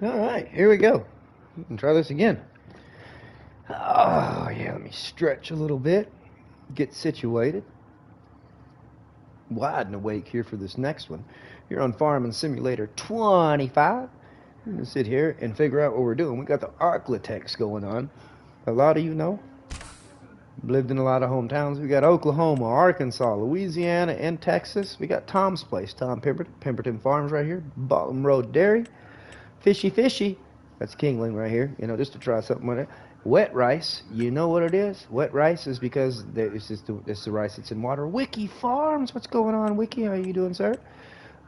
All right, here we go. We can try this again. Oh, yeah, let me stretch a little bit, get situated. Wide and awake here for this next one. You're on Farming Simulator 25. We're going to sit here and figure out what we're doing. We got the ArkLaTex going on. A lot of you know. Lived in a lot of hometowns. We got Oklahoma, Arkansas, Louisiana, and Texas. We got Tom's place, Tom Pemberton Farms right here. Bottom Road Dairy. Fishy. That's Kingling right here. You know, just to try something with it. Wet rice. You know what it is? Wet rice is because it's the rice that's in water. Wiki Farms. What's going on, Wiki? How you doing, sir?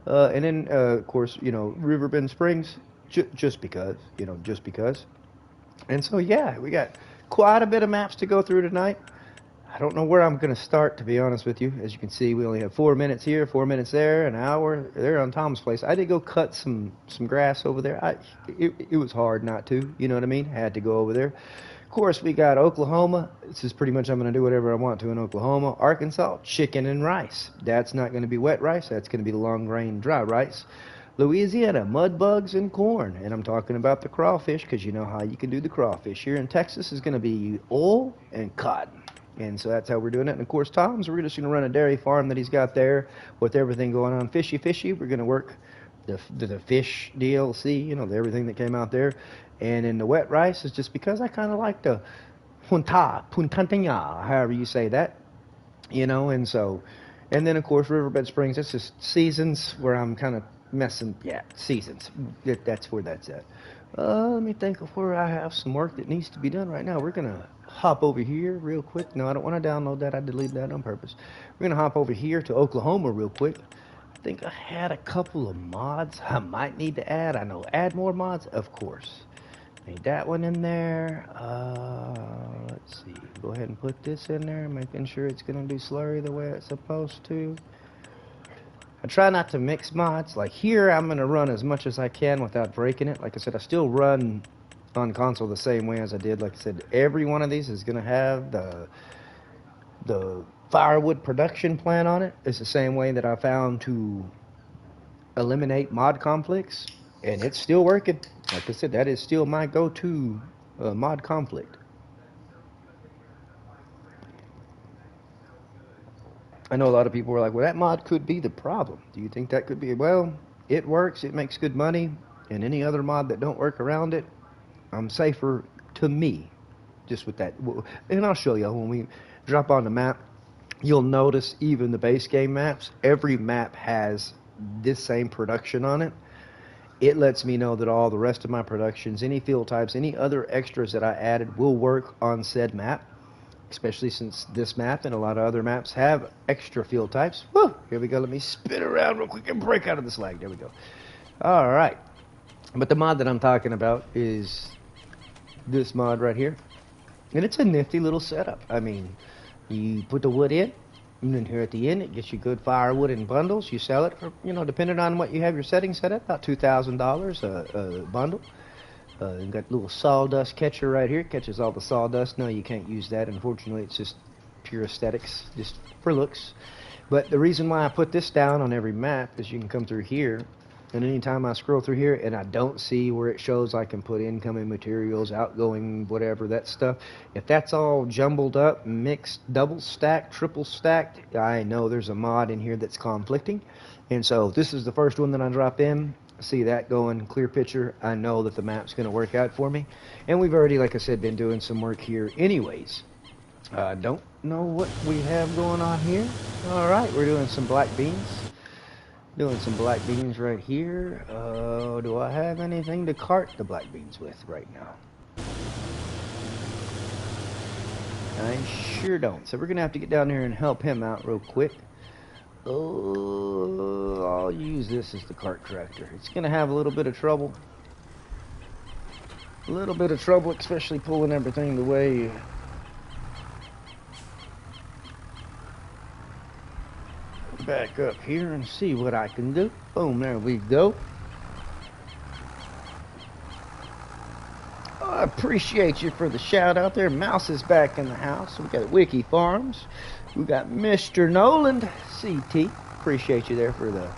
And then, of course, you know, Riverbend Springs. Just because. You know, just because. And so, yeah, we got quite a bit of maps to go through tonight. I don't know where I'm going to start, to be honest with you. As you can see, we only have 4 minutes here, 4 minutes there, an hour there on Tom's place. I did go cut some grass over there. It was hard not to, you know what I mean? Had to go over there. Of course, we got Oklahoma. This is pretty much I'm going to do whatever I want to in Oklahoma. Arkansas, chicken and rice. That's not going to be wet rice. That's going to be the long grain dry rice. Louisiana, mud bugs and corn. And I'm talking about the crawfish because you know how you can do the crawfish. Here in Texas is going to be oil and cotton. And so that's how we're doing it. And of course, Tom's, we're just going to run a dairy farm that he's got there with everything going on. Fishy. We're going to work the fish DLC, you know, everything that came out there. And in the wet rice is just because I kind of like the puntantanya, however you say that, you know. And so, and then of course, Riverbed Springs, that's just seasons where I'm kind of messing, yeah, seasons. That's where that's at. Let me think of where I have some work that needs to be done right now. We're going to hop over here real quick. No, I don't want to download that. I deleted that on purpose. We're going to hop over here to Oklahoma real quick. I think I had a couple of mods I might need to add. I know add more mods, of course. Need that one in there. Let's see. Go ahead and put this in there, making sure it's going to do slurry the way it's supposed to. I try not to mix mods. Like here, I'm going to run as much as I can without breaking it. Like I said, I still run on console the same way as I did. Like I said, every one of these is going to have the firewood production plan on it. It's the same way that I found to eliminate mod conflicts, and it's still working. Like I said, that is still my go-to mod conflict. I know a lot of people were like, well, that mod could be the problem. Do you think that could be? Well, it works. It makes good money. And any other mod that don't work around it, I'm safer to me just with that. And I'll show you when we drop on the map. You'll notice even the base game maps, every map has this same production on it. It lets me know that all the rest of my productions, any field types, any other extras that I added will work on said map. Especially since this map and a lot of other maps have extra field types. Woo! Here we go. Let me spin around real quick and break out of this lag. There we go. All right. But the mod that I'm talking about is this mod right here. And it's a nifty little setup. I mean, you put the wood in, and then here at the end, it gets you good firewood in bundles. You sell it for, you know, depending on what you have your settings set at, about $2,000 a bundle. You've got a little sawdust catcher right here. It catches all the sawdust. No, you can't use that. Unfortunately, it's just pure aesthetics, just for looks. But the reason why I put this down on every map is you can come through here, and anytime I scroll through here and I don't see where it shows I can put incoming materials, outgoing, whatever, that stuff, if that's all jumbled up, mixed, double stacked, triple stacked, I know there's a mod in here that's conflicting. And so this is the first one that I drop in. See that going, clear picture. I know that the map's going to work out for me. And we've already, like I said, been doing some work here anyways. Don't know what we have going on here. All right, we're doing some black beans. Doing some black beans right here. Do I have anything to cart the black beans with right now? I sure don't. So we're going to have to get down here and help him out real quick. I'll use this as the cart tractor. It's going to have a little bit of trouble. A little bit of trouble, especially pulling everything the way. Back up here and see what I can do. Boom, there we go. Oh, I appreciate you for the shout out there. Mouse is back in the house. We got Wiki Farms. We got Mr. Noland, CT. Appreciate you there for the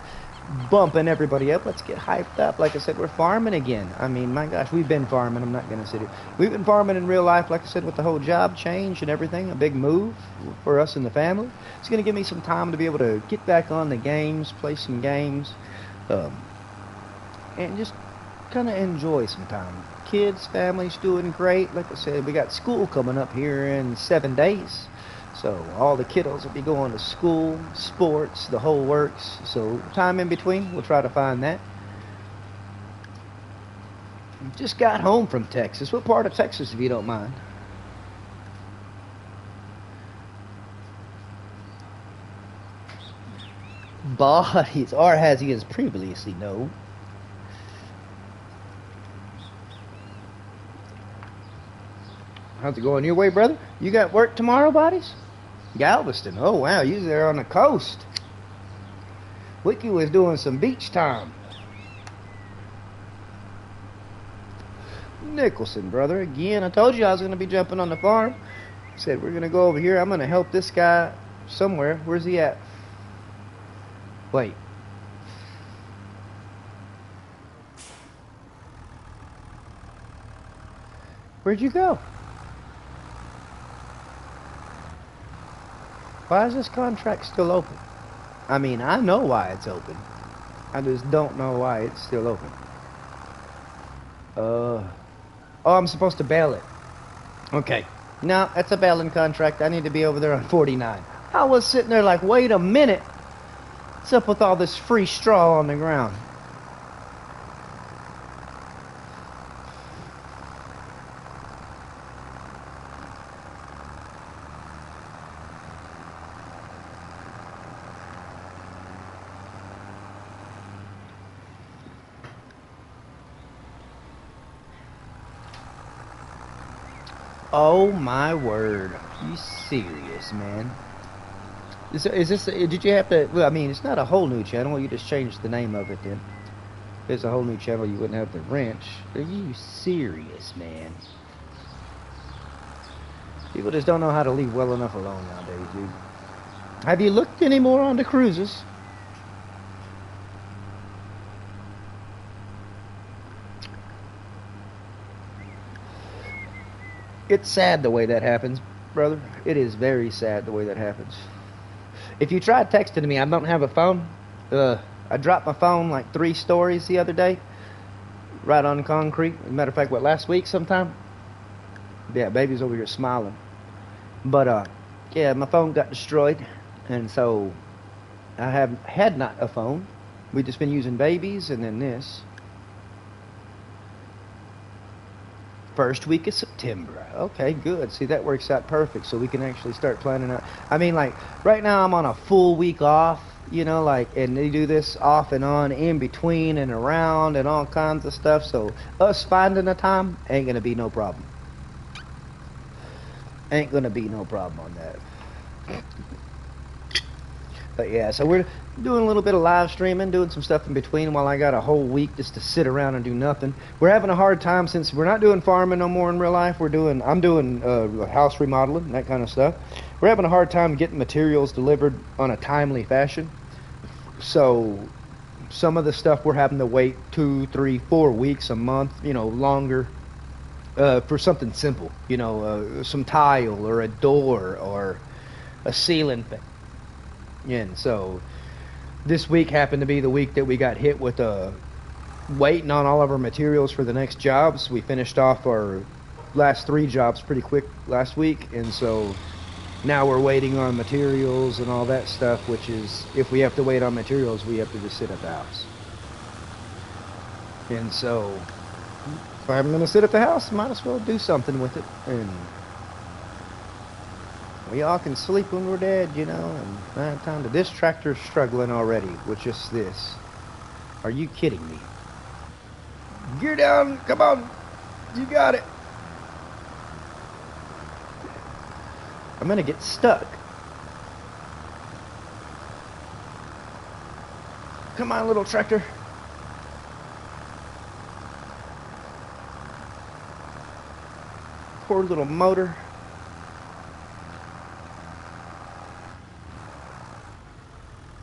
bumping everybody up. Let's get hyped up. Like I said, we're farming again. I mean, my gosh, we've been farming. I'm not going to sit here. We've been farming in real life, like I said, with the whole job change and everything. A big move for us in the family. It's going to give me some time to be able to get back on the games, play some games, and just kind of enjoy some time. Kids, family's doing great. Like I said, we got school coming up here in 7 days. So all the kiddos will be going to school, sports, the whole works. So time in between, we'll try to find that. Just got home from Texas. What part of Texas, if you don't mind? Bodies, or as he is previously known. How's it going your way, brother? You got work tomorrow, Bodies? Galveston. Oh, wow. You there on the coast. Wiki was doing some beach time. Nicholson, brother. Again, I told you I was going to be jumping on the farm. Said we're going to go over here. I'm going to help this guy somewhere. Where's he at? Wait. Where'd you go? Why is this contract still open? I mean, I know why it's open. I just don't know why it's still open. Oh, I'm supposed to bail it. Okay. No, that's a bailing contract. I need to be over there on 49. I was sitting there like, wait a minute. What's up with all this free straw on the ground? Oh my word. Are you serious, man? Is this, did you have to, well, I mean, it's not a whole new channel. You just changed the name of it then. If it's a whole new channel, you wouldn't have the wrench. Are you serious, man? People just don't know how to leave well enough alone nowadays, dude. Have you looked any more on the cruises? It's sad the way that happens, brother. It is very sad the way that happens. If you tried texting me, I don't have a phone. I dropped my phone like 3 stories the other day. Right on concrete. As a matter of fact, last week sometime? Yeah, baby's over here smiling. But, yeah, my phone got destroyed. And so, had not a phone. We've just been using babies and then this. First week of September. Okay, good. See, that works out perfect. So we can actually start planning out. I mean, like, right now I'm on a full week off, you know, like, and they do this off and on, in between and around and all kinds of stuff. So us finding a time ain't going to be no problem. Ain't going to be no problem on that. But yeah, so we're doing a little bit of live streaming, doing some stuff in between while I got a whole week just to sit around and do nothing. We're having a hard time since we're not doing farming no more in real life. I'm doing house remodeling, that kind of stuff. We're having a hard time getting materials delivered on a timely fashion. So some of the stuff we're having to wait 2, 3, 4 weeks, a month, you know, longer for something simple. You know, some tile or a door or a ceiling thing. And so this week happened to be the week that we got hit with waiting on all of our materials for the next jobs. We finished off our last 3 jobs pretty quick last week, and so now we're waiting on materials and all that stuff, which is, if we have to wait on materials, we have to just sit at the house. And so if I'm going to sit at the house, I might as well do something with it. And we all can sleep when we're dead, you know, and I have time to. This tractor's struggling already with just this. Are you kidding me? Gear down, come on, you got it. I'm gonna get stuck. Come on, little tractor. Poor little motor.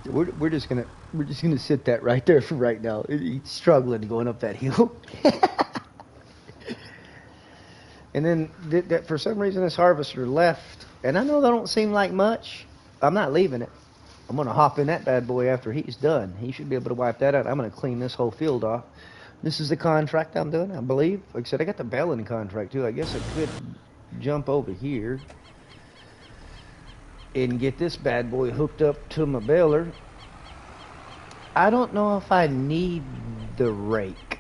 We're just gonna sit that right there for right now. He's struggling going up that hill. And then that for some reason this harvester left, and I know that don't seem like much. I'm not leaving it. I'm gonna hop in that bad boy after he's done. He should be able to wipe that out. I'm gonna clean this whole field off. This is the contract I'm doing, I believe. Like I said, I got the baling contract too. I guess I could jump over here and get this bad boy hooked up to my baler. I don't know if I need the rake.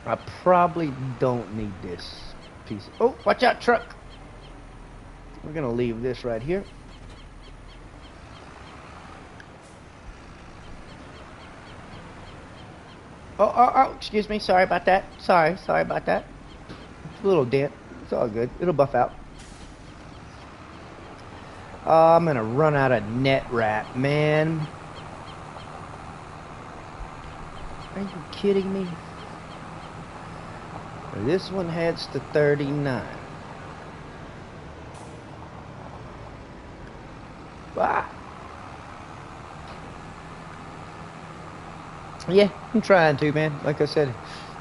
I probably don't need this piece. Oh, watch out, truck. We're gonna leave this right here. Oh, excuse me. Sorry about that. Sorry about that. It's a little dent. It's all good. It'll buff out. Oh, I'm gonna run out of net wrap, man. Are you kidding me? This one heads to 39. Ah. Yeah, I'm trying to, man. Like I said,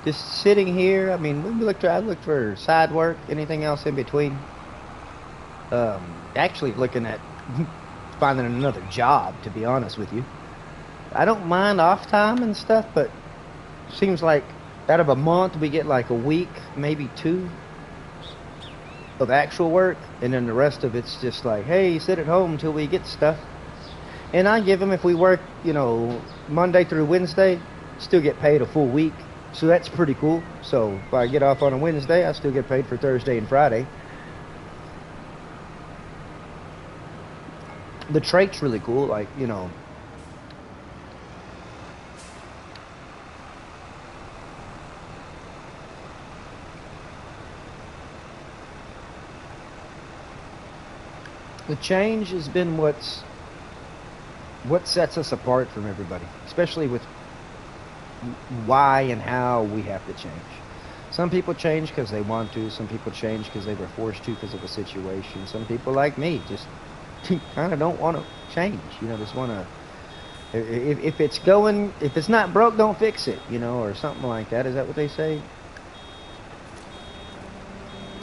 just sitting here. I mean, I looked for side work, anything else in between. Actually looking at finding another job, to be honest with you. I don't mind off time and stuff, but seems like out of a month we get like a week, maybe 2 of actual work, and then the rest of it's just like, hey, sit at home until we get stuff. And I give them, if we work, you know, Monday through Wednesday, still get paid a full week, so that's pretty cool. So if I get off on a Wednesday, I still get paid for Thursday and Friday. The trake's really cool, like, you know. The change has been what sets us apart from everybody, especially with why and how we have to change. Some people change because they want to. Some people change because they were forced to because of a situation. Some people, like me, just kind of don't want to change. You know, just want to. If it's not broke, don't fix it. You know, or something like that. Is that what they say?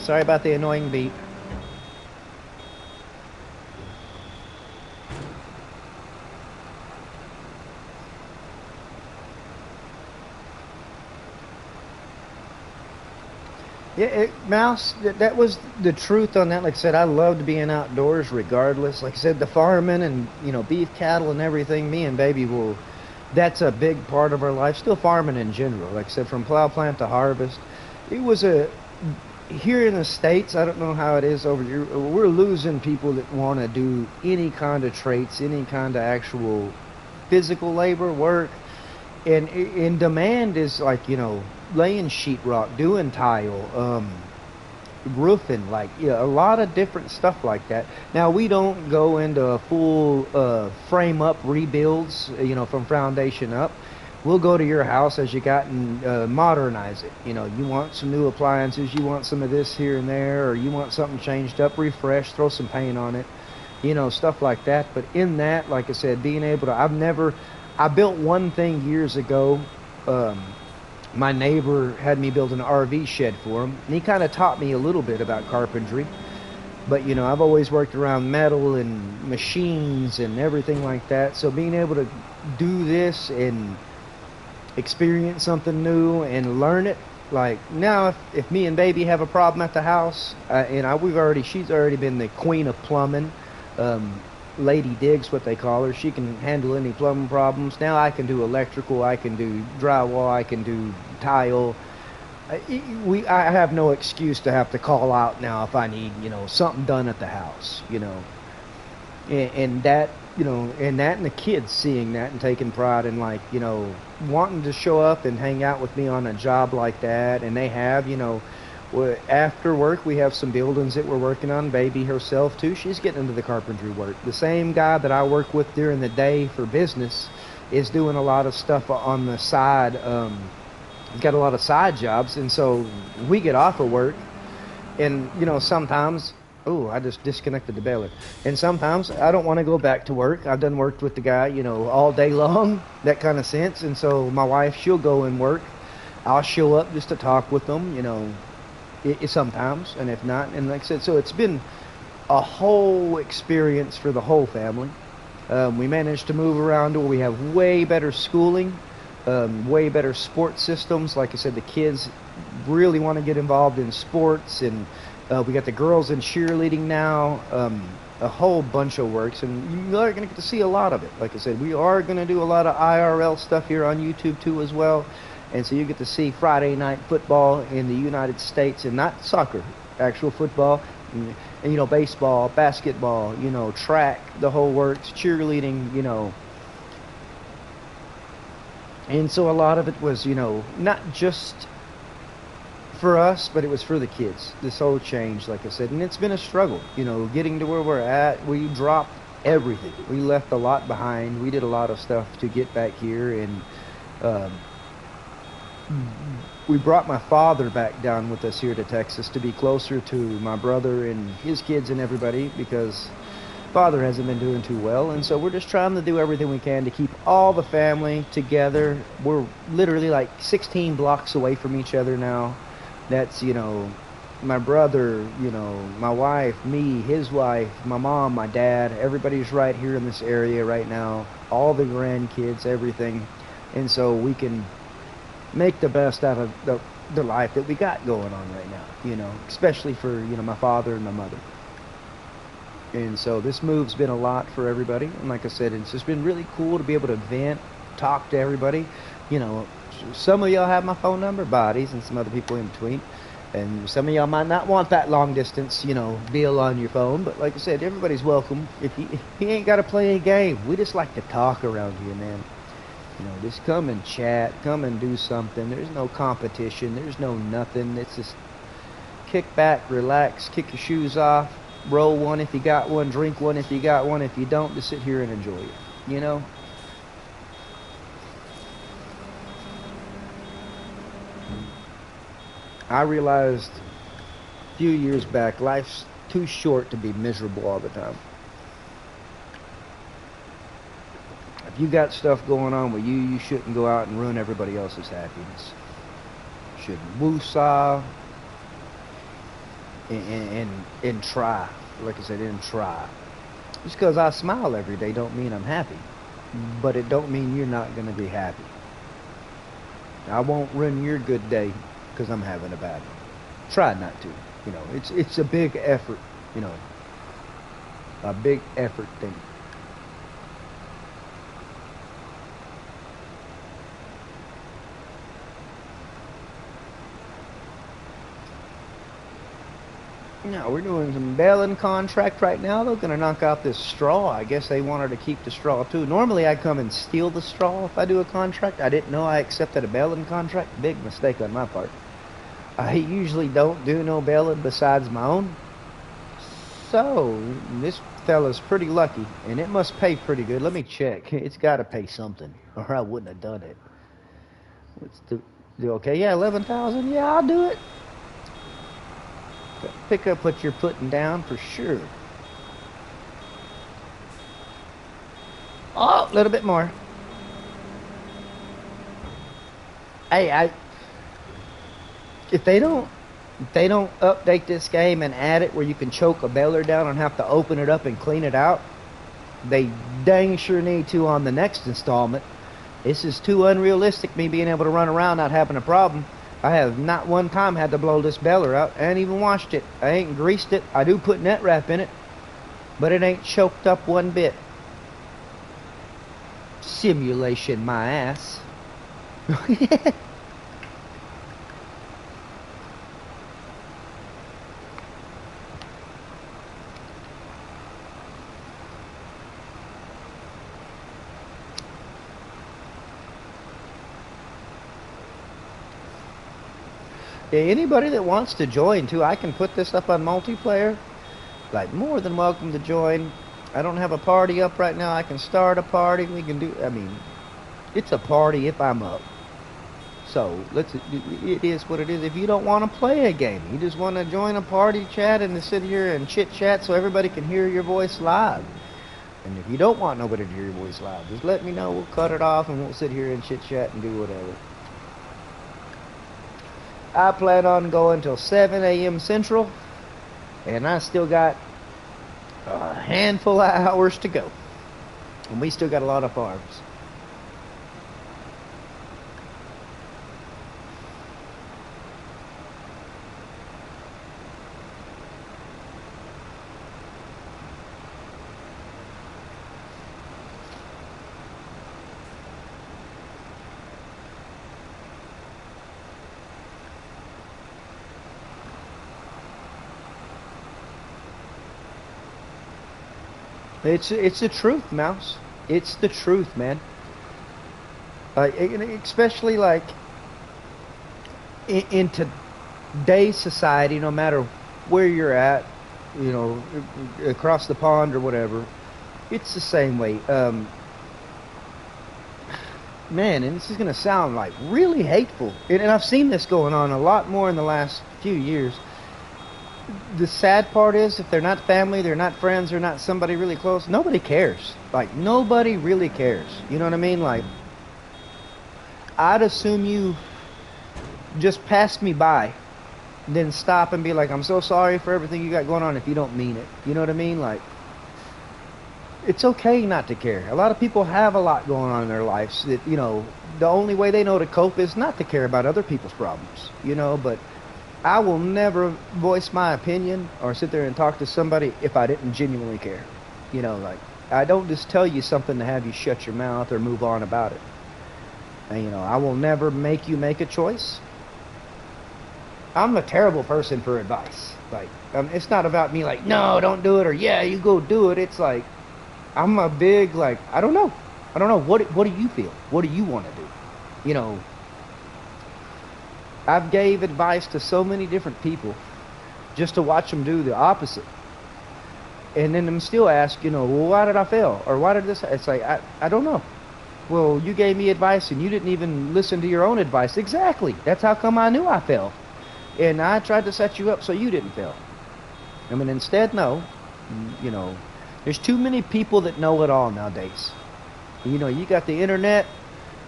Sorry about the annoying beep. Yeah, Mouse, that was the truth on that. Like I said, I loved being outdoors regardless. Like I said, the farming and, you know, beef cattle and everything, me and baby that's a big part of our life. Still farming in general. Like I said, from plow plant to harvest. It was here in the States, I don't know how it is over here, we're losing people that want to do any kind of traits, any kind of actual physical labor work. And in demand is like, you know, laying sheetrock, doing tile, roofing, like, yeah, a lot of different stuff like that. Now, we don't go into full frame up rebuilds, you know, from foundation up. We'll go to your house as you got and modernize it. You know, you want some new appliances, you want some of this here and there, or you want something changed up, refreshed, throw some paint on it, you know, stuff like that. But in that, like I said, being able to, I built one thing years ago. My neighbor had me build an RV shed for him, and he kind of taught me a little bit about carpentry. But, you know, I've always worked around metal and machines and everything like that. So being able to do this and experience something new and learn it, like now if me and baby have a problem at the house, and she's already been the queen of plumbing. Lady Diggs, what they call her. She can handle any plumbing problems. Now I can do electrical, I can do drywall, I can do tile. I have no excuse to have to call out now if I need, you know, something done at the house, you know. And that, you know, and the kids seeing that and taking pride in, like, you know, wanting to show up and hang out with me on a job like that. And they have, you know, after work, we have some buildings that we're working on. Baby herself, too, she's getting into the carpentry work. The same guy that I work with during the day for business is doing a lot of stuff on the side. He's got a lot of side jobs, and so we get off of work. And, you know, sometimes Oh, I just disconnected the baler. And sometimes I don't want to go back to work. I've done worked with the guy, all day long, that kind of sense. And so my wife, she'll go and work. I'll show up just to talk with them, sometimes. And if not, and like I said, so it's been a whole experience for the whole family. We managed to move around to where we have way better schooling, way better sports systems. Like I said, the kids really want to get involved in sports, and we got the girls in cheerleading now, a whole bunch of works, and you are going to get to see a lot of it. Like I said, we are going to do a lot of IRL stuff here on YouTube too as well, and so you get to see Friday night football in the United States, and not soccer, actual football, and baseball, basketball, track, the whole works, cheerleading, and so a lot of it was, not just for us, but it was for the kids. This whole change, like I said, and it's been a struggle, getting to where we're at. We dropped everything. We left a lot behind. We did a lot of stuff to get back here, and we brought my father back down with us here to Texas to be closer to my brother and his kids and everybody, because father hasn't been doing too well, and so we're just trying to do everything we can to keep all the family together. We're literally like 16 blocks away from each other now. That's, my brother, my wife, me, his wife, my mom, my dad, everybody's right here in this area right now, all the grandkids, everything, and so we can make the best out of the life that we got going on right now, especially for, my father and my mother. And so this move's been a lot for everybody, and like I said, it's just been really cool to be able to vent, talk to everybody. Some of y'all have my phone number, bodies, and some other people in between, and some of y'all might not want that long distance, deal on your phone, but like I said, everybody's welcome. If you ain't got to play a game, we just like to talk around here, man. Just come and chat, come and do something. There's no competition, there's no nothing. It's just kick back, relax, kick your shoes off, roll one if you got one, drink one if you got one. If you don't, just sit here and enjoy it, I realized a few years back, life's too short to be miserable all the time. If you got stuff going on with you, you shouldn't go out and ruin everybody else's happiness. You shouldn't woosah and try. Like I said, and try. Just because I smile every day don't mean I'm happy. But it don't mean you're not going to be happy. I won't ruin your good day because I'm having a bad one. Try not to. It's a big effort, a big effort thing. Now we're doing some baling contract right now. They're going to knock out this straw. I guess they wanted to keep the straw too. Normally I come and steal the straw if I do a contract. I didn't know I accepted a baling contract. Big mistake on my part. I usually don't do no baling besides my own. So this fella's pretty lucky, and it must pay pretty good. Let me check. It's got to pay something, or I wouldn't have done it. What's the okay? Yeah, 11,000. Yeah, I'll do it. Pick up what you're putting down for sure. Oh, a little bit more. Hey, if they don't update this game and add it where you can choke a baler down and have to open it up and clean it out, they dang sure need to on the next installment. This is too unrealistic, me being able to run around not having a problem. I have not one time had to blow this baler out. I ain't even washed it. I ain't greased it. I do put net wrap in it, but it ain't choked up one bit. Simulation my ass. Yeah, anybody that wants to join too, I can put this up on multiplayer. Like, more than welcome to join. I don't have a party up right now. I can start a party. We can do, it's a party if I'm up. So it is what it is. If you don't want to play a game, you just want to join a party chat and to sit here and chit chat so everybody can hear your voice live. And if you don't want nobody to hear your voice live, just let me know. We'll cut it off and we'll sit here and chit chat and do whatever. I plan on going till 7 a.m. Central, and I still got a handful of hours to go. And we still got a lot of farms. It's the truth, Mouse. It's the truth, man. Especially like in today's society, no matter where you're at, you know, across the pond or whatever, it's the same way. Man, and this is gonna sound like really hateful, and I've seen this going on a lot more in the last few years. The sad part is, if they're not family, they're not friends, they're not somebody really close, nobody cares. Like, nobody really cares. You know what I mean? Like, I'd assume you just passed me by, then stop and be like, I'm so sorry for everything you got going on if you don't mean it. You know what I mean? Like, it's okay not to care. A lot of people have a lot going on in their lives that, you know, the only way they know to cope is not to care about other people's problems, you know, but I will never voice my opinion or sit there and talk to somebody if I didn't genuinely care. You know, like, I don't just tell you something to have you shut your mouth or move on about it. And, you know, I will never make you make a choice. I'm a terrible person for advice. Like, it's not about me like, no, don't do it, or yeah, you go do it. It's like, I'm a big, like, I don't know. What do you feel? What do you want to do? You know, I've gave advice to so many different people just to watch them do the opposite. And then I'm still asked, you know, well, why did I fail? Or why did this? It's like, I don't know. Well, you gave me advice and you didn't even listen to your own advice. Exactly. That's how come I knew I failed. And I tried to set you up so you didn't fail. I mean, instead, no. You know, there's too many people that know it all nowadays. You know, you got the internet.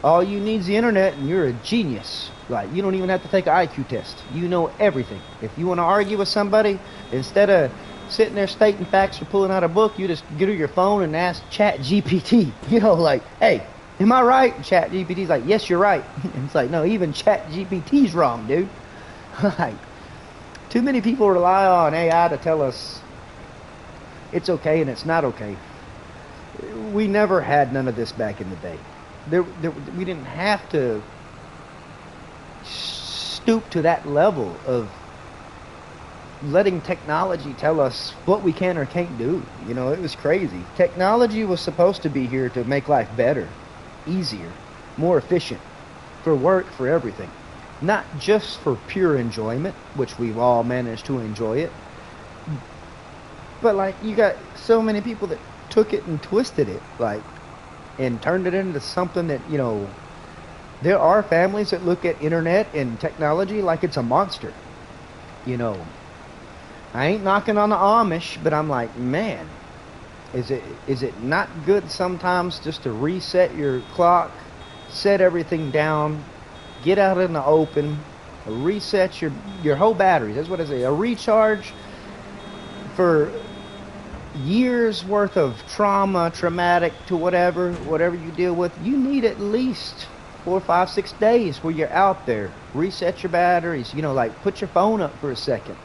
All you need is the internet and you're a genius. Like, you don't even have to take an IQ test. You know everything. If you want to argue with somebody, instead of sitting there stating facts or pulling out a book, you just get to your phone and ask ChatGPT. You know, like, hey, am I right? And ChatGPT's like, yes, you're right. And it's like, no, even ChatGPT's wrong, dude. Like, too many people rely on AI to tell us it's okay and it's not okay. We never had none of this back in the day. We didn't have to stoop to that level of letting technology tell us what we can or can't do. You know, it was crazy. Technology was supposed to be here to make life better, easier, more efficient, for work, for everything. Not just for pure enjoyment, which we've all managed to enjoy it, but like, you got so many people that took it and twisted it, like, and turned it into something that, you know, there are families that look at internet and technology like it's a monster. You know, I ain't knocking on the Amish, but I'm like, man, is it not good sometimes just to reset your clock, set everything down, get out in the open, reset your whole batteries? That's what I say. A recharge for years worth of traumatic to whatever you deal with. You need at least 4, 5, 6 days where you're out there. Reset your batteries. You know, like, put your phone up for a second.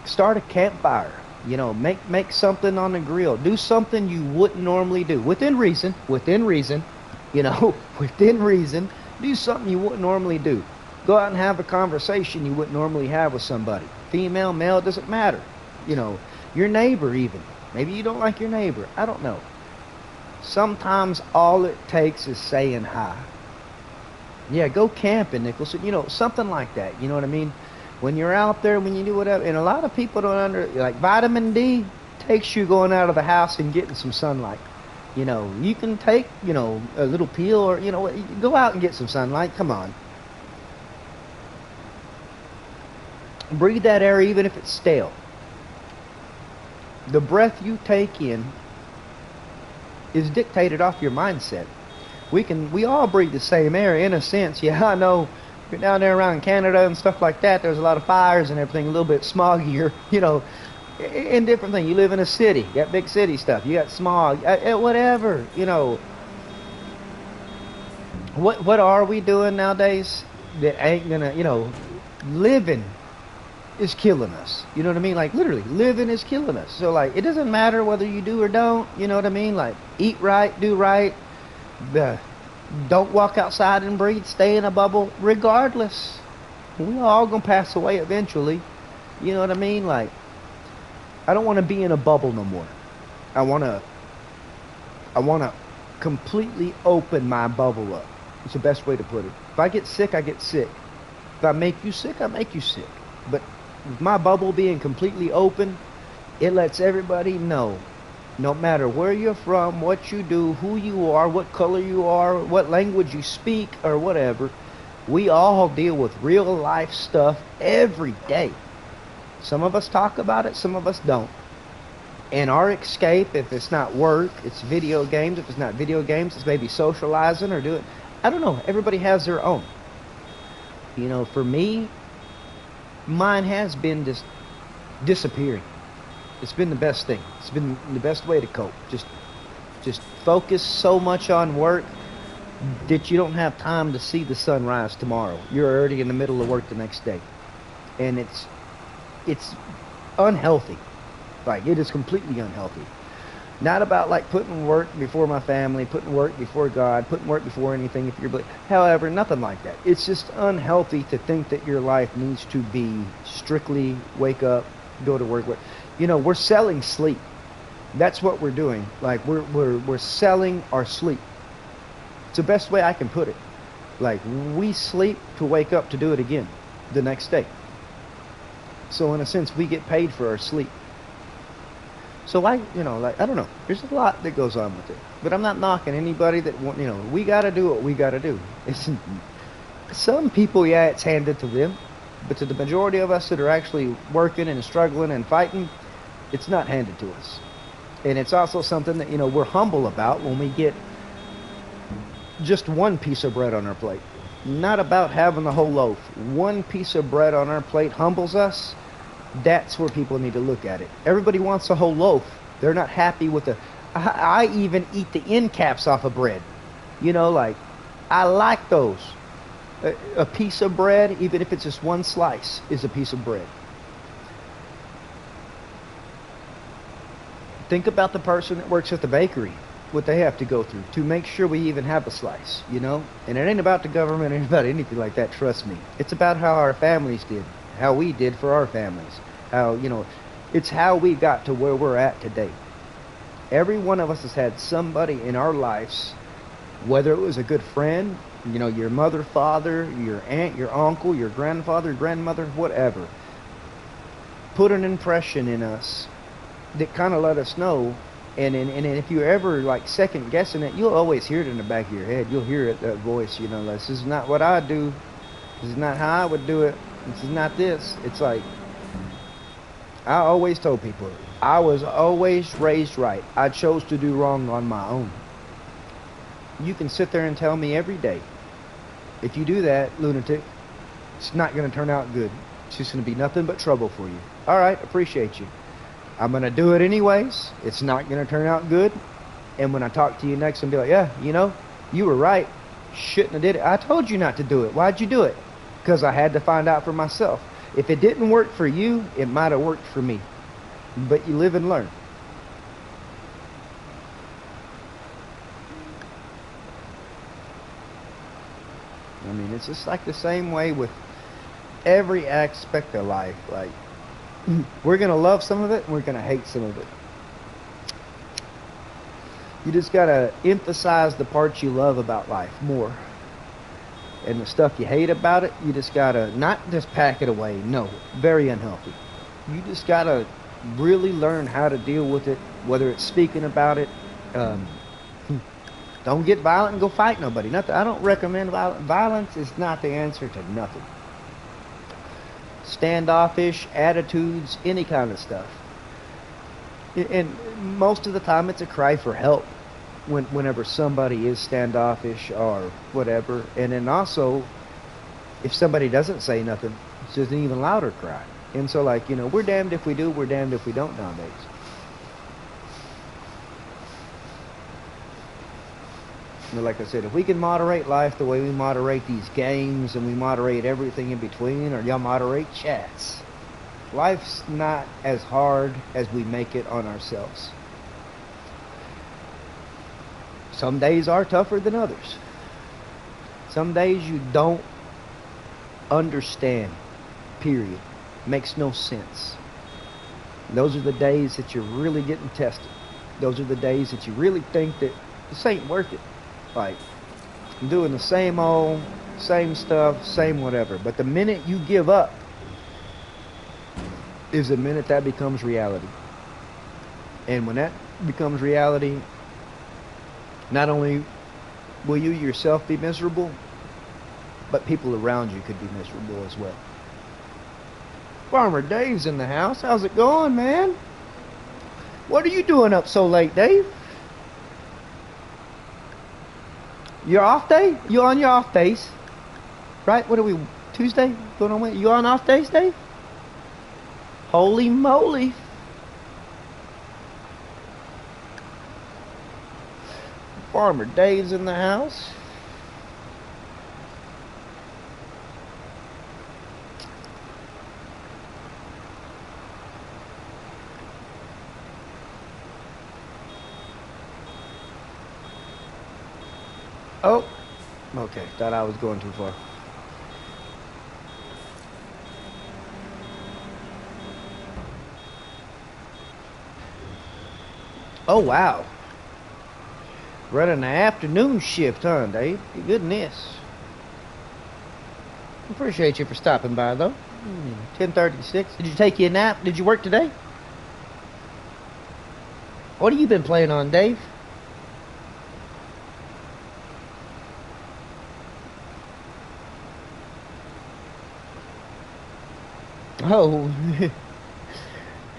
Start a campfire. You know, make something on the grill. Do something you wouldn't normally do. Within reason. You know, within reason. Do something you wouldn't normally do. Go out and have a conversation you wouldn't normally have with somebody. Female, male, it doesn't matter. You know, your neighbor even. Maybe you don't like your neighbor. I don't know. Sometimes all it takes is saying hi. Yeah, go camping, Nicholson. You know, something like that. You know what I mean? When you're out there, when you do whatever. And a lot of people don't like, vitamin D takes you going out of the house and getting some sunlight. You know, you can take, you know, a little peel, or, you know, go out and get some sunlight. Come on. Breathe that air even if it's stale. The breath you take in is dictated off your mindset. We all breathe the same air in a sense. Yeah, I know you're down there around Canada and stuff like that. There's a lot of fires and everything, a little bit smoggier, you know, and different thing. You live in a city, you got big city stuff, you got smog, whatever, you know. What are we doing nowadays that ain't gonna, you know, living is killing us. You know what I mean? Like, literally, living is killing us. So, like, it doesn't matter whether you do or don't. You know what I mean? Like, eat right, do right. Don't walk outside and breathe. Stay in a bubble. Regardless, we all gonna pass away eventually. You know what I mean? Like, I don't want to be in a bubble no more. I wanna completely open my bubble up. It's the best way to put it. If I get sick, I get sick. If I make you sick, I make you sick. But with my bubble being completely open, it lets everybody know, no matter where you're from, what you do, who you are, what color you are, what language you speak, or whatever, we all deal with real life stuff every day. Some of us talk about it, some of us don't. And our escape, if it's not work, it's video games. If it's not video games, it's maybe socializing or doing, I don't know, everybody has their own. You know, for me, mine has been just disappearing. It's been the best thing. It's been the best way to cope. Just focus so much on work that you don't have time to see the sunrise tomorrow. You're already in the middle of work the next day. And it's unhealthy. Like, it is completely unhealthy. Not about like putting work before my family, putting work before God, putting work before anything if you're, however, nothing like that. It's just unhealthy to think that your life needs to be strictly wake up, go to work. You know, we're selling sleep. That's what we're doing. Like, we're selling our sleep. It's the best way I can put it. Like, we sleep to wake up to do it again the next day. So in a sense, we get paid for our sleep. So, like, you know, like, I don't know. There's a lot that goes on with it. But I'm not knocking anybody that want, you know, we got to do what we got to do. Some people, yeah, it's handed to them. But to the majority of us that are actually working and struggling and fighting, it's not handed to us. And it's also something that, you know, we're humble about when we get just one piece of bread on our plate. Not about having the whole loaf. One piece of bread on our plate humbles us. That's where people need to look at it. Everybody wants a whole loaf. They're not happy with I even eat the end caps off of bread. You know, like, I like those. A piece of bread, even if it's just one slice, is a piece of bread. Think about the person that works at the bakery, what they have to go through to make sure we even have a slice, you know? And it ain't about the government, it ain't about anything like that, trust me. It's about how our families did. How we did for our families. How, you know, it's how we got to where we're at today. Every one of us has had somebody in our lives, whether it was a good friend, you know, your mother, father, your aunt, your uncle, your grandfather, grandmother, whatever, put an impression in us that kind of let us know. And if you're ever like second guessing it, you'll always hear it in the back of your head. You'll hear it, that voice, you know, this is not what I do. This is not how I would do it. This is not this. It's like, I always told people, I was always raised right. I chose to do wrong on my own. You can sit there and tell me every day, if you do that, lunatic, it's not going to turn out good. It's just going to be nothing but trouble for you. All right, appreciate you. I'm going to do it anyways. It's not going to turn out good. And when I talk to you next and be like, yeah, you know, you were right. Shouldn't have did it. I told you not to do it. Why'd you do it? Because I had to find out for myself. If it didn't work for you, it might have worked for me. But you live and learn. I mean, it's just like the same way with every aspect of life. Like, we're going to love some of it, and we're going to hate some of it. You just got to emphasize the parts you love about life more. And the stuff you hate about it, you just got to not just pack it away. No, very unhealthy. You just got to really learn how to deal with it, whether it's speaking about it, Don't get violent and go fight nobody. Nothing. I don't recommend violence. Violence is not the answer to nothing. Standoffish attitudes, any kind of stuff. And most of the time, it's a cry for help. Whenever somebody is standoffish or whatever, and then also, if somebody doesn't say nothing, it's just an even louder cry. And so, like, you know, we're damned if we do, we're damned if we don't nowadays. You know, like I said, if we can moderate life the way we moderate these games, and we moderate everything in between, or y'all moderate chats, life's not as hard as we make it on ourselves. Some days are tougher than others. Some days you don't understand, period. Makes no sense. Those are the days that you're really getting tested. Those are the days that you really think that this ain't worth it. Like, I'm doing the same old, same stuff, same whatever. But the minute you give up is the minute that becomes reality. And when that becomes reality, not only will you yourself be miserable, but people around you could be miserable as well. Farmer Dave's in the house. How's it going, man? What are you doing up so late, Dave? Your off day? You on your off days? Right? What are we, Tuesday? Going on? You on off days, Dave? Holy moly. Farmer Dave's in the house. Oh, okay. Thought I was going too far. Oh, wow. Running the afternoon shift, huh, Dave? Goodness. Appreciate you for stopping by, though. 10:36. Did you take you a nap? Did you work today? What have you been playing on, Dave? Oh,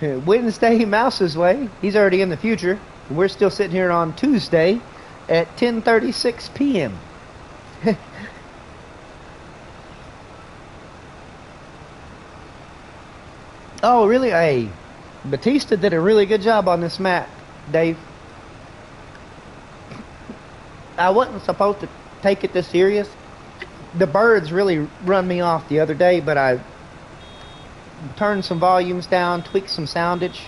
Wednesday Mouse's way. He's already in the future. We're still sitting here on Tuesday at 10:36 p.m. Oh, really? Hey, Batista did a really good job on this map, Dave. I wasn't supposed to take it this serious. The birds really run me off the other day, but I turned some volumes down, tweaked some soundage.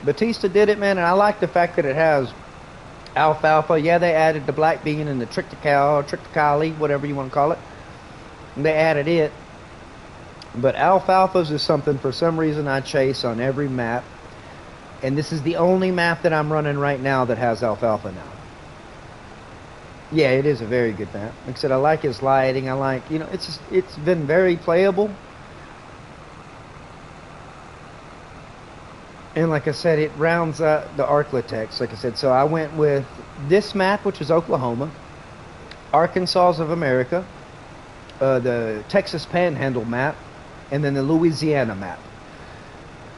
Batista did it, man, and I like the fact that it has alfalfa. Yeah, they added the black bean and the triticale, whatever you want to call it. And they added it. But alfalfas is something, for some reason, I chase on every map. And this is the only map that I'm running right now that has alfalfa now. Yeah, it is a very good map. Like I said, I like its lighting. I like, you know, it's been very playable. And like I said, it rounds out the ArkLaTex, like I said. So I went with this map, which is Oklahoma, Arkansas of America, the Texas Panhandle map, and then the Louisiana map.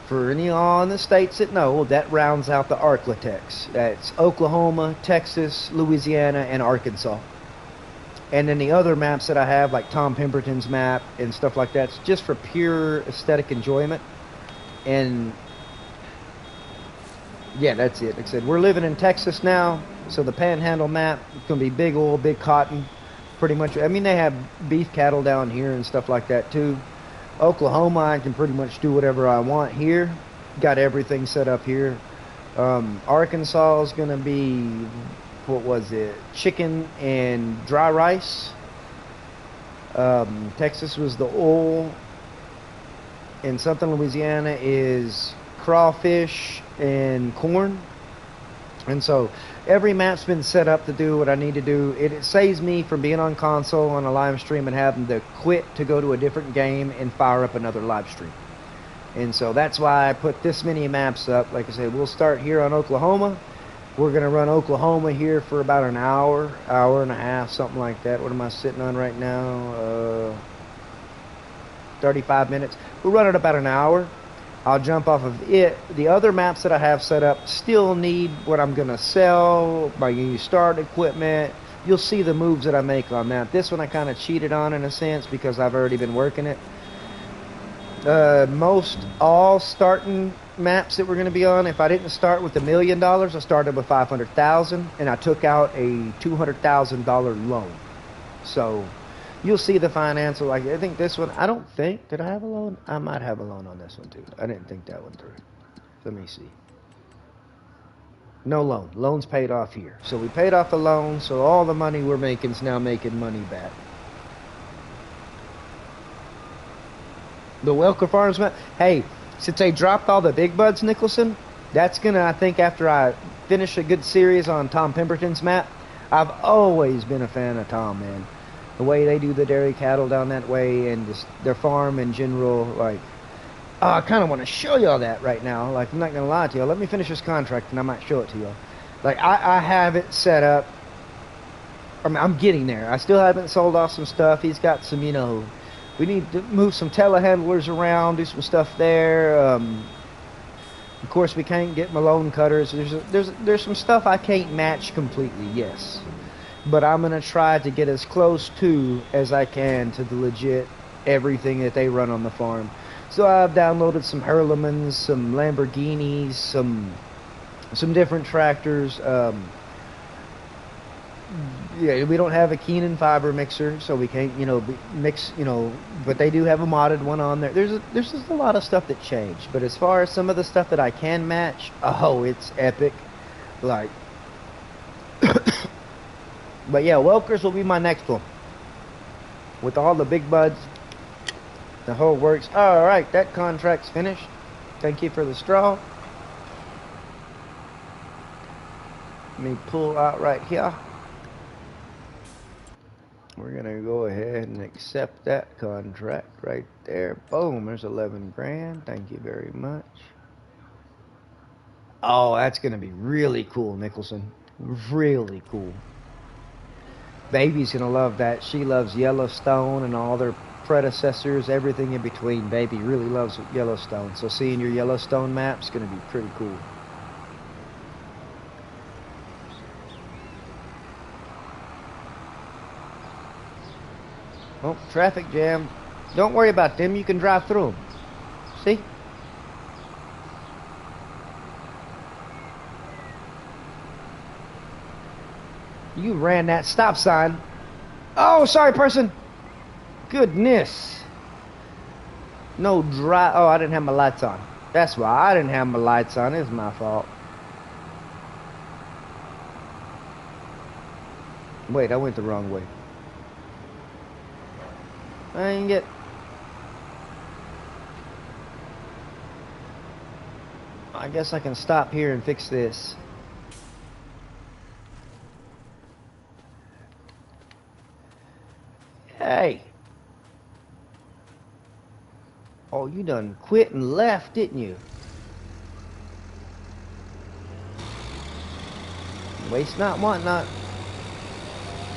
For any on the states that know, that rounds out the ArkLaTex. That's Oklahoma, Texas, Louisiana, and Arkansas. And then the other maps that I have, like Tom Pemberton's map and stuff like that, it's just for pure aesthetic enjoyment. And yeah, that's it. Like I said, we're living in Texas now, so the Panhandle map is going to be big oil, big cotton, pretty much. I mean, they have beef cattle down here and stuff like that too. Oklahoma, I can pretty much do whatever I want here. Got everything set up here. Arkansas is going to be, what was it, chicken and dry rice. Texas was the oil. And Southern Louisiana is crawfish and corn. And so every map's been set up to do what I need to do. It saves me from being on console on a live stream and having to quit to go to a different game and fire up another live stream. And so that's why I put this many maps up. Like I said, we'll start here on Oklahoma. We're going to run Oklahoma here for about an hour, hour and a half, something like that. What am I sitting on right now? 35 minutes. We'll run it about an hour. I'll jump off of it. The other maps that I have set up still need what I'm going to sell, my new start equipment. You'll see the moves that I make on that. This one I kind of cheated on in a sense because I've already been working it. Most all starting maps that we're going to be on, if I didn't start with $1 million, I started with $500,000 and I took out a $200,000 loan. So you'll see the financial. Like I think this one, I don't think, did I have a loan? I might have a loan on this one too. I didn't think that one through. Let me see. No loan. Loan's paid off here. So we paid off the loan, so all the money we're making is now making money back. The Welker Farms map. Hey, since they dropped all the big buds, Nicholson, that's gonna, I think, after I finish a good series on Tom Pemberton's map. I've always been a fan of Tom, man. The way they do the dairy cattle down that way and just their farm in general, like, oh, I kind of want to show y'all that right now. Like, I'm not gonna lie to y'all. Let me finish this contract and I might show it to y'all. Like, I have it set up. I mean, I'm getting there. I still haven't sold off some stuff. He's got some, you know, we need to move some telehandlers around, do some stuff there. Of course, we can't get Malone cutters. There's some stuff I can't match completely, yes. But I'm going to try to get as close to as I can to the legit everything that they run on the farm. So I've downloaded some Hurlemans, some Lamborghinis, some different tractors. Yeah, we don't have a Keenan fiber mixer, so we can't, you know, mix, you know, but they do have a modded one on there. There's just a lot of stuff that changed. But as far as some of the stuff that I can match, oh, it's epic. Like, but yeah, Welkers will be my next one. With all the big buds, the whole works. All right, that contract's finished. Thank you for the straw. Let me pull out right here. We're gonna go ahead and accept that contract right there. Boom, there's 11 grand. Thank you very much. Oh, that's gonna be really cool, Nicholson. Really cool. Baby's gonna love that. She loves Yellowstone and all their predecessors, everything in between. Baby really loves Yellowstone. So seeing your Yellowstone map's gonna be pretty cool. Oh, traffic jam. Don't worry about them. You can drive through them. See? You ran that stop sign. Oh, sorry, person. Goodness. No drive. Oh, I didn't have my lights on. That's why I didn't have my lights on. It's my fault. Wait, I went the wrong way. I didn't get... I guess I can stop here and fix this. Hey. Oh, you done quit and left, didn't you? Waste not, want not.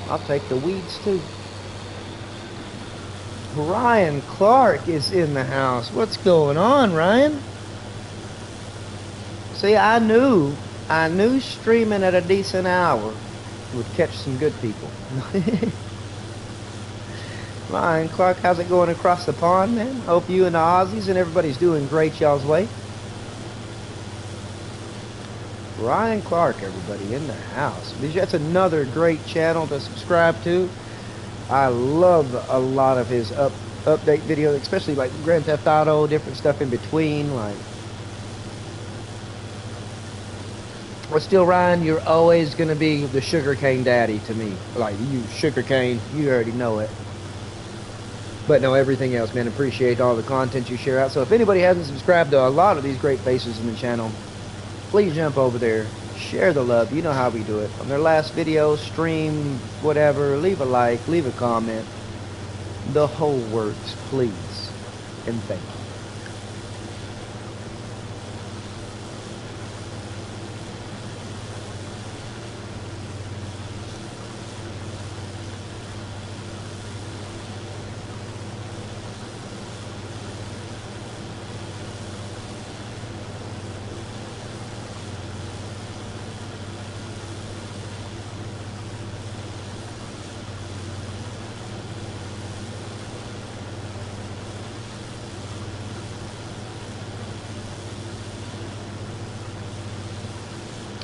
I'll take the weeds too. Ryan Clark is in the house. What's going on, Ryan? See, I knew streaming at a decent hour would catch some good people. Ryan Clark, how's it going across the pond, man? Hope you and the Aussies and everybody's doing great y'all's way. Ryan Clark, everybody in the house. That's another great channel to subscribe to. I love a lot of his update videos, especially like Grand Theft Auto, different stuff in between. Like, but still, Ryan, you're always gonna be the sugarcane daddy to me. Like, you sugarcane, you already know it. But no, everything else, man, appreciate all the content you share out. So if anybody hasn't subscribed to a lot of these great faces in the channel, please jump over there, share the love. You know how we do it. On their last video, stream, whatever, leave a like, leave a comment. The whole works, please. And thank you.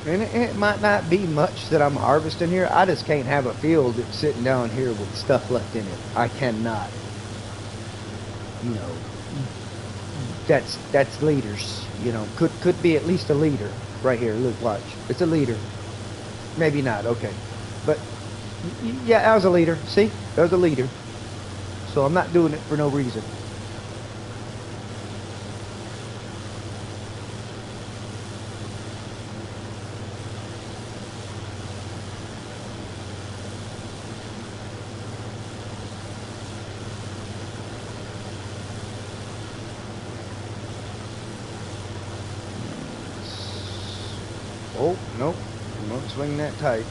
And it might not be much that I'm harvesting here. I just can't have a field that's sitting down here with stuff left in it. I cannot. You know, that's liters. You know, could be at least a liter right here. Look, watch. It's a liter. Maybe not. Okay, but yeah, that was a liter. See, that was a liter. So I'm not doing it for no reason. Oh, nope. Don't swing that tight.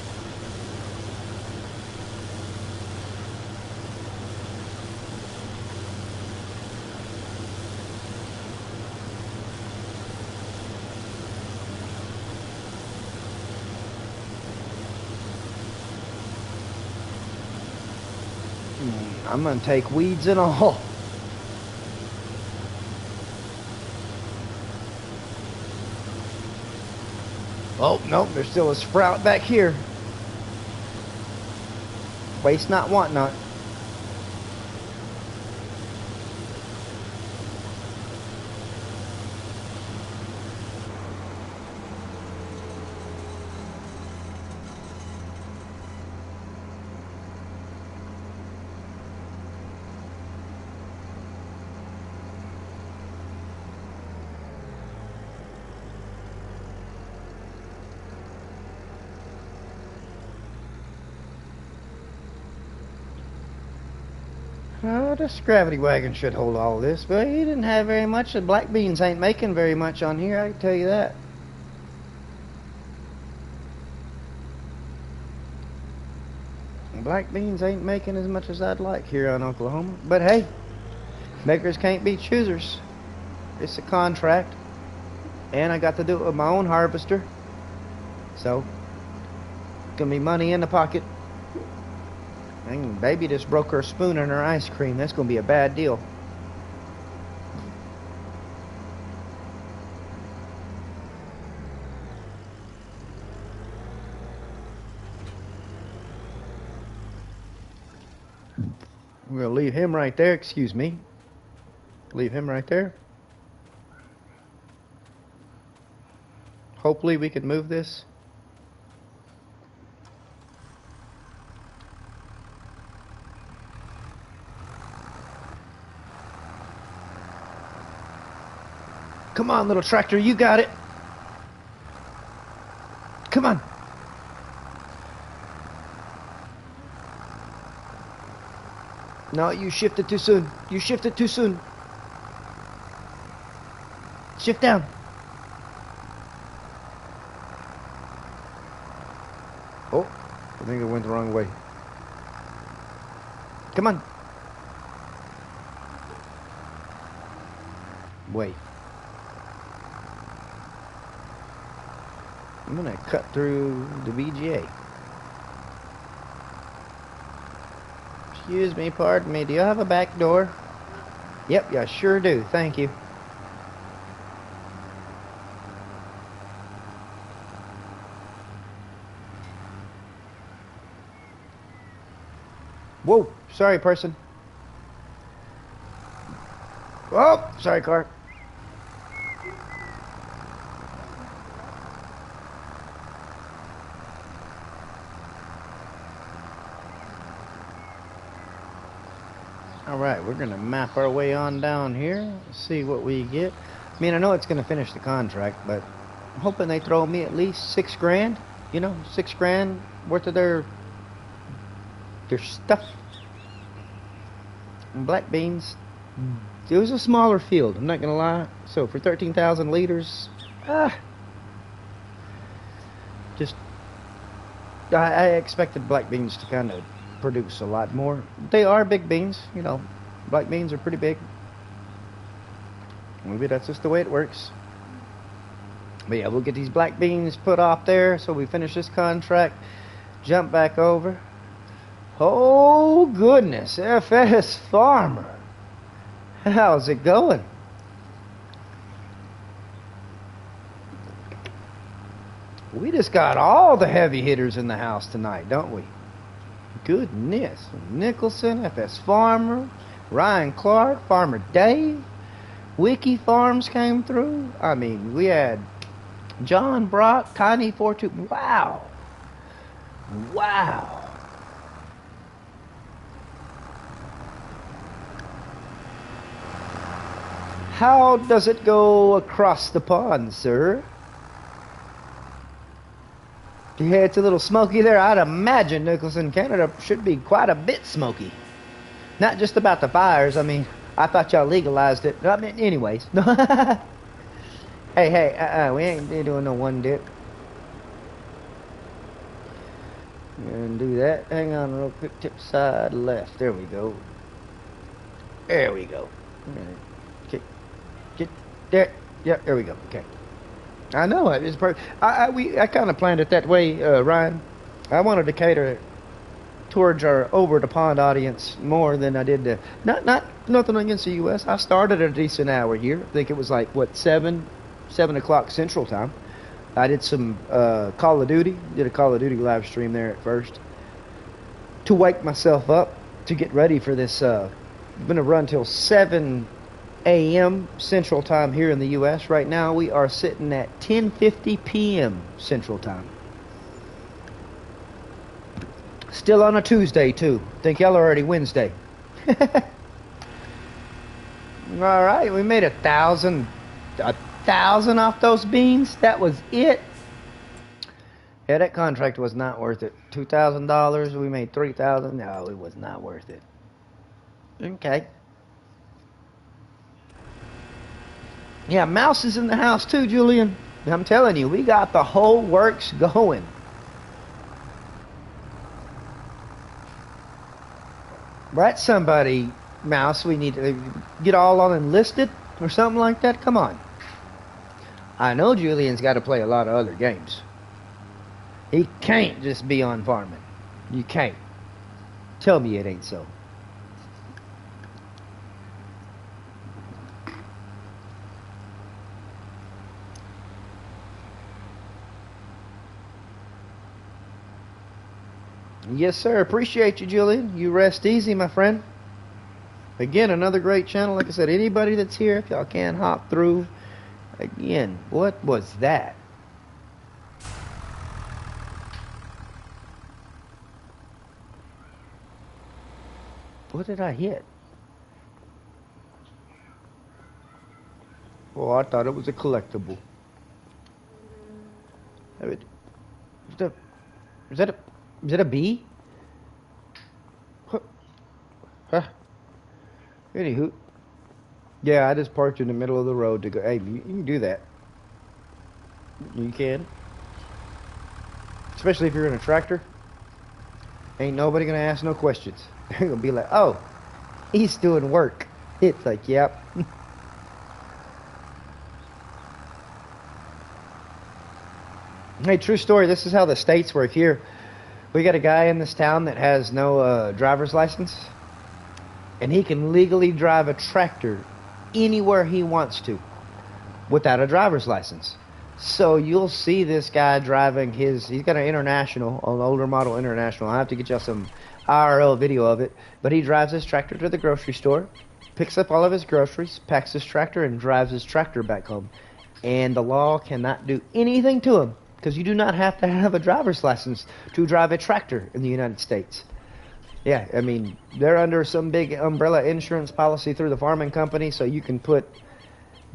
I'm gonna take weeds and all. Oh, nope, there's still a sprout back here. Waste not, want not. Oh, this gravity wagon should hold all this, but he didn't have very much. The black beans ain't making very much on here, I can tell you that. Black beans ain't making as much as I'd like here in Oklahoma. But hey, makers can't be choosers. It's a contract, and I got to do it with my own harvester. So, gonna be money in the pocket. Dang, baby just broke her spoon in her ice cream. That's gonna be a bad deal. We're gonna leave him right there. Excuse me. Leave him right there. Hopefully we can move this. Come on, little tractor, you got it. Come on. No, you shifted too soon. You shifted too soon. Shift down. Oh, I think it went the wrong way. Come on. Wait. I'm gonna cut through the VGA. Excuse me, pardon me, do you have a back door? Yep, I sure do, thank you. Whoa, sorry person. Oh, sorry car. Alright, we're going to map our way on down here, see what we get. I mean, I know it's going to finish the contract, but I'm hoping they throw me at least $6 grand. You know, $6 grand worth of their stuff. And black beans. It was a smaller field, I'm not gonna lie. So for 13,000 liters, just I expected black beans to kind of produce a lot more. They are big beans, you know. Black beans are pretty big. Maybe that's just the way it works. But yeah, we'll get these black beans put off there so we finish this contract, jump back over. Oh goodness, FS Farmer. How's it going? We just got all the heavy hitters in the house tonight, don't we? Goodness. Nicholson, FS Farmer, Ryan Clark, Farmer Dave, Wiki Farms came through. I mean, we had John Brock, Tiny 42. Wow. Wow. How does it go across the pond, sir? Yeah, it's a little smoky there. I'd imagine Nicholson, Canada should be quite a bit smoky. Not just about the fires. I mean, I thought y'all legalized it. I mean, anyways. Hey, we ain't doing no one dip. And do that. Hang on real quick. Tip side left. There we go. There we go. Get there. Yep, there we go. Okay. I know it is perfect. I kind of planned it that way, Ryan. I wanted to cater towards our over the pond audience more than I did the nothing against the U.S. I started at a decent hour here. I think it was like what 7 o'clock Central Time. I did some Call of Duty. Did a Call of Duty live stream there at first to wake myself up to get ready for this. I'm gonna run till 7 a.m. Central Time here in the U.S. Right now we are sitting at 10:50 p.m. Central Time. Still on a Tuesday too. Think y'all are already Wednesday. All right, we made 1,000 off those beans. That was it. Yeah, that contract was not worth it. $2,000. We made $3,000. No, it was not worth it. Okay. Yeah, Mouse is in the house too, Julian. I'm telling you, we got the whole works going. Right, somebody, Mouse, we need to get all on enlisted or something like that. Come on. I know Julian's got to play a lot of other games. He can't just be on farming. You can't. Tell me it ain't so. Yes, sir. Appreciate you, Julian. You rest easy, my friend. Again, another great channel. Like I said, anybody that's here, if y'all can hop through. Again, what was that? What did I hit? Oh, I thought it was a collectible. Is that a bee? Huh. Anywho. Yeah, I just parked in the middle of the road to go. Hey, you can do that. You can. Especially if you're in a tractor. Ain't nobody gonna ask no questions. They're gonna be like, oh, he's doing work. It's like, yep. Hey, true story. This is how the states work here. We got a guy in this town that has no driver's license. And he can legally drive a tractor anywhere he wants to without a driver's license. So you'll see this guy driving he's got an International, an older model International. I'll have to get y'all some IRL video of it. But he drives his tractor to the grocery store, picks up all of his groceries, packs his tractor, and drives his tractor back home. And the law cannot do anything to him because you do not have to have a driver's license to drive a tractor in the United States. Yeah, I mean, they're under some big umbrella insurance policy through the farming company, so you can put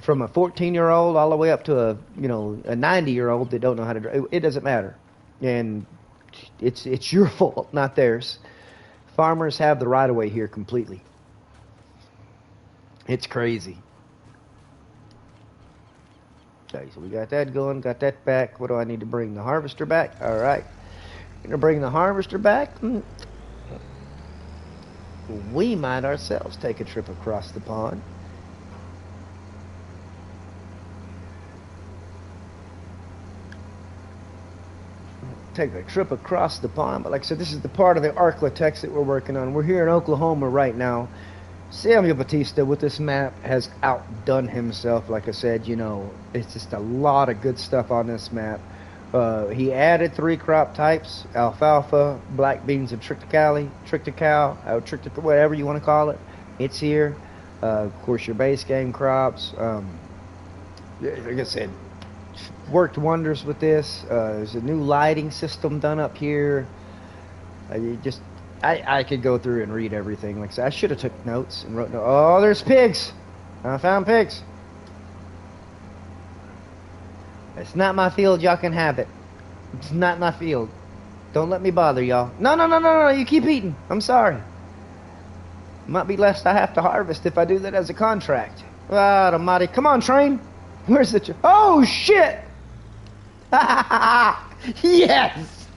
from a 14-year-old all the way up to a 90-year-old that don't know how to drive. It doesn't matter, and it's your fault, not theirs. Farmers have the right of way here completely. It's crazy. Okay, so we got that going, got that back. What do I need to bring? The harvester back? All right. Gonna bring the harvester back. We might ourselves take a trip across the pond. Take a trip across the pond. But like I said, this is the part of the ArkLaTex that we're working on. We're here in Oklahoma right now. Samuel Batista with this map has outdone himself. Like I said, it's just a lot of good stuff on this map. He added 3 crop types: alfalfa, black beans, and triticale, whatever you want to call it. It's here. Of course, your base game crops. Like I said, worked wonders with this. There's a new lighting system done up here. I could go through and read everything. Like I said, I should have took notes and wrote notes. Oh, there's pigs. I found pigs. It's not my field. Y'all can have it. It's not my field. Don't let me bother y'all. No. You keep eating. I'm sorry. Might be less I have to harvest if I do that as a contract. Ah, almighty. Come on, train. Where's the... Oh, shit. Yes.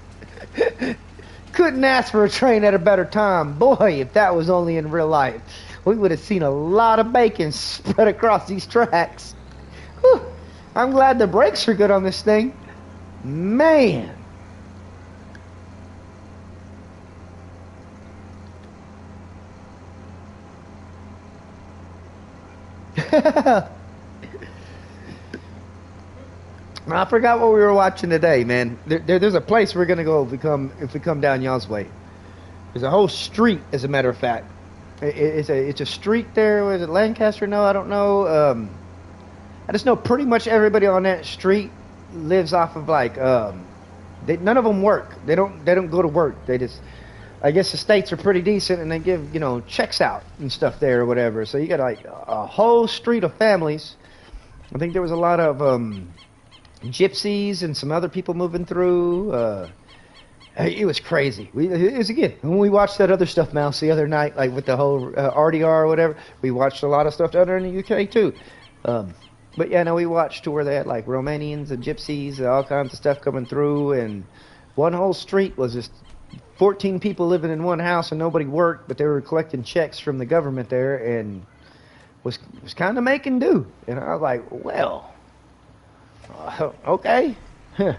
Couldn't ask for a train at a better time. Boy, if that was only in real life, we would have seen a lot of bacon spread across these tracks. Whew. I'm glad the brakes are good on this thing. Man. I forgot what we were watching today, man. There's a place we're gonna go if we come down y'all's way. There's a whole street, as a matter of fact. It's a street there. Was it Lancaster? No, I don't know. I just know pretty much everybody on that street lives off of none of them work. They don't go to work. They just, I guess the states are pretty decent and they give checks out and stuff there or whatever. So you got like a whole street of families. I think there was a lot of gypsies and some other people moving through. It was crazy. It was, again, when we watched that other stuff, Mouse, the other night, like with the whole RDR or whatever, we watched a lot of stuff down there in the UK too. But yeah, no, we watched to where they had like Romanians and gypsies and all kinds of stuff coming through, and one whole street was just 14 people living in one house and nobody worked, but they were collecting checks from the government there and was kind of making do. And I was like, well, okay. Huh.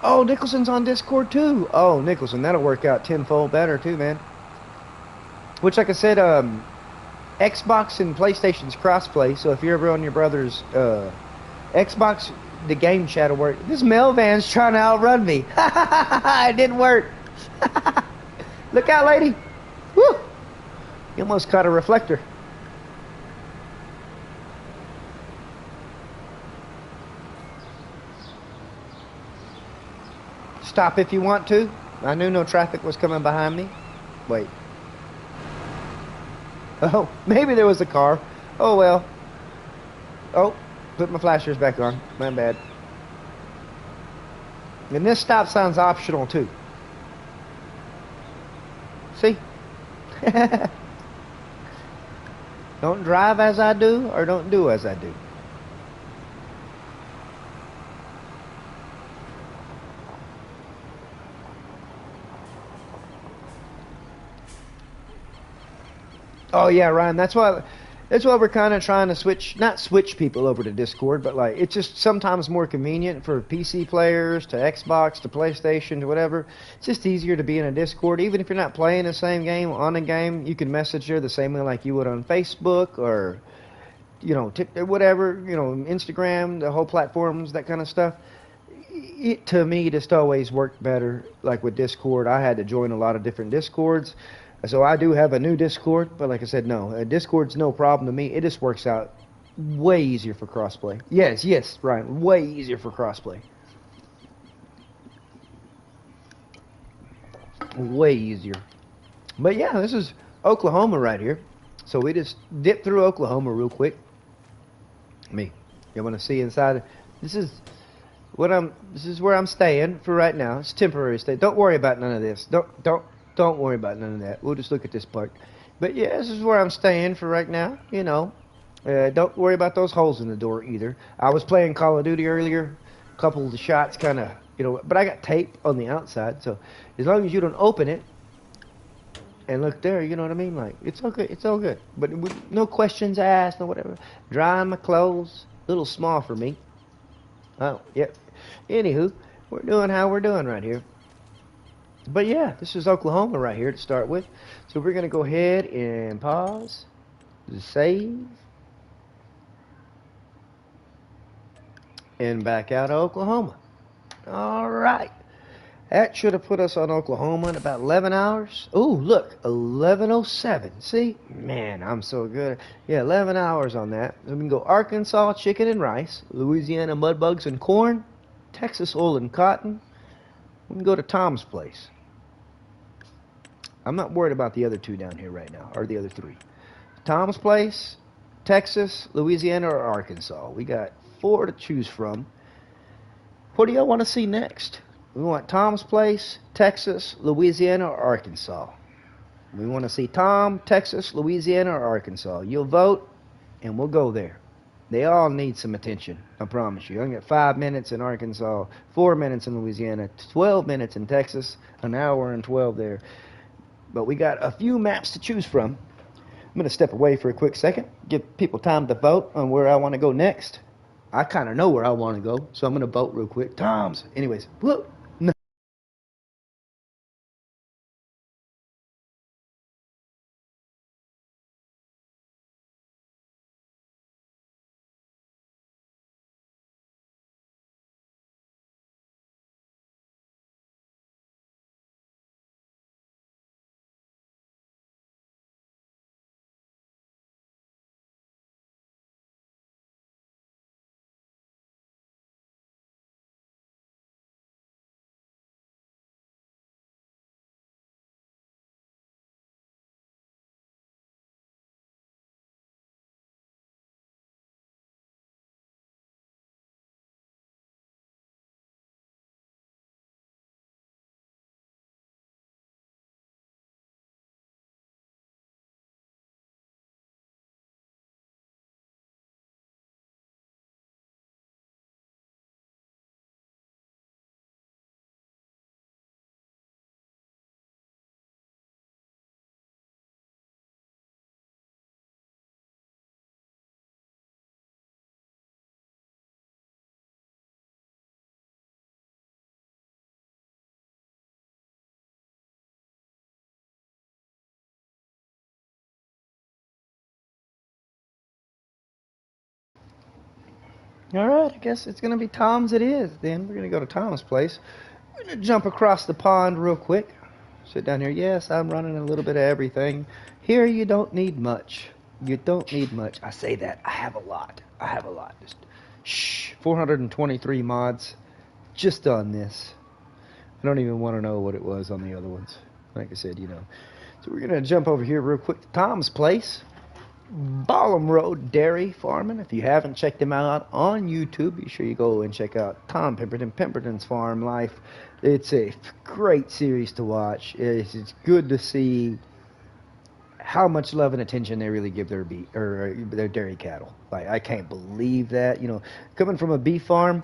Oh, Nicholson's on Discord too. Oh, Nicholson, that'll work out tenfold better too, man. Which, like I said, Xbox and PlayStation's crossplay. So if you're ever on your brother's Xbox, the game chat will work. This Melvan's trying to outrun me. It didn't work. Look out, lady. Woo! You almost caught a reflector. Stop if you want to. I knew no traffic was coming behind me. Wait. Oh, maybe there was a car. Oh, well. Oh, put my flashers back on. My bad. And this stop sign's optional, too. See? Don't drive as I do, or don't do as I do. Oh yeah, Ryan. That's why we're kind of trying to not switch people over to Discord, but like it's just sometimes more convenient for PC players to Xbox to PlayStation to whatever. It's just easier to be in a Discord, even if you're not playing the same game on a game. You can message her the same way like you would on Facebook or whatever, Instagram, the whole platforms, that kind of stuff. It to me just always worked better. Like with Discord, I had to join a lot of different Discords. So I do have a new Discord, but like I said, no. Discord's no problem to me. It just works out way easier for crossplay. Yes, Ryan, way easier for crossplay. Way easier. But yeah, this is Oklahoma right here. So we just dip through Oklahoma real quick. You want to see inside? This is This is where I'm staying for right now. It's temporary stay. Don't worry about none of this. Don't worry about none of that. We'll just look at this part. But yeah, this is where I'm staying for right now. You know, don't worry about those holes in the door either. I was playing Call of Duty earlier. A couple of the shots kind of, but I got tape on the outside. So as long as you don't open it and look there, you know what I mean? Like, it's okay. It's all good. But no questions asked, no whatever. Drying my clothes. A little small for me. Oh, yep. Anywho, we're doing how we're doing right here. But yeah, this is Oklahoma right here to start with. So we're going to go ahead and pause, save, and back out of Oklahoma. All right. That should have put us on Oklahoma in about 11 hours. Oh, look, 11:07. See? Man, I'm so good. Yeah, 11 hours on that. Then we can go Arkansas, chicken and rice. Louisiana, mud bugs and corn. Texas, oil and cotton. We can go to Tom's place. I'm not worried about the other two down here right now, or the other three. Tom's place, Texas, Louisiana, or Arkansas. We got 4 to choose from. What do y'all want to see next? We want Tom's place, Texas, Louisiana, or Arkansas. We want to see Tom, Texas, Louisiana, or Arkansas. You'll vote, and we'll go there. They all need some attention, I promise you. I got 5 minutes in Arkansas, 4 minutes in Louisiana, 12 minutes in Texas, an hour and 12 there. But we got a few maps to choose from. I'm going to step away for a quick second, give people time to vote on where I want to go next. I kind of know where I want to go, so I'm going to vote real quick. Tom's. Anyways, whoop. All right, I guess it's going to be Tom's it is then. We're going to go to Tom's place. We're going to jump across the pond real quick. Sit down here. Yes, I'm running a little bit of everything. Here you don't need much. You don't need much. I say that. I have a lot. Just, 423 mods just on this. I don't even want to know what it was on the other ones. Like I said, So we're going to jump over here real quick to Tom's place. Ballum Road Dairy Farming. If you haven't checked him out on YouTube, be sure you go and check out Tom Pemberton's Farm Life. It's a great series to watch. It's good to see how much love and attention they really give their their dairy cattle. Like, I can't believe that. Coming from a beef farm,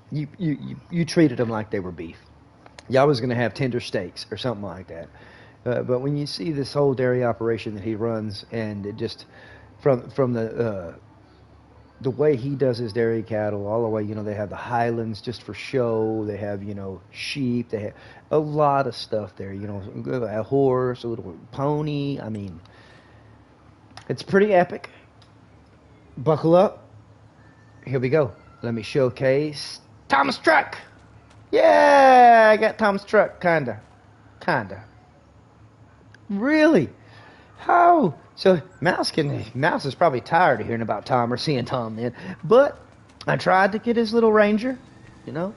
you treated them like they were beef. Y'all was gonna have tender steaks or something like that. But when you see this whole dairy operation that he runs, and it just from the way he does his dairy cattle, all the way, they have the Highlands just for show. They have, sheep. They have a lot of stuff there. A horse, a little pony. I mean, it's pretty epic. Buckle up. Here we go. Let me showcase Tom's truck. Yeah, I got Tom's truck, kinda. Really? How? So Mouse is probably tired of hearing about Tom or seeing Tom then. But I tried to get his little Ranger, and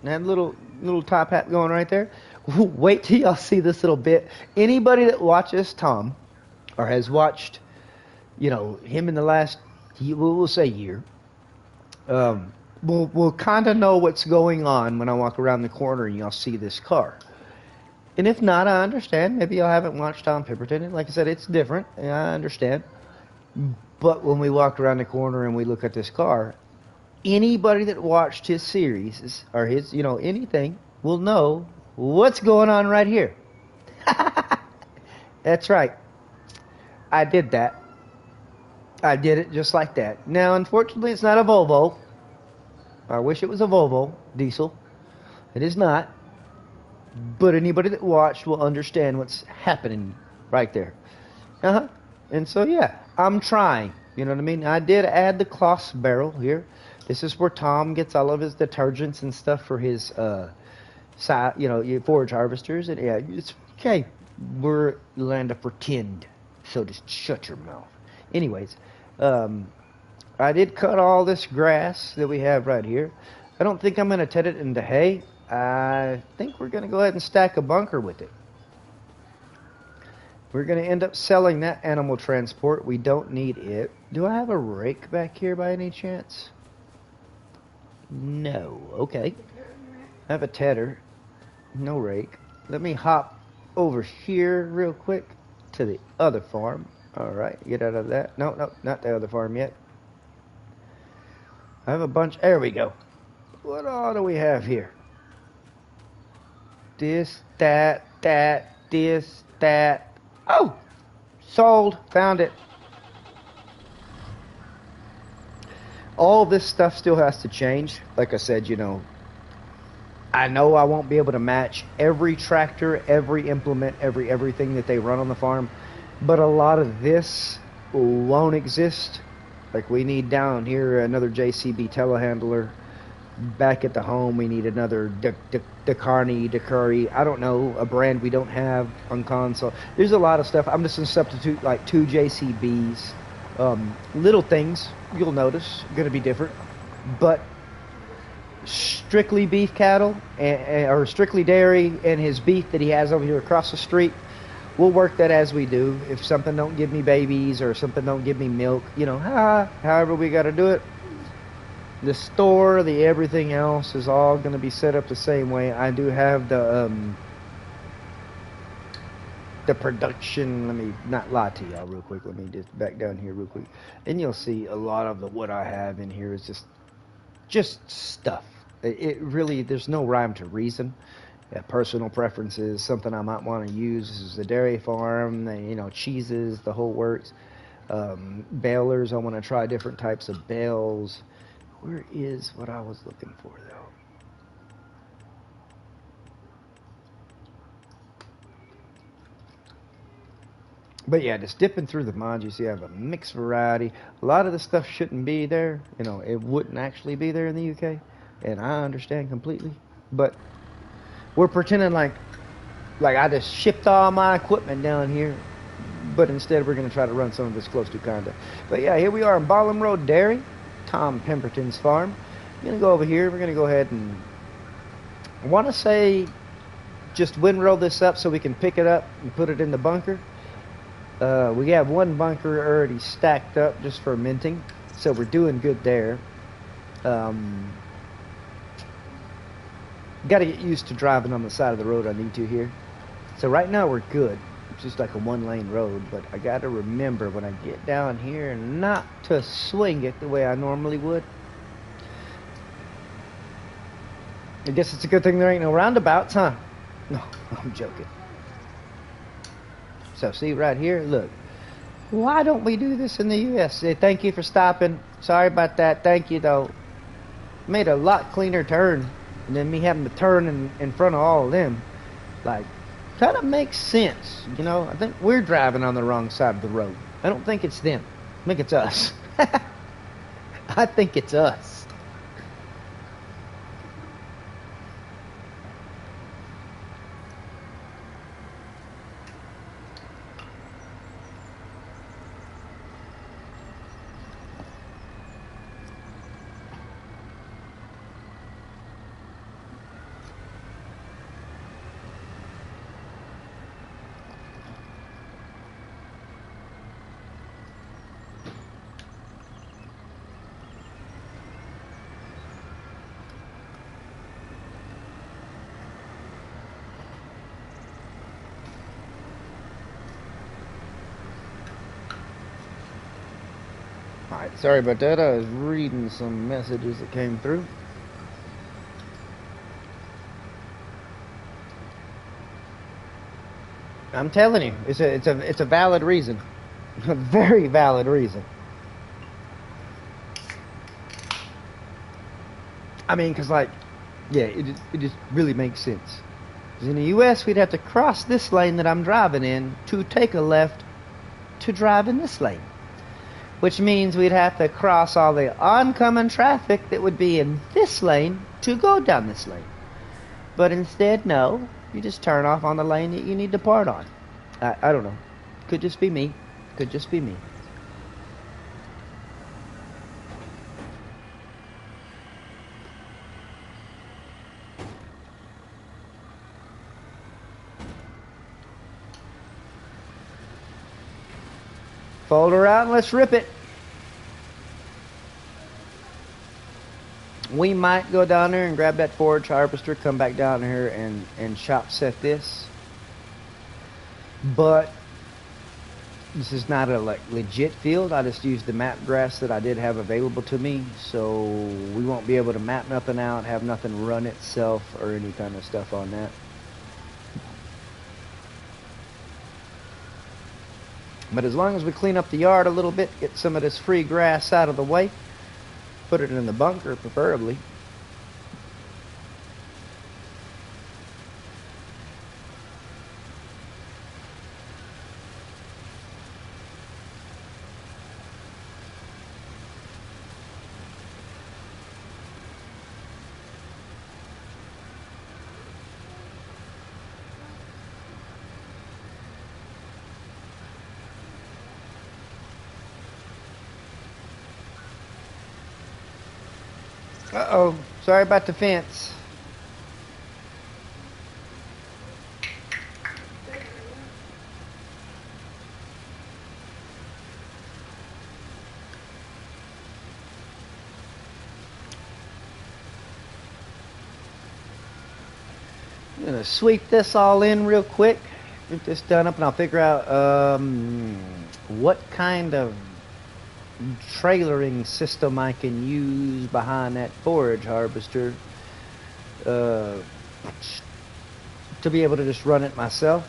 that little top hat going right there. Wait till y'all see this little bit. Anybody that watches Tom or has watched, him in the last, we'll say year, will kind of know what's going on when I walk around the corner and y'all see this car. And if not, I understand. Maybe y'all haven't watched Tom Pemberton. And like I said, it's different. And I understand. But when we walk around the corner and we look at this car, anybody that watched his series or his, anything will know what's going on right here. That's right. I did that. I did it just like that. Now, unfortunately, it's not a Volvo. I wish it was a Volvo diesel. It is not. But anybody that watched will understand what's happening right there. And so, yeah, I'm trying. You know what I mean? I did add the cloth barrel here. This is where Tom gets all of his detergents and stuff for his, forage harvesters. And yeah, it's okay. We're land of pretend. So just shut your mouth. Anyways, I did cut all this grass that we have right here. I don't think I'm going to turn it into hay. I think we're going to go ahead and stack a bunker with it. We're going to end up selling that animal transport. We don't need it. Do I have a rake back here by any chance? No. Okay. I have a tedder. No rake. Let me hop over here real quick to the other farm. Alright, get out of that. No, not the other farm yet. I have a bunch. There we go. What all do we have here? This, that, this, that. Oh! Sold. Found it. All this stuff still has to change. Like I said, I know I won't be able to match every tractor, every implement, everything that they run on the farm. But a lot of this won't exist. Like we need down here another JCB telehandler. Back at the home, we need another Dakari. I don't know, a brand we don't have on console. There's a lot of stuff. I'm just going to substitute like 2 JCBs. Little things you'll notice going to be different. But strictly beef cattle or strictly dairy and his beef that he has over here across the street, we'll work that as we do. If something don't give me babies or something don't give me milk, however we got to do it. The store, the everything else is all going to be set up the same way. I do have the production. Let me not lie to y'all real quick. Let me just back down here real quick. And you'll see a lot of what I have in here is just stuff. It really, there's no rhyme to reason. Yeah, personal preferences, something I might want to use. This is the dairy farm, cheeses, the whole works. Balers, I want to try different types of bales. Where is what I was looking for, though? But yeah, just dipping through the mods, you see I have a mixed variety. A lot of the stuff shouldn't be there. It wouldn't actually be there in the UK. And I understand completely. But we're pretending like I just shipped all my equipment down here. But instead, we're going to try to run some of this close to kinda. But yeah, here we are in Ballum Road Dairy. Tom Pemberton's farm. I'm going to go over here. We're going to go ahead and I want to say just windrow this up so we can pick it up and put it in the bunker. We have one bunker already stacked up just for minting, so we're doing good there. Got to get used to driving on the side of the road I need to here. So right now we're good. It's just like a one-lane road, but I got to remember when I get down here not to swing it the way I normally would. I guess it's a good thing there ain't no roundabouts, huh? No, I'm joking. So see right here, look. Why don't we do this in the U.S.? Say thank you for stopping. Sorry about that. Thank you, though. Made a lot cleaner turn than me having to turn in front of all of them. Like, kind of makes sense, I think we're driving on the wrong side of the road. I don't think it's them. I think it's us. I think it's us. Alright, sorry about that. I was reading some messages that came through. I'm telling you, it's a valid reason. A very valid reason. I mean, because, like, yeah, it just really makes sense. 'Cause in the U.S., we'd have to cross this lane that I'm driving in to take a left to drive in this lane. Which means we'd have to cross all the oncoming traffic that would be in this lane to go down this lane. But instead, no, you just turn off on the lane that you need to part on. I don't know. Could just be me. Could just be me. Fold her out and let's rip it. We might go down there and grab that forage harvester, come back down here and chop set this. But this is not a legit field. I just used the map grass that I did have available to me, so we won't be able to map nothing out, have nothing run itself or any kind of stuff on that. But as long as we clean up the yard a little bit, get some of this free grass out of the way, put it in the bunker preferably. Uh-oh, sorry about the fence. I'm gonna sweep this all in real quick, get this done up, and I'll figure out what kind of trailering system I can use behind that forage harvester to be able to just run it myself.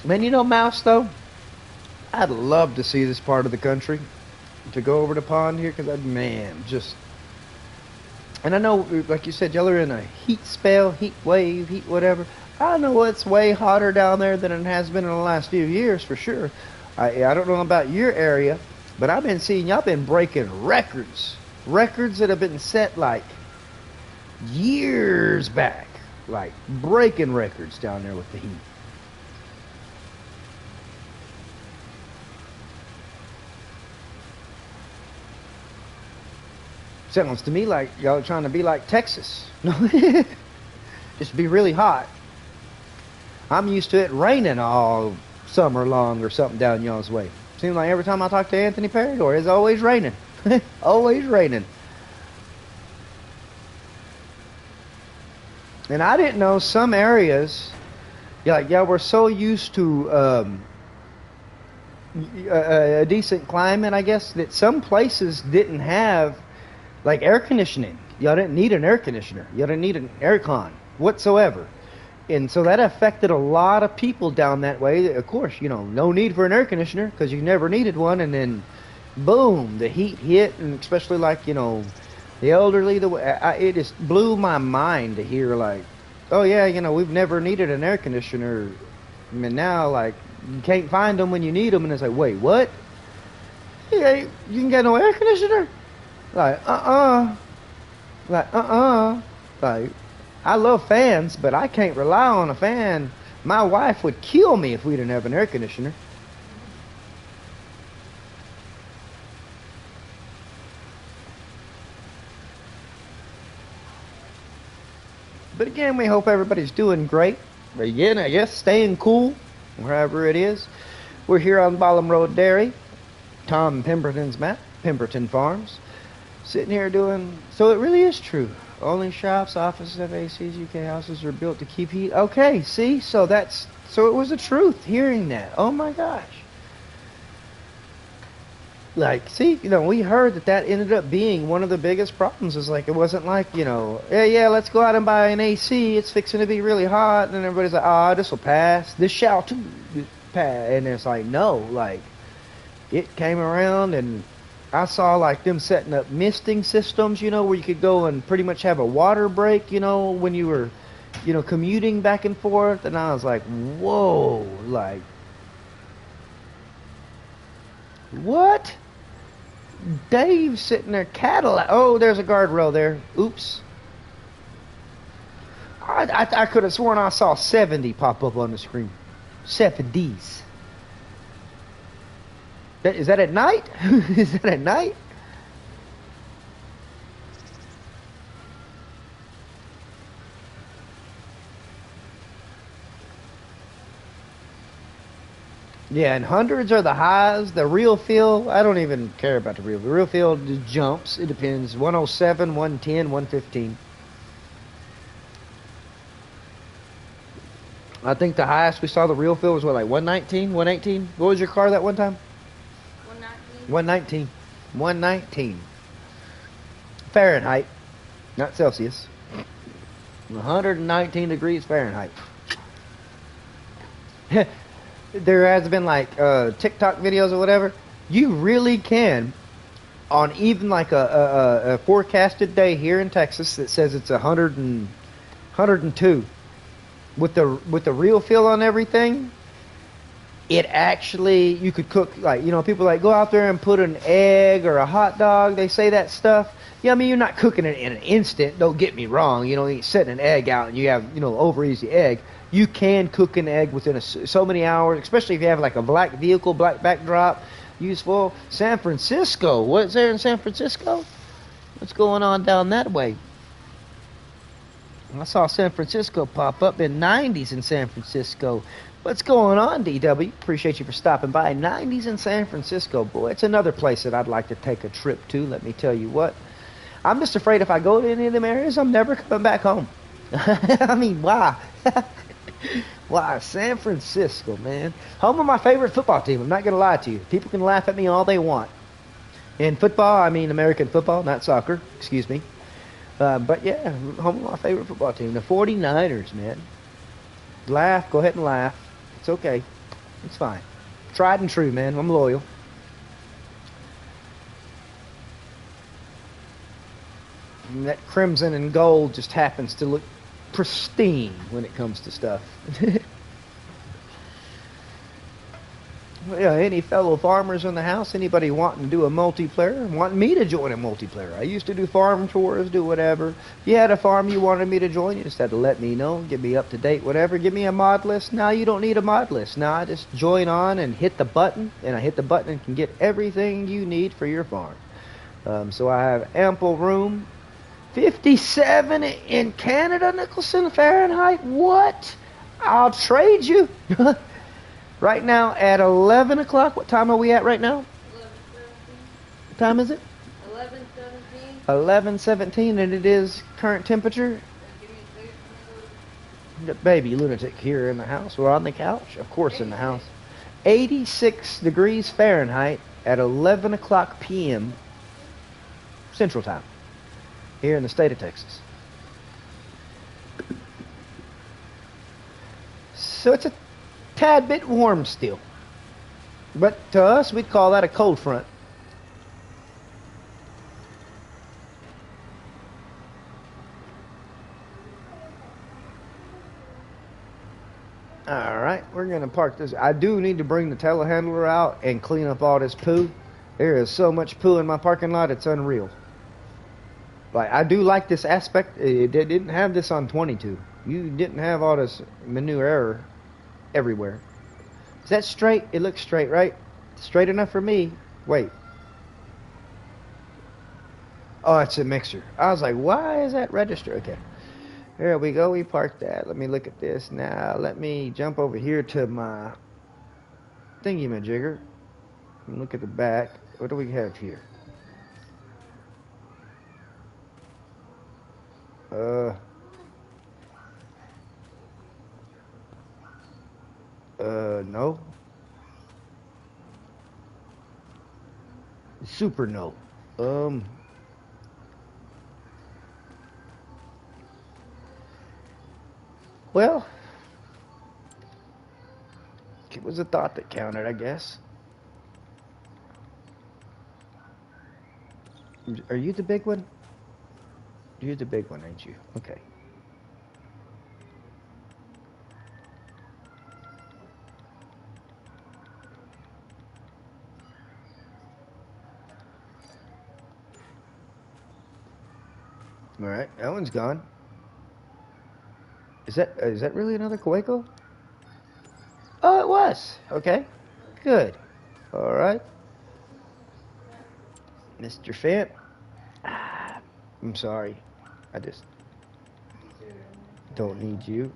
Man, you know, Mouse, though, I'd love to see this part of the country, to go over the pond here, because, man, just... And I know, like you said, y'all are in a heat spell, heat wave, heat whatever. I know it's way hotter down there than it has been in the last few years, for sure. I don't know about your area, but I've been seeing y'all been breaking records. Records that have been set, like, years back. Like, breaking records down there with the heat. Sounds to me like y'all are trying to be like Texas. Just be really hot. I'm used to it raining all summer long or something down y'all's way. Seems like every time I talk to Anthony Parador, it's always raining. Always raining. And I didn't know some areas, like y'all were so used to a decent climate, I guess, that some places didn't have like air conditioning. Y'all didn't need an air conditioner. Y'all didn't need an air con whatsoever. And so that affected a lot of people down that way. Of course, you know, no need for an air conditioner because you never needed one. And then, boom, the heat hit. And especially like, you know, the elderly, it just blew my mind to hear like, oh yeah, you know, we've never needed an air conditioner. I mean, now, like, you can't find them when you need them. And it's like, wait, what? Yeah, you can get no air conditioner? Like, Like, Like, I love fans, but I can't rely on a fan. My wife would kill me if we didn't have an air conditioner. But again, we hope everybody's doing great. But again, I guess staying cool wherever it is. We're here on Ballum Road Dairy, Tom Pemberton's map, Pemberton Farms. Sitting here doing, so it really is true. Only shops, offices, FACs, UK houses are built to keep heat. Okay, see, so it was the truth hearing that. Oh my gosh. Like, see, we heard that ended up being one of the biggest problems. Is like, it wasn't like, yeah, let's go out and buy an AC. It's fixing to be really hot. And everybody's like, this will pass. This shall too pass. And it's like, no, like, it came around and I saw like them setting up misting systems, where you could go and pretty much have a water break, when you were, commuting back and forth. And I was like, whoa, like, what? Dave's sitting there, Cadillac. Oh, there's a guardrail there. Oops. I could have sworn I saw 70 pop up on the screen. 70s. Is that at night? Is that at night? Yeah, and hundreds are the highs. The real feel, I don't even care about the real. The real feel just jumps. It depends. 107, 110, 115. I think the highest we saw the real feel was what, like 119, 118? What was your car that one time? 119. 119. Fahrenheit, not Celsius. 119 degrees Fahrenheit. There has been like TikTok videos or whatever. You really can, on even like a forecasted day here in Texas that says it's 102, with the real feel on everything. It actually, you could cook, like, people like go out there and put an egg or a hot dog. They say that stuff. Yeah, I mean, you're not cooking it in an instant. Don't get me wrong. You're setting an egg out and you have, over easy egg. You can cook an egg within so many hours, especially if you have like a black vehicle, black backdrop, useful. San Francisco. What's there in San Francisco? What's going on down that way? I saw San Francisco pop up in 90s in San Francisco. What's going on, DW? Appreciate you for stopping by. 90s in San Francisco, boy. It's another place that I'd like to take a trip to, let me tell you what. I'm just afraid if I go to any of them areas, I'm never coming back home. I mean, why? Why? San Francisco, man. Home of my favorite football team. I'm not going to lie to you. People can laugh at me all they want. In football, I mean American football, not soccer. Excuse me. But yeah, home of my favorite football team. The 49ers, man. Laugh. Go ahead and laugh. It's okay. It's fine. Tried and true, man. I'm loyal. And that crimson and gold just happens to look pristine when it comes to stuff. Yeah, any fellow farmers in the house? Anybody wanting to do a multiplayer? Wanting me to join a multiplayer? I used to do farm tours, do whatever. If you had a farm you wanted me to join, you just had to let me know, give me up to date, whatever. Give me a mod list. Now you don't need a mod list. Now I just join on and hit the button, and I hit the button and can get everything you need for your farm. So I have ample room. 57 in Canada, Nicholson, Fahrenheit. What? I'll trade you. Right now at 11 o'clock. What time are we at right now? 11:17. What time is it? 11:17. 11:17, and it is current temperature. Baby lunatic here in the house. We're on the couch. Of course, in the house. 86 degrees Fahrenheit at 11 o'clock p.m. Central Time here in the state of Texas. So it's a tad bit warm still. But to us, we'd call that a cold front. Alright, we're going to park this. I do need to bring the telehandler out and clean up all this poo. There is so much poo in my parking lot, it's unreal. Like, I do like this aspect. It didn't have this on 22. You didn't have all this manure everywhere. Is that straight? It looks straight, right? Straight enough for me. Wait. Oh, it's a mixer. I was like, why is that register? Okay. There we go. We parked that. Let me look at this now. Let me jump over here to my thingy-majigger and look at the back. What do we have here? No. Super no. Well, it was a thought that counted, I guess. Are you the big one? You're the big one, ain't you? Okay. All right, that one's gone. Is that really another Coeco? Oh, it was. Okay, good. All right, Mr. Fant. I'm sorry. I just don't need you.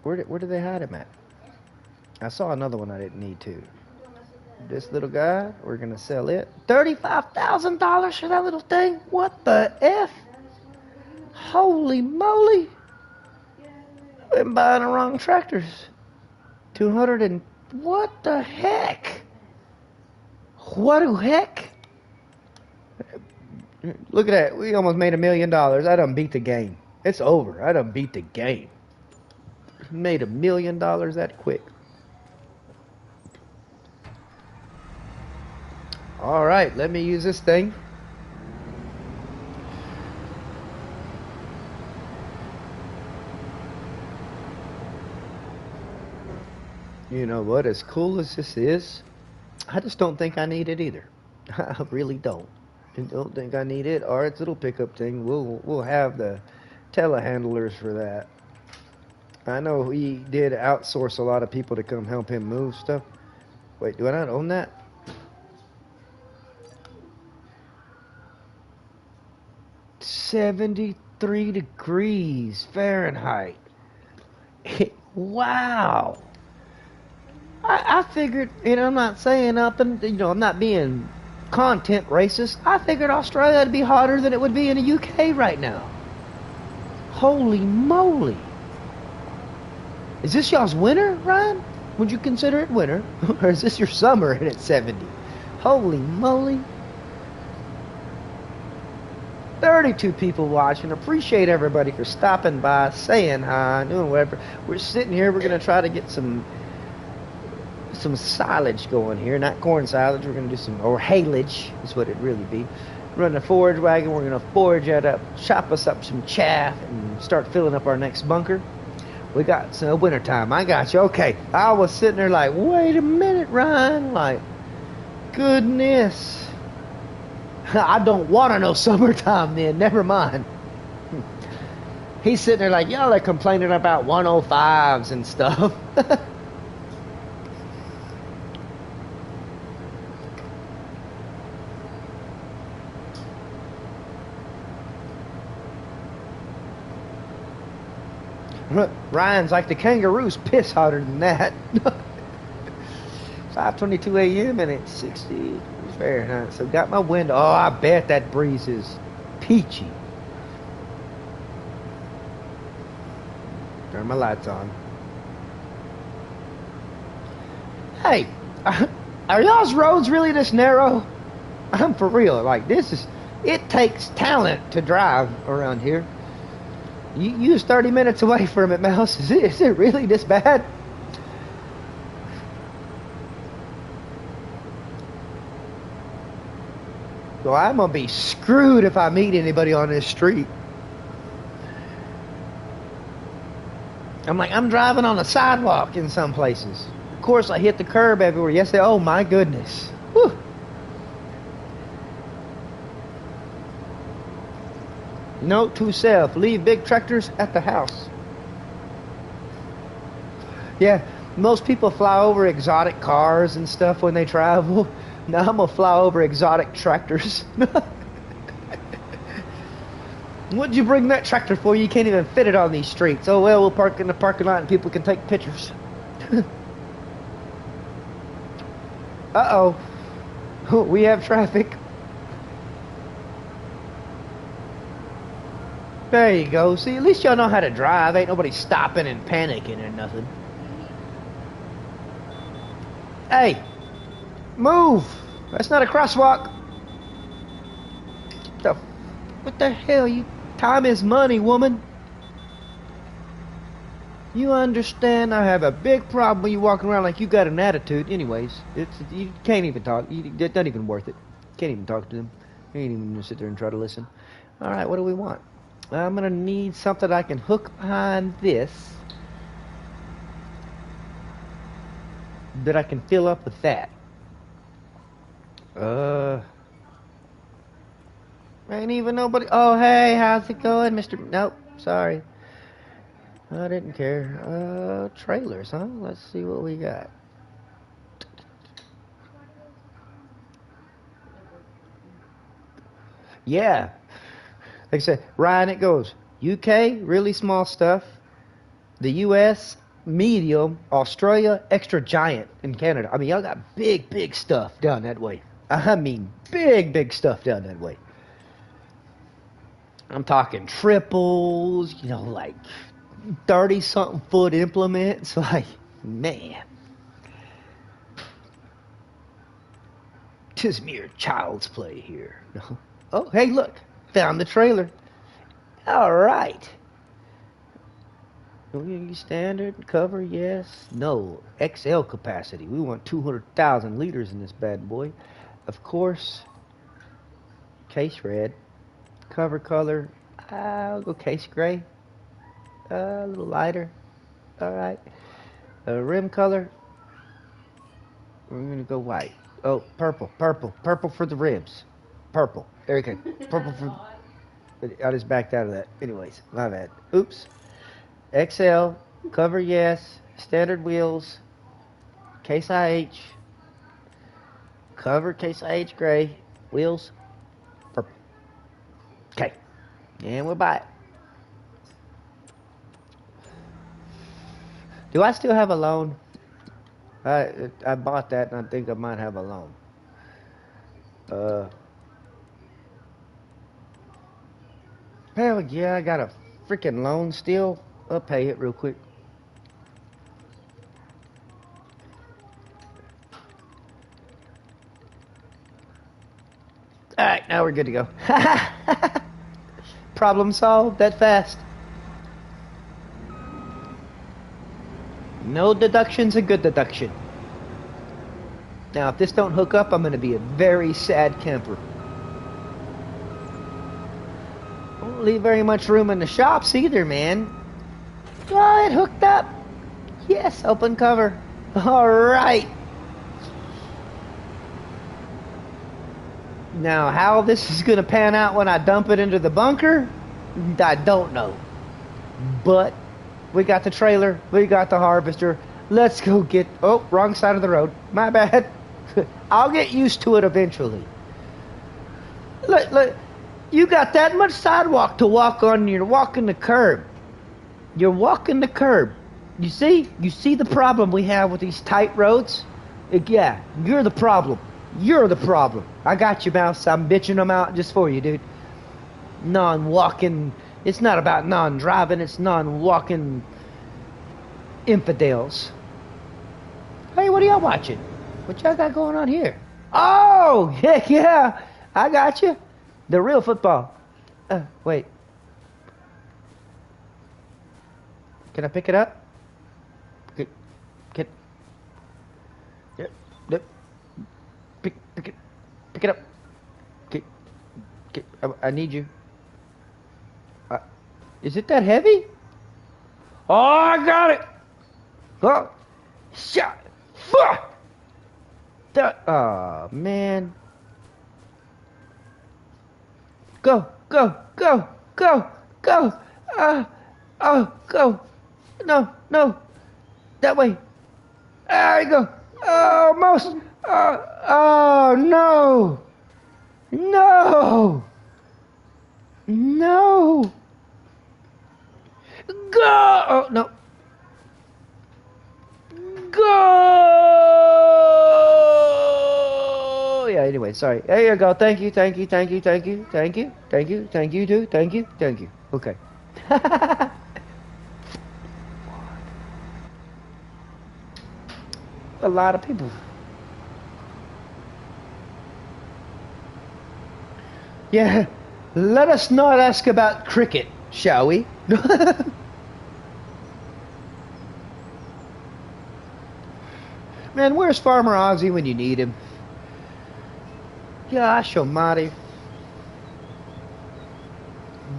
Where did they hide him at? I saw another one I didn't need to. This little guy, we're gonna sell it. $35,000 for that little thing? What the F? Holy moly! I've been buying the wrong tractors. 200 and what the heck? What the heck? Look at that. We almost made $1 million. I done beat the game. It's over. I done beat the game. Made $1 million that quick. All right, let me use this thing. You know what? As cool as this is, I just don't think I need it either. I really don't. I don't think I need it. Or its little pickup thing. We'll have the telehandlers for that. I know he did outsource a lot of people to come help him move stuff. Wait, do I not own that? $73 degrees Fahrenheit. Wow. I figured, I'm not saying nothing, I'm not being content racist. I figured Australia would be hotter than it would be in the UK right now. Holy moly. Is this y'all's winter, Ryan? Would you consider it winter? Or is this your summer and it's 70? Holy moly. 32 people watching. Appreciate everybody for stopping by, saying hi, doing whatever. We're sitting here. We're going to try to get some silage going here. Not corn silage. We're going to do some, or haylage is what it'd really be. Run a forage wagon. We're going to forage that up, chop us up some chaff, and start filling up our next bunker. We got some wintertime. I got you. Okay. I was sitting there like, wait a minute, Ryan. Like, goodness. I don't want to know summertime then. Never mind. He's sitting there like, y'all are complaining about 105s and stuff. Ryan's like, the kangaroos piss hotter than that. 5:22 a.m. and it's 60 Fahrenheit. So got my window. Oh, I bet that breeze is peachy. Turn my lights on. Hey, are y'all's roads really this narrow? I'm for real. Like, it takes talent to drive around here. You was 30 minutes away from it, Mouse. Is it really this bad? Well, I'm going to be screwed if I meet anybody on this street. I'm driving on the sidewalk in some places. Of course, I hit the curb everywhere. Yesterday, oh my goodness. Whew. Note to self, leave big tractors at the house. Yeah, most people fly over exotic cars and stuff when they travel. Now I'm going to fly over exotic tractors. What'd you bring that tractor for? You can't even fit it on these streets. Oh well, we'll park in the parking lot and people can take pictures. Uh-oh. We have traffic. There you go. See, at least y'all know how to drive. Ain't nobody stopping and panicking or nothing. Hey, move. That's not a crosswalk. What the hell? Time is money, woman. You understand? I have a big problem when you walking around like you got an attitude. Anyways, you can't even talk. It's not even worth it. Can't even talk to them. You ain't even gonna sit there and try to listen. All right, what do we want? I'm gonna need something I can hook behind this that I can fill up with that. Ain't even nobody. Oh, hey, how's it going, Mr. Nope, sorry. I didn't care. Trailers, huh? Let's see what we got. Yeah. Like I said, Ryan, it goes. UK, really small stuff. The US, medium. Australia, extra giant. In Canada. I mean, y'all got big, big stuff down that way. I mean, big, big stuff down that way. I'm talking triples, like 30-something foot implements. Like, man. Tis mere child's play here. Oh, hey, look. Found the trailer. All right. Standard cover, yes. No. XL capacity. We want 200,000 liters in this bad boy. Of course. Case red. Cover color. I'll go case gray. A little lighter. All right. Rim color. We're going to go white. Oh, purple. Purple for the ribs. Purple. There we go. Purple for... I just backed out of that. Anyways, my bad. Oops. XL. Cover, yes. Standard wheels. Case IH. Cover, case IH gray. Wheels. Purple. Okay. And we'll buy it. Do I still have a loan? I bought that and I think I might have a loan. Hell yeah, I got a freaking loan still. I'll pay it real quick. Alright, now we're good to go. Problem solved that fast. No deduction's a good deduction. Now, if this don't hook up, I'm going to be a very sad camper. Won't leave very much room in the shops either, man. Oh, it hooked up. Yes, open cover. All right. Now, how this is going to pan out when I dump it into the bunker, I don't know. But we got the trailer. We got the harvester. Let's go get... Oh, wrong side of the road. My bad. I'll get used to it eventually. Look, you got that much sidewalk to walk on. You're walking the curb. You're walking the curb. You see? You see the problem we have with these tight roads? Yeah, you're the problem. You're the problem. I got you, Mouse. I'm bitching them out just for you, dude. Non-walking... It's not about non-driving. It's non-walking infidels. Hey, what are y'all watching? What y'all got going on here? Oh, heck yeah. I got you. The real football. Wait. Can I pick it up? Pick it up. I need you. Is it that heavy? Oh, I got it. Oh, shot. Oh, man. Go. Go. No. That way. There you go. Almost. Oh, no. No! Go! Oh, no. Go! Yeah, anyway, sorry. There you go. Thank you, thank you, thank you, thank you, thank you, thank you, thank you, too. Thank you, thank you. Okay. A lot of people. Yeah, let us not ask about cricket, shall we? Man, where's Farmer Ozzy when you need him? Gosh almighty.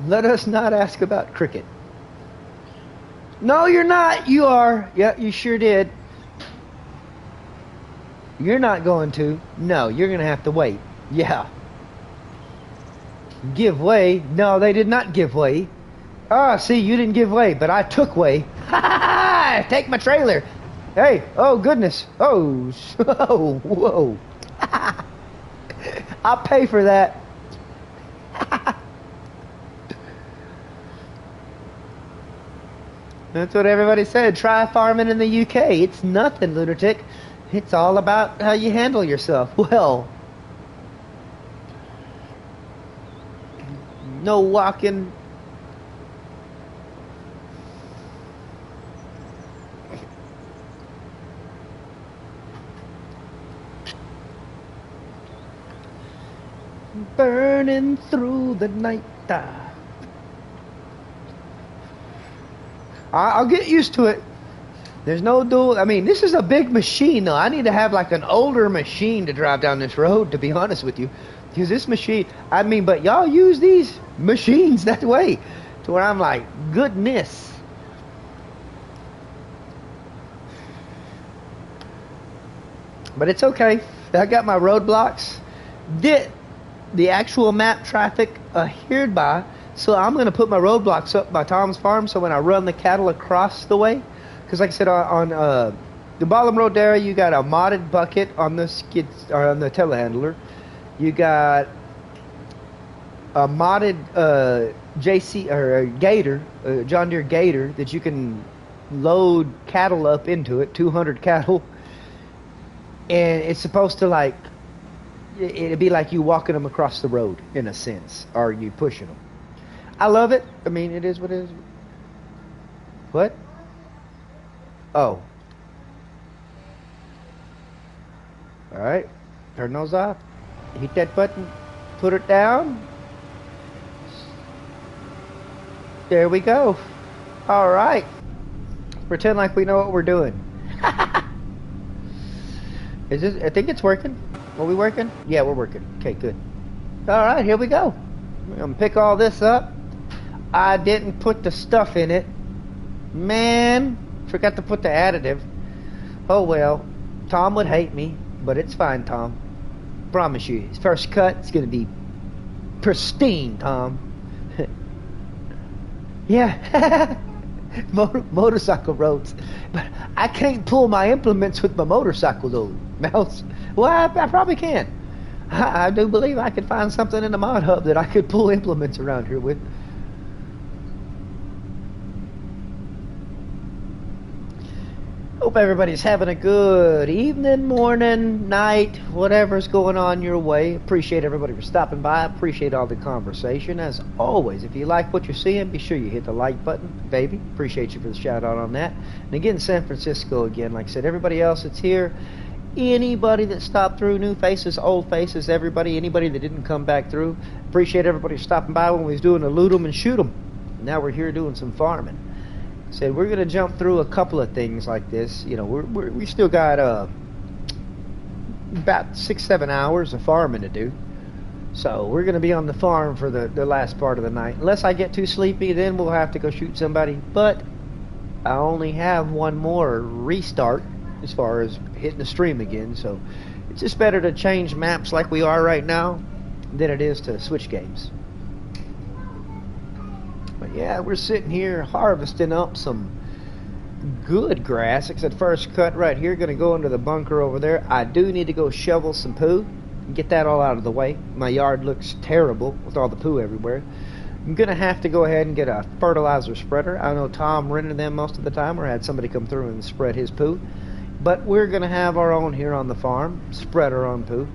Let us not ask about cricket. No, you're not. You are. Yeah, you sure did. You're not going to. No, you're going to have to wait. Yeah. Give way? No, they did not give way. Ah, see, you didn't give way, but I took way. Ha ha ha! Take my trailer. Hey, oh goodness. Oh, oh, whoa. I'll pay for that. That's what everybody said. Try farming in the UK. It's nothing, lunatic. It's all about how you handle yourself. Well, no walking. Burning through the night. I'll get used to it. There's no dual. I mean, this is a big machine, though. I need to have like an older machine to drive down this road, to be honest with you. Because this machine, I mean, but y'all use these machines that way to where I'm like, goodness. But it's okay. I got my roadblocks. The actual map traffic adhered by. So I'm going to put my roadblocks up by Tom's farm so when I run the cattle across the way, because like I said, on the bottom road there, you got a modded bucket on the skids, or on the telehandler. You got a modded JC or a Gator, John Deere Gator, that you can load cattle up into it, 200 cattle, and it's supposed to like, it'd be like you walking them across the road in a sense, or you pushing them. I love it. I mean, it is what it is. What? Oh. Alright. Turn those off. Hit that button. Put it down. There we go. Alright. Pretend like we know what we're doing. Is this? I think it's working. Are we working? Yeah, we're working. Okay, good. Alright, here we go. I'm going to pick all this up. I didn't put the stuff in it. Man, forgot to put the additive. Oh well. Tom would hate me, but it's fine, Tom. Promise you. His first cut is going to be pristine, Tom. Yeah. Motorcycle roads. But I can't pull my implements with my motorcycle, though, Mouse. Well, I probably can. I do believe I could find something in the mod hub that I could pull implements around here with. Hope everybody's having a good evening, morning, night, whatever's going on your way. Appreciate everybody for stopping by. Appreciate all the conversation. As always, if you like what you're seeing, be sure you hit the like button, baby. Appreciate you for the shout out on that. And again, San Francisco again. Like I said, everybody else that's here, anybody that stopped through, new faces, old faces, anybody that didn't come back through. Appreciate everybody stopping by when we was doing the loot 'em and shoot 'em. Now we're here doing some farming. Said we're gonna jump through a couple of things like this. You know, we still got about 6-7 hours of farming to do. So we're gonna be on the farm for the last part of the night. Unless I get too sleepy, then we'll have to go shoot somebody. But I only have one more restart as far as hitting the stream again. So it's just better to change maps like we are right now than it is to switch games. But yeah, we're sitting here harvesting up some good grass. Like I said, first cut right here, gonna go into the bunker over there. I do need to go shovel some poo, get that all out of the way. My yard looks terrible with all the poo everywhere. I'm going to have to go ahead and get a fertilizer spreader. I know Tom rented them most of the time or had somebody come through and spread his poo. But we're going to have our own here on the farm, spread our own poo.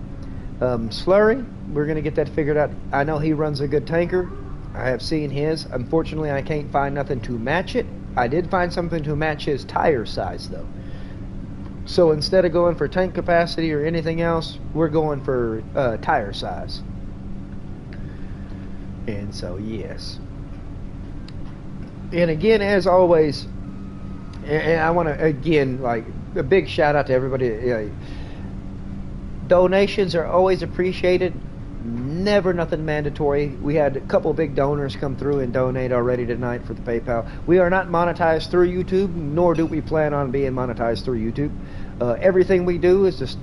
Slurry, we're going to get that figured out. I know he runs a good tanker. I have seen his. Unfortunately, I can't find nothing to match it. I did find something to match his tire size, though. So instead of going for tank capacity or anything else, we're going for tire size. And so, yes. And again, as always, and I want to, again, like, a big shout out to everybody. Donations are always appreciated. Never nothing mandatory. We had a couple big donors come through and donate already tonight for the PayPal. We are not monetized through YouTube, nor do we plan on being monetized through YouTube. Everything we do is just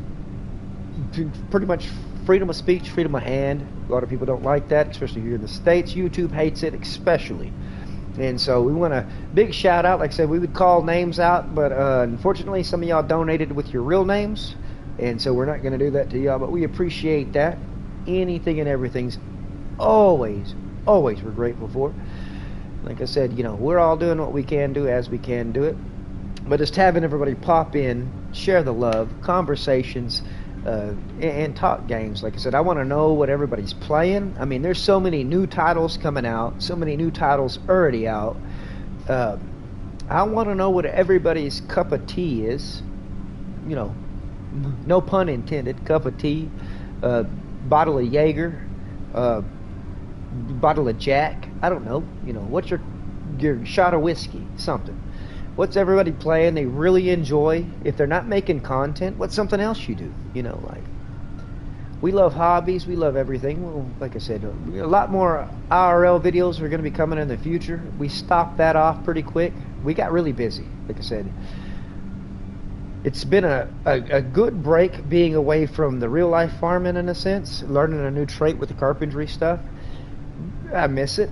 pretty much freedom of speech, freedom of hand. A lot of people don't like that, especially here in the States. YouTube hates it especially. And so we want a big shout out. Like I said, we would call names out, but unfortunately some of y'all donated with your real names, and so we're not going to do that to y'all, but we appreciate that. Anything and everything's always we're grateful for. Like I said, we're all doing what we can do as we can do it. But just having everybody pop in, share the love, conversations, and talk games. Like I said, I want to know what everybody's playing. I mean, there's so many new titles coming out, so many new titles already out. I want to know what everybody's cup of tea is. No pun intended, cup of tea. Bottle of Jaeger, bottle of Jack. I don't know. What's your shot of whiskey? Something. What's everybody playing they really enjoy? If they're not making content, what's something else you do? Like, we love hobbies. We love everything. Well, like I said, a lot more IRL videos are going to be coming in the future. We stopped that off pretty quick. We got really busy. Like I said, it's been a good break being away from the real life farming in a sense, learning a new trait with the carpentry stuff. I miss it.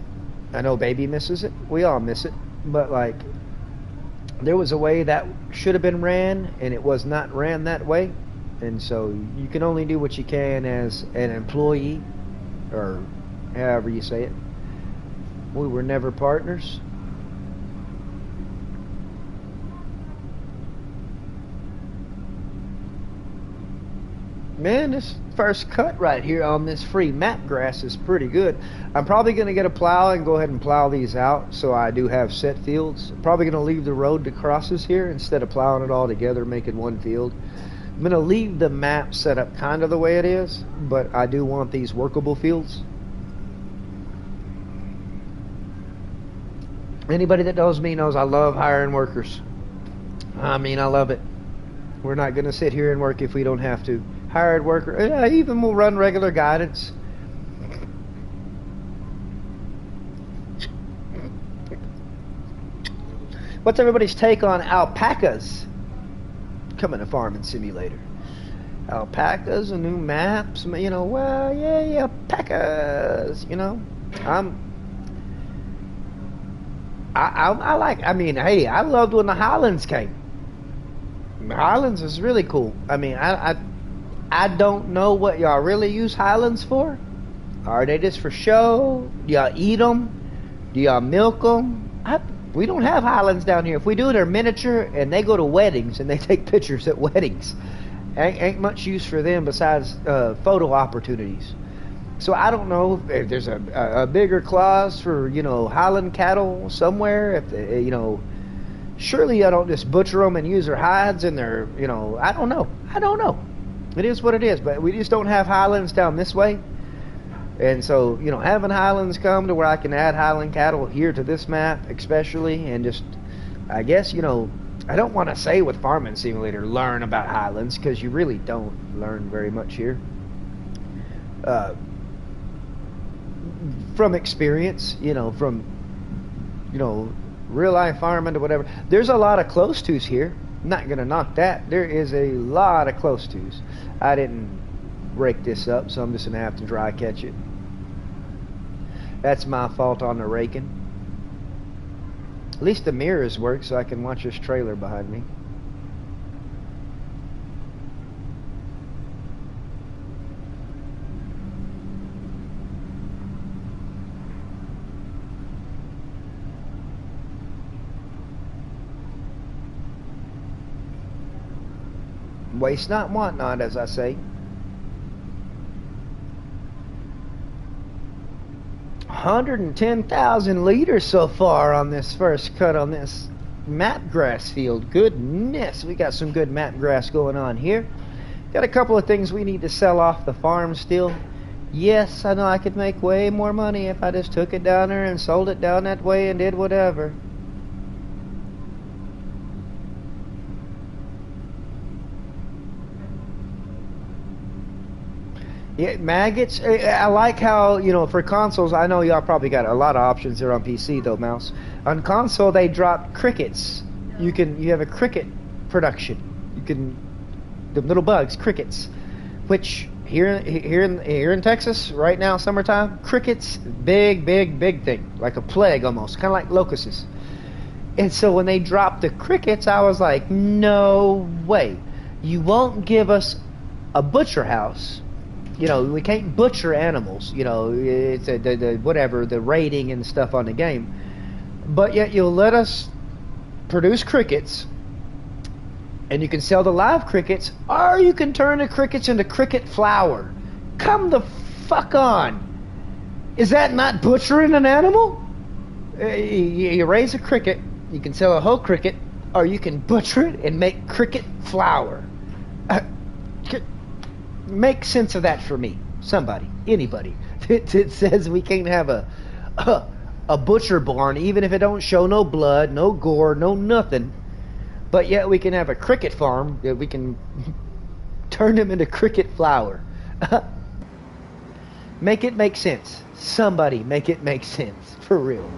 I know baby misses it. We all miss it. But like, there was a way that should have been ran, and it was not ran that way. And so you can only do what you can as an employee, or however you say it. We were never partners. Man, this first cut right here on this free map grass is pretty good. I'm probably going to get a plow and go ahead and plow these out so I do have set fields. I'm probably going to leave the road that crosses here instead of plowing it all together, making one field. I'm going to leave the map set up kind of the way it is, but I do want these workable fields. Anybody that knows me knows I love hiring workers. I mean, I love it. We're not going to sit here and work if we don't have to. Hired worker, even we'll run regular guidance. What's everybody's take on alpacas coming to Farming Simulator? Alpacas and new maps, well, yeah, alpacas, hey, I loved when the Highlands came. The Highlands is really cool. I mean, I don't know what y'all really use Highlands for. Are they just for show? Do y'all eat them? Do y'all milk them? We don't have Highlands down here. If we do, they're miniature, and they go to weddings, and they take pictures at weddings. Ain't much use for them besides photo opportunities. So I don't know if there's a bigger clause for, Highland cattle somewhere. If they, surely I don't just butcher them and use their hides and their, I don't know. It is what it is, but we just don't have Highlands down this way. And so, having Highlands come to where I can add Highland cattle here to this map, especially, and just, I guess, I don't want to say with Farming Simulator, learn about Highlands, because you really don't learn very much here. From experience, from, real life farming to whatever. There's a lot of close tos here. Not gonna knock that. There is a lot of close tos. I didn't break this up, so I'm just gonna have to dry catch it. That's my fault on the raking. At least the mirrors work so I can watch this trailer behind me. Waste not, want not, as I say. 110,000 liters so far on this first cut on this map grass field. Goodness, we got some good map grass going on here. Got a couple of things we need to sell off the farm still. Yes, I know I could make way more money if I just took it down there and sold it down that way and did whatever. Yeah, maggots. I like how, you know, for consoles, I know y'all probably got a lot of options there on PC though, Mouse. On console, they drop crickets. You have a cricket production. You can, the little bugs, crickets, which here in Texas right now, summertime, crickets, big thing, like a plague almost, kind of like locusts. And so when they dropped the crickets, I was like, no way, you won't give us a butcher house. You know, we can't butcher animals. You know, it's the rating and stuff on the game. But yet you'll let us produce crickets, and you can sell the live crickets, or you can turn the crickets into cricket flour. Come the fuck on. Is that not butchering an animal? You raise a cricket, you can sell a whole cricket, or you can butcher it and make cricket flour. Make sense of that for me. Somebody, anybody. It says we can't have a butcher barn, even if it don't show no blood, no gore, no nothing. But yet we can have a cricket farm that we can turn them into cricket flour. Make it make sense. Somebody make it make sense. For real.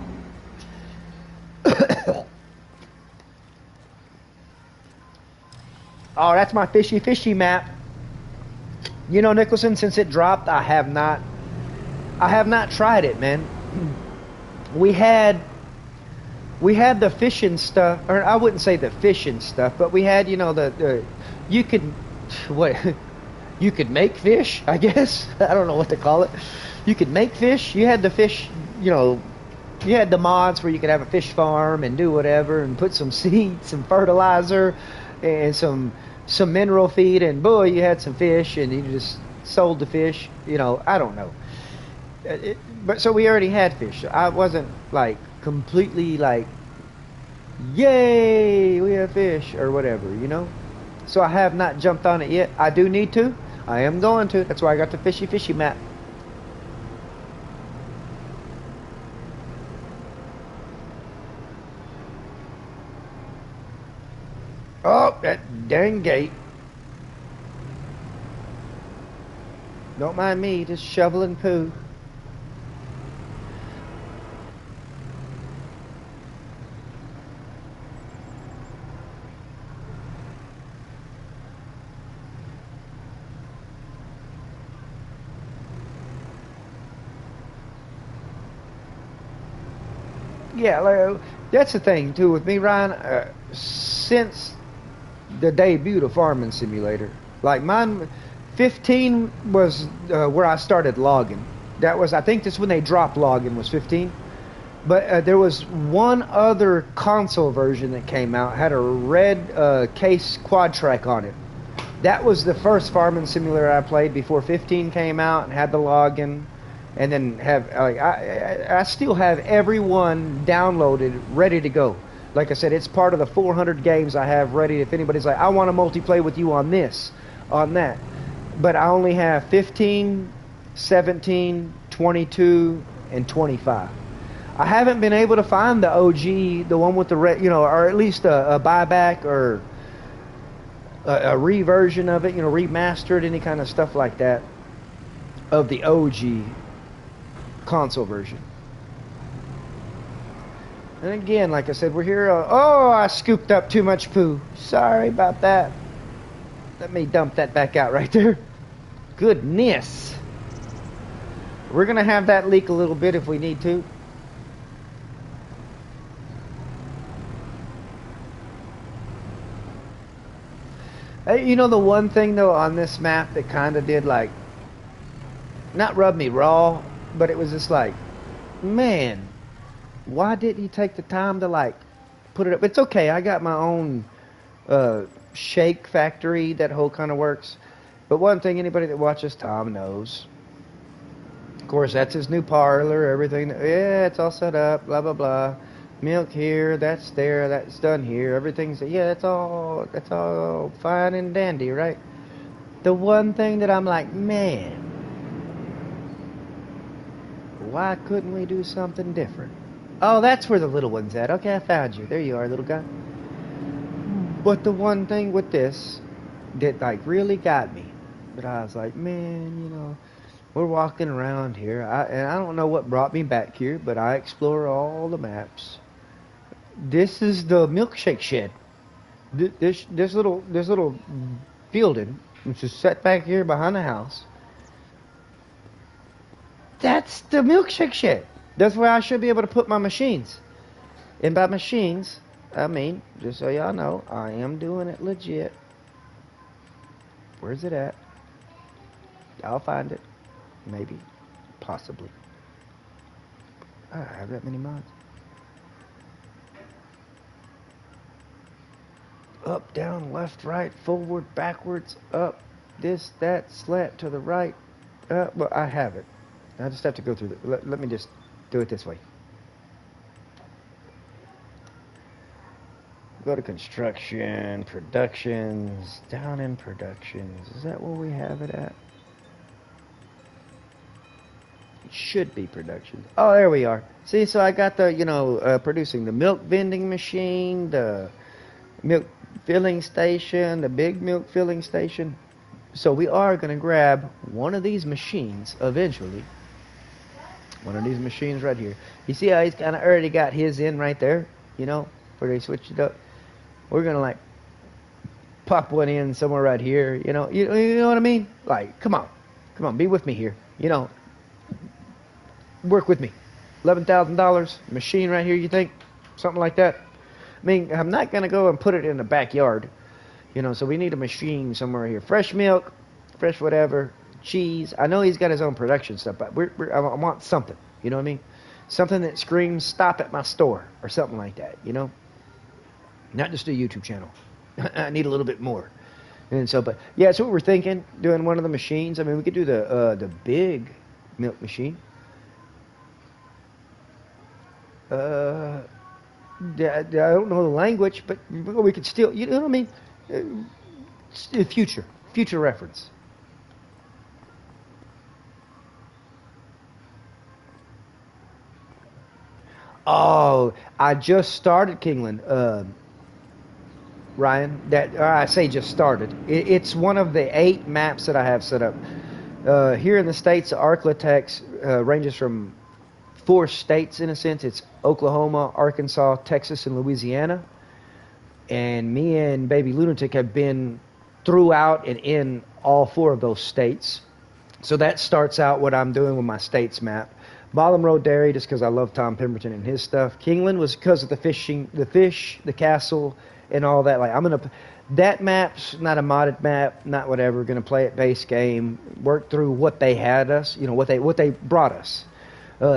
Oh, that's my fishy map. You know, Nicholson, since it dropped, I have not tried it, man. We had the fishing stuff, or I wouldn't say the fishing stuff, but we had, you know, you could make fish, I guess. I don't know what to call it. You could make fish. You had the fish, you know, you had the mods where you could have a fish farm and do whatever and put some seeds, some fertilizer, and some mineral feed, and boy, you had some fish, and you just sold the fish. You know, I don't know. But so we already had fish. I wasn't like completely like, yay, we have fish or whatever, you know. So I have not jumped on it yet. I do need to. I am going to. That's why I got the fishy map. Oh, that dang gate. Don't mind me, just shoveling poo. Yeah, like, that's the thing too with me, Ryan. Since the debut of Farming Simulator, like mine, 15 was where I started logging. That was, I think that's when they dropped logging, was 15. But there was one other console version that came out, had a red case quad track on it. That was the first Farming Simulator I played before 15 came out and had the logging. And then have, like, I still have every one downloaded, ready to go. Like I said, it's part of the 400 games I have ready. If anybody's like, I want to multiplayer with you on this, on that. But I only have 15, 17, 22, and 25. I haven't been able to find the OG, the one with the red, you know, or at least a buyback or a reversion of it, you know, remastered, any kind of stuff like that, of the OG console version. And again, like I said, we're here. Oh, I scooped up too much poo. Sorry about that. Let me dump that back out right there. Goodness. We're going to have that leak a little bit if we need to. Hey, you know the one thing, though, on this map that kind of did, like, not rub me raw, but it was just like, man, why didn't you take the time to, like, put it up? It's okay. I got my own shake factory, that whole kind of works. But one thing anybody that watches Tom knows. Of course, that's his new parlor, everything. Yeah, it's all set up, blah, blah, blah. Milk here, that's there, that's done here. Everything's, yeah, that's all fine and dandy, right? The one thing that I'm like, man, why couldn't we do something different? Oh, that's where the little one's at. Okay, I found you. There you are, little guy. But the one thing with this that like really got me, but I was like, man, you know, we're walking around here, and I don't know what brought me back here, but I explore all the maps. This is the milkshake shed. This little building, which is set back here behind the house. That's the milkshake shed. That's where I should be able to put my machines. And by machines, I mean, just so y'all know, I am doing it legit. Where's it at? I'll find it. Maybe. Possibly. I don't have that many mods. Up, down, left, right, forward, backwards, up, this, that, slant to the right. Well, I have it. I just have to go through the... Let me just do it this way. Go to construction, productions, down in productions. Is that where we have it at? It should be productions. Oh, there we are. See, so I got the, you know, producing the milk vending machine, the milk filling station, the big milk filling station. So we are going to grab one of these machines eventually. One of these machines right here. You see how he's kind of already got his in right there, you know, where they switched it up. We're going to like pop one in somewhere right here, you know what I mean? Like, come on, be with me here, you know, work with me. $11,000 machine right here, you think? Something like that. I mean, I'm not going to go and put it in the backyard, you know, so we need a machine somewhere here. Fresh milk, fresh whatever, cheese. I know he's got his own production stuff, but I want something, you know what I mean? Something that screams, stop at my store, or something like that, you know? Not just a YouTube channel. I need a little bit more. And so, but, yeah, that's what we're thinking, doing one of the machines. I mean, we could do the big milk machine. I don't know the language, but we could still, you know what I mean? Future reference. Oh, I just started Kingland, Ryan. I say just started. It's one of the 8 maps that I have set up. Here in the States, ArkLaTex ranges from 4 states in a sense. It's Oklahoma, Arkansas, Texas, and Louisiana. And me and Baby Lunatic have been throughout and in all 4 of those states. So that starts out what I'm doing with my states map. Bottom Road Dairy, just because I love Tom Pemberton and his stuff. Kingland was because of the fishing, the fish, the castle, and all that. Like that map's not a modded map, not whatever. Gonna play it base game, work through what they had us, you know, what they brought us.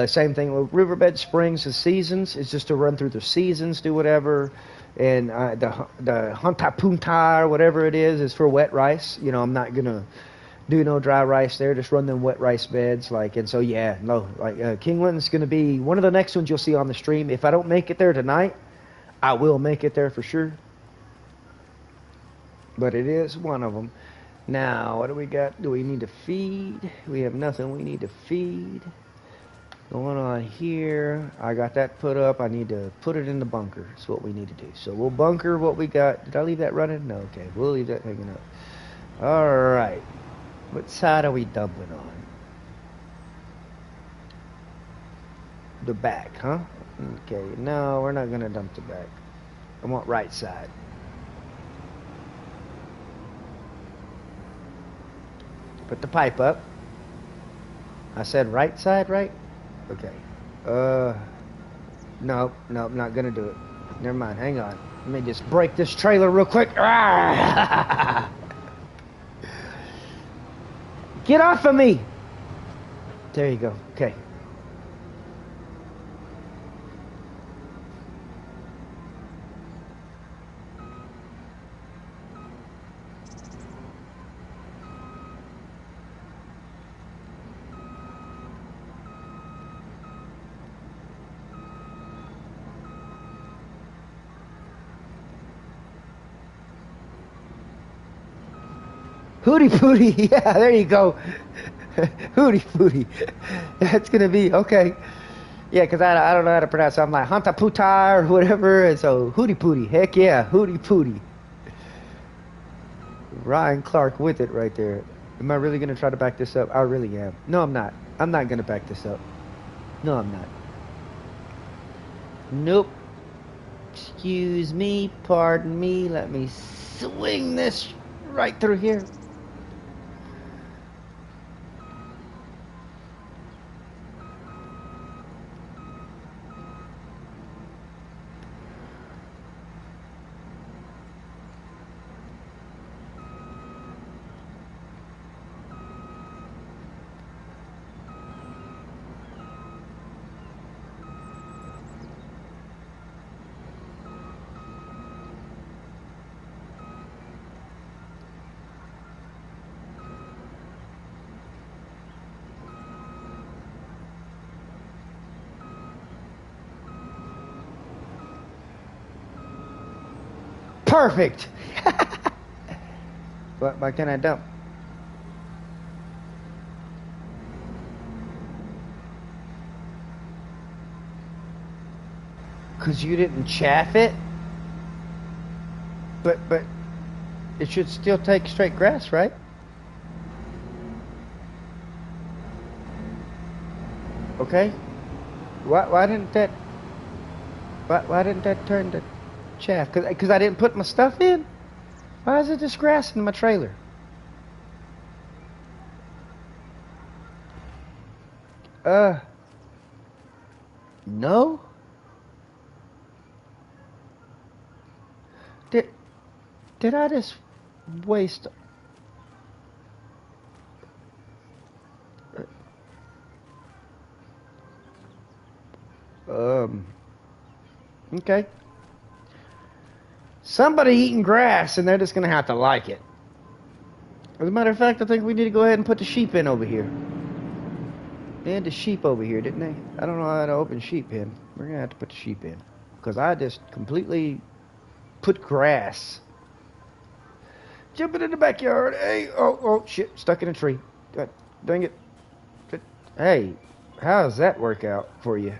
Same thing with Riverbed Springs, the seasons. It's just to run through the seasons, do whatever. And the Hunta Punta or whatever it is for wet rice. You know, I'm not gonna do no dry rice there. Just run them wet rice beds. And so yeah, no. Kingland's gonna be one of the next ones you'll see on the stream. If I don't make it there tonight, I will make it there for sure. But it is one of them. Now, what do we got? Do we need to feed? We have nothing we need to feed. Going on here, I got that put up. I need to put it in the bunker. That's what we need to do. So we'll bunker what we got. Did I leave that running? No, okay. We'll leave that hanging up. All right. What side are we doubling on? The back, huh? Okay. No, we're not going to dump the back. I want right side. Put the pipe up. I said right side, right? Okay. No, I'm not gonna do it. Never mind. Hang on. Let me just break this trailer real quick. Get off of me! There you go. Okay. Hootie Pootie. Yeah, there you go. Hootie Pootie. That's gonna be okay. Yeah, because I don't know how to pronounce it. I'm like Hanta Puta or whatever. And so Hootie Pootie. Heck yeah, Hootie Pootie. Ryan Clark with it right there. Am I really gonna try to back this up? I really am. No, I'm not. I'm not gonna back this up. No, I'm not. Nope. Excuse me, pardon me. Let me swing this right through here. Perfect. Why can't I dump? Cause you didn't chaff it. But it should still take straight grass, right? Okay. Why didn't that? Why didn't that turn to chaff? Cause I didn't put my stuff in. Why is it just grass in my trailer? No. Did I just waste? Okay. Somebody eating grass, and they're just gonna have to like it. As a matter of fact, I think we need to go ahead and put the sheep in over here. They had the sheep over here, didn't they? I don't know how to open sheep in. We're gonna have to put the sheep in. Because I just completely put grass. Jumping in the backyard. Hey, oh, shit. Stuck in a tree. God, dang it. Hey, how does that work out for you?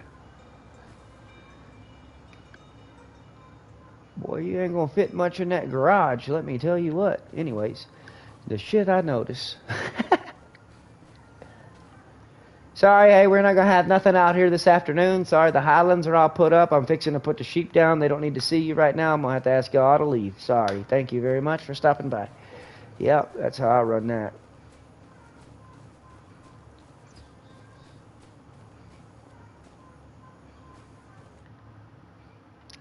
Boy, you ain't gonna fit much in that garage, let me tell you what. Anyways, the shit I notice. Sorry, hey, we're not gonna have nothing out here this afternoon. Sorry, the Highlands are all put up. I'm fixing to put the sheep down. They don't need to see you right now. I'm gonna have to ask y'all to leave. Sorry. Thank you very much for stopping by. Yep, that's how I run that.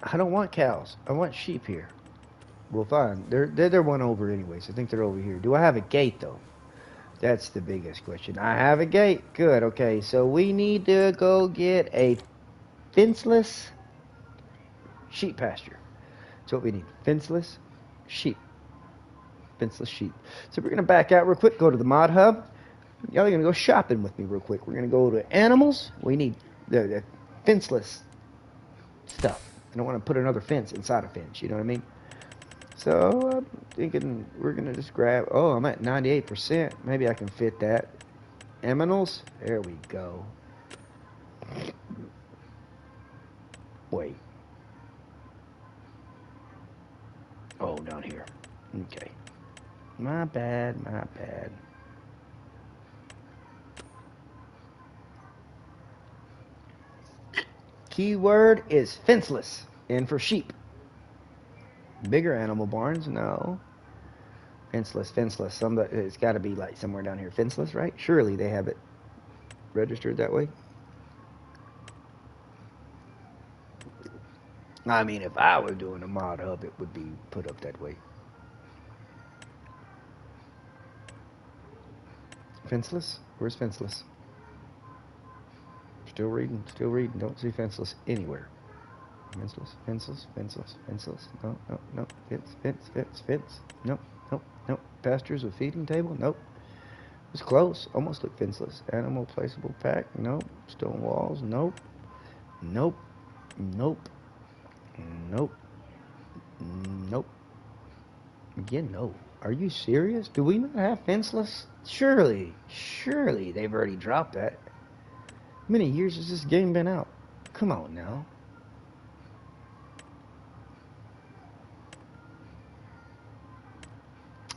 I don't want cows. I want sheep here. Well, fine. They're one over anyways. I think they're over here. Do I have a gate though? That's the biggest question. I have a gate. Good. Okay, so we need to go get a fenceless sheep pasture. That's what we need. Fenceless sheep. Fenceless sheep. So we're gonna back out real quick. Go to the mod hub. Y'all are gonna go shopping with me real quick. We're gonna go to animals. We need the fenceless stuff. I don't want to put another fence inside a fence. You know what I mean? So I'm thinking we're gonna just grab. Oh, I'm at 98%. Maybe I can fit that. Aminals. There we go. Wait. Oh, down here. Okay. My bad. My bad. Keyword is fenceless. And for sheep. Bigger animal barns? No. Fenceless, fenceless. It's got to be like somewhere down here. Fenceless, right? Surely they have it registered that way. I mean, if I were doing a mod hub, it would be put up that way. Fenceless? Where's fenceless? Still reading, still reading. Don't see fenceless anywhere. Fenceless, fenceless, fenceless, fenceless. No, no, no. Fence, fence, fence, fence. Nope, nope, nope. Pastures with feeding table? Nope. It was close. Almost looked fenceless. Animal placeable pack? Nope. Stone walls? Nope. Nope. Nope. Nope. Nope. Again, no. Are you serious? Do we not have fenceless? Surely they've already dropped that. How many years has this game been out? Come on now.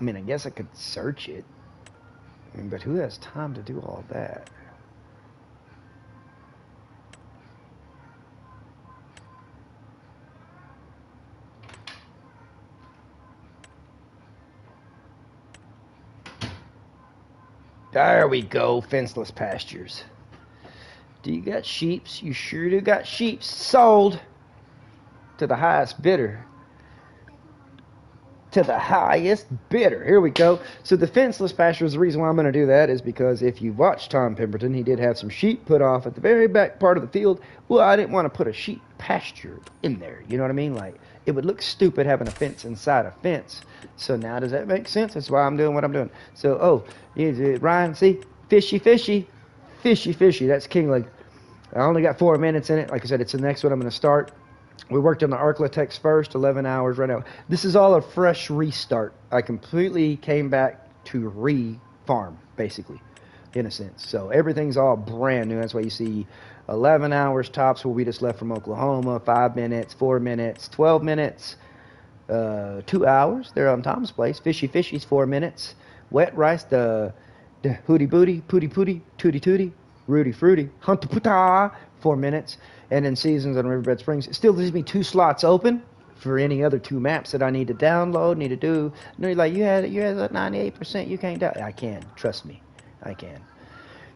I mean, I guess I could search it. I mean, but who has time to do all that? There we go, fenceless pastures. Do you got sheeps? You sure do got sheeps. Sold to the highest bidder. To the highest bidder. Here we go. So the fenceless pastures, the reason why I'm going to do that is because if you watch Tom Pemberton, he did have some sheep put off at the very back part of the field. Well, I didn't want to put a sheep pasture in there. You know what I mean? Like, it would look stupid having a fence inside a fence. So now does that make sense? That's why I'm doing what I'm doing. So, Ryan, see? Fishy, fishy. Fishy, fishy. That's Kingling. I only got 4 minutes in it. Like I said, it's the next one I'm going to start. We worked on the ArkLaTex first, 11 hours right now. This is all a fresh restart. I completely came back to re-farm, basically, in a sense. So everything's all brand new. That's why you see 11 hours tops where we just left from Oklahoma, 5 minutes, 4 minutes, 12 minutes, 2 hours. They're on Tom's place. Fishy Fishy's 4 minutes. Wet rice, the hootie booty, pooty pooty, tooty tooty, Rudy Fruity, Hunter Puta, 4 minutes. And then Seasons on Riverbed Springs. It still leaves me 2 slots open for any other 2 maps that I need to download, need to do. No, you're like, you had 98%, you can't download. I can, trust me, I can.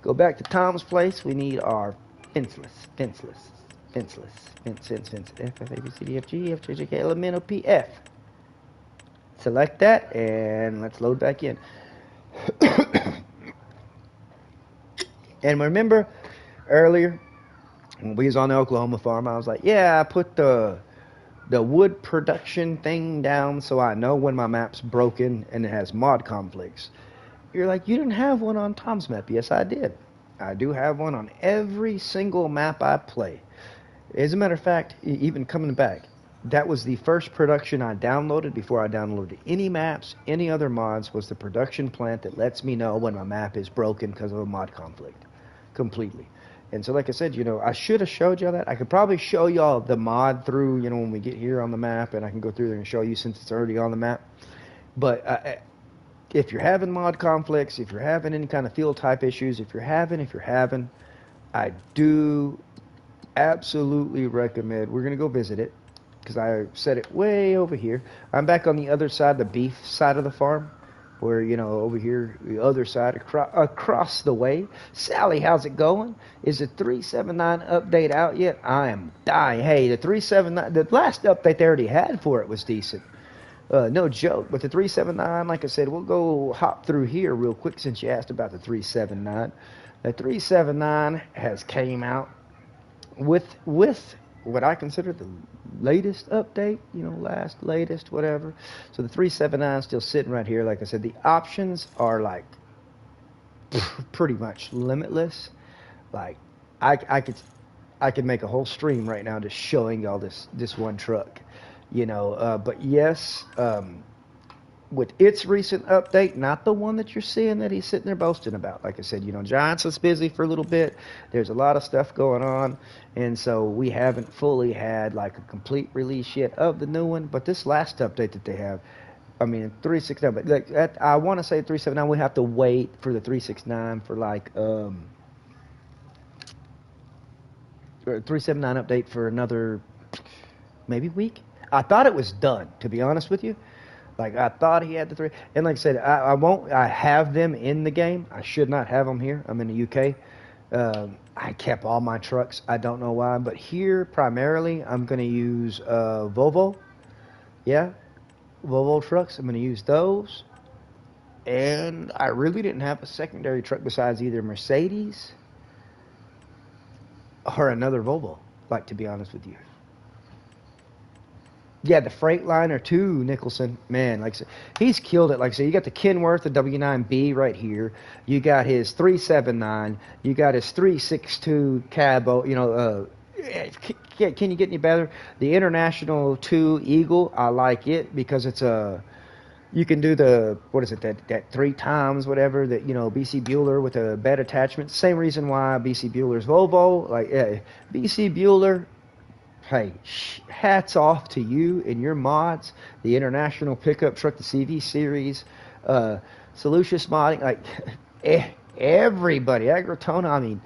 Go back to Tom's place. We need our fenceless, fence, F, F, A, B, C, D, F, G, F, J, J, K, L, M, N, O, P, F. Select that, and let's load back in. And remember earlier, when we was on the Oklahoma farm, I was like, yeah, I put the wood production thing down so I know when my map's broken and it has mod conflicts. You're like, you didn't have one on Tom's map. Yes, I did. I do have one on every single map I play. As a matter of fact, even coming back, that was the first production I downloaded before I downloaded any maps, any other mods, was the production plant that lets me know when my map is broken because of a mod conflict. Completely. And so, like I said, I should have showed y'all that. I could probably show y'all the mod through, when we get here on the map, and I can go through there and show you since it's already on the map. But if you're having mod conflicts, if you're having any kind of field type issues, if you're having, I do absolutely recommend, we're going to go visit it, because I set it way over here. I'm back on the other side, the beef side of the farm. Where, over here, the other side, across the way. Sally, how's it going? Is the 379 update out yet? I am dying. Hey, the 379, the last update they already had for it was decent. No joke. But the 379, like I said, we'll go hop through here real quick since you asked about the 379. The 379 has came out with what I consider the latest update, latest, whatever. So the 379 is still sitting right here. Like I said, the options are like pretty much limitless. Like I could make a whole stream right now just showing y'all this one truck, but yes, with its recent update, not the one that you're seeing that he's sitting there boasting about. Like I said, Giants was busy for a little bit. There's a lot of stuff going on, and so we haven't fully had like a complete release yet of the new one. But this last update that they have, 369, but like I want to say 379, we have to wait for the 369 for like 379 update for another maybe week. I thought it was done, to be honest with you. Like, I thought he had the 3. And like I said, I have them in the game. I should not have them here. I'm in the UK. I kept all my trucks. I don't know why. But here, primarily, I'm going to use Volvo. Yeah, Volvo trucks. I'm going to use those. And I really didn't have a secondary truck besides either Mercedes or another Volvo, like, to be honest with you. Yeah, the Freightliner too, Nicholson. Man, like I said, he's killed it. Like I said, you got the Kenworth, the W9B right here. You got his 379. You got his 362 Cabo. Can you get any better? The International 2 Eagle, I like it because it's a You can do the, what is it, that 3 times whatever, that, BC Bueller with a bed attachment. Same reason why BC Bueller's Volvo, like, yeah, BC Bueller, hey, hats off to you and your mods, the International Pickup Truck, the CV Series, uh, Solucious Modding, like, everybody, Agritona, I mean,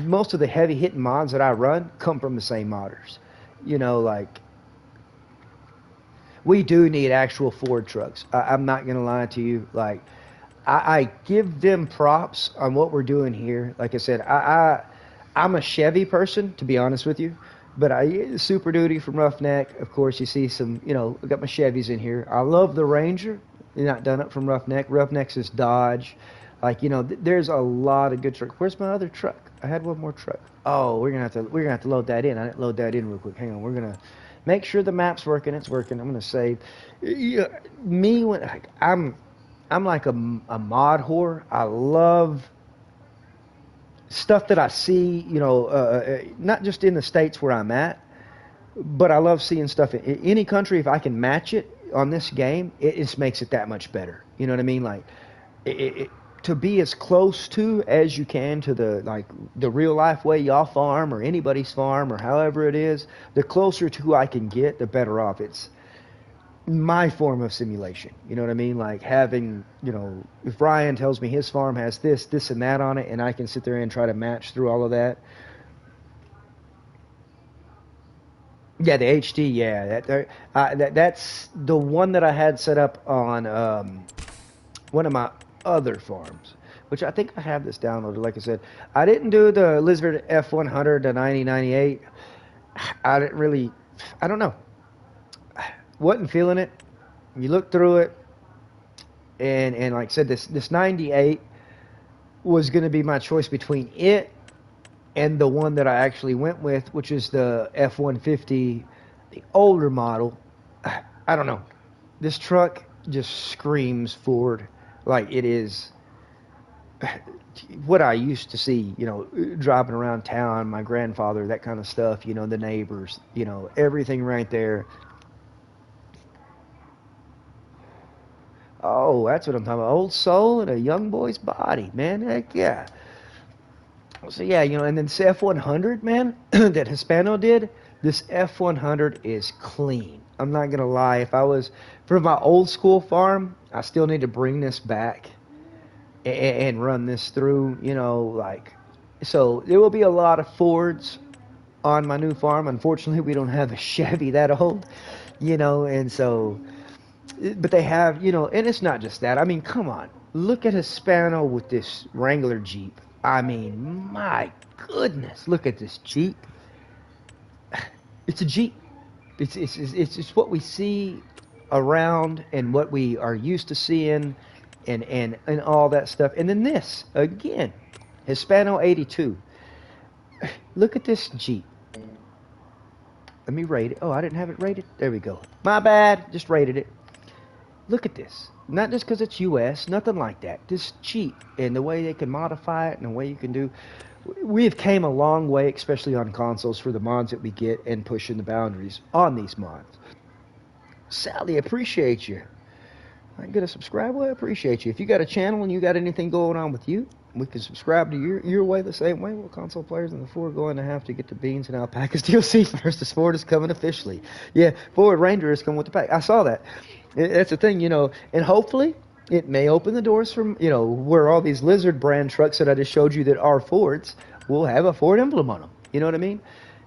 most of the heavy hitting mods that I run come from the same modders. Like, we do need actual Ford trucks. I'm not going to lie to you. Like, I give them props on what we're doing here. Like I said, I'm a Chevy person, to be honest with you. But Super Duty from Roughneck, of course, you see some, I got my Chevys in here. I love the Ranger. You're not done up from Roughneck. Roughneck's is Dodge. Like, there's a lot of good trucks. Where's my other truck? I had one more truck. Oh, we're gonna have to load that in. I didn't load that in real quick. Hang on. We're gonna make sure the map's working. It's working. I'm gonna save. Yeah, me when I'm like a mod whore. I love stuff that I see. Not just in the states where I'm at, but I love seeing stuff in any country. If I can match it on this game, it just makes it that much better. You know what I mean? Like, to be as close to as you can to the real life way y'all farm or anybody's farm or however it is, the closer to who I can get, the better off. It's my form of simulation. You know what I mean? Like having, if Ryan tells me his farm has this, and that on it, and I can sit there and try to match through all of that. Yeah, the HD, yeah, that's the one that I had set up on one of my other farms, which I think I have this downloaded. Like I said, I didn't do the Lizard F100 to 9098. I didn't really, I don't know. Wasn't feeling it. You look through it, and like I said, this 98 was going to be my choice between it and the one that I actually went with, which is the F150, the older model. I don't know. This truck just screams Ford. Like, it is what I used to see, driving around town, my grandfather, that kind of stuff, the neighbors, everything right there. Oh, that's what I'm talking about. Old soul in a young boy's body, man. Heck yeah. So yeah, and then this F100, man, that Hispano did, this F100 is clean. I'm not gonna lie. If I was for my old school farm, I still need to bring this back and run this through. Like, so there will be a lot of Fords on my new farm. Unfortunately, we don't have a Chevy that old, and so, but they have, and it's not just that. I mean, come on, look at Hispano with this Wrangler Jeep. I mean, my goodness, look at this Jeep. It's a Jeep. It's what we see around and what we are used to seeing and all that stuff. And then this, again, Hispano 82. Look at this Jeep. Let me rate it. Oh, I didn't have it rated. There we go. My bad. Just rated it. Look at this. Not just because it's US, nothing like that. This Jeep and the way they can modify it and the way you can do. We've came a long way, especially on consoles, for the mods that we get and pushing the boundaries on these mods. Sally, appreciate you. I get a subscribe. Well, I appreciate you. If you got a channel and you got anything going on with you, we can subscribe to your way the same way. Well, console players in the Ford are going to have to get the beans and alpacas DLC first. This Ford is coming officially. Yeah, Ford Ranger is coming with the pack. I saw that. That's the thing, and hopefully it may open the doors from, where all these Lizard brand trucks that I just showed you that are Fords will have a Ford emblem on them. You know what I mean?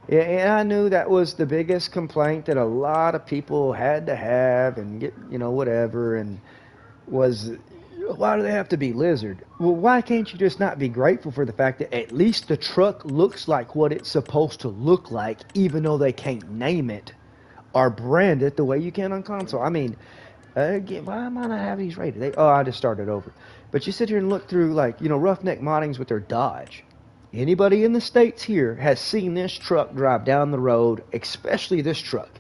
And I knew that was the biggest complaint that a lot of people had to have and get, whatever, and was, why do they have to be Lizard? Well, why can't you just not be grateful for the fact that at least the truck looks like what it's supposed to look like, even though they can't name it or brand it the way you can on console? I mean, again, why might I have these rated? I just started over. But you sit here and look through, like, Roughneck moddings with their Dodge. Anybody in the States here has seen this truck drive down the road, especially this truck.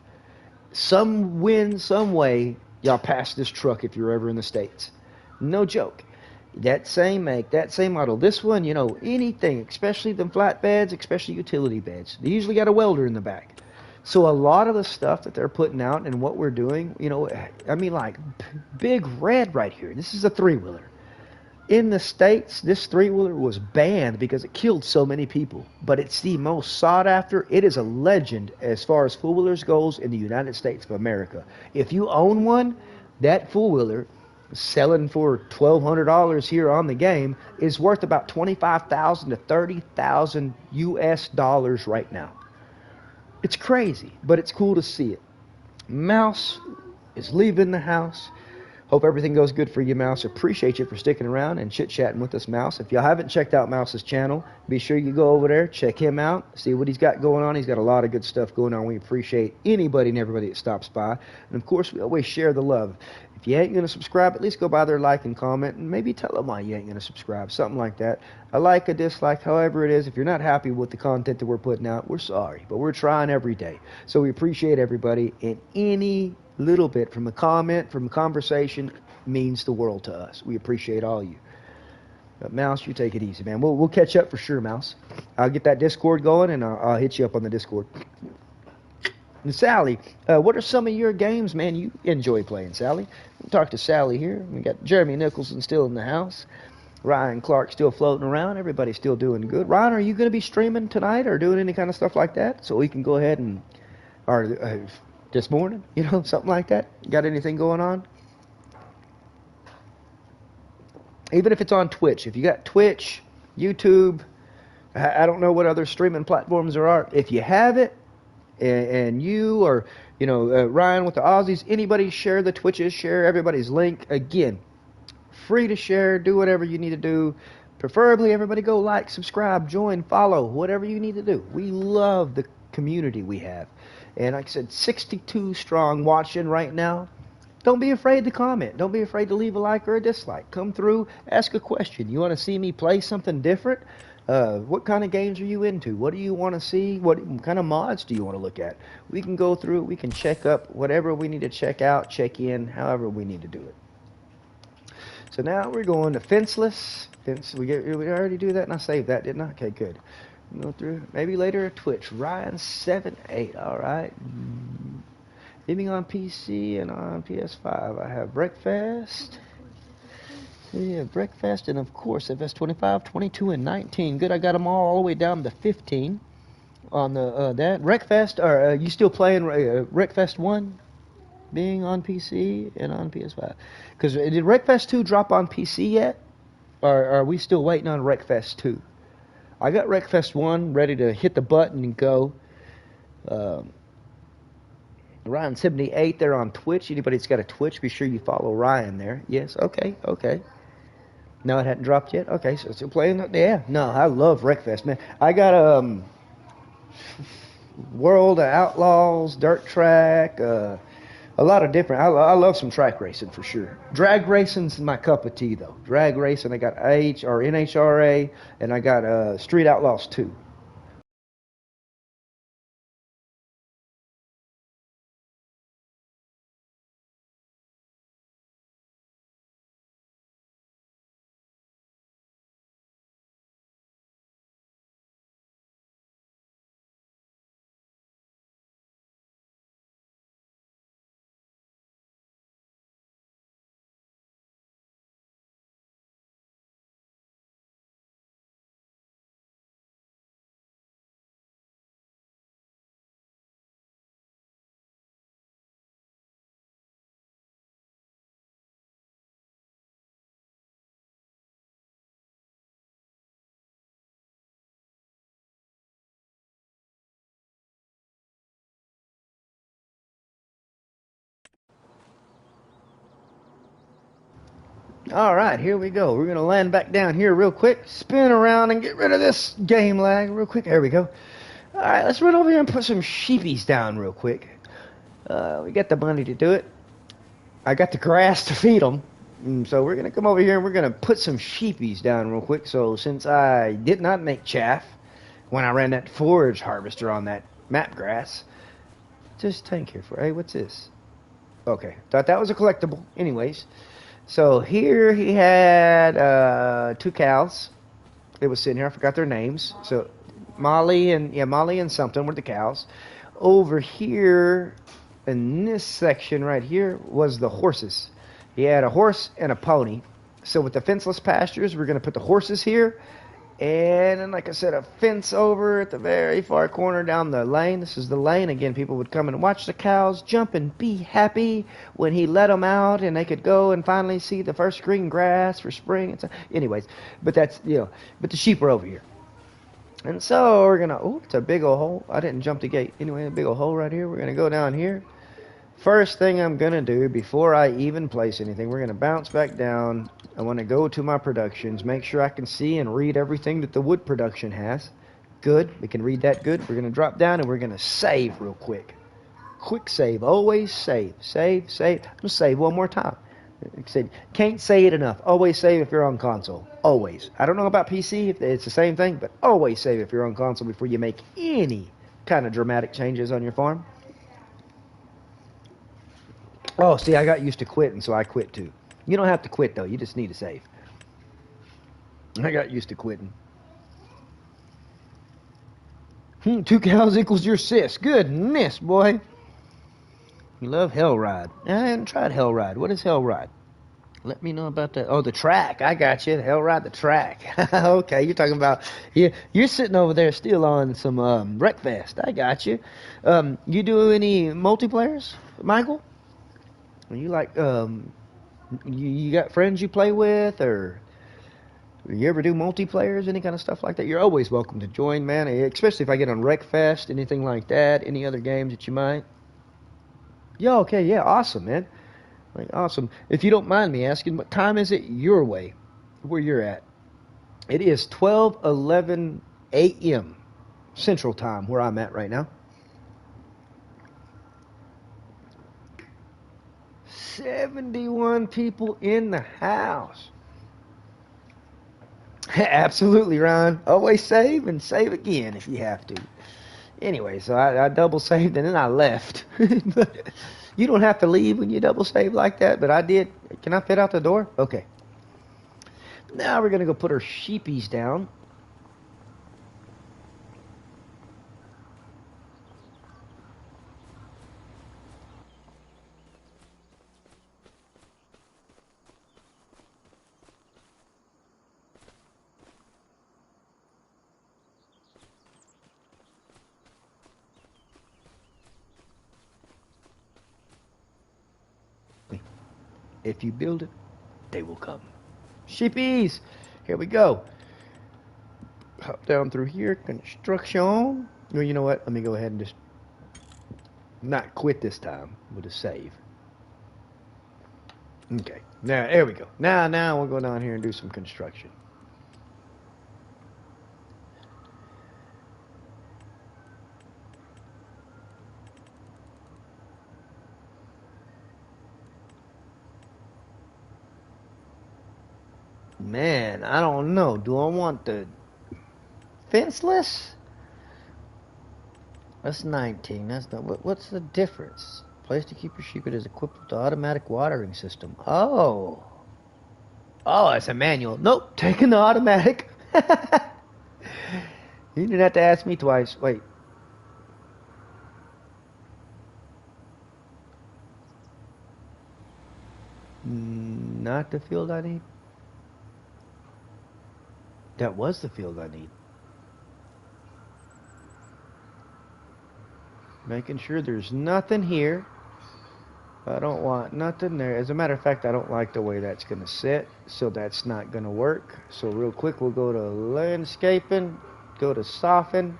Some wind, some way, y'all pass this truck if you're ever in the States. No joke. That same make, that same model. This one, anything, especially the flatbeds, especially utility beds. They usually got a welder in the back. So a lot of the stuff that they're putting out and what we're doing, I mean, like Big Red right here. This is a three-wheeler. In the States, this three-wheeler was banned because it killed so many people. But it's the most sought after. It is a legend as far as four-wheelers goes in the United States of America. If you own one, that four-wheeler selling for $1,200 here on the game is worth about $25,000 to $30,000 US dollars right now. It's crazy, but it's cool to see it. Mouse is leaving the house. Hope everything goes good for you, Mouse. Appreciate you for sticking around and chit-chatting with us, Mouse. If y'all haven't checked out Mouse's channel, be sure you go over there, check him out, see what he's got going on. He's got a lot of good stuff going on. We appreciate anybody and everybody that stops by. And, of course, we always share the love. If you ain't going to subscribe, at least go by there, like, and comment, and maybe tell them why you ain't going to subscribe, something like that. A like, a dislike, however it is. If you're not happy with the content that we're putting out, we're sorry, but we're trying every day. So we appreciate everybody, and any little bit from a comment, from a conversation, means the world to us. We appreciate all you. But Mouse, you take it easy, man. We'll catch up for sure, Mouse. I'll get that Discord going, and I'll hit you up on the Discord. And Sally, what are some of your games, man, you enjoy playing, Sally? We'll talk to Sally here. We got Jeremy Nicholson still in the house. Ryan Clark still floating around. Everybody's still doing good. Ryan, are you going to be streaming tonight or doing any kind of stuff like that? So we can go ahead and... or this morning, something like that? Got anything going on? Even if it's on Twitch. If you got Twitch, YouTube, I don't know what other streaming platforms there are. If you have it, and you or, Ryan with the Aussies, anybody share the Twitches, share everybody's link. Again, free to share, do whatever you need to do. Preferably everybody go like, subscribe, join, follow, whatever you need to do. We love the community we have. And like I said, 62 strong watching right now. Don't be afraid to comment. Don't be afraid to leave a like or a dislike. Come through, ask a question. You want to see me play something different? What kind of games are you into? What do you want to see? What kind of mods do you want to look at? We can go through, we can check up whatever we need to check out, check in, however we need to do it. So now we're going to Fenceless. We already do that, and I saved that, didn't I? Okay, good. Go through, maybe later at Twitch. Ryan78, alright. Gaming on PC and on PS5. I have Breakfast. Yeah, Breakfast, and of course FS25, 22, and 19. Good, I got them all the way down to 15 on the that. Breakfast, are you still playing Breakfast 1 being on PC and on PS5? Because did Breakfast 2 drop on PC yet? Or are we still waiting on Breakfast 2? I got Breakfast 1 ready to hit the button and go. Ryan78 there on Twitch. Anybody that's got a Twitch, be sure you follow Ryan there. Yes, okay. No, it hadn't dropped yet? Okay, so still playing? Yeah, no, I love Wreckfest, man. I got World of Outlaws, Dirt Track, a lot of different... I love some track racing for sure. Drag racing's my cup of tea, though. Drag racing, I got NHRA, and I got Street Outlaws 2. All right, here we go. We're going to land back down here real quick, spin around, and get rid of this game lag real quick. There we go. All right, let's run over here and put some sheepies down real quick. We got the money to do it. I got the grass to feed them. So we're going to come over here and we're going to put some sheepies down real quick. So since I did not make chaff when I ran that forage harvester on that map grass, just tank here for, hey, what's this? Okay, thought that was a collectible. Anyways. So here he had 2 cows. They were sitting here. I forgot their names. So Molly and something were the cows. over here in this section right here was the horses. He had a horse and a pony. So with the fenceless pastures, we're going to put the horses here. And then, like I said, a fence over at the very far corner down the lane. This is the lane. Again, people would come and watch the cows jump and be happy when he let them out, and they could go and finally see the first green grass for spring. And so, anyways, but that's, but the sheep are over here. And so we're going to, oh, it's a big old hole. I didn't jump the gate. Anyway, a big old hole right here. We're going to go down here. First thing I'm going to do before I even place anything, we're going to bounce back down. I want to go to my productions, make sure I can see and read everything that the wood production has. Good. We can read that good. We're going to drop down and we're going to save real quick. Quick save. Always save. Save, save. I'm going to save one more time. Can't say it enough. Always save if you're on console. Always. I don't know about PC if it's the same thing, but always save if you're on console before you make any kind of dramatic changes on your farm. Oh, see, I got used to quitting, so I quit too. You don't have to quit, though. You just need to save. I got used to quitting. 2 cows equals your sis. Goodness, boy. You love Hellride. I haven't tried Hellride. What is Hellride? Let me know about that. Oh, the track. I got you. Hellride the track. Okay, you're talking about... You're sitting over there still on some Wreckfest. I got you. You do any multiplayers, Michael? You like, you got friends you play with, or you ever do multiplayers, any kind of stuff like that? You're always welcome to join, man, especially if I get on Wreckfest, anything like that, any other games that you might. Yeah, okay, yeah, awesome, man. Like, awesome. If you don't mind me asking, what time is it your way, where you're at? It is 12:11 a.m. Central Time, where I'm at right now. 71 people in the house. Absolutely, Ron. Always save and save again if you have to. Anyway, so I double saved and then I left. You don't have to leave when you double save like that, but I did. Can I fit out the door? Okay. Now we're going to go put our sheepies down. If you build it, they will come. Sheepies! Here we go. Hop down through here. Construction. Well, you know what? Let me go ahead and just not quit this time with a save. Okay. Now, there we go. Now we'll go down here and do some construction. Man, I don't know. Do I want the fenceless? That's 19. That's not. What's the difference? Place to keep your sheep. It is equipped with the automatic watering system. Oh. Oh, it's a manual. Nope, taking the automatic. You didn't have to ask me twice. Wait. Not the field I need. That was the field I need. Making sure there's nothing here. I don't want nothing there. As a matter of fact, I don't like the way that's going to sit, so that's not going to work. So real quick, we'll go to landscaping, go to soften,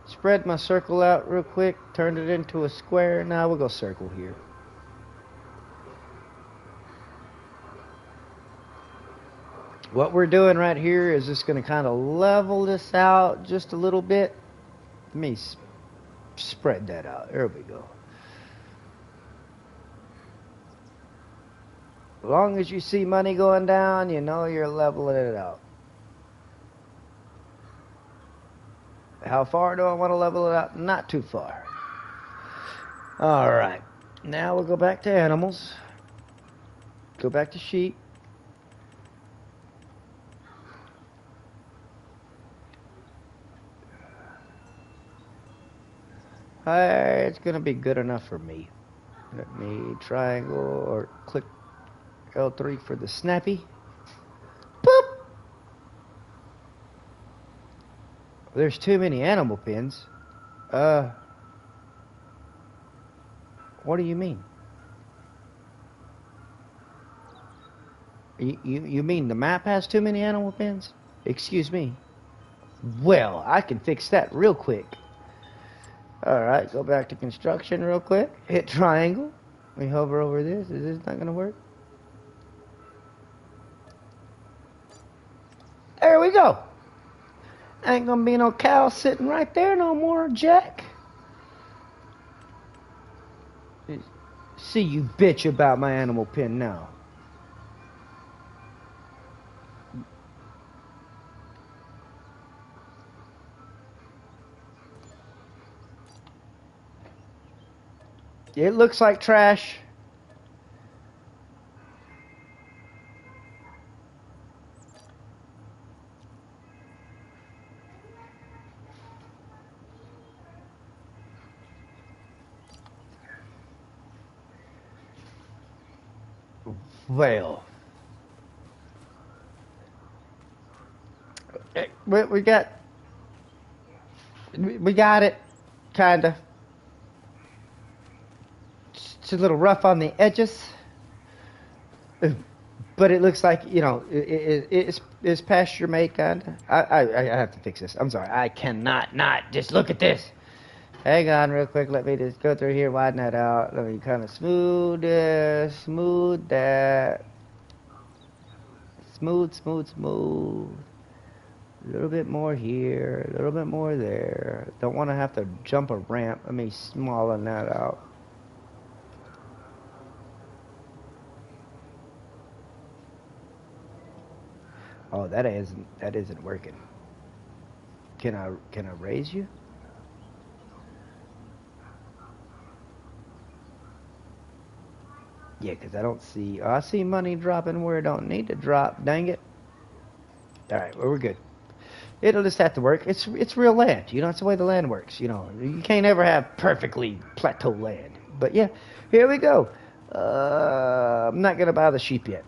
spread my circle out real quick, turn it into a square. Now we'll go circle here. What we're doing right here is just going to kind of level this out just a little bit. Let me spread that out. There we go. As long as you see money going down, you know you're leveling it out. How far do I want to level it out? Not too far. Alright. Now we'll go back to animals. Go back to sheep. It's gonna be good enough for me. Let me triangle or click L3 for the snappy. Boop! There's too many animal pins. What do you mean? You mean the map has too many animal pins? Excuse me. Well, I can fix that real quick. Alright, go back to construction real quick. Hit triangle. We hover over this. Is this not gonna work? There we go. Ain't gonna be no cow sitting right there no more, Jack. See you bitch about my animal pen now. It looks like trash. Well, we got it, kinda. It's a little rough on the edges, but it looks like, you know, it's pasture made, kinda. I have to fix this. I'm sorry. I cannot not just look at this. Hang on real quick. Let me just go through here, widen that out. Let me kind of smooth this, smooth that. Smooth. A little bit more here, a little bit more there. Don't want to have to jump a ramp. Let me smallen that out. Oh, that isn't working. Can I raise you? Yeah, because I don't see... Oh, I see money dropping where it don't need to drop. Dang it. Alright, well, we're good. It'll just have to work. It's real land. You know, it's the way the land works. You know, you can't ever have perfectly plateau land. But yeah, here we go. I'm not going to buy the sheep yet.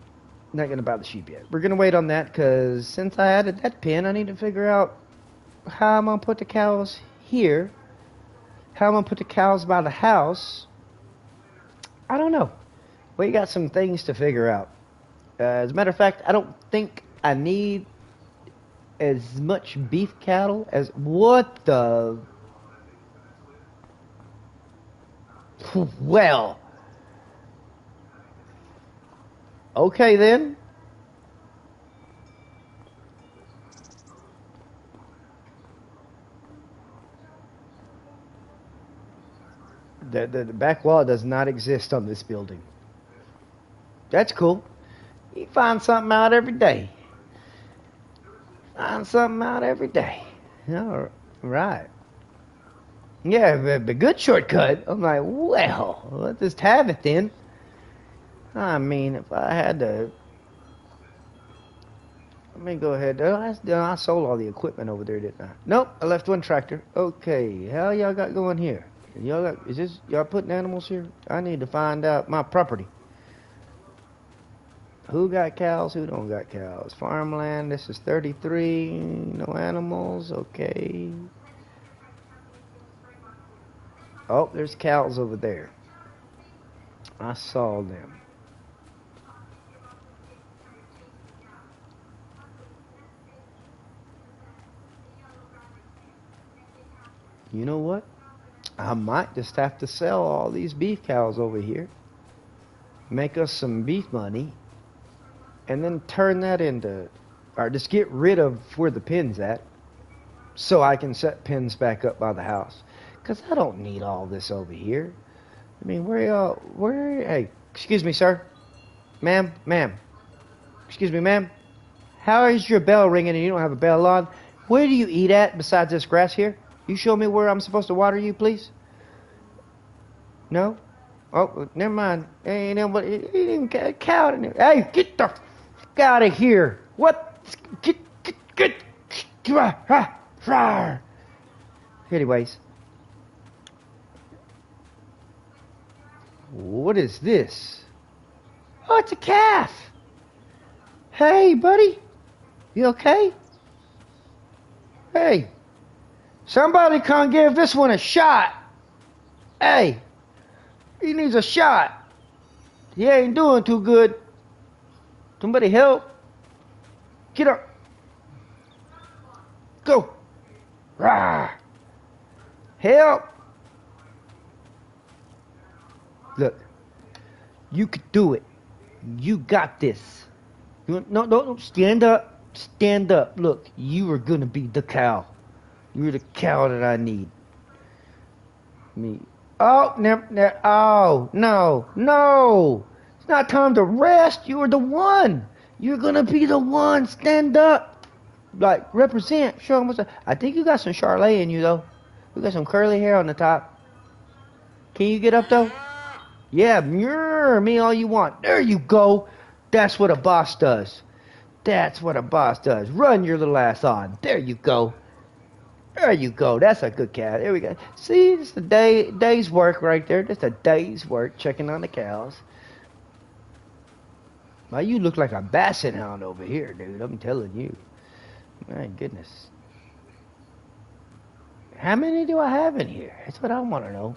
We're going to wait on that because since I added that pin, I need to figure out how I'm going to put the cows here. How I'm going to put the cows by the house. I don't know. We got some things to figure out. As a matter of fact, I don't think I need as much beef cattle as... What the... Well... Okay then. The back wall does not exist on this building. That's cool. You find something out every day. All right. Yeah, but good shortcut. I'm like, well, let's just have it then. I mean, if I had to... Let me go ahead. I sold all the equipment over there, didn't I? Nope, I left one tractor. Okay, how y'all got going here? Y'all putting animals here? I need to find out my property. Who got cows? Who don't got cows? Farmland. This is 33. No animals. Okay. Oh, there's cows over there. I saw them. You know what? I might just have to sell all these beef cows over here. Make us some beef money. And then turn that into... Or just get rid of where the pin's at. So I can set pins back up by the house. Because I don't need all this over here. I mean, hey, excuse me, sir. Ma'am. Excuse me, ma'am. How is your bell ringing and you don't have a bell on? Where do you eat at besides this grass here? You show me where I'm supposed to water you, please? No? Oh, never mind. Ain't nobody, even got a cow in there. Hey, get the fuck out of here. What? Get. Anyways. What is this? Oh, it's a calf. Hey, buddy. You okay? Hey. Somebody come give this one a shot. Hey. He needs a shot. He ain't doing too good. Somebody help. Get up. Go. Rah. Help. Look. You could do it. You got this. No. Stand up. Stand up. Look, you are going to be the cow. You're the cow that I need. Me. Oh, no. It's not time to rest. You are the one. You're going to be the one. Stand up. Like, represent. Show them what's up. I think you got some Charlotte in you, though. You got some curly hair on the top. Can you get up, though? Yeah, me all you want. There you go. That's what a boss does. That's what a boss does. Run your little ass on. There you go. There you go. That's a good cat. There we go. See, it's a day's work right there. Just a day's work checking on the cows. Now you look like a basset hound over here, dude. I'm telling you. My goodness. How many do I have in here? That's what I want to know.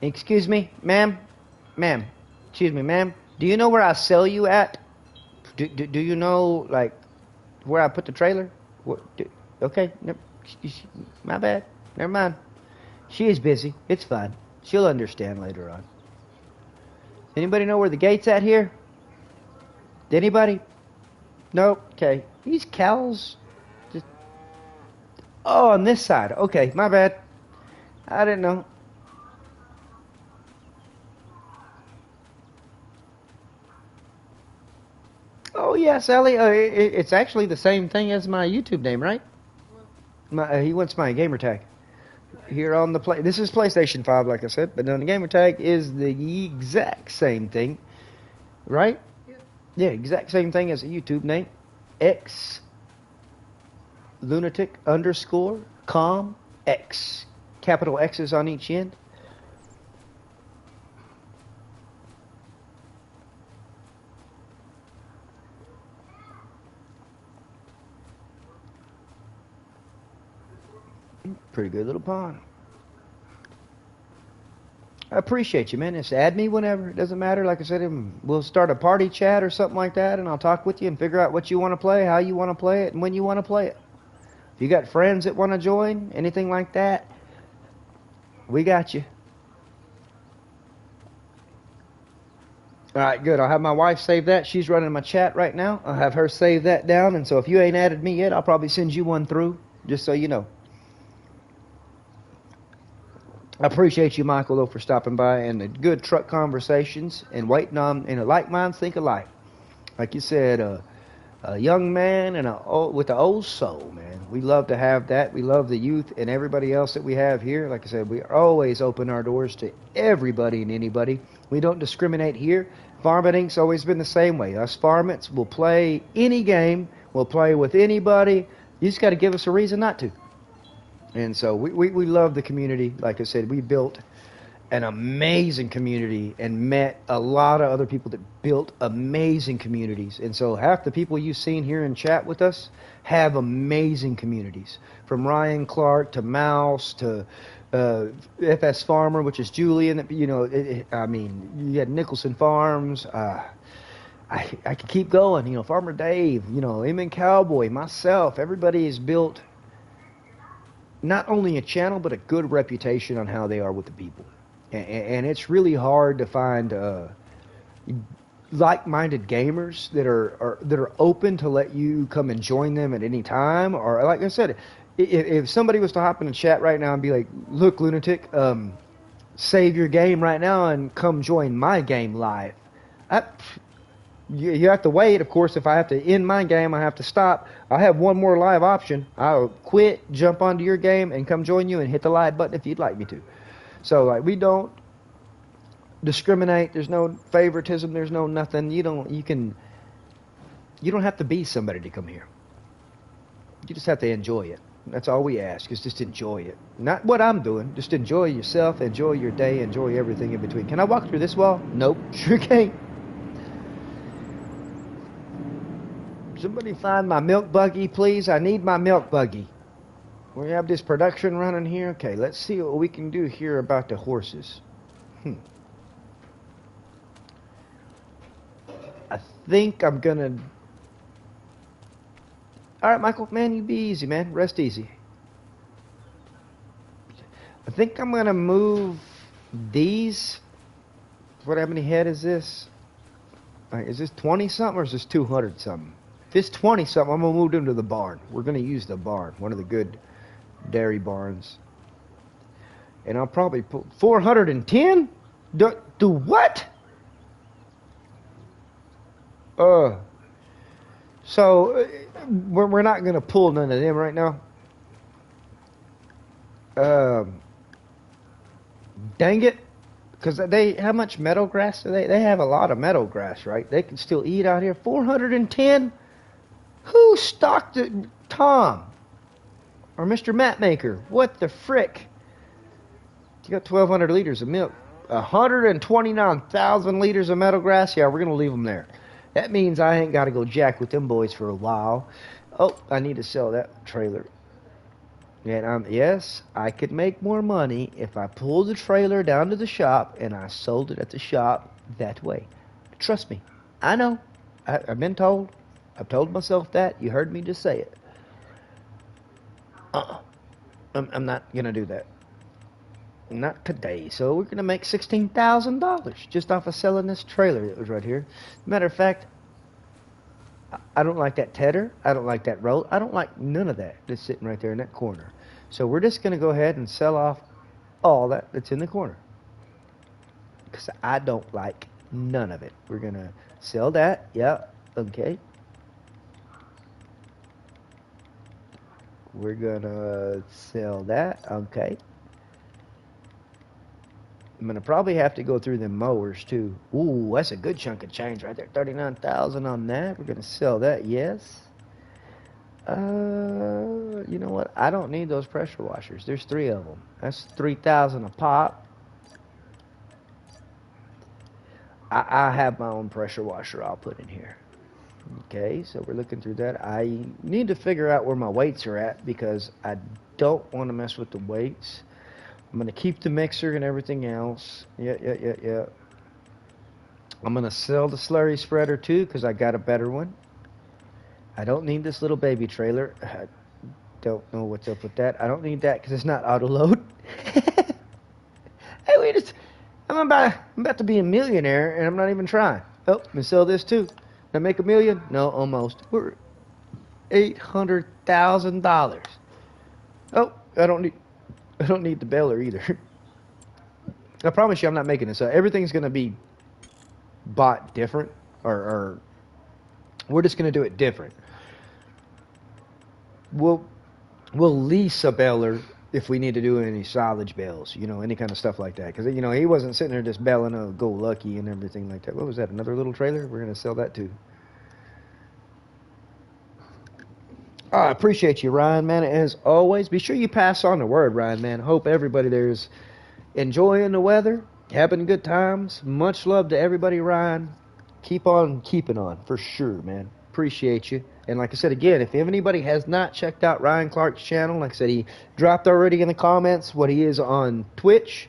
Excuse me, ma'am? Ma'am. Excuse me, ma'am. Do you know where I sell you at? Do you know, like, where I put the trailer? Okay. My bad. Never mind. She is busy. It's fine. She'll understand later on. Anybody know where the gate's at here? Anybody? Nope. Okay. These cows. Oh, on this side. Okay. My bad. I didn't know. Oh, yeah, Sally. It's actually the same thing as my YouTube name, right? He wants my gamer tag. Here on the this is PlayStation 5, like I said, but on the gamer tag is the exact same thing, right? Yeah, exact same thing as a YouTube name. X lunatic _ com X. Capital X's on each end. Pretty good little pond. I appreciate you, man. Just add me whenever. It doesn't matter. Like I said, we'll start a party chat or something like that, and I'll talk with you and figure out what you want to play, how you want to play it, and when you want to play it. If you got friends that want to join, anything like that, we got you. All right, good. I'll have my wife save that. She's running my chat right now. I'll have her save that down, and so if you ain't added me yet, I'll probably send you one through, just so you know. I appreciate you, Michael, though, for stopping by and the good truck conversations and waiting on, and like minds think alike. Like you said, a young man and with an old soul, man. We love to have that. We love the youth and everybody else that we have here. Like I said, we always open our doors to everybody and anybody. We don't discriminate here. Farming's always been the same way. Us farmers will play any game. We'll play with anybody. You just got to give us a reason not to. And so we love the community. Like I said, we built an amazing community and met a lot of other people that built amazing communities. And so half the people you've seen here in chat with us have amazing communities. From Ryan Clark to Mouse to FS Farmer, which is Julian. You know, I mean, you had Nicholson Farms. I could keep going. You know, Farmer Dave. You know, Eamon Cowboy, myself. Everybody has built not only a channel, but a good reputation on how they are with the people. And it's really hard to find like-minded gamers that are open to let you come and join them at any time. Or like I said, if somebody was to hop in the chat right now and be like, look, Lunatic, save your game right now and come join my game live. You have to wait. Of course, if I have to end my game, I have to stop. I have one more live option. I'll quit, jump onto your game, and come join you and hit the live button if you'd like me to. So, like, we don't discriminate. There's no favoritism. There's no nothing. You don't have to be somebody to come here. You just have to enjoy it. That's all we ask, is just enjoy it. Not what I'm doing. Just enjoy yourself, enjoy your day, enjoy everything in between. Can I walk through this wall? Nope, sure can't. Somebody find my milk buggy, please. I need my milk buggy. We have this production running here. Okay, let's see what we can do here about the horses. I think I'm gonna... Alright, Michael, man, you be easy, man. Rest easy. I think I'm gonna move these. How many head is this? Is this 20 something or is this 200 something? If it's 20 something, I'm gonna move them to the barn. We're gonna use the barn, one of the good dairy barns. And I'll probably put 410? Do what? So we're not gonna pull none of them right now. Dang it. Because how much meadow grass do they? They have a lot of meadow grass, right? They can still eat out here. 410? Who stocked it? Tom? Or Mr. Mapmaker? What the frick? You got 1,200 liters of milk. 129,000 liters of meadow grass? Yeah, we're going to leave them there. That means I ain't got to go jack with them boys for a while. Oh, I need to sell that trailer. And yes, I could make more money if I pulled the trailer down to the shop and I sold it at the shop that way. Trust me. I know. I've been told. I've told myself that. You heard me just say it. I'm not going to do that. Not today. So we're going to make $16,000 just off of selling this trailer that was right here. Matter of fact, I don't like that tedder. I don't like that roll. I don't like none of that that's sitting right there in that corner. So we're just going to go ahead and sell off all that's in the corner. Because I don't like none of it. We're going to sell that. Yep. Okay. We're going to sell that. Okay. I'm going to probably have to go through them mowers, too. Ooh, that's a good chunk of change right there. 39,000 on that. We're going to sell that, yes. You know what? I don't need those pressure washers. There's 3 of them. That's 3,000 a pop. I have my own pressure washer I'll put in here. Okay, so we're looking through that. I need to figure out where my weights are at because I don't want to mess with the weights. I'm going to keep the mixer and everything else. Yeah. I'm going to sell the slurry spreader too because I got a better one. I don't need this little baby trailer. I don't know what's up with that. I don't need that because it's not auto load. Hey, wait, I'm about to be a millionaire and I'm not even trying. Oh, I'm going to sell this too. Did I make $1 million? No, almost. We're $800,000. Oh, I don't need the baler either. I promise you I'm not making this up. Everything's going to be bought different. Or we're just going to do it different. We'll lease a baler if we need to do any silage bales. You know, any kind of stuff like that. Because, you know, he wasn't sitting there just baling a Go Lucky and everything like that. What was that? Another little trailer? We're going to sell that too. I appreciate you, Ryan, man. As always, be sure you pass on the word, Ryan, man. Hope everybody there's enjoying the weather, having good times. Much love to everybody, Ryan. Keep on keeping on, for sure, man. Appreciate you. And like I said, again, if anybody has not checked out Ryan Clark's channel, like I said, he dropped already in the comments what he is on Twitch.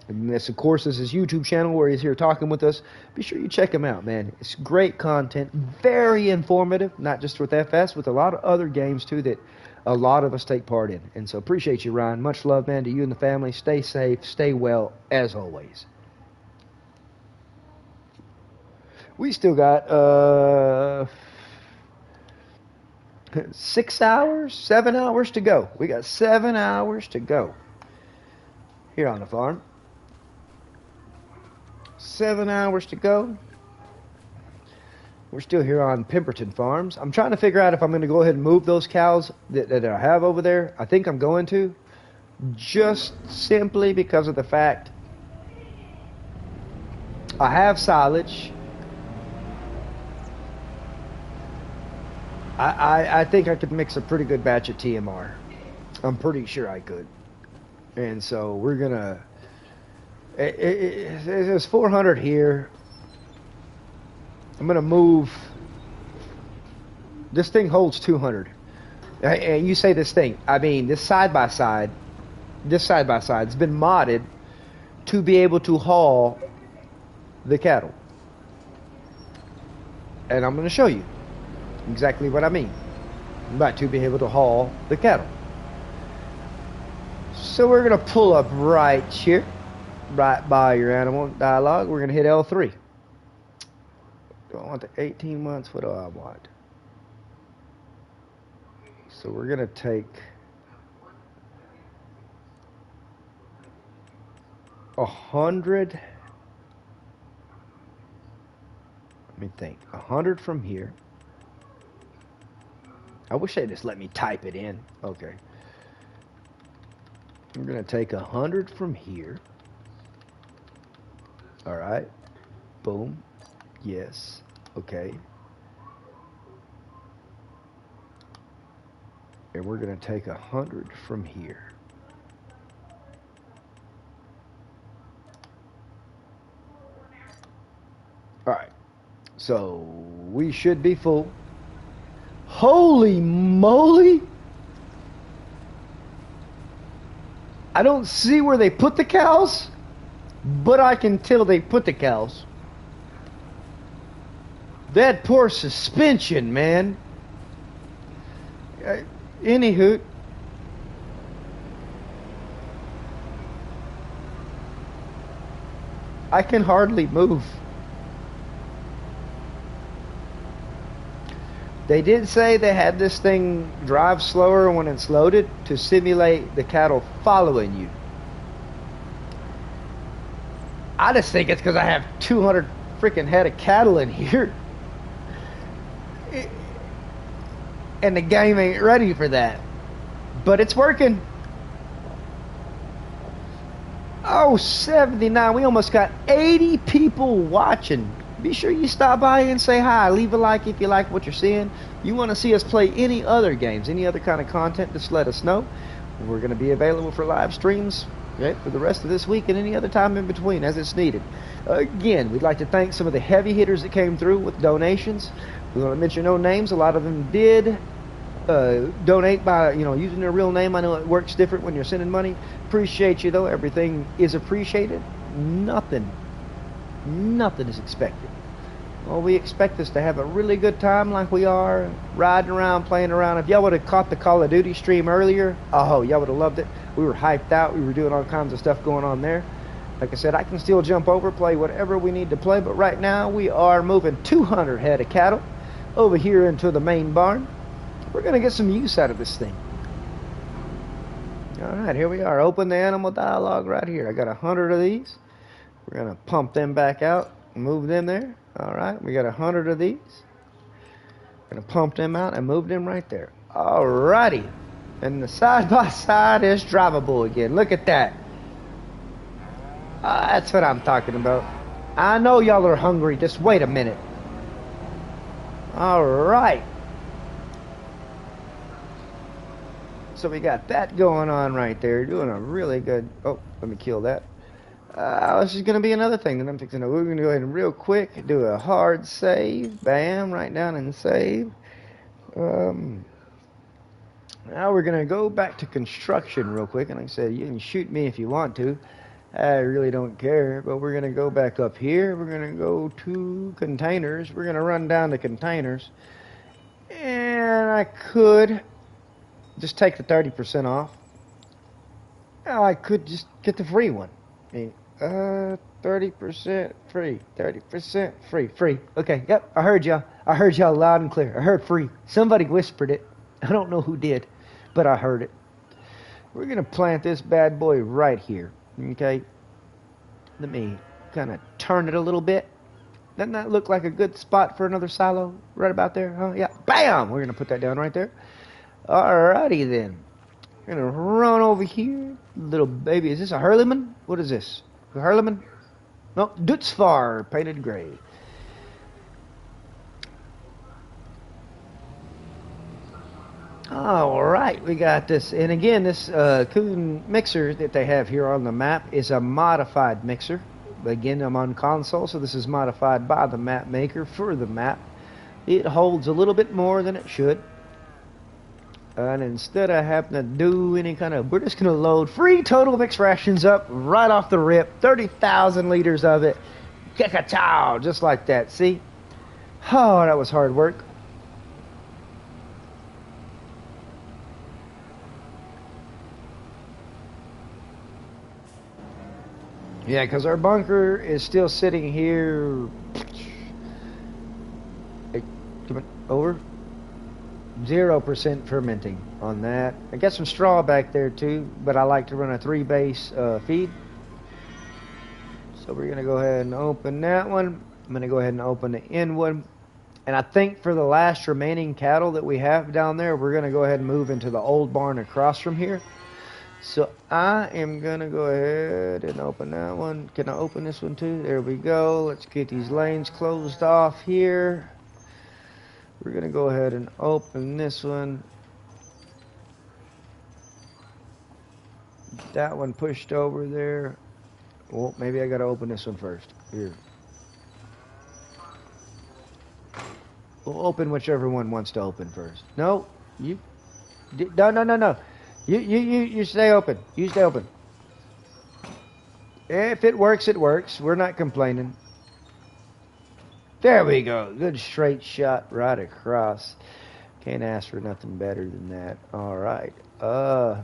And this, of course, is his YouTube channel where he's here talking with us. Be sure you check him out, man. It's great content, very informative, not just with FS, with a lot of other games, too, that a lot of us take part in. And so appreciate you, Ryan. Much love, man, to you and the family. Stay safe, stay well, as always. We still got 6 hours, 7 hours to go. We got 7 hours to go here on the farm. 7 hours to go. We're still here on Pemberton Farms. I'm trying to figure out if I'm going to go ahead and move those cows that I have over there. I think I'm going to. Just simply because of the fact I have silage. I think I could mix a pretty good batch of TMR. I'm pretty sure I could. And so we're gonna. There's 400 here. I'm gonna move. This thing holds 200. And you say this thing. I mean, this side by side has been modded to be able to haul the cattle. And I'm going to show you exactly what I mean by to be able to haul the cattle. So we're going to pull up right here, right by your animal dialogue. We're going to hit L3. Do I want the 18 months? What do I want? So we're going to take 100. Let me think. 100 from here. I wish they just let me type it in. Okay. We're going to take 100 from here. All right. Boom. Yes. Okay. And we're going to take 100 from here. All right. So we should be full. Holy moly! I don't see where they put the cows, but I can tell they put the cows. That poor suspension, man. Anywho, I can hardly move. They did say they had this thing drive slower when it's loaded to simulate the cattle following you. I just think it's because I have 200 freaking head of cattle in here. And the game ain't ready for that. But it's working. Oh, 79. We almost got 80 people watching. Be sure you stop by and say hi. Leave a like if you like what you're seeing. You want to see us play any other games, any other kind of content, just let us know. We're going to be available for live streams for the rest of this week and any other time in between as it's needed. Again, we'd like to thank some of the heavy hitters that came through with donations. We want to mention no names. A lot of them did donate by using their real name. I know it works different when you're sending money. Appreciate you though. Everything is appreciated. Nothing is expected. Well, we expect us to have a really good time like we are, riding around, playing around. If y'all would have caught the Call of Duty stream earlier, oh, y'all would have loved it. We were hyped out. We were doing all kinds of stuff going on there. Like I said, I can still jump over, play whatever we need to play, but right now we are moving 200 head of cattle over here into the main barn. We're going to get some use out of this thing. All right, here we are. Open the animal dialogue right here. I got 100 of these. We're going to pump them back out, move them there. All right, we got 100 of these. Going to pump them out and move them right there. All righty. And the side-by-side is drivable again. Look at that. That's what I'm talking about. I know y'all are hungry. Just wait a minute. All right. So we got that going on right there. Doing a really good... Oh, let me kill that. This is going to be another thing that I'm fixing to do. We're going to go ahead and real quick do a hard save. Bam, right down and save. Now we're going to go back to construction real quick. And like I said, you can shoot me if you want to. I really don't care. But we're going to go back up here. We're going to go to containers. We're going to run down to containers. And I could just take the 30% off. I could just get the free one. I mean, 30% free, 30% free. Okay, yep, I heard y'all loud and clear. I heard free. Somebody whispered it. I don't know who did, but I heard it. We're going to plant this bad boy right here, okay? Let me kind of turn it a little bit. Doesn't that look like a good spot for another silo? Right about there, huh? Yeah, bam! We're going to put that down right there. Alrighty then. We're going to run over here. Little baby. Is this a Hurleyman? What is this? A Hurleyman? No, Dutzfar, painted gray. All right, we got this. And again, this Coon mixer that they have here on the map is a modified mixer. Again, I'm on console, so this is modified by the map maker for the map. It holds a little bit more than it should. And instead of having to do any kind of, we're just going to load free total mix rations up right off the rip. 30,000 liters of it. Ka-ka-chow, just like that. See? Oh, that was hard work. Yeah, because our bunker is still sitting here. Hey, come on, over. 0% fermenting on that. I got some straw back there too, but I like to run a 3-base feed. So we're going to go ahead and open that one. I'm going to go ahead and open the end one. And I think for the last remaining cattle that we have down there, we're going to go ahead and move into the old barn across from here. So I am going to go ahead and open that one. Can I open this one too? There we go. Let's get these lanes closed off here. We're going to go ahead and open this one. That one pushed over there. Well, maybe I got to open this one first. Here. We'll open whichever one wants to open first. No, you. No. You stay open. You stay open. If it works, it works. We're not complaining. There we go. Good straight shot right across. Can't ask for nothing better than that. All right. How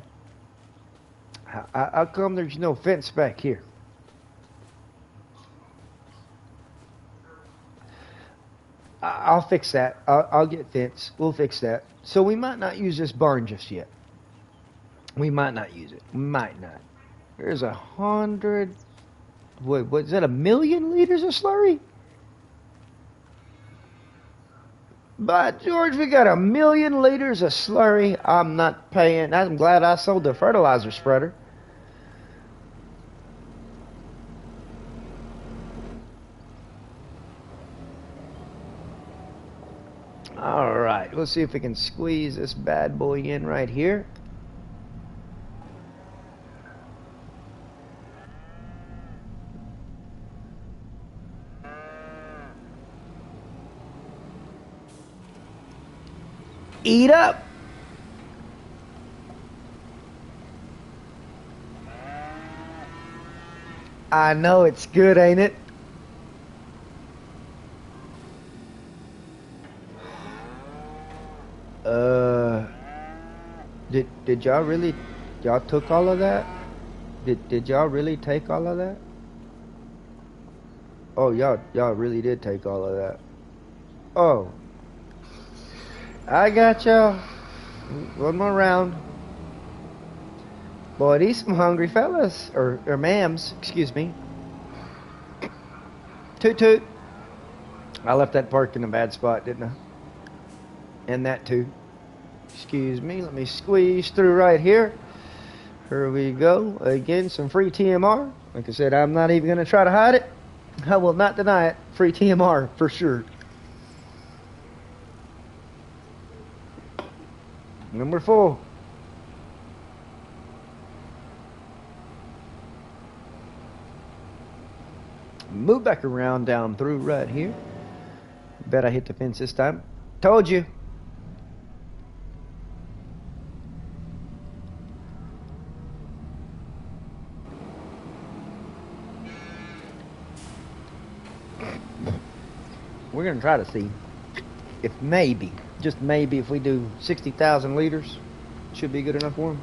come there's no fence back here? I'll fix that. I'll get fence. We'll fix that. So we might not use this barn just yet. We might not use it. We might not. There's 100. What is that? 1,000,000 liters of slurry? But George, we got 1,000,000 liters of slurry. I'm not paying. I'm glad I sold the fertilizer spreader. All right, let's see if we can squeeze this bad boy in right here. Eat up. I know it's good, ain't it? Did y'all really, y'all took all of that? Did y'all really take all of that? Oh, y'all really did take all of that. Oh. I got y'all. One more round. Boy, these some hungry fellas. Or ma'ams, excuse me. Toot toot. I left that park in a bad spot, didn't I? And that too. Excuse me, let me squeeze through right here. Here we go. Again, some free TMR. Like I said, I'm not even going to try to hide it. I will not deny it. Free TMR for sure. Number 4. Move back around down through right here. Bet I hit the fence this time. Told you. We're going to try to see if maybe, just maybe, if we do 60,000 liters, should be good enough for them.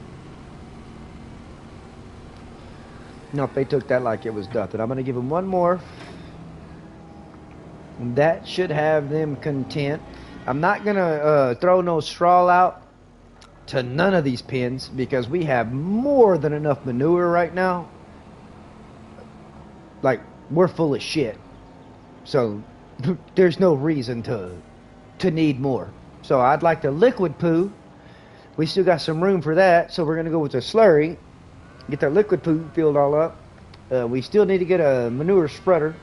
No, if they took that like it was nothing. I'm going to give them one more. That should have them content. I'm not going to throw no straw out to none of these pens because we have more than enough manure right now. Like, we're full of shit. So there's no reason to need more. So I'd like the liquid poo. We still got some room for that, so we're going to go with the slurry. Get that liquid poo filled all up. We still need to get a manure spreader.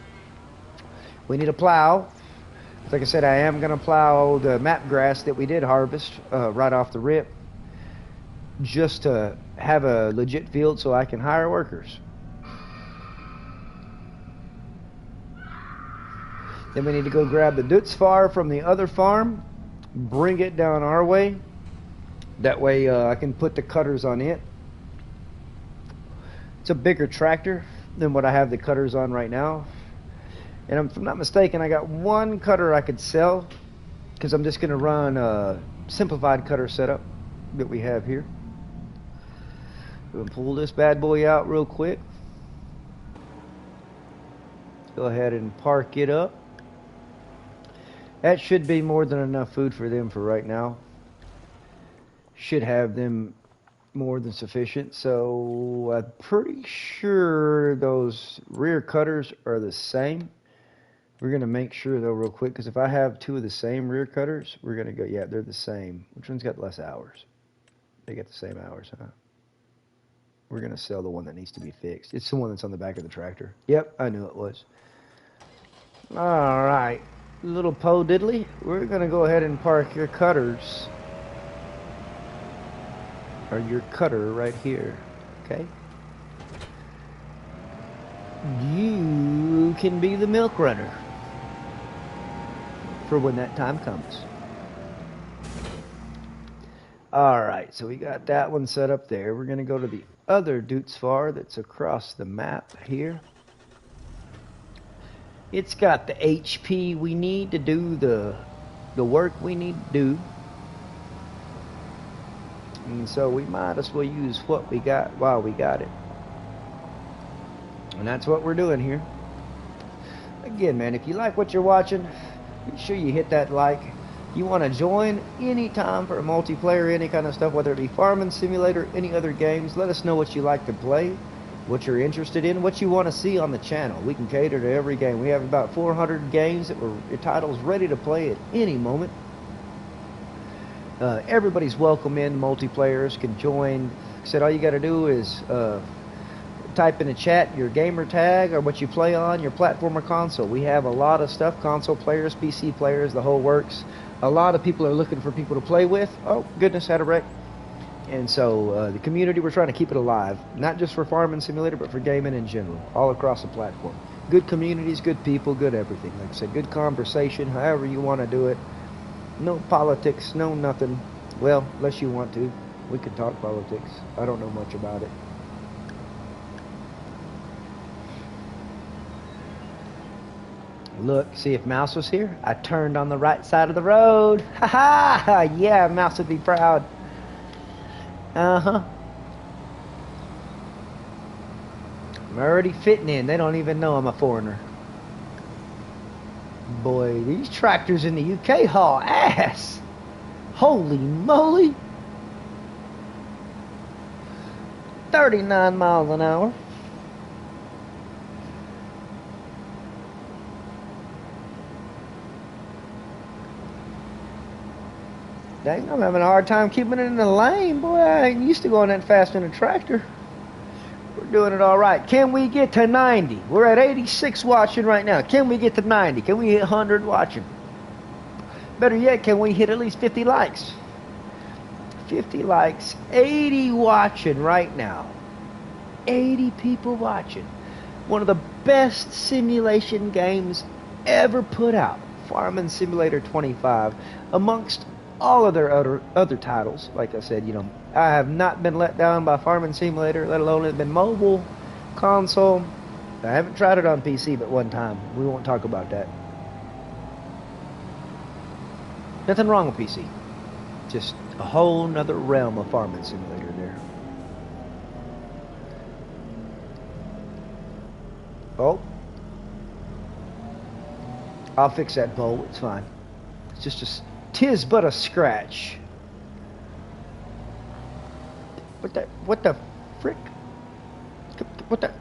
We need a plow. Like I said, I am going to plow the map grass that we did harvest right off the rip, just to have a legit field so I can hire workers. Then we need to go grab the Dutzfar from the other farm, bring it down our way. That way I can put the cutters on it. It's a bigger tractor than what I have the cutters on right now. And if I'm not mistaken, I got one cutter I could sell, because I'm just going to run a simplified cutter setup that we have here. We'll pull this bad boy out real quick. Go ahead and park it up. That should be more than enough food for them for right now. Should have them more than sufficient. So I'm pretty sure those rear cutters are the same. We're going to make sure though real quick, because if I have two of the same rear cutters, we're going to go, yeah, they're the same. Which one's got less hours? They got the same hours, huh? We're going to sell the one that needs to be fixed. It's the one that's on the back of the tractor. Yep, I knew it was. All right. Little po diddly, we're going to go ahead and park your cutters, or your cutter right here, okay? You can be the milk runner for when that time comes. Alright, so we got that one set up there. We're going to go to the other Dutzfar that's across the map here. It's got the HP we need to do the work we need to do. And so we might as well use what we got while we got it. And that's what we're doing here. Again, man, if you like what you're watching, make sure you hit that like. You want to join anytime for a multiplayer, any kind of stuff, whether it be Farming Simulator, any other games, let us know what you like to play, what you're interested in, what you want to see on the channel. We can cater to every game. We have about 400 games that were titles ready to play at any moment. Everybody's welcome in. Multiplayers can join. Like I said, all you got to do is type in the chat your gamer tag or what you play on, your platform or console. We have a lot of stuff, console players, PC players, the whole works. A lot of people are looking for people to play with. Oh, goodness, had a wreck. And so the community, we're trying to keep it alive, not just for Farming Simulator, but for gaming in general, all across the platform. Good communities, good people, good everything. Like I said, good conversation, however you want to do it. No politics, no nothing. Well, unless you want to. We can talk politics. I don't know much about it. Look, see if Mouse was here? I turned on the right side of the road. Ha ha! Yeah, Mouse would be proud. Uh-huh. I'm already fitting in. They don't even know I'm a foreigner. Boy, these tractors in the UK haul ass. Holy moly. 39 miles an hour. Dang, I'm having a hard time keeping it in the lane. Boy, I ain't used to going that fast in a tractor. We're doing it all right. Can we get to 90? We're at 86 watching right now. Can we get to 90? Can we hit 100 watching? Better yet, can we hit at least 50 likes? 50 likes, 80 watching right now. 80 people watching. One of the best simulation games ever put out. Farming Simulator 25. Amongst all of their other titles. Like I said, you know, I have not been let down by Farming Simulator, let alone it's been mobile, console. I haven't tried it on PC but one time. We won't talk about that. Nothing wrong with PC. Just a whole nother realm of Farming Simulator there. Oh. I'll fix that bowl. It's fine. It's just 'tis but a scratch. What the frick? What the?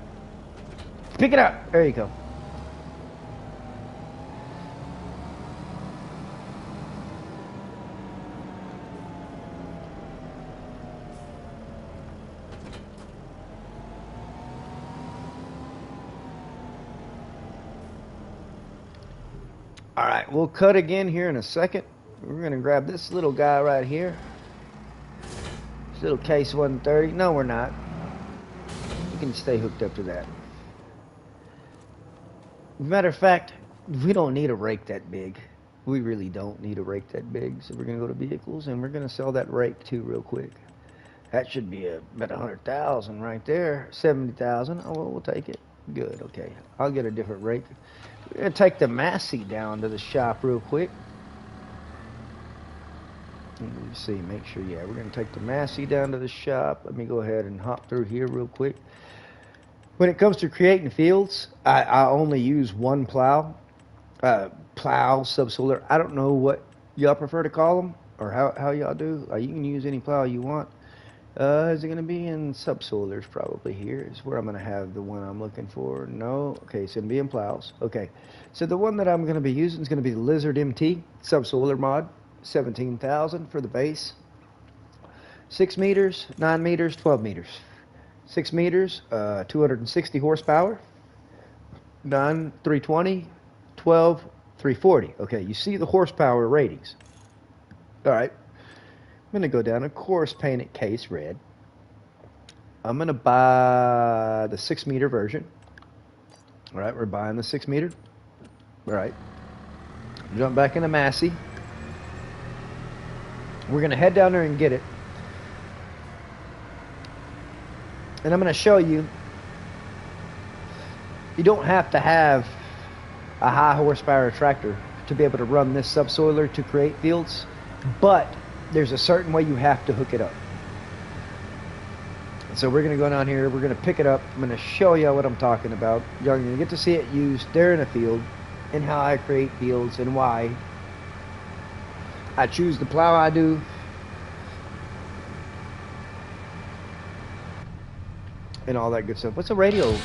Pick it up. There you go. Alright, we'll cut again here in a second. We're going to grab this little guy right here. This little case 130. No, we're not. You can stay hooked up to that. Matter of fact, we don't need a rake that big. We really don't need a rake that big. So we're going to go to vehicles and we're going to sell that rake too real quick. That should be about 100,000 right there. 70,000. Oh, well, we'll take it. Good. Okay. I'll get a different rake. We're going to take the Massey down to the shop real quick. Let me see. Make sure. Yeah, we're going to take the Massey down to the shop. Let me go ahead and hop through here real quick. When it comes to creating fields, I only use one plow. Plow, subsoiler. I don't know what y'all prefer to call them or how y'all do. You can use any plow you want. Is it going to be in subsoilers? Probably here is where I'm going to have the one I'm looking for. No. Okay, it's going to be in plows. Okay. So the one that I'm going to be using is going to be the Lizard MT subsoiler mod. 17,000 for the base. 6 meters, 9 meters, 12 meters. 6 meters, 260 horsepower. 9, 320. 12, 340. Okay, you see the horsepower ratings. All right. I'm going to go down, of course, paint it case red. I'm going to buy the 6 meter version. All right, we're buying the 6 meter. All right. Jump back into Massey. We're going to head down there and get it. And I'm going to show you, you don't have to have a high horsepower tractor to be able to run this subsoiler to create fields, but there's a certain way you have to hook it up. So we're going to go down here, we're going to pick it up, I'm going to show you what I'm talking about. You're going to get to see it used there in a field and how I create fields and why I choose the plow I do. And all that good stuff. What's a radio?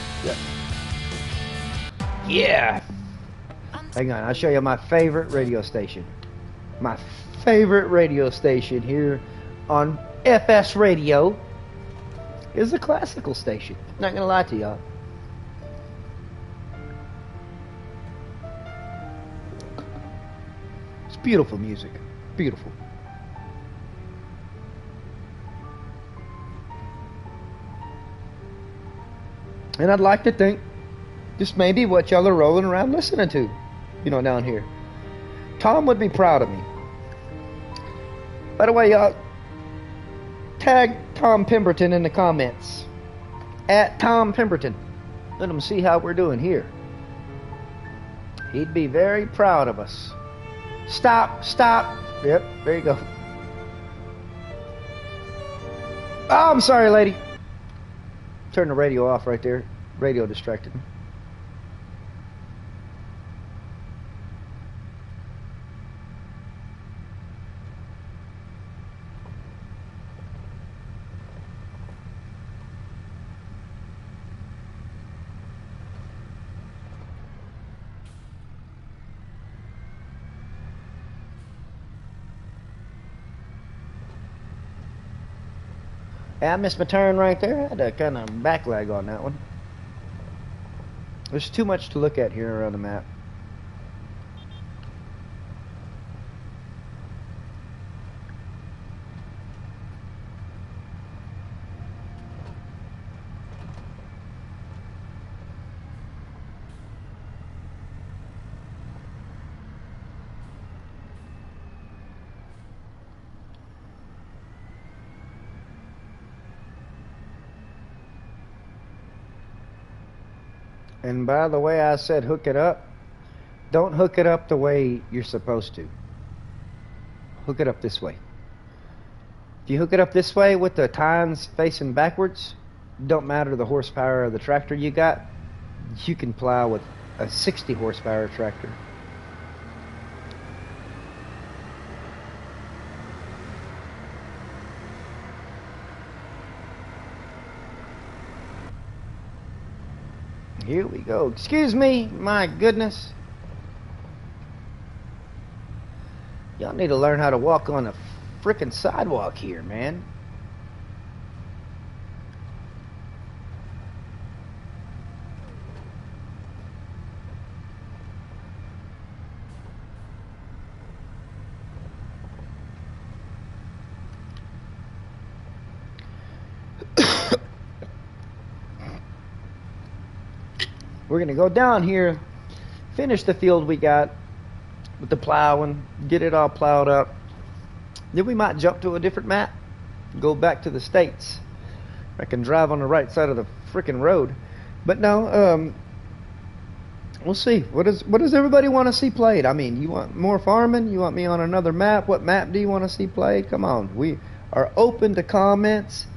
Yeah. Hang on, I'll show you my favorite radio station. My favorite radio station here on FS Radio is the classical station. Not gonna lie to y'all. It's beautiful music. Beautiful. And I'd like to think this may be what y'all are rolling around listening to. You know, down here. Tom would be proud of me. By the way, y'all, tag Tom Pemberton in the comments. At Tom Pemberton. Let him see how we're doing here. He'd be very proud of us. Stop, stop. Yep, there you go. Oh, I'm sorry, lady. Turn the radio off right there. Radio distracted me. I missed my turn right there. I had a kind of back lag on that one. There's too much to look at here around the map. And by the way I said hook it up, don't hook it up the way you're supposed to. Hook it up this way. If you hook it up this way with the tines facing backwards, don't matter the horsepower of the tractor you got, you can plow with a 60 horsepower tractor. Here we go. Excuse me, my goodness. Y'all need to learn how to walk on a frickin' sidewalk here, man. We're going to go down here, finish the field we got with the plowing, get it all plowed up. Then we might jump to a different map, go back to the States. I can drive on the right side of the freaking road. But no, we'll see. What does everybody want to see played? I mean, you want more farming? You want me on another map? What map do you want to see played? Come on. We are open to comments,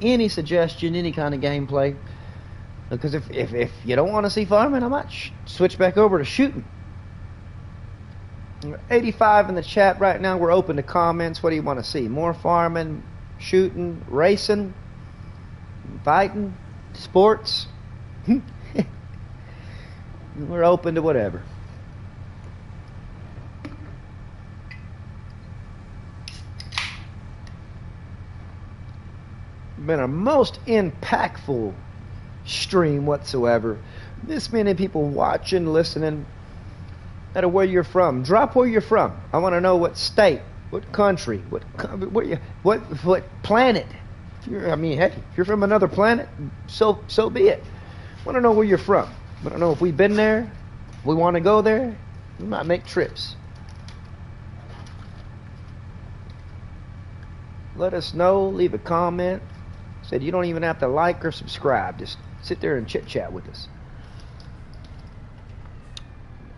any suggestion, any kind of gameplay. Because if you don't want to see farming, I might switch back over to shooting. 85 in the chat right now. We're open to comments. What do you want to see? More farming, shooting, racing, fighting, sports? We're open to whatever. Been a most impactful stream whatsoever. This many people watching, listening. No matter where you're from, drop where you're from. I want to know what state, what country, what planet. Hey, if you're from another planet, so be it. I want to know where you're from. I don't know if we've been there. If we want to go there. We might make trips. Let us know. Leave a comment. Said you don't even have to like or subscribe. Just sit there and chit chat with us.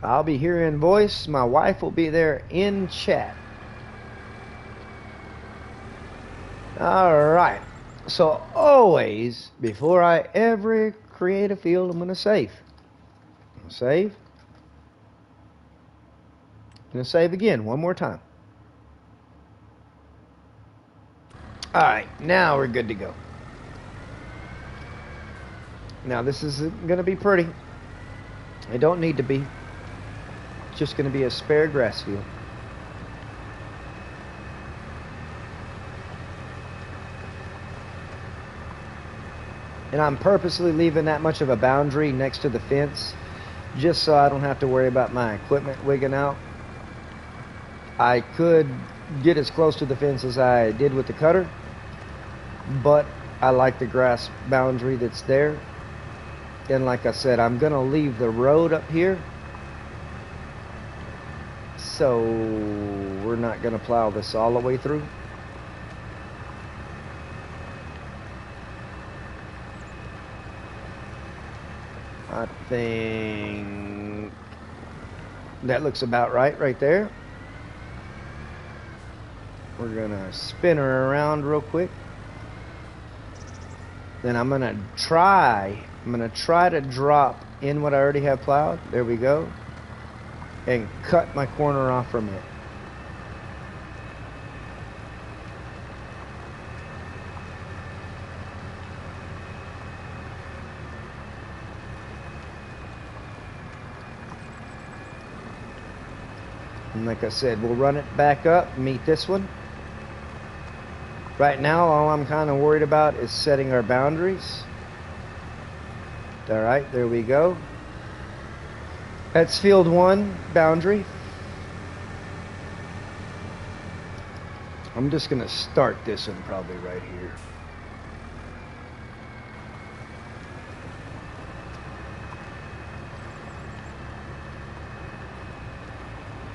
I'll be here in voice. My wife will be there in chat. Alright. So always, before I ever create a field, I'm going to save. Save. I'm going to save again one more time. Alright, now we're good to go. Now this is going to be pretty. It don't need to be. It's just going to be a spare grass field. And I'm purposely leaving that much of a boundary next to the fence just so I don't have to worry about my equipment wigging out. I could get as close to the fence as I did with the cutter, but I like the grass boundary that's there. And like I said, I'm going to leave the road up here. So we're not going to plow this all the way through. I think that looks about right there. We're going to spin her around real quick. Then I'm going to try to drop in what I already have plowed. There we go. And cut my corner off from it. And like I said, we'll run it back up, meet this one. Right now, all I'm kind of worried about is setting our boundaries. Alright, there we go. That's field 1 boundary. I'm just going to start this one probably right here.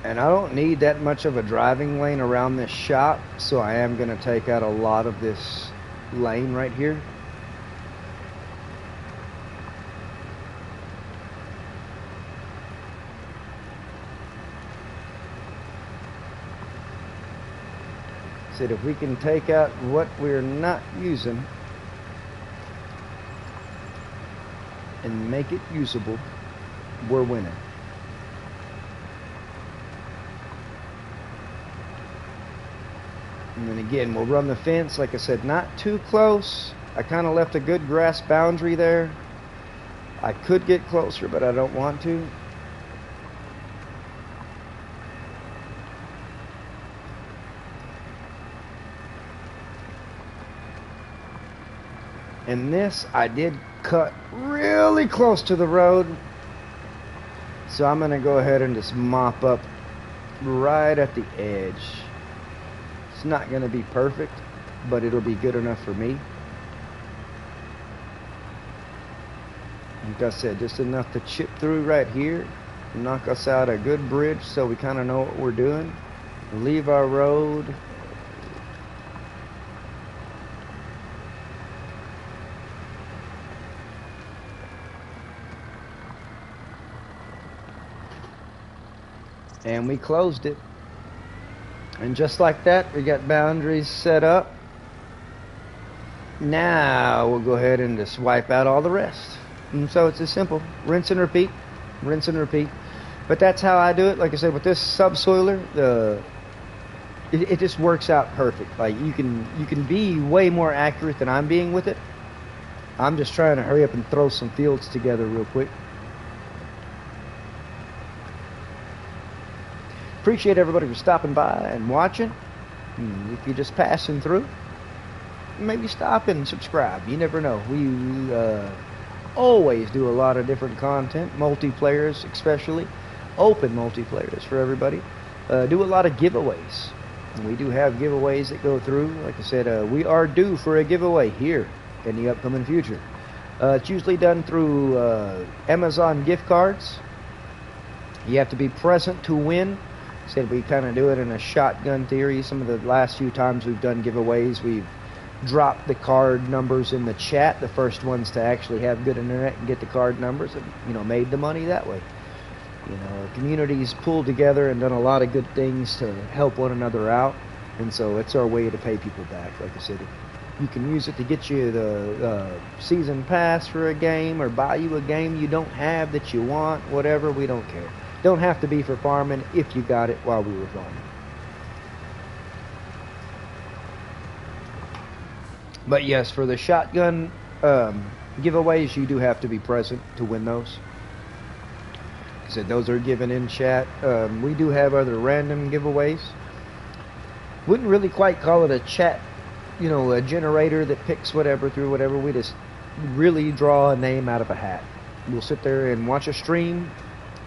And I don't need that much of a driving lane around this shop, so I am going to take out a lot of this lane right here. Said if we can take out what we're not using and make it usable, we're winning. And then again, we'll run the fence, like I said, not too close. I kind of left a good grass boundary there. I could get closer, but I don't want to. And this, I did cut really close to the road. So I'm going to go ahead and just mop up right at the edge. It's not going to be perfect, but it'll be good enough for me. Like I said, just enough to chip through right here, knock us out a good bridge so we kind of know what we're doing. Leave our road. And we closed it. And just like that, we got boundaries set up. Now we'll go ahead and just wipe out all the rest. And so it's as simple. Rinse and repeat. Rinse and repeat. But that's how I do it. Like I said, with this subsoiler, it just works out perfect. Like you can be way more accurate than I'm being with it. I'm just trying to hurry up and throw some fields together real quick. Appreciate everybody for stopping by and watching. If you're just passing through, maybe stop and subscribe. You never know. We always do a lot of different content, multiplayers especially, open multiplayers for everybody. Do a lot of giveaways. And we do have giveaways that go through. Like I said, we are due for a giveaway here in the upcoming future. It's usually done through Amazon gift cards. You have to be present to win. Said we kind of do it in a shotgun theory. Some of the last few times we've done giveaways, we've dropped the card numbers in the chat. The first ones to actually have good internet and get the card numbers, and made the money that way. Communities pulled together and done a lot of good things to help one another out, and so it's our way to pay people back. Like I said, you can use it to get you the season pass for a game, or buy you a game you don't have that you want. Whatever, we don't care. Don't have to be for farming if you got it while we were farming. But yes, for the shotgun giveaways, you do have to be present to win those. Like I said, those are given in chat. We do have other random giveaways. Wouldn't really quite call it a chat, a generator that picks whatever through whatever. We just really draw a name out of a hat. We'll sit there and watch a stream.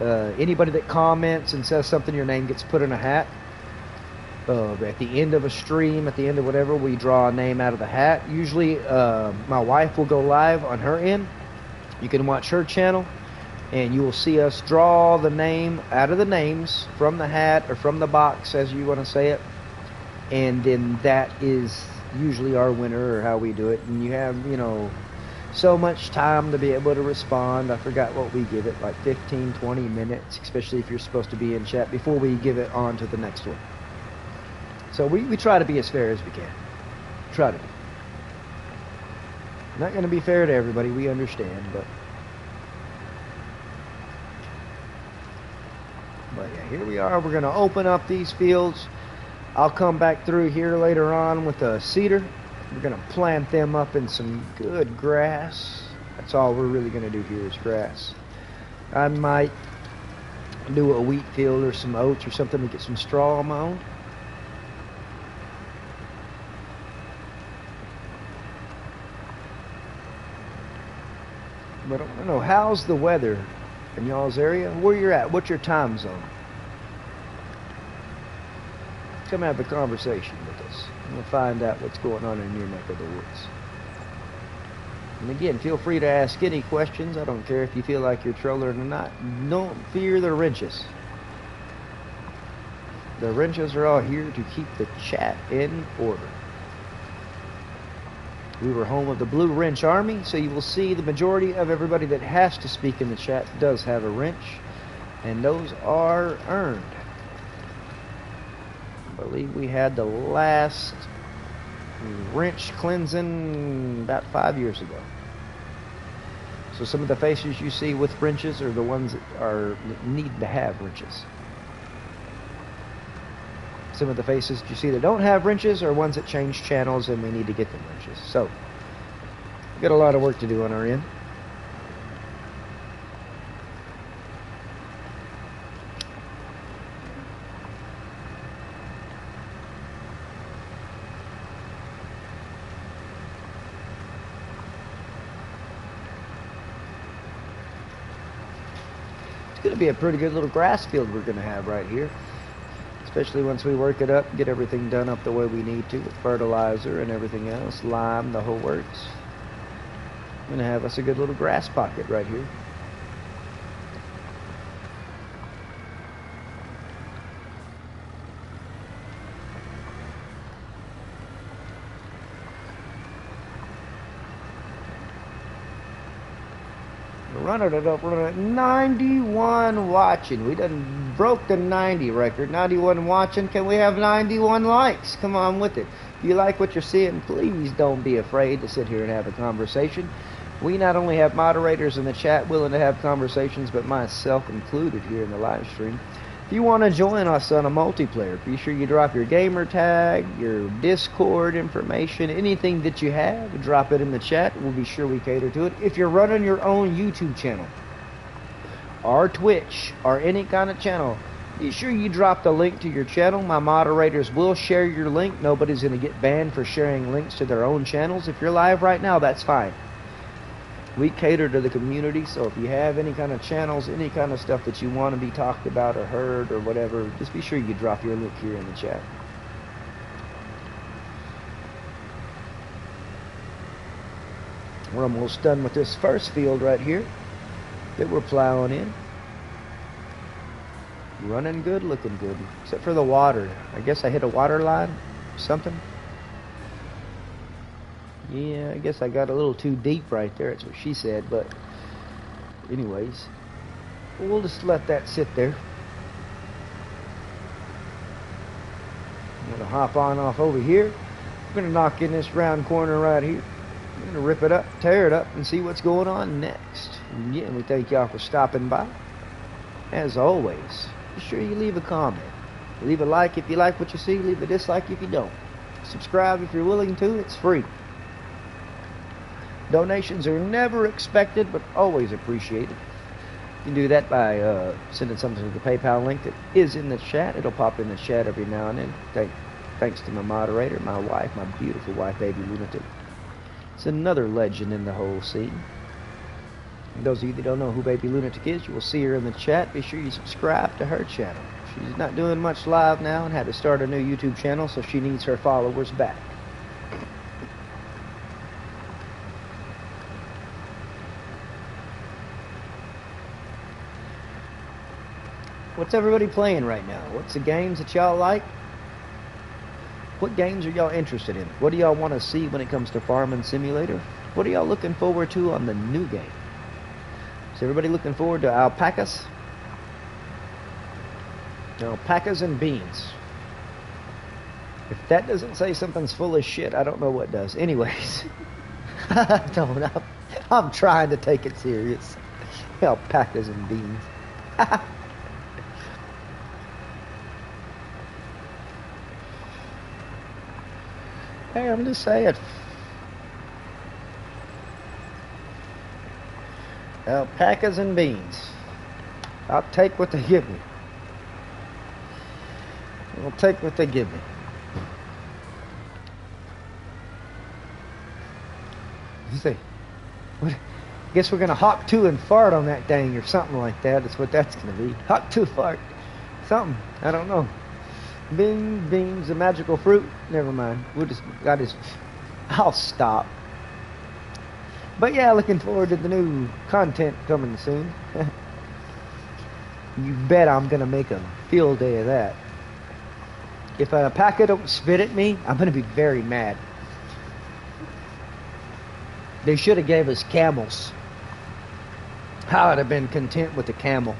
Anybody that comments and says something, your name gets put in a hat. At the end of a stream, at the end of whatever, we draw a name out of the hat. Usually my wife will go live on her end. You can watch her channel, and you will see us draw the name out of the names from the hat or from the box, as you want to say it. And then that is usually our winner, or how we do it. And you have, so much time to be able to respond. I forgot what we give it, like 15, 20 minutes, especially if you're supposed to be in chat, before we give it on to the next one. So we try to be as fair as we can. Try to be. Not going to be fair to everybody, we understand, but yeah, here we are. We're going to open up these fields. I'll come back through here later on with a seeder. We're going to plant them up in some good grass. That's all we're really going to do here is grass. I might do a wheat field or some oats or something to get some straw on my own. But I don't know, how's the weather in y'all's area? Where you're at? What's your time zone? Come have a conversation with us. I'm going to find out what's going on in your neck of the woods. And again, feel free to ask any questions. I don't care if you feel like you're trolling or not. Don't fear the wrenches. The wrenches are all here to keep the chat in order. We were home of the Blue Wrench Army, so you will see the majority of everybody that has to speak in the chat does have a wrench, and those are earned. I believe we had the last wrench cleansing about 5 years ago. So some of the faces you see with wrenches are the ones that need to have wrenches. Some of the faces you see that don't have wrenches are ones that change channels and we need to get them wrenches. So, we've got a lot of work to do on our end. It's going to be a pretty good little grass field we're going to have right here. Especially once we work it up, get everything done up the way we need to with fertilizer and everything else, lime, the whole works. I'm gonna have us a good little grass pocket right here. Running it up, running it. 91 watching. We done broke the 90 record. 91 watching. Can we have 91 likes? Come on with it. If you like what you're seeing, please don't be afraid to sit here and have a conversation. We not only have moderators in the chat willing to have conversations, but myself included here in the live stream. If you want to join us on a multiplayer, be sure you drop your gamer tag, your Discord information, anything that you have, drop it in the chat. We'll be sure we cater to it. If you're running your own YouTube channel, or Twitch, or any kind of channel, be sure you drop the link to your channel. My moderators will share your link. Nobody's going to get banned for sharing links to their own channels. If you're live right now, that's fine. We cater to the community, so if you have any kind of channels, any kind of stuff that you want to be talked about or heard or whatever, just be sure you drop your link here in the chat. We're almost done with this first field right here that we're plowing in. Running good, looking good, except for the water. I guess I hit a water line, something. Yeah, I guess I got a little too deep right there. That's what she said, but anyways, we'll just let that sit there. I'm going to hop on off over here. I'm going to knock in this round corner right here. I'm going to rip it up, tear it up, and see what's going on next. And yeah, we thank y'all for stopping by. As always, be sure you leave a comment. Leave a like if you like what you see. Leave a dislike if you don't. Subscribe if you're willing to. It's free. Donations are never expected, but always appreciated. You can do that by sending something to the PayPal link that is in the chat. It'll pop in the chat every now and then. Thanks to my moderator, my wife, my beautiful wife, Baby Lunatic. It's another legend in the whole scene. And those of you that don't know who Baby Lunatic is, you will see her in the chat. Be sure you subscribe to her channel. She's not doing much live now and had to start a new YouTube channel, so she needs her followers back. What's everybody playing right now? What's the games that y'all like? What games are y'all interested in? What do y'all want to see when it comes to Farming Simulator? What are y'all looking forward to on the new game? Is everybody looking forward to alpacas? Alpacas and beans. If that doesn't say something's full of shit, I don't know what does. Anyways, I'm trying to take it serious. Alpacas and beans. Hey, I'm just saying. Alpacas and beans. I'll take what they give me. I'll take what they give me. You see? What? Guess we're gonna hawk to and fart on that thing or something like that. That's what that's gonna be. Hawk to fart. Something. I don't know. Beans, a magical fruit. Never mind. I'll stop. But yeah, looking forward to the new content coming soon. You bet I'm gonna make a field day of that. If an alpaca don't spit at me, I'm gonna be very mad. They should have gave us camels. I would have been content with the camel.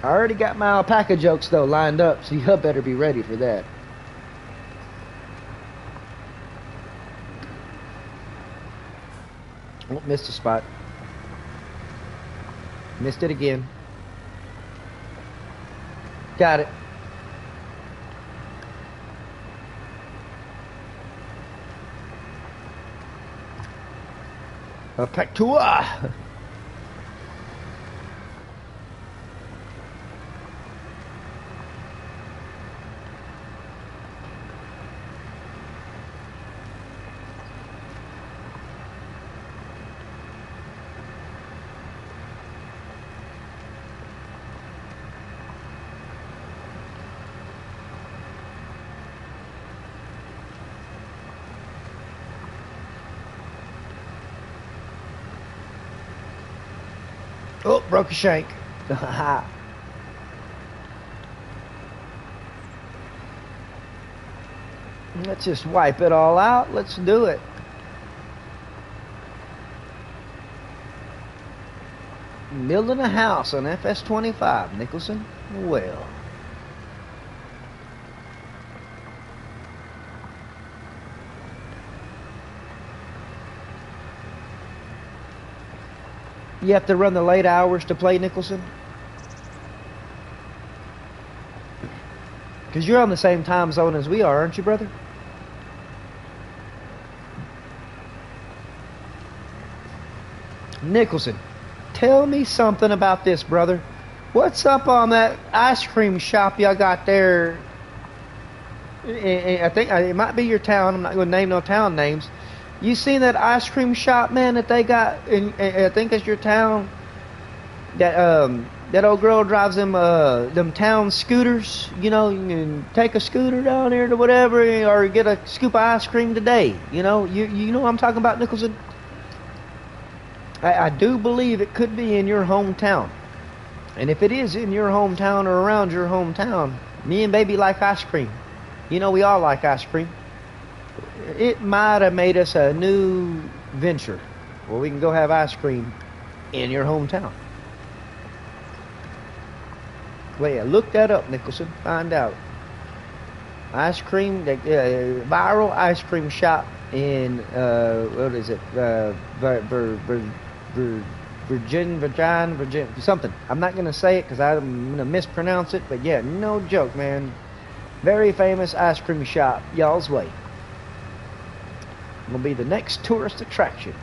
I already got my alpaca jokes, though, lined up, so you better be ready for that. Oh, missed a spot. Missed it again. Got it. Alpaca. Oh, broke a shank. Let's just wipe it all out. Let's do it. Building a house on FS25, Nicholson. Well. You have to run the late hours to play, Nicholson? Because you're on the same time zone as we are, aren't you, brother? Nicholson, tell me something about this, brother. What's up on that ice cream shop y'all got there? I think it might be your town. I'm not going to name no town names. You seen that ice cream shop, man, that they got in, I think it's your town? That old girl drives them town scooters. You know, you can take a scooter down there to whatever, or get a scoop of ice cream today. You know what I'm talking about, Nicholson? I do believe it could be in your hometown. And if it is in your hometown or around your hometown, me and baby like ice cream. You know, we all like ice cream. It might have made us a new venture where we can go have ice cream in your hometown. Well, yeah, look that up, Nicholson. Find out. Ice cream, viral ice cream shop in, what is it? Virgin, something. I'm not going to say it because I'm going to mispronounce it, but yeah, no joke, man. Very famous ice cream shop, y'all's way. Will be the next tourist attraction.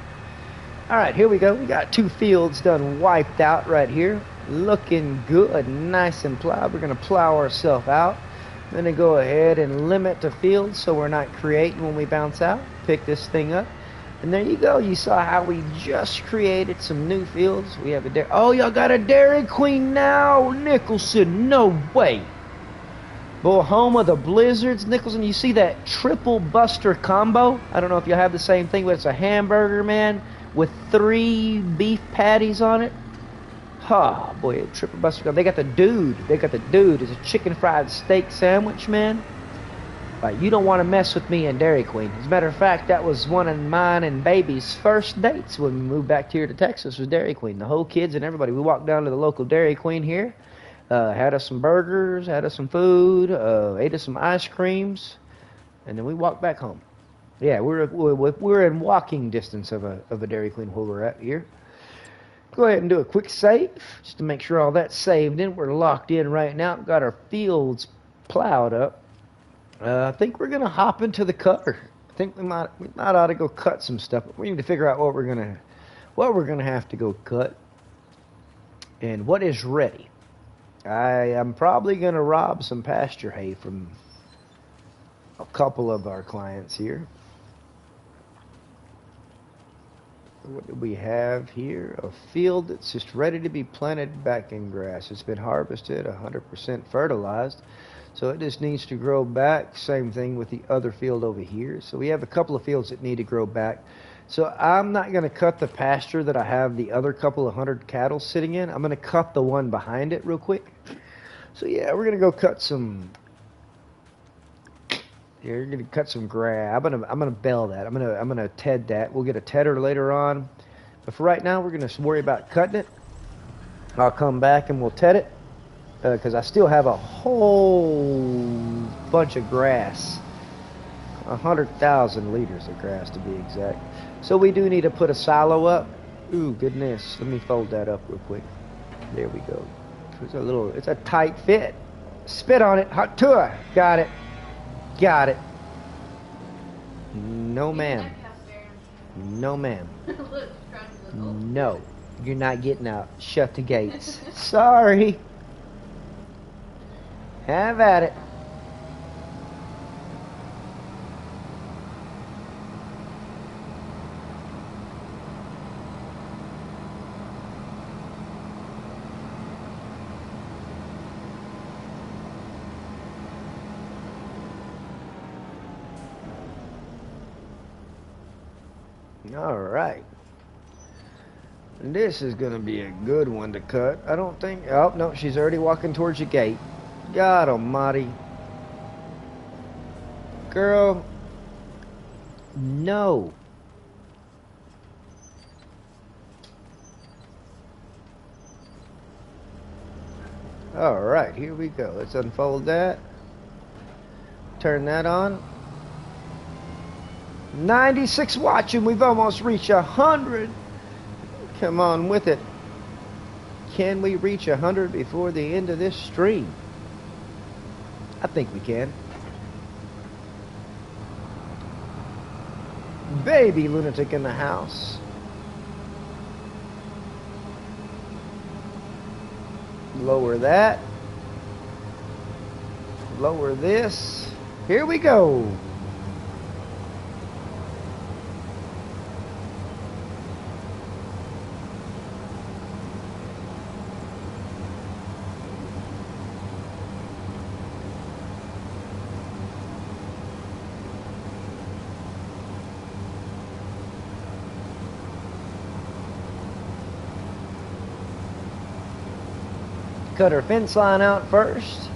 Alright, here we go. We got 2 fields done wiped out right here. Looking good, nice and plowed. We're going to plow ourselves out. Then to go ahead and limit the field so we're not creating when we bounce out. Pick this thing up. And there you go. You saw how we just created some new fields. We have a oh, y'all got a Dairy Queen now, Nicholson. No way. Boy, home of the blizzards, Nicholson. You see that triple buster combo? I don't know if you have the same thing, but it's a hamburger, man, with 3 beef patties on it. Oh, boy, a triple buster combo. They got the dude. It's a chicken fried steak sandwich, man. Like, you don't want to mess with me and Dairy Queen. As a matter of fact, that was one of mine and baby's first dates when we moved back here to Texas, was Dairy Queen. The whole kids and everybody. We walked down to the local Dairy Queen here. Had us some burgers, had us some food, ate us some ice creams, and then we walked back home. Yeah, we're in walking distance of a Dairy Queen where we're at here. Go ahead and do a quick save just to make sure all that's saved in. We're locked in right now. Got our fields plowed up. I think we're gonna hop into the cutter. I think we might ought to go cut some stuff. But we need to figure out what we're gonna have to go cut and what is ready. I am probably going to rob some pasture hay from a couple of our clients here. What do we have here? A field that's just ready to be planted back in grass. It's been harvested, 100% fertilized. So it just needs to grow back. Same thing with the other field over here. So we have a couple of fields that need to grow back. So I'm not going to cut the pasture that I have the other couple of 100 cattle sitting in. I'm going to cut the one behind it real quick. So yeah, we're going to go cut some. Yeah, we're going to cut some grass. I'm going to bell that. I'm going to ted that. We'll get a tedder later on. But for right now, we're going to worry about cutting it. I'll come back and we'll ted it because I still have a whole bunch of grass. 100,000 liters of grass to be exact. So we do need to put a silo up. Ooh, goodness. Let me fold that up real quick. There we go. It's a tight fit. Spit on it. Hot tour. Got it. Got it. No, ma'am. No, ma'am. No. You're not getting out. Shut the gates. Sorry. Have at it. All right. This is going to be a good one to cut. I don't think... Oh, no, she's already walking towards the gate. God almighty. Girl. No. Alright, here we go. Let's unfold that. Turn that on. 96 watching. We've almost reached 100. Come on with it. Can we reach 100 before the end of this stream? I think we can. Baby lunatic in the house. Lower that. Lower this. Here we go. Cut our fence line out first.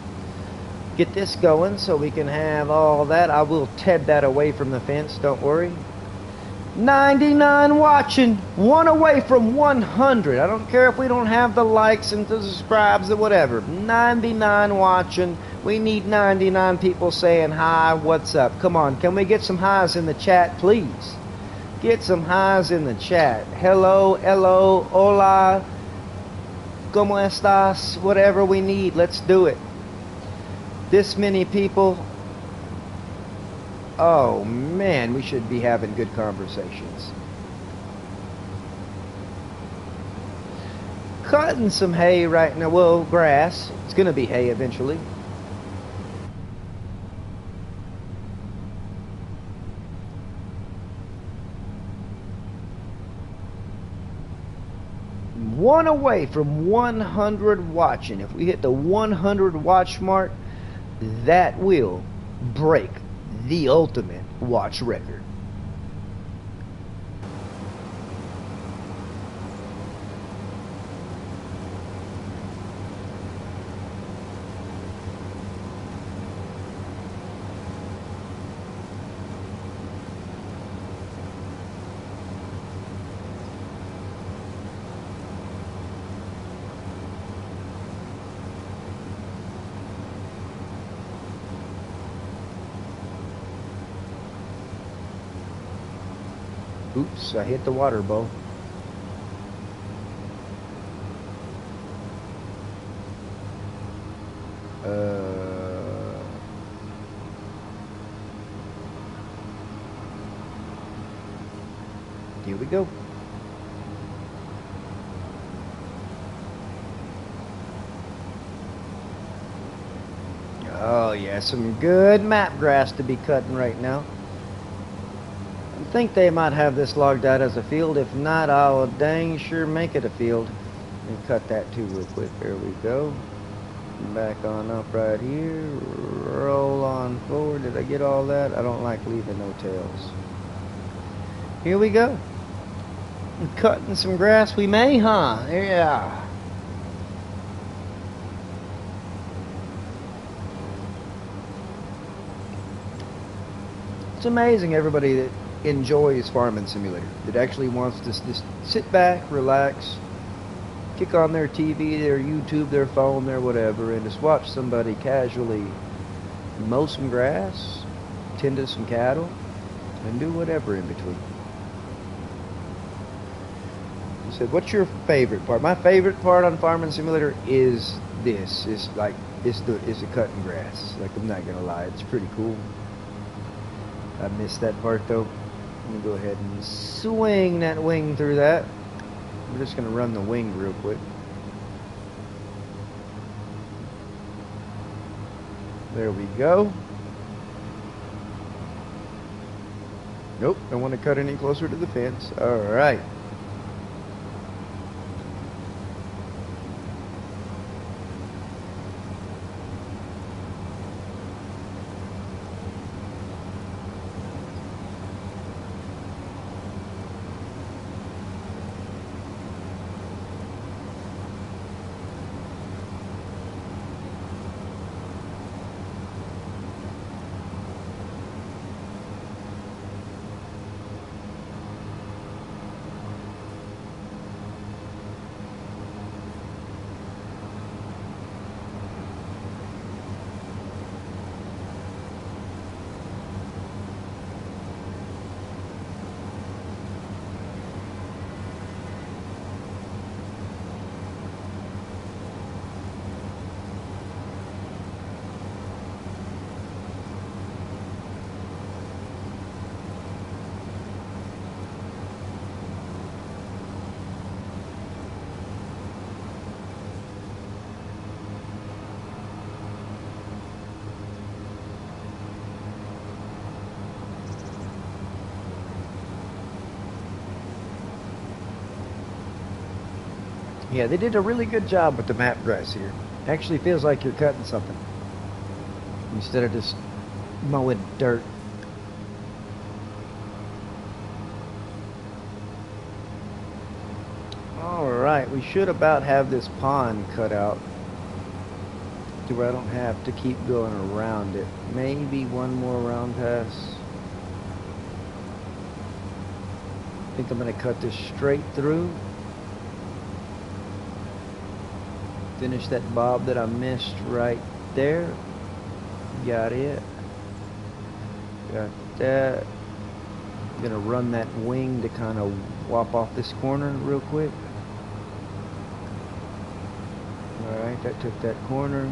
Get this going so we can have all that. I will TED that away from the fence, don't worry. 99 watching, one away from 100. I don't care if we don't have the likes and the subscribes or whatever. 99 watching. We need 99 people saying hi, what's up? Come on, can we get some highs in the chat, please? Get some highs in the chat. Hello, hello, hola, como estas, whatever we need, let's do it. This many people. Oh man, we should be having good conversations. Cutting some hay right now. Well, grass. It's gonna be hay eventually. One away from 100 watching. If we hit the 100 watch mark, that will break the ultimate watch record. Oops, I hit the water bowl. Here we go. Oh yeah, some good map grass to be cutting right now. I think they might have this logged out as a field. If not, I'll dang sure make it a field. And cut that too real quick. There we go. Back on up right here. Roll on forward. Did I get all that? I don't like leaving no tails. Here we go. Cutting some grass we may, huh? Yeah. It's amazing everybody that enjoys Farming Simulator, that actually wants to just sit back, relax, kick on their TV, their YouTube, their phone, their whatever, and just watch somebody casually mow some grass, tend to some cattle, and do whatever in between. He said, what's your favorite part? My favorite part on Farming Simulator is this. It's like, it's the cutting grass. Like, I'm not gonna lie, it's pretty cool. I missed that part though. Let me go ahead and swing that wing through that. I'm just going to run the wing real quick. There we go. Nope, don't want to cut any closer to the fence. Alright. Yeah, they did a really good job with the map grass here. Actually feels like you're cutting something instead of just mowing dirt. Alright, we should about have this pond cut out to where I don't have to keep going around it. Maybe one more round pass. I think I'm going to cut this straight through. Finish that bob that I missed right there. Got it. Got that. I'm going to run that wing to kind of whop off this corner real quick. Alright, that took that corner.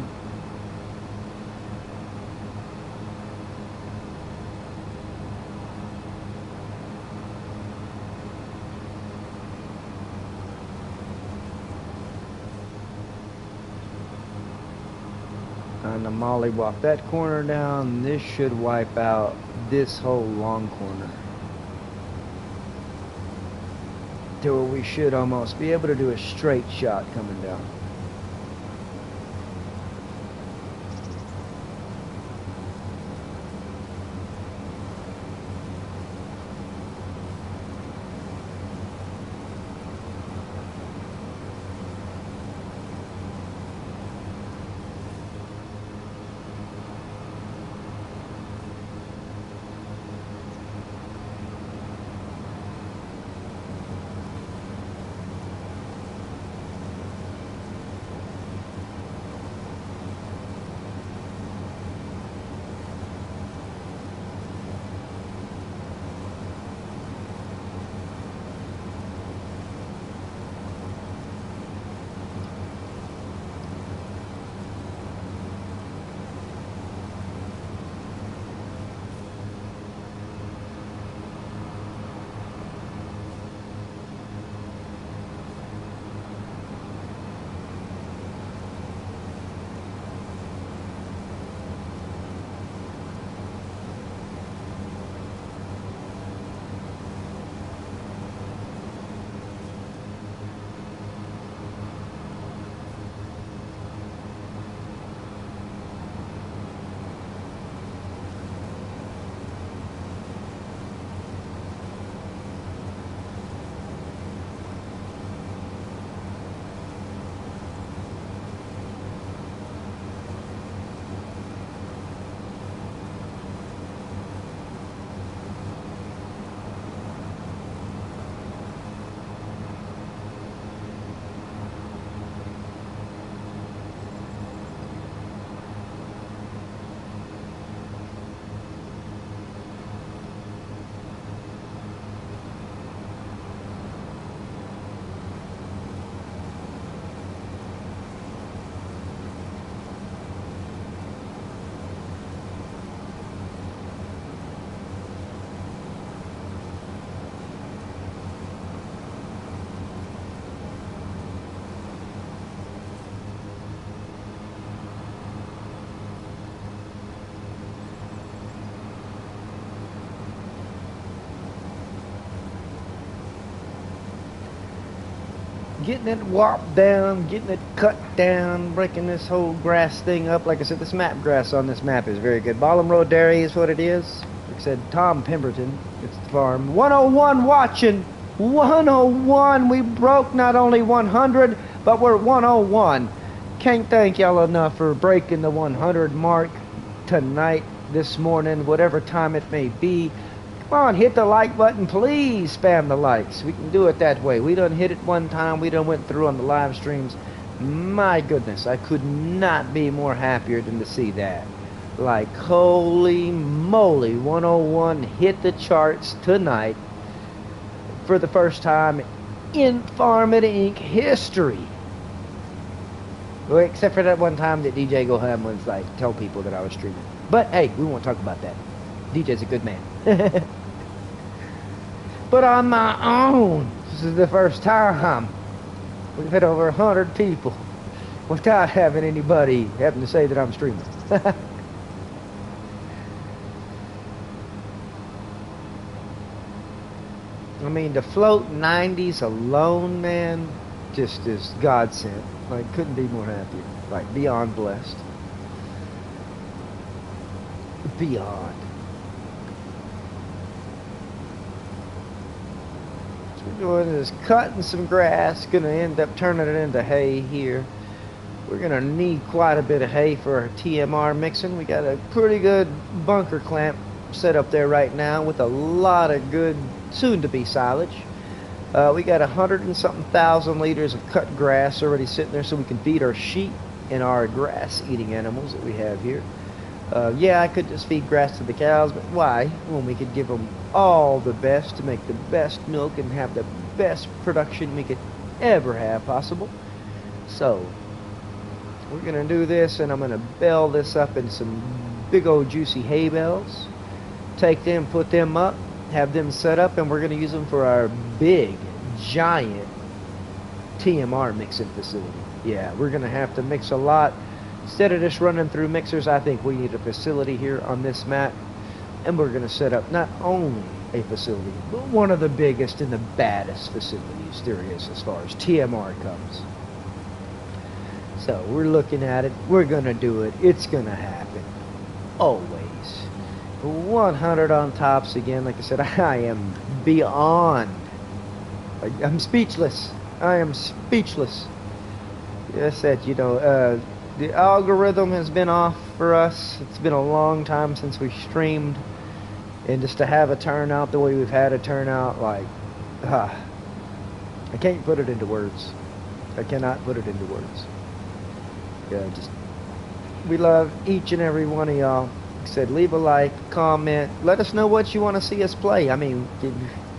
And the mollywop that corner down. This should wipe out this whole long corner. To where we should almost be able to do a straight shot coming down. Getting it warped down, getting it cut down, breaking this whole grass thing up. Like I said, this map grass on this map is very good. Ballum Road Dairy is what it is. Like I said, Tom Pemberton, it's the farm. 101 watching, 101. We broke not only 100, but we're 101. Can't thank y'all enough for breaking the 100 mark tonight, this morning, whatever time it may be. Come on, hit the like button, please spam the likes. We can do it that way. We done hit it one time, we done went through on the live streams. My goodness, I could not be more happier than to see that. Like, holy moly, 101 hit the charts tonight for the first time in Farm It Inc. history. Well, except for that one time that DJ Goham was like, tell people that I was streaming. But hey, we won't talk about that. DJ's a good man. But on my own, this is the first time we've hit over 100 people without having anybody having to say that I'm streaming. I mean, to float 90s alone, man, just is God sent. Like, couldn't be more happier. Like, beyond blessed. Beyond. So we're doing is cutting some grass. Gonna end up turning it into hay here. We're gonna need quite a bit of hay for our TMR mixing. We got a pretty good bunker clamp set up there right now with a lot of good soon-to-be silage. We got 100 and something thousand liters of cut grass already sitting there so we can feed our sheep and our grass-eating animals that we have here. Yeah, I could just feed grass to the cows, but why? When we could give them all the best to make the best milk and have the best production we could ever have possible. So, we're going to do this, and I'm going to bale this up in some big old juicy hay bales. Take them, put them up, have them set up, and we're going to use them for our big, giant TMR mixing facility. Yeah, we're going to have to mix a lot. Instead of just running through mixers, I think we need a facility here on this map. And we're going to set up not only a facility, but one of the biggest and the baddest facilities there is as far as TMR comes. So we're looking at it. We're going to do it. It's going to happen. Always. 100 on tops again. Like I said, I am beyond. I'm speechless. I am speechless. I said, you know, the algorithm has been off for us. It's been a long time since we streamed. And just to have a turnout the way we've had a turnout, like, I can't put it into words. I cannot put it into words. Yeah, just, we love each and every one of y'all. Like I said, leave a like, comment, let us know what you want to see us play. I mean,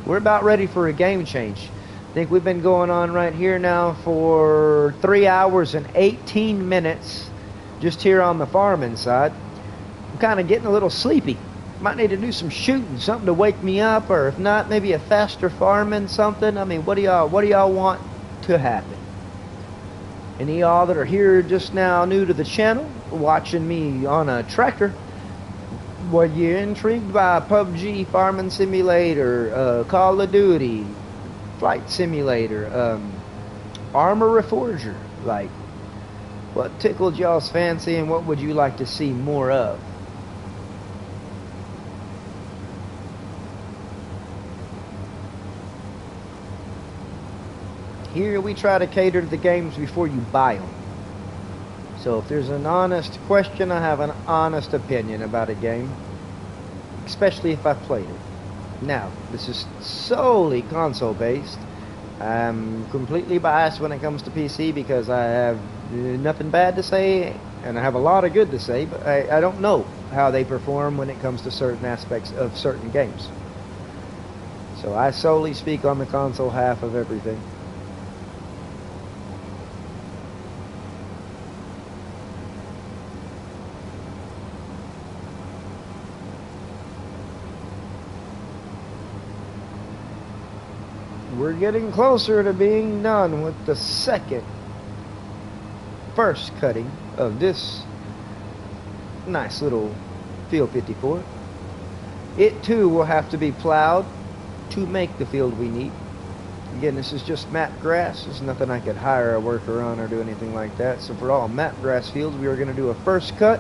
we're about ready for a game change. I think we've been going on right here now for 3 hours and 18 minutes just here on the farming side. I'm kind of getting a little sleepy. Might need to do some shooting, something to wake me up, or if not, maybe a faster farming something. I mean, what do y'all want to happen? Any of y'all that are here just now new to the channel, watching me on a tractor, were you intrigued by PUBG, Farming Simulator, Call of Duty, Flight Simulator, Armor Reforger? Like, what tickled y'all's fancy and what would you like to see more of? Here we try to cater to the games before you buy them. So if there's an honest question, I have an honest opinion about a game, especially if I've played it. Now, this is solely console based. I'm completely biased when it comes to PC because I have nothing bad to say and I have a lot of good to say, but I don't know how they perform when it comes to certain aspects of certain games. So I solely speak on the console half of everything. We're getting closer to being done with the first cutting of this nice little field 54. It too will have to be plowed to make the field we need. Again, this is just map grass. There's nothing I could hire a worker on or do anything like that. So for all map grass fields, we are going to do a first cut,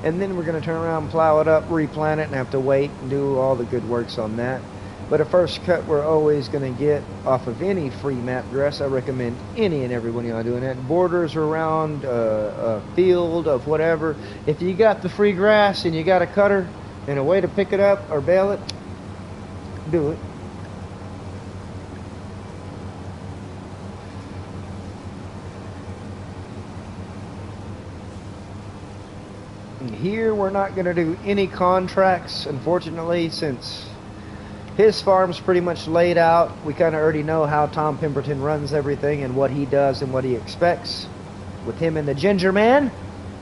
and then we're going to turn around and plow it up, replant it, and have to wait and do all the good works on that. But a first cut we're always going to get off of any free map grass. I recommend any and every one of y'all doing that. Borders around a field of whatever. If you got the free grass and you got a cutter and a way to pick it up or bale it, do it. And here we're not going to do any contracts, unfortunately, since his farm's pretty much laid out. We kind of already know how Tom Pemberton runs everything and what he does and what he expects. With him and the Ginger Man,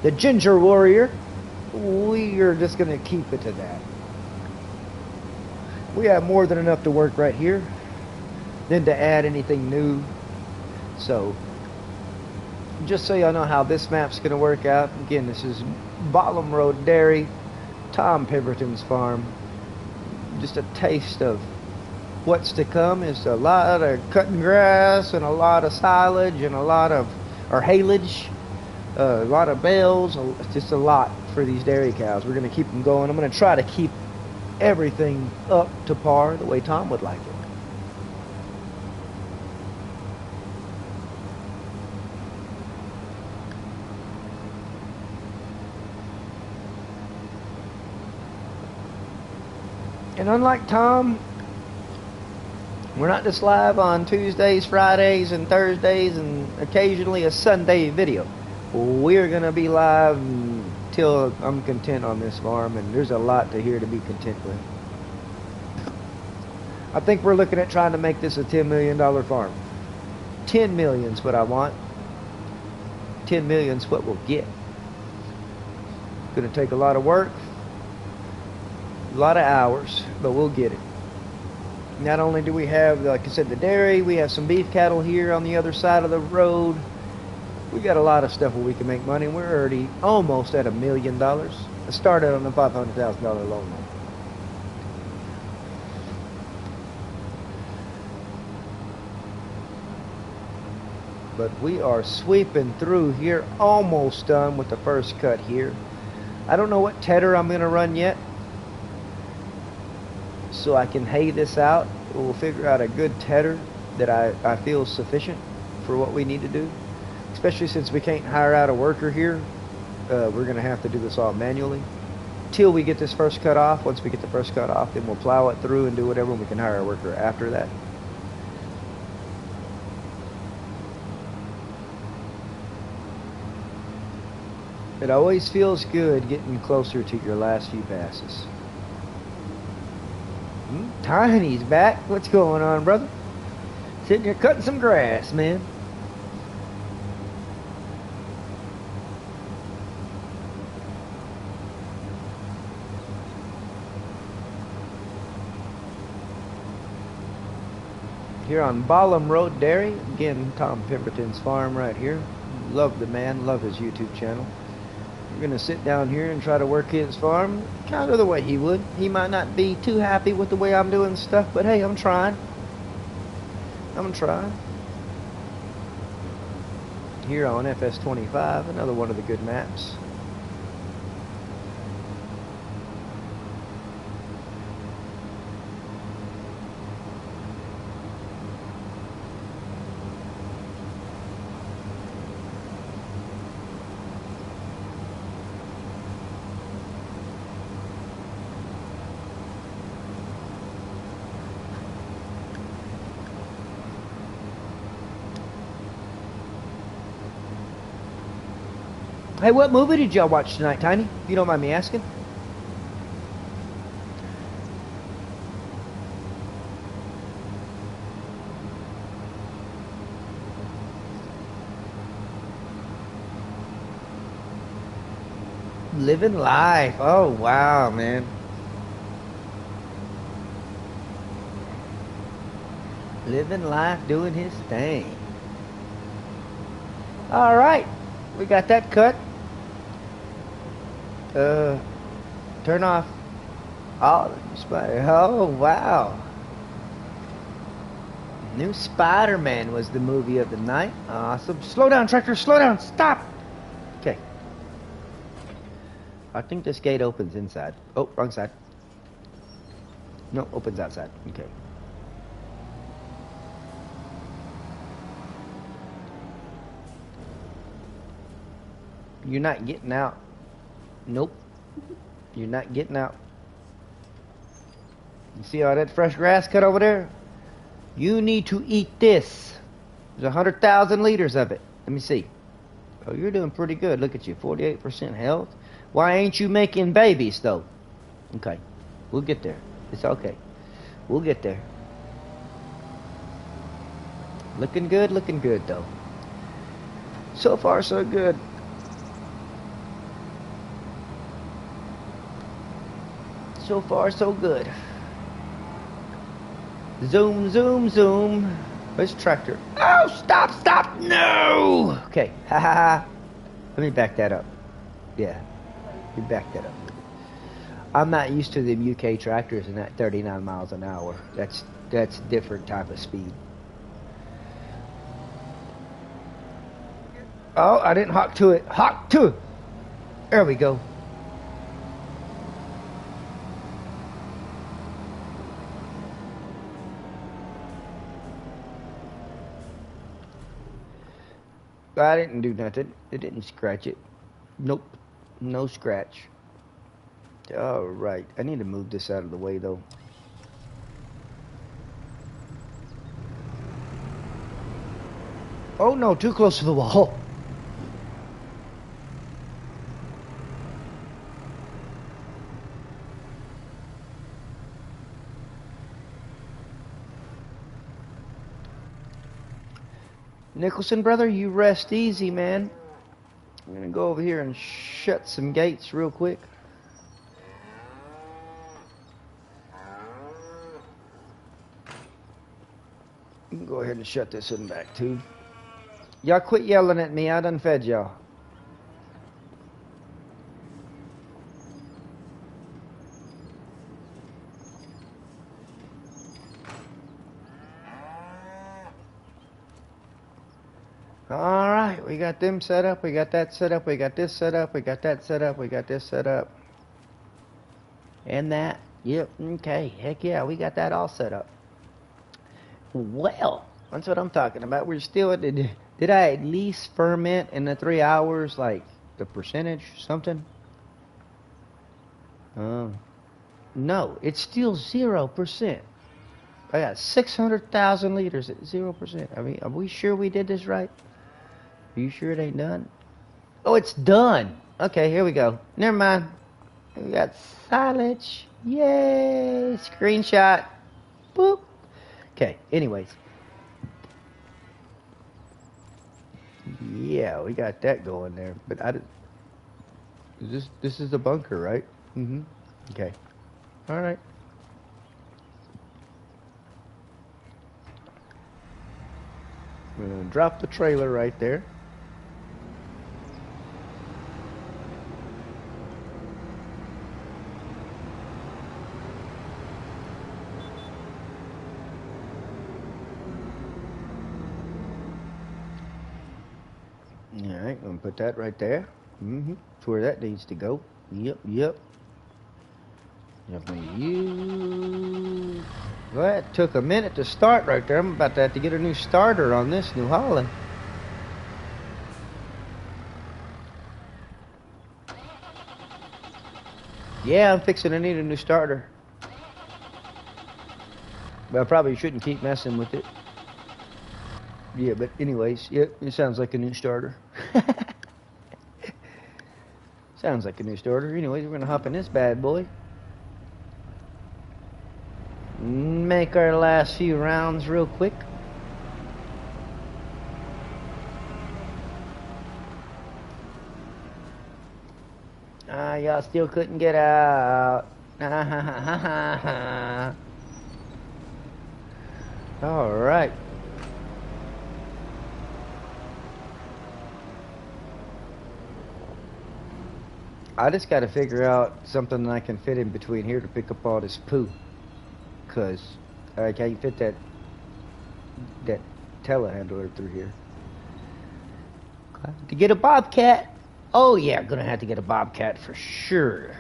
the Ginger Warrior, we are just going to keep it to that. We have more than enough to work right here than to add anything new. So, just so y'all know how this map's going to work out. Again, this is Bottom Road Dairy, Tom Pemberton's farm. Just a taste of what's to come is a lot of cutting grass and a lot of silage and a lot of, or haylage, a lot of bales, just a lot for these dairy cows. We're going to keep them going. I'm going to try to keep everything up to par the way Tom would like it. And unlike Tom, we're not just live on Tuesdays, Fridays, and Thursdays, and occasionally a Sunday video. We're going to be live till I'm content on this farm, and there's a lot to here to be content with. I think we're looking at trying to make this a $10 million farm. 10 million's what I want. 10 million's what we'll get. It's going to take a lot of work, a lot of hours, but we'll get it. Not only do we have, like I said, the dairy, we have some beef cattle here on the other side of the road. We got a lot of stuff where we can make money. We're already almost at $1 million. I started on a $500,000 loan. But we are sweeping through here, almost done with the first cut here. I don't know what tedder I'm going to run yet, so I can hay this out. We'll figure out a good tedder that I feel is sufficient for what we need to do. Especially since we can't hire out a worker here. We're going to have to do this all manually. Till we get this first cut off. Once we get the first cut off, then we'll plow it through and do whatever, and we can hire a worker after that. It always feels good getting closer to your last few passes. Tiny's back. What's going on, brother? Sitting here cutting some grass, man. Here on Ballum Road Dairy. Again, Tom Pemberton's farm right here. Love the man. Love his YouTube channel. We're going to sit down here and try to work his farm kind of the way he would. He might not be too happy with the way I'm doing stuff, but hey, I'm trying. I'm trying. Here on FS25, another one of the good maps. Hey, what movie did y'all watch tonight, Tiny? If you don't mind me asking. Living life. Oh, wow, man. Living life, doing his thing. All right. We got that cut. Turn off. Oh, wow. New Spider-Man was the movie of the night. Awesome. Slow down, tractor. Slow down. Stop. Okay. I think this gate opens inside. Oh, wrong side. No, opens outside. Okay. You're not getting out. Nope. You're not getting out. You see all that fresh grass cut over there? You need to eat this. There's 100,000 liters of it. Let me see. Oh, you're doing pretty good. Look at you. 48% health. Why ain't you making babies, though? Okay. We'll get there. It's okay. We'll get there. Looking good, though. So far, so good. So far, so good. Zoom, zoom, zoom. Where's the tractor? Oh, stop, stop. No. Okay. Ha ha ha. Let me back that up. Yeah. Let me back that up. I'm not used to the UK tractors and that 39 miles an hour. That's That's different type of speed. Oh, I didn't hawk to it. Hawk to it. There we go. I didn't do nothing. It didn't scratch it. Nope. No scratch. All right. I need to move this out of the way, though. Oh, no. Too close to the wall. Nicholson, brother, you rest easy, man. I'm going to go over here and shut some gates real quick. You can go ahead and shut this one back, too. Y'all quit yelling at me. I done fed y'all. All right, we got them set up. We got that set up. We got this set up. We got that set up. We got this set up. And that. Yep. Okay. Heck yeah, we got that all set up. Well, that's what I'm talking about. We're still at the... Did I at least ferment in the 3 hours, like the percentage, something? No, it's still 0%. I got 600,000 liters at 0%. I mean, are we sure we did this right? Are you sure it ain't done? Oh, it's done. Okay, here we go. Never mind. We got silage. Yay! Screenshot. Boop. Okay, anyways. Yeah, we got that going there. But I did. This is the bunker, right? Mm-hmm. Okay. All right. We're gonna drop the trailer right there. Alright, I'm gonna put that right there. That's where that needs to go. Yep. Well, that took a minute to start right there. I'm about to have to get a new starter on this New Holland. Yeah, I'm fixing to need a new starter. But I probably shouldn't keep messing with it. Yeah, but anyways, yep, it sounds like a new starter. Sounds like a new starter. Anyways, we're gonna hop in this bad boy. Make our last few rounds real quick. Y'all still couldn't get out. All right. I just got to figure out something that I can fit in between here to pick up all this poo. Because I can't fit that telehandler through here. To get a bobcat. Oh yeah, gonna have to get a bobcat for sure.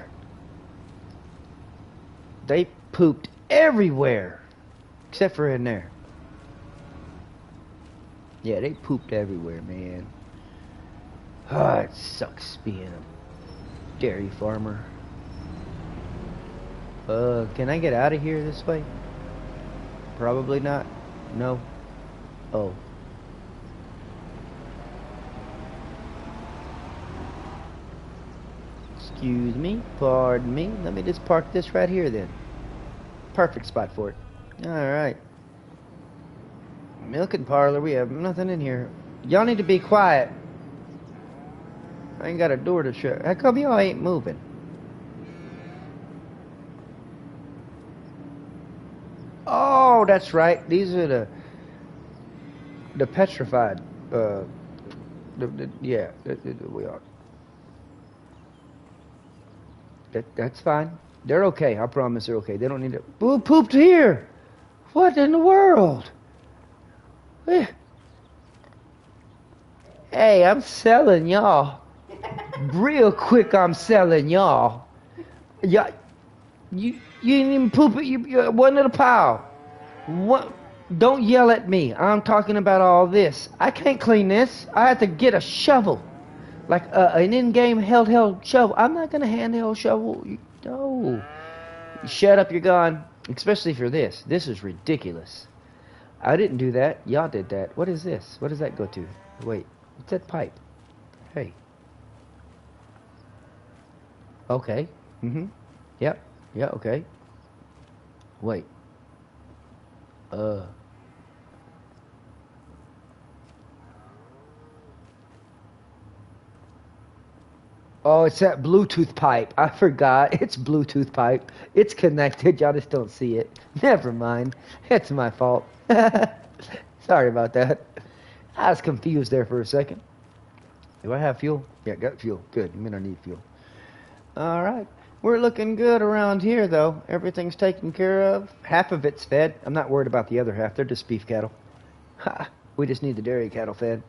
They pooped everywhere. Except for in there. Yeah, they pooped everywhere, man. Oh, it sucks being a dairy farmer. Can I get out of here this way? Probably not. No. Oh. Excuse me. Pardon me. Let me just park this right here then. Perfect spot for it. Alright. Milk and parlor. We have nothing in here. Y'all need to be quiet. I ain't got a door to shut. How come y'all ain't moving? Oh, that's right. These are the petrified. Yeah, we are. That's fine. They're okay. I promise they're okay. They don't need to. Who pooped here? What in the world? Eh. Hey, I'm selling y'all. Real quick, I'm selling y'all. Yeah, you didn't even poop it. You wasn't in a pile. What? Don't yell at me. I'm talking about all this. I can't clean this. I have to get a shovel, like an in-game handheld shovel. I'm not gonna handheld shovel. No. Shut up. You're gone. Especially for this. This is ridiculous. I didn't do that. Y'all did that. What is this? What does that go to? Wait. What's that pipe? Hey. Okay. Mm-hmm. Yep. Yeah, okay. Wait. Oh, it's that Bluetooth pipe. I forgot. It's Bluetooth pipe. It's connected. Y'all just don't see it. Never mind. It's my fault. Sorry about that. I was confused there for a second. Do I have fuel? Yeah, got fuel. Good. I mean, I need fuel. All right. We're looking good around here, though. Everything's taken care of. Half of it's fed. I'm not worried about the other half. They're just beef cattle. Ha! We just need the dairy cattle fed.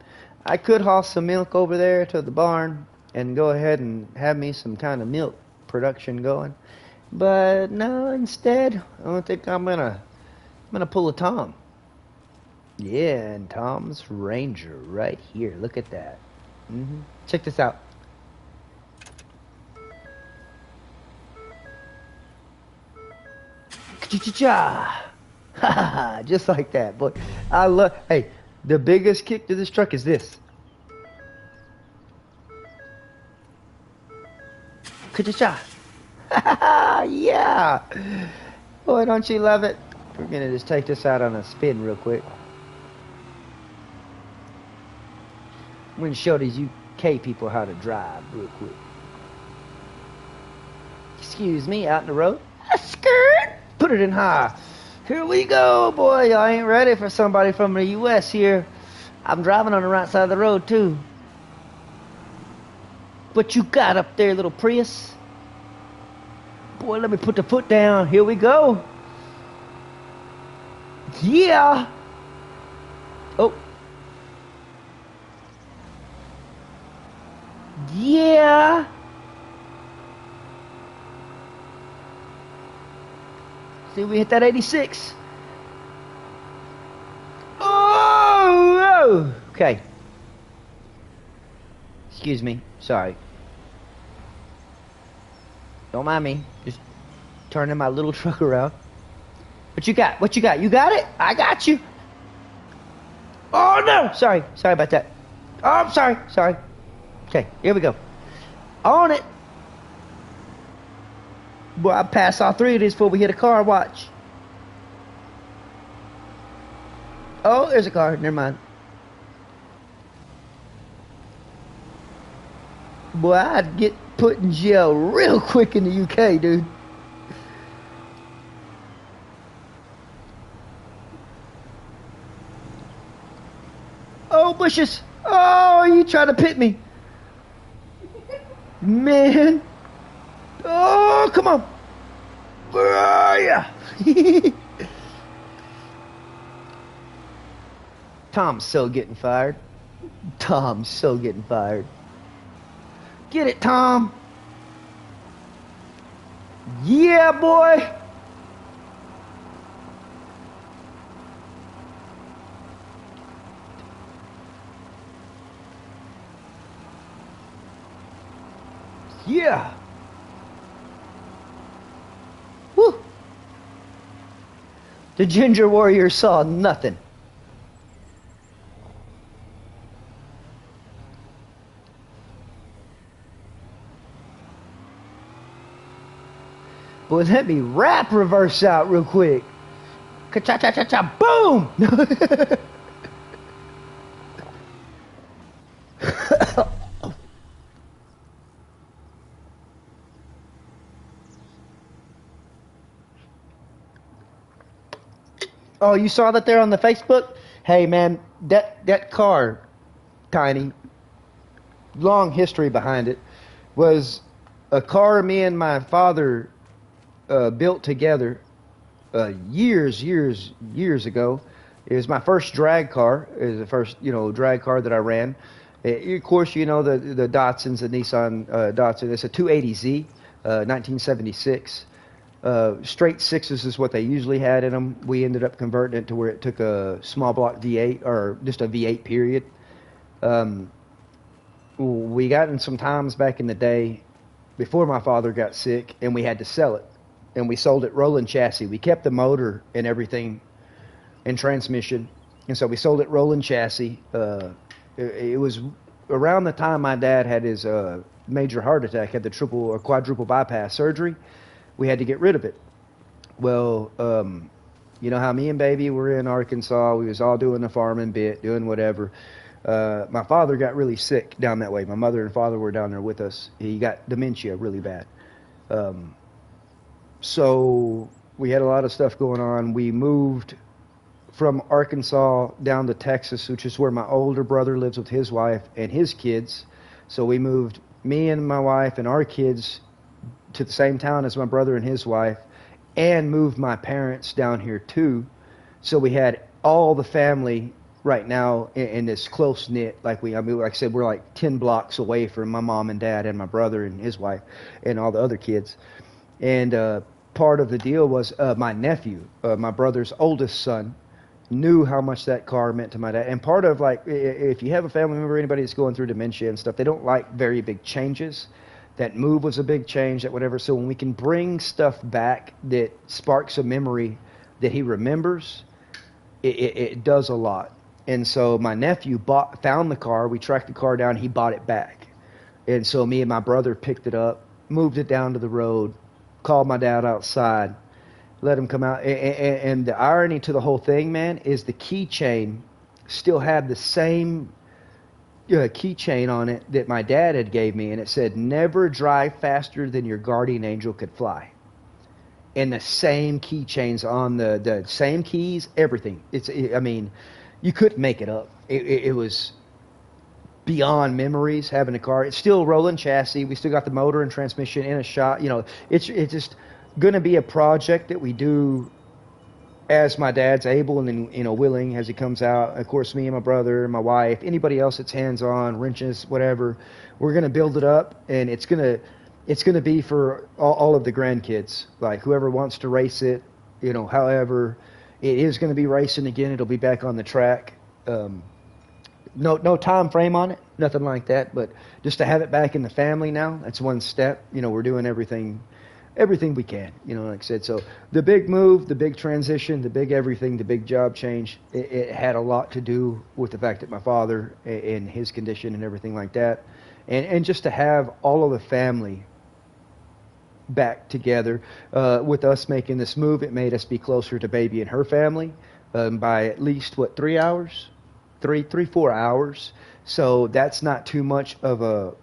I could haul some milk over there to the barn and go ahead and have me some kind of milk production going. But no, instead, I think I'm gonna pull a Tom. Yeah, and Tom's Ranger right here. Look at that. Check this out. Cha-cha-cha! Ha ha ha! Just like that, boy. I love. Hey, the biggest kick to this truck is this. Cha-cha-cha! Ha ha ha! Yeah! Boy, don't you love it? We're gonna just take this out on a spin real quick. I'm gonna show these UK people how to drive real quick. Excuse me, out in the road. A skirt! Put it in high. Here we go, boy. I ain't ready for somebody from the US here. I'm driving on the right side of the road, too. What you got up there, little Prius? Boy, let me put the foot down. Here we go. Yeah! Oh. Yeah! See, we hit that 86. Oh! Okay. Excuse me. Sorry. Don't mind me. Just turning my little truck around. What you got? What you got? You got it? I got you. Oh, no! Sorry. Sorry about that. Oh, I'm sorry. Sorry. Okay, here we go. On it. Boy, I passed all three of these before we hit a car. Watch. Oh, there's a car. Never mind. Boy, I'd get put in jail real quick in the UK, dude. Oh, bushes. Oh, you trying to pit me. Man. Oh, come on. Where are ya? Tom's so getting fired. Tom's so getting fired. Get it, Tom. Yeah, boy. Yeah. Woo. The Ginger Warrior saw nothing. Boy, let me rap reverse out real quick. Ka-cha-cha-cha-cha, boom! Oh, you saw that there on the Facebook? Hey, man, that car, Tiny, long history behind it, was a car me and my father built together years ago. It was my first drag car. It was the first, drag car that I ran. Of course, the Datsuns, the Nissan Datsun. It's a 280Z, 1976. Straight sixes is what they usually had in them. We ended up converting it to where it took a small block V8 or just a V8 period. We got in some times back in the day before my father got sick, and we had to sell it. And we sold it rolling chassis. We kept the motor and everything and transmission, and so we sold it rolling chassis. It was around the time my dad had his major heart attack, had the triple or quadruple bypass surgery. We had to get rid of it. Well, you know how me and baby were in Arkansas. We was all doing the farming bit, doing whatever. My father got really sick down that way. My mother and father were down there with us. He got dementia really bad. So we had a lot of stuff going on. We moved from Arkansas down to Texas, which is where my older brother lives with his wife and his kids. So we moved me and my wife and our kids to the same town as my brother and his wife, and moved my parents down here too. So we had all the family right now in this close knit. Like I said, we're like 10 blocks away from my mom and dad and my brother and his wife and all the other kids. And part of the deal was my nephew, my brother's oldest son, knew how much that car meant to my dad. And part of, like, if you have a family member, anybody that's going through dementia and stuff, they don't like very big changes. That move was a big change, that whatever. So when we can bring stuff back that sparks a memory that he remembers, it does a lot. And so my nephew found the car. We tracked the car down. He bought it back. And so me and my brother picked it up, moved it down to the road, called my dad outside, let him come out. And the irony to the whole thing, man, is the keychain still had the same keychain on it that my dad had gave me, and it said, "Never drive faster than your guardian angel could fly." And the same keychains on the same keys, everything. I mean, you couldn't make it up. It was beyond memories having a car. It's still rolling chassis. We still got the motor and transmission in a shot. It's just going to be a project that we do as my dad's able and then, willing as he comes out. Of course, me and my brother, my wife, anybody else that's hands-on, wrenches, whatever, we're going to build it up, and it's going to be for all of the grandkids. Like, whoever wants to race it, however, it is going to be racing again. It'll be back on the track. No time frame on it, nothing like that, but just to have it back in the family now, that's one step. We're doing everything we can, like I said. So the big move, the big transition, the big everything, the big job change, it had a lot to do with the fact that my father and his condition and everything like that. And just to have all of the family back together, with us making this move, it made us be closer to baby and her family by at least, 3 hours? 4 hours. So that's not too much of a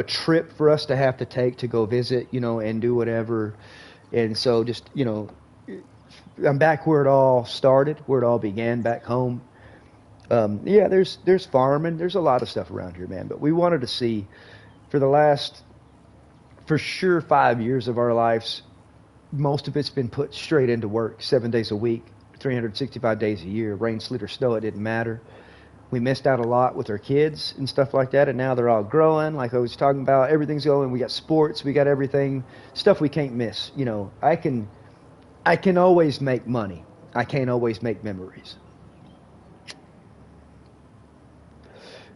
trip for us to have to take to go visit, and do whatever. And so just, I'm back where it all started, where it all began, back home. There's farming. There's a lot of stuff around here, man. But we wanted to see, for the last, for sure, 5 years of our lives, most of it's been put straight into work, 7 days a week, 365 days a year, rain, sleet, or snow, it didn't matter. We missed out a lot with our kids and stuff like that, and now they're all growing. Like I was talking about, everything's going. We got sports, we got everything, stuff we can't miss. I can always make money. I can't always make memories.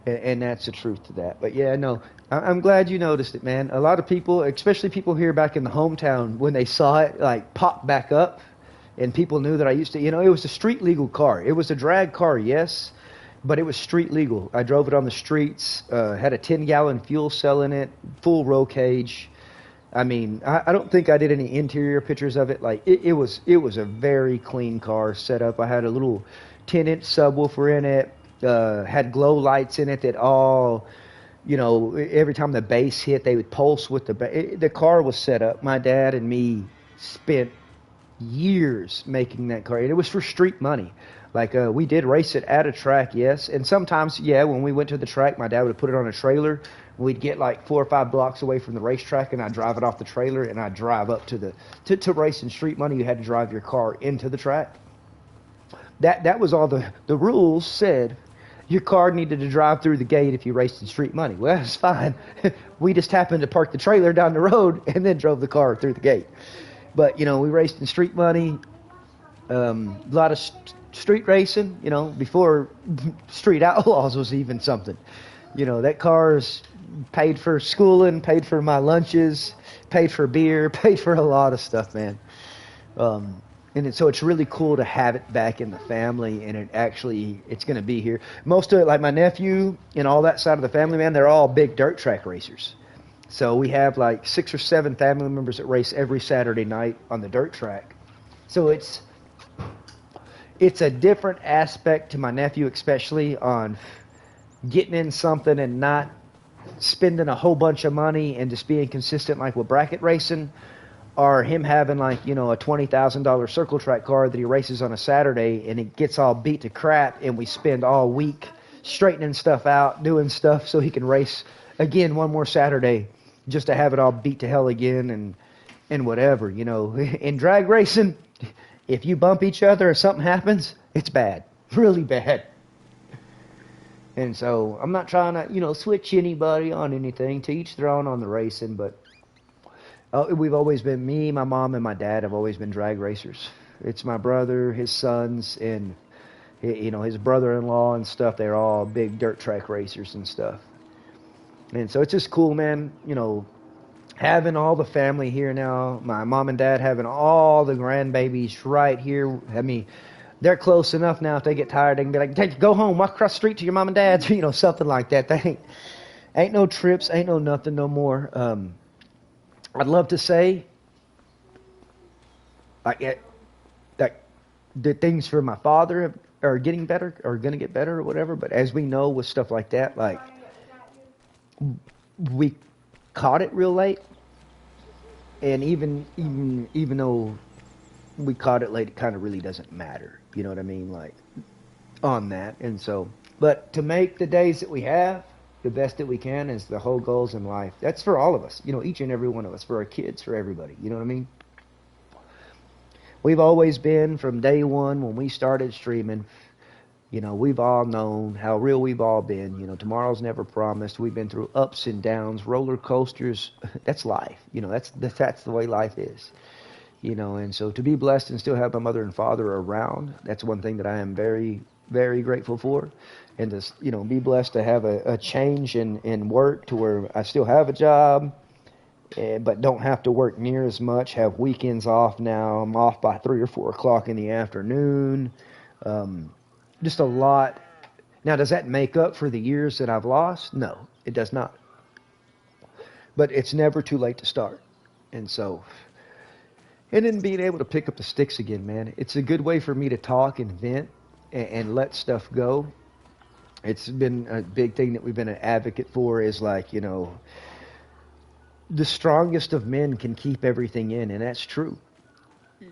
And that's the truth to that. But yeah, no, I'm glad you noticed it, man. A lot of people, especially people here back in the hometown, when they saw it, like, pop back up, and people knew that I used to, it was a street legal car. It was a drag car, yes, but it was street legal. I drove it on the streets, had a 10-gallon fuel cell in it, full roll cage. I mean, I don't think I did any interior pictures of it. Like, it was a very clean car set up. I had a little 10-inch subwoofer in it, had glow lights in it that all, every time the bass hit, they would pulse with the bass. The car was set up. My dad and me spent years making that car. It was for street money. Like we did race it at a track, yes, and sometimes, yeah, when we went to the track, my dad would put it on a trailer. We'd get like 4 or 5 blocks away from the racetrack, and I'd drive it off the trailer, and I'd drive up to to race in street money. You had to drive your car into the track. That was all the rules said. Your car needed to drive through the gate if you raced in street money. Well, that's fine. We just happened to park the trailer down the road and then drove the car through the gate. But, we raced in street money, a lot of street racing, before Street Outlaws was even something. That car's paid for schooling, paid for my lunches, paid for beer, paid for a lot of stuff, man. So it's really cool to have it back in the family, and it's going to be here. Most of it, like my nephew and all that side of the family, man, they're all big dirt track racers. So we have like 6 or 7 family members that race every Saturday night on the dirt track. So it's a different aspect to my nephew, especially on getting in something and not spending a whole bunch of money and just being consistent like with bracket racing, or him having like, a $20,000 circle track car that he races on a Saturday and it gets all beat to crap, and we spend all week straightening stuff out, doing stuff so he can race again one more Saturday just to have it all beat to hell again and whatever. In drag racing, if you bump each other or something happens, it's bad, really bad. And so I'm not trying to, switch anybody on anything, to each their own on the racing, but we've always been, me, my mom, and my dad have always been drag racers. It's my brother, his sons, and his brother-in-law and stuff. They're all big dirt track racers and stuff. And so it's just cool, man, having all the family here now. My mom and dad having all the grandbabies right here. I mean, they're close enough now. If they get tired, they can be like, go home, walk across the street to your mom and dad's, something like that. They ain't no trips, ain't no nothing no more. I'd love to say that the things for my father are getting better, or going to get better or whatever, but as we know with stuff like that, like, we caught it real late, and even though we caught it late, it kind of really doesn't matter, you know what I mean, like, on that. And so, but to make the days that we have the best that we can is the whole goals in life. That's for all of us, each and every one of us, for our kids, for everybody, you know what I mean? We've always been, from day one when we started streaming, we've all known how real we've all been. Tomorrow's never promised. We've been through ups and downs, roller coasters. That's life. That's the way life is. And so to be blessed and still have my mother and father around, that's one thing that I am very, very grateful for. And to, be blessed to have a change in work to where I still have a job, but don't have to work near as much, have weekends off now. I'm off by 3 or 4 o'clock in the afternoon. Just a lot. Now, does that make up for the years that I've lost? No, it does not. But it's never too late to start. And so, and then being able to pick up the sticks again, man. It's a good way for me to talk and vent and let stuff go. It's been a big thing that we've been an advocate for, is like, the strongest of men can keep everything in, and that's true.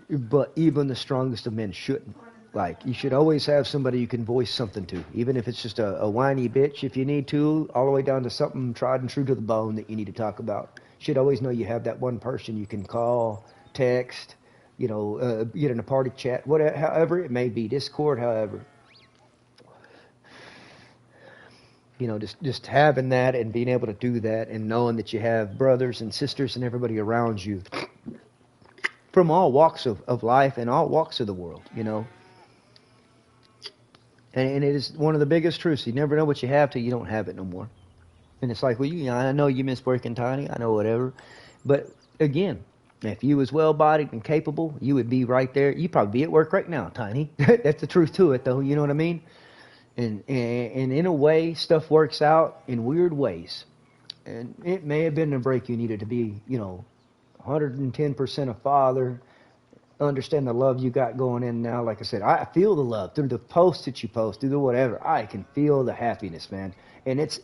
But even the strongest of men shouldn't. Like, you should always have somebody you can voice something to, even if it's just a whiny bitch if you need to, all the way down to something tried and true to the bone that you need to talk about. You should always know you have that one person you can call, text, get in a party chat, whatever, however it may be, Discord, however. Just having that and being able to do that, and knowing that you have brothers and sisters and everybody around you from all walks of life and all walks of the world, And it is one of the biggest truths. You never know what you have till you don't have it no more. And it's like, well, I know you miss working, Tiny. I know whatever. But again, if you was well-bodied and capable, you would be right there. You'd probably be at work right now, Tiny. That's the truth to it, though. You know what I mean? And in a way, stuff works out in weird ways. And it may have been a break you needed to be, 110% a father. Understand the love you got going in now. Like I said, I feel the love through the posts that you post, through the whatever. I can feel the happiness, man. And it's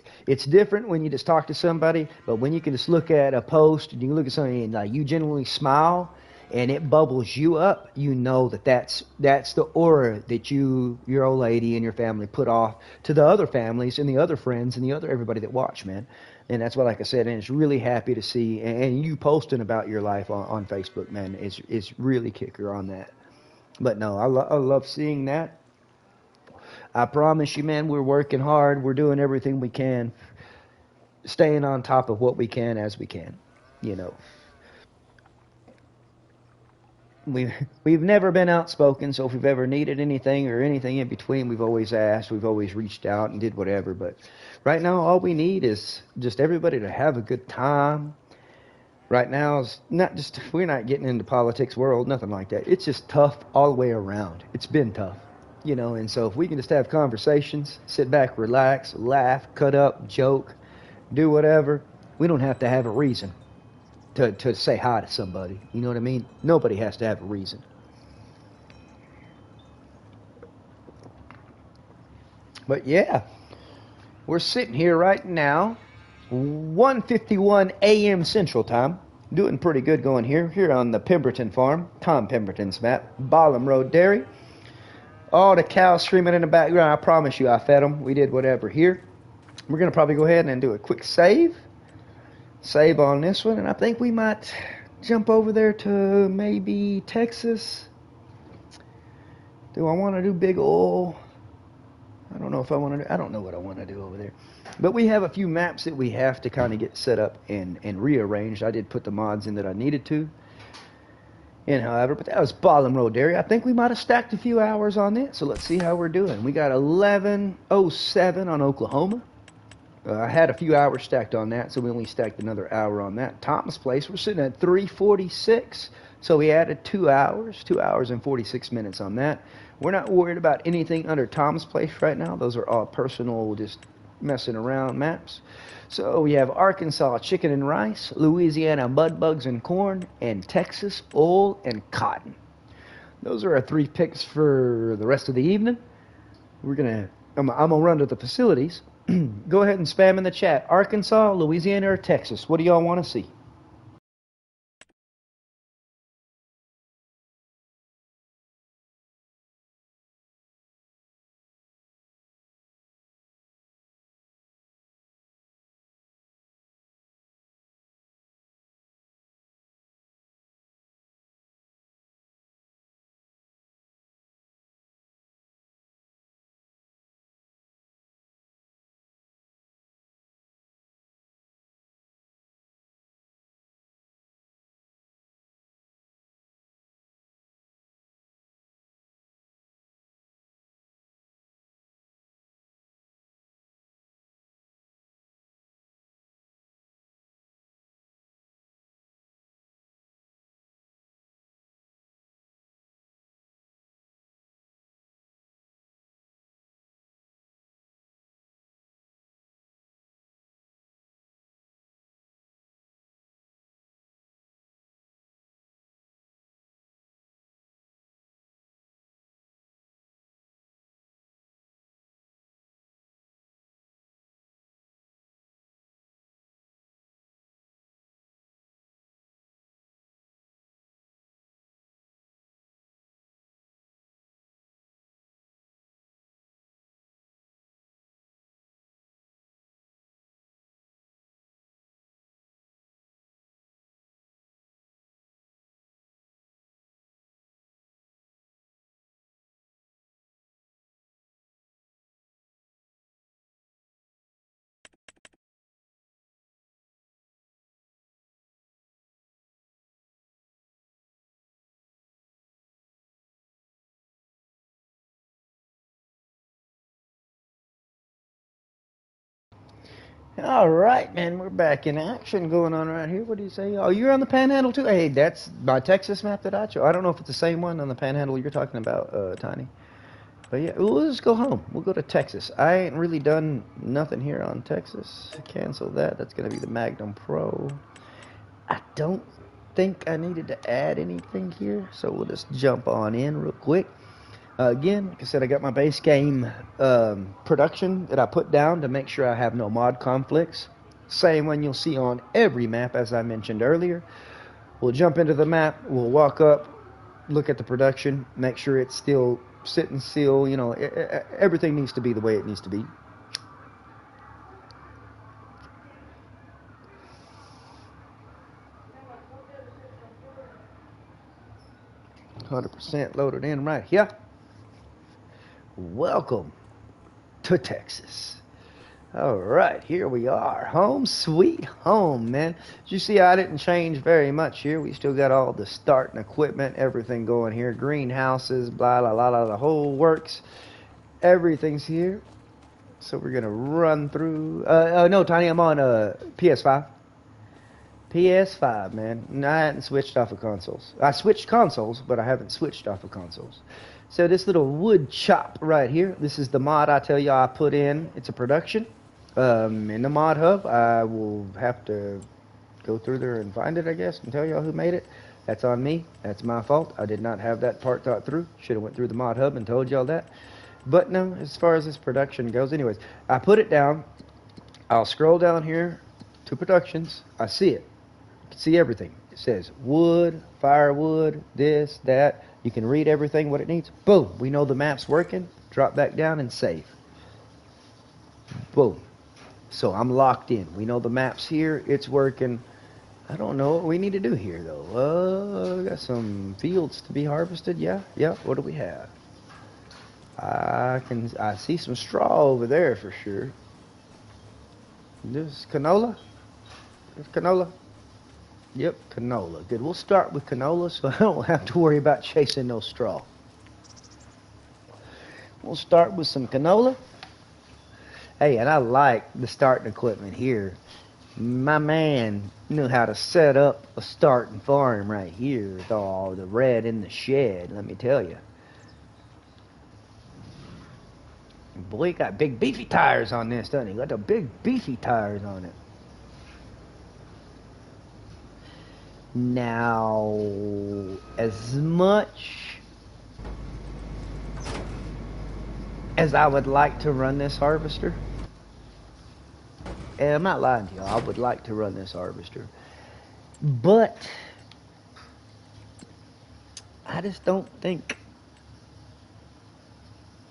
different when you just talk to somebody, but when you can just look at a post and you look at something and like you genuinely smile, and it bubbles you up, you know that's the aura that your old lady and your family put off to the other families and the other friends and the other everybody that watch, man. And that's what, like I said, and it's really happy to see, and you posting about your life on Facebook, man, is really kicker on that. But no, I love seeing that. I promise you, man, we're working hard. We're doing everything we can, staying on top of what we can as we can. You know, we've never been outspoken, so if we've ever needed anything or anything in between, we've always asked, we've always reached out and did whatever. But right now, all we need is just everybody to have a good time. Right now, it's not just we're not getting into politics world, nothing like that. It's just tough all the way around. It's been tough, you know. And so if we can just have conversations, sit back, relax, laugh, cut up, joke, do whatever, we don't have to have a reason to say hi to somebody. You know what I mean? Nobody has to have a reason. But yeah, we're sitting here right now, 1:51 a.m. Central Time, doing pretty good going here on the Pemberton farm, Tom Pemberton's map, Ballum Road Dairy. All the cows screaming in the background. I promise you, I fed them. We did whatever here. We're gonna probably go ahead and do a quick save on this one, and I think we might jump over there to maybe Texas. Do I want to do big oil? I don't know if I want to do, I don't know what I want to do over there. But we have a few maps that we have to kind of get set up and rearranged. I did put the mods in that I needed to. And however, but that was Ballum Road area. I think we might have stacked a few hours on that. So let's see how we're doing. We got 11:07 on Oklahoma. I had a few hours stacked on that, so we only stacked another hour on that. Thomas Place, we're sitting at 3:46, so we added 2 hours, 2 hours and 46 minutes on that. We're not worried about anything under Thomas Place right now. Those are all personal, just messing around maps. So we have Arkansas chicken and rice, Louisiana mud bugs and corn, and Texas oil and cotton. Those are our 3 picks for the rest of the evening. I'm gonna run to the facilities. Go ahead and spam in the chat. Arkansas, Louisiana, or Texas? What do y'all want to see? All right, man, we're back in action going on right here. What do you say? Oh, you're on the Panhandle too? Hey, that's my Texas map that I chose. I don't know if it's the same one on the Panhandle you're talking about, Tiny. But yeah, we'll just go home. We'll go to Texas. I ain't really done nothing here on Texas. Cancel that. That's going to be the Magnum Pro. I don't think I needed to add anything here, so we'll just jump on in real quick. Again, like I said, I got my base game production that I put down to make sure I have no mod conflicts. Same one you'll see on every map, as I mentioned earlier. We'll jump into the map. We'll walk up, look at the production, make sure it's still sitting still. You know, everything needs to be the way it needs to be. %, loaded in right here. Welcome to Texas. All right, here we are. Home sweet home, man. As you see, I didn't change very much here. We still got all the starting equipment, everything going here. Greenhouses, blah, blah, blah, blah, the whole works. Everything's here. So we're going to run through. No, Tiny, I'm on PS5. PS5, man. No, I hadn't switched off of consoles. I switched consoles, but I haven't switched off of consoles. So this little wood chop right here, this is the mod I tell you I put in. It's a production. In the mod hub, I will have to go through there and find it, I guess, and tell y'all who made it. That's on me. That's my fault. I did not have that part thought through. Should have went through the mod hub and told y'all that. But no, as far as this production goes, anyways, I put it down. I'll scroll down here to productions. I see it. You can see everything. It says wood, firewood, this, that. You can read everything, what it needs. Boom. We know the map's working. Drop back down and save. Boom. So I'm locked in. We know the map's here. It's working. I don't know what we need to do here, though. We got some fields to be harvested. Yeah. What do we have? I see some straw over there for sure. This is canola. It's canola. Yep, canola. Good. We'll start with canola, so I don't have to worry about chasing no straw. We'll start with some canola. Hey, and I like the starting equipment here. My man knew how to set up a starting farm right here with all the red in the shed, let me tell you. Boy, he got big beefy tires on this, doesn't he? Got the big beefy tires on it. Now, as much as I would like to run this harvester, and I'm not lying to you, I would like to run this harvester, but I just don't think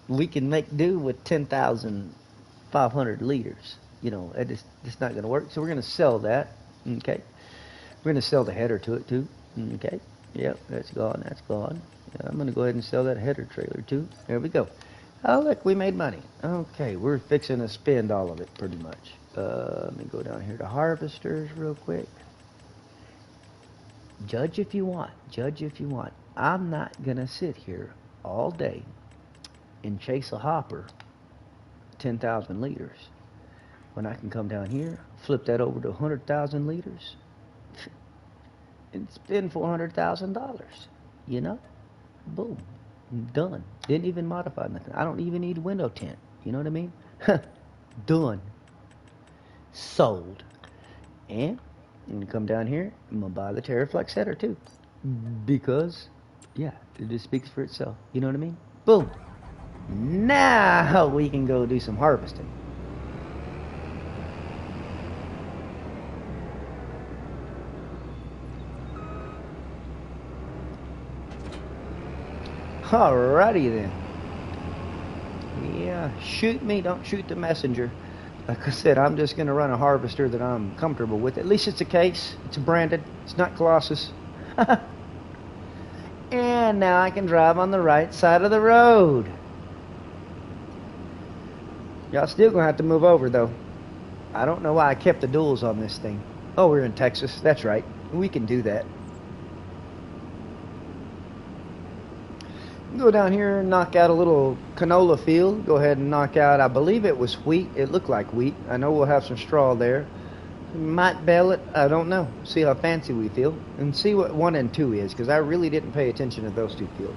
we can make do with 10,500 liters. You know, it's not going to work. So we're going to sell that. Okay. We're going to sell the header to it too. Okay. Yep, that's gone. That's gone. Yeah, I'm going to go ahead and sell that header trailer too. There we go. Oh, look, we made money. Okay, we're fixing to spend all of it pretty much. Let me go down here to harvesters real quick. Judge if you want. Judge if you want. I'm not going to sit here all day and chase a hopper 10,000 liters when I can come down here, flip that over to 100,000 liters, and spend $400,000. You know? Boom. Done. Didn't even modify nothing. I don't even need window tint. You know what I mean? Done. Sold. And I'm going to come down here. I'm going to buy the Terraflex header too. Because, yeah, it just speaks for itself. You know what I mean? Boom. Now we can go do some harvesting. Alrighty then. Yeah, shoot me, don't shoot the messenger. Like I said, I'm just going to run a harvester that I'm comfortable with. At least it's a case. It's branded. It's not Colossus. And now I can drive on the right side of the road. Y'all still going to have to move over, though. I don't know why I kept the duals on this thing. Oh, we're in Texas. That's right. We can do that. Go down here and knock out a little canola field. Go ahead and knock out, I believe it was wheat. It looked like wheat. I know we'll have some straw there. Might bale it. I don't know. See how fancy we feel. And see what 1 and 2 is, because I really didn't pay attention to those two fields.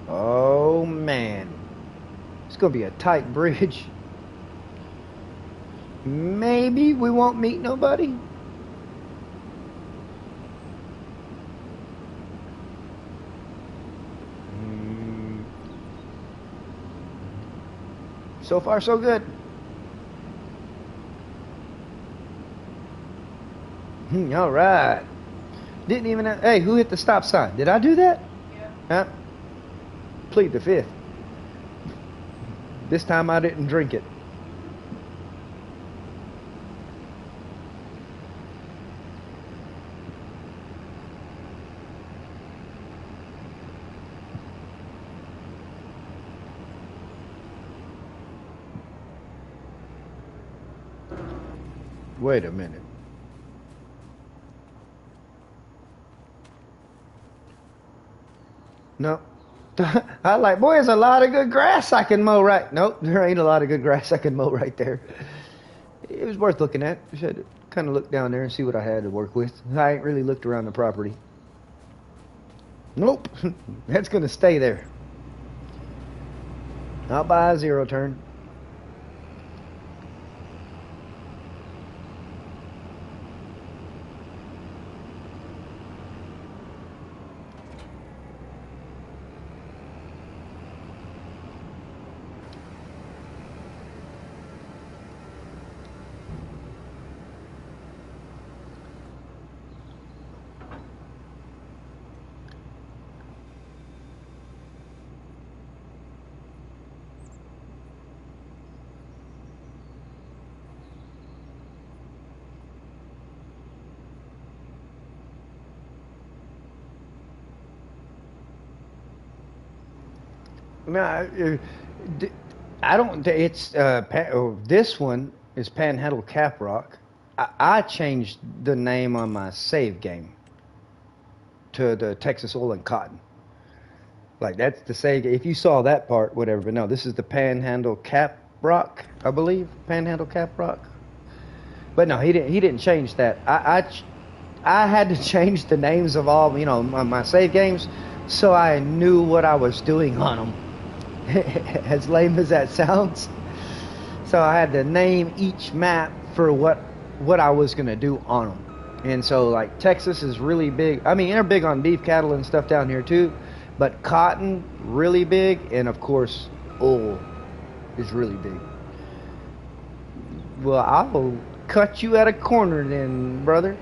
Oh, man. It's going to be a tight bridge. Maybe we won't meet nobody. So far, so good. All right. Didn't even. Hey, who hit the stop sign? Did I do that? Yeah. Huh? Plead the fifth. This time I didn't drink it. Wait a minute. No. I like, boy, there's a lot of good grass I can mow right. Nope, there ain't a lot of good grass I can mow right there. It was worth looking at. Should kind of look down there and see what I had to work with. I ain't really looked around the property. Nope, that's gonna stay there. I'll buy a zero turn. No, I don't. It's this one is Panhandle Caprock. I changed the name on my save game to the Texas Oil and Cotton. Like that's the save. If you saw that part, whatever. But no, this is the Panhandle Caprock, I believe. Panhandle Caprock. But no, he didn't. He didn't change that. I had to change the names of all my save games, so I knew what I was doing on them. As lame as that sounds. So I had to name each map for what I was going to do on them. And so like Texas is really big. I mean, they're big on beef cattle and stuff down here too. But cotton, really big. And of course, oil is really big. Well, I'll cut you at a corner then, brother.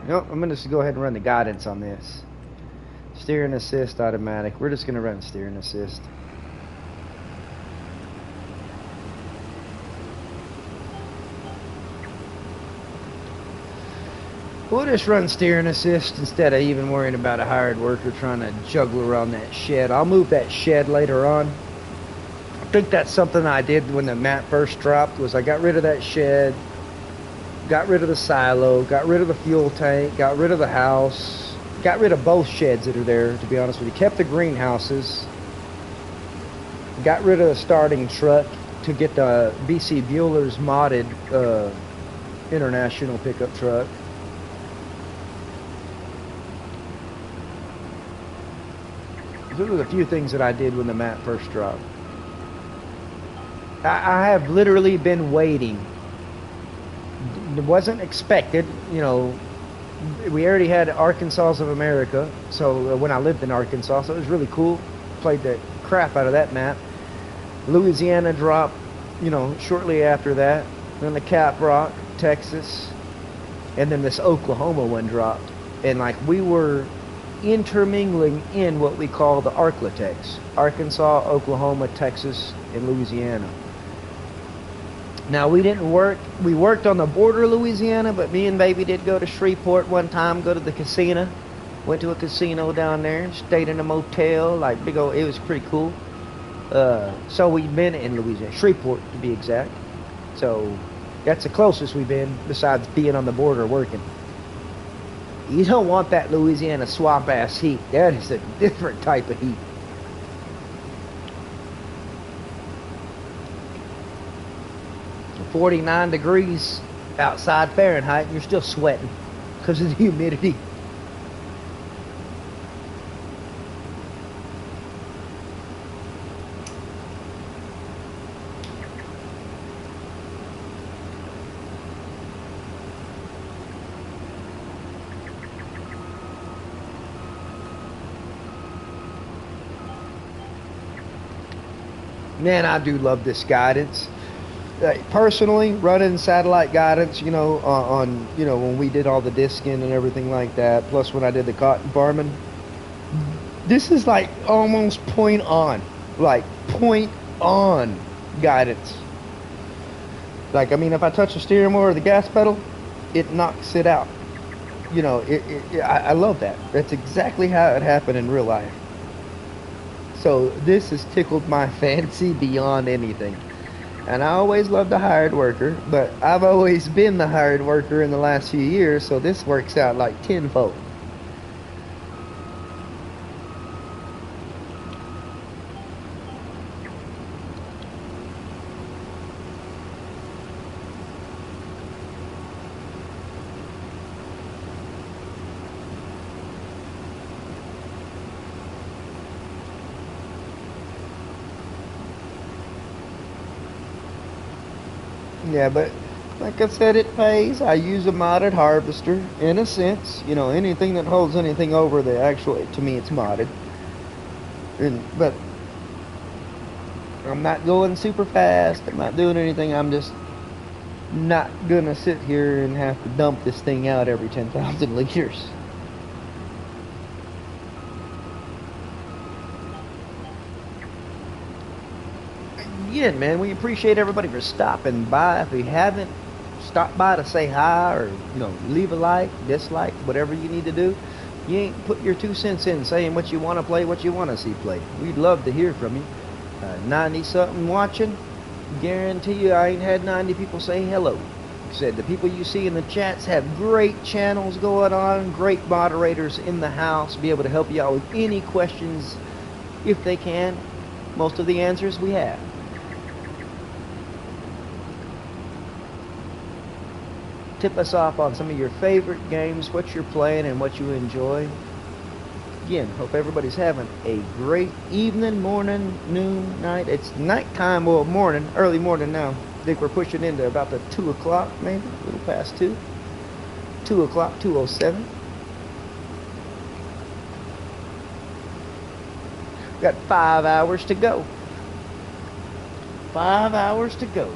Nope, I'm going to just go ahead and run the guidance on this. Steering assist automatic. We're just going to run steering assist. We'll just run steering assist instead of even worrying about a hired worker trying to juggle around that shed. I'll move that shed later on. I think that's something I did when the map first dropped, was I got rid of that shed, got rid of the silo, got rid of the fuel tank, got rid of the house, got rid of both sheds that are there, to be honest with you. Kept the greenhouses, got rid of the starting truck to get the BC Bueller's modded international pickup truck. Those are the few things that I did when the map first dropped. I have literally been waiting. It wasn't expected, we already had Arkansas of America, so when I lived in Arkansas, so it was really cool. Played the crap out of that map. Louisiana dropped, shortly after that. Then the Caprock, Texas, and then this Oklahoma one dropped. And like we were intermingling in what we call the ArkLaTex: Arkansas, Oklahoma, Texas, and Louisiana. Now we worked on the border of Louisiana, but me and baby did go to Shreveport one time, go to the casino. Went to a casino down there, stayed in a motel, like big old, it was pretty cool. So we've been in Louisiana, Shreveport to be exact. So that's the closest we've been besides being on the border working. You don't want that Louisiana swamp ass heat. That is a different type of heat. So 49 degrees outside Fahrenheit, and you're still sweating because of the humidity. Man, I do love this guidance. personally, running satellite guidance, on when we did all the disking and everything like that, plus when I did the cotton farming, this is like almost point on guidance. Like, I mean, if I touch the steering wheel or the gas pedal, it knocks it out. I love that. That's exactly how it happened in real life. So this has tickled my fancy beyond anything. And I always loved a hired worker, but I've always been the hired worker in the last few years, so this works out like tenfold. Yeah, but like I said, it pays. I use a modded harvester in a sense. Anything that holds anything over the actual, to me, it's modded. But I'm not going super fast. I'm not doing anything. I'm just not gonna sit here and have to dump this thing out every 10,000 liters. Again, man, we appreciate everybody for stopping by. If you haven't stopped by to say hi or leave a like, dislike, whatever you need to do, you ain't put your 2 cents in saying what you want to play, what you want to see played. We'd love to hear from you. 90 something watching, guarantee you I ain't had 90 people say hello. Said the people you see in the chats have great channels going on, great moderators in the house, be able to help you out with any questions if they can. Most of the answers we have. Tip us off on some of your favorite games, what you're playing and what you enjoy. Again, hope everybody's having a great evening, morning, noon, night. It's nighttime, well, morning, early morning now. I think we're pushing into about the 2 o'clock, maybe, a little past 2. 2 o'clock, 2:07. Got 5 hours to go. 5 hours to go.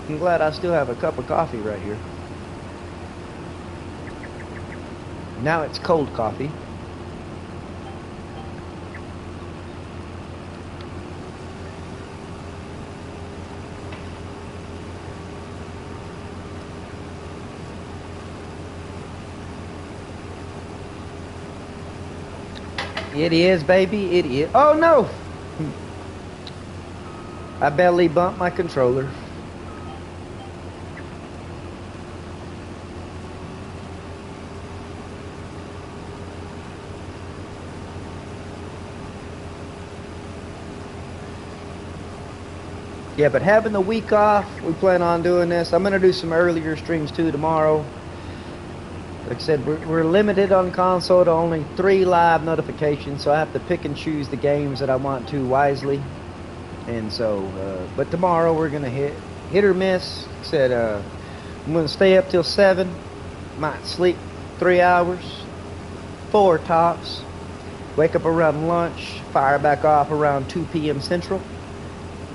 I'm glad I still have a cup of coffee right here. Now it's cold coffee. It is, baby. It is. Oh, no! I belly bumped my controller. Yeah, but having the week off, we plan on doing this. I'm going to do some earlier streams too tomorrow. Like I said, we're limited on console to only 3 live notifications, so I have to pick and choose the games that I want to wisely. And so, but tomorrow we're going to hit or miss. Like I said, I'm going to stay up till 7. Might sleep 3 hours, 4 tops. Wake up around lunch, fire back off around 2 p.m. Central.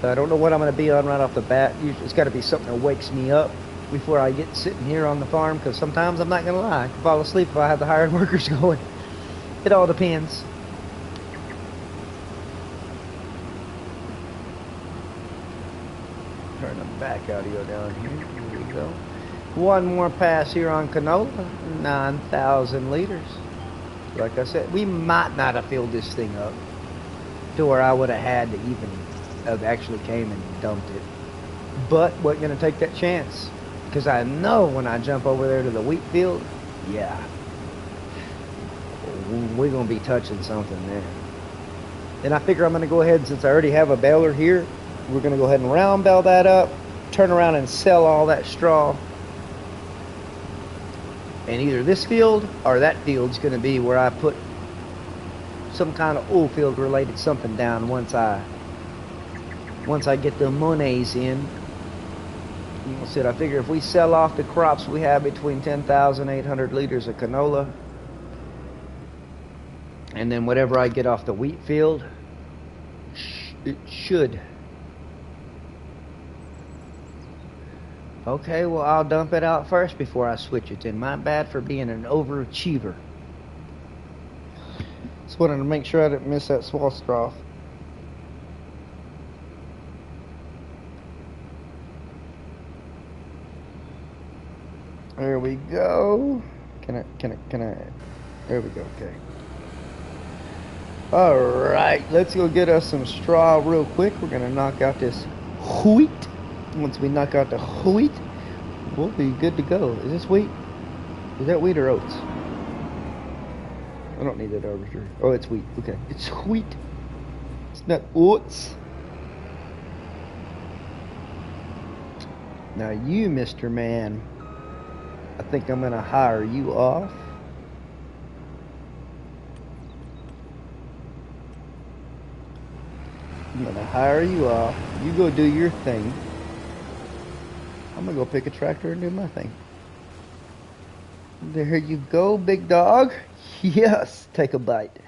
I don't know what I'm going to be on right off the bat. Usually it's got to be something that wakes me up before I get sitting here on the farm, because sometimes, I'm not going to lie, I can fall asleep if I have the hired workers going. It all depends. Turn the back audio down here. Here we go. One more pass here on canola. 9,000 liters. Like I said, we might not have filled this thing up to where I would have had to even have actually came and dumped it. But we're going to take that chance, because I know when I jump over there to the wheat field, yeah, we're going to be touching something there. And I figure I'm going to go ahead, since I already have a baler here, we're going to go ahead and round bale that up, turn around and sell all that straw. And either this field or that field's going to be where I put some kind of oil field related something down once I get the monies in. I said, I figure if we sell off the crops we have between 10,800 liters of canola, and then whatever I get off the wheat field, it should Okay, well, I'll dump it out first before I switch it in. My bad for being an overachiever. Just wanted to make sure I didn't miss that small straw. There we go. Can I? There we go, okay. Alright, let's go get us some straw real quick. We're gonna knock out this wheat. Once we knock out the wheat, we'll be good to go. Is this wheat? Is that wheat or oats? I don't need that over here. Oh, it's wheat. Okay. It's wheat. It's not oats. Now you, Mr. Man, I think I'm gonna hire you off. I'm gonna hire you off. You go do your thing. I'm gonna go pick a tractor and do my thing. There you go, big dog. Yes, take a bite.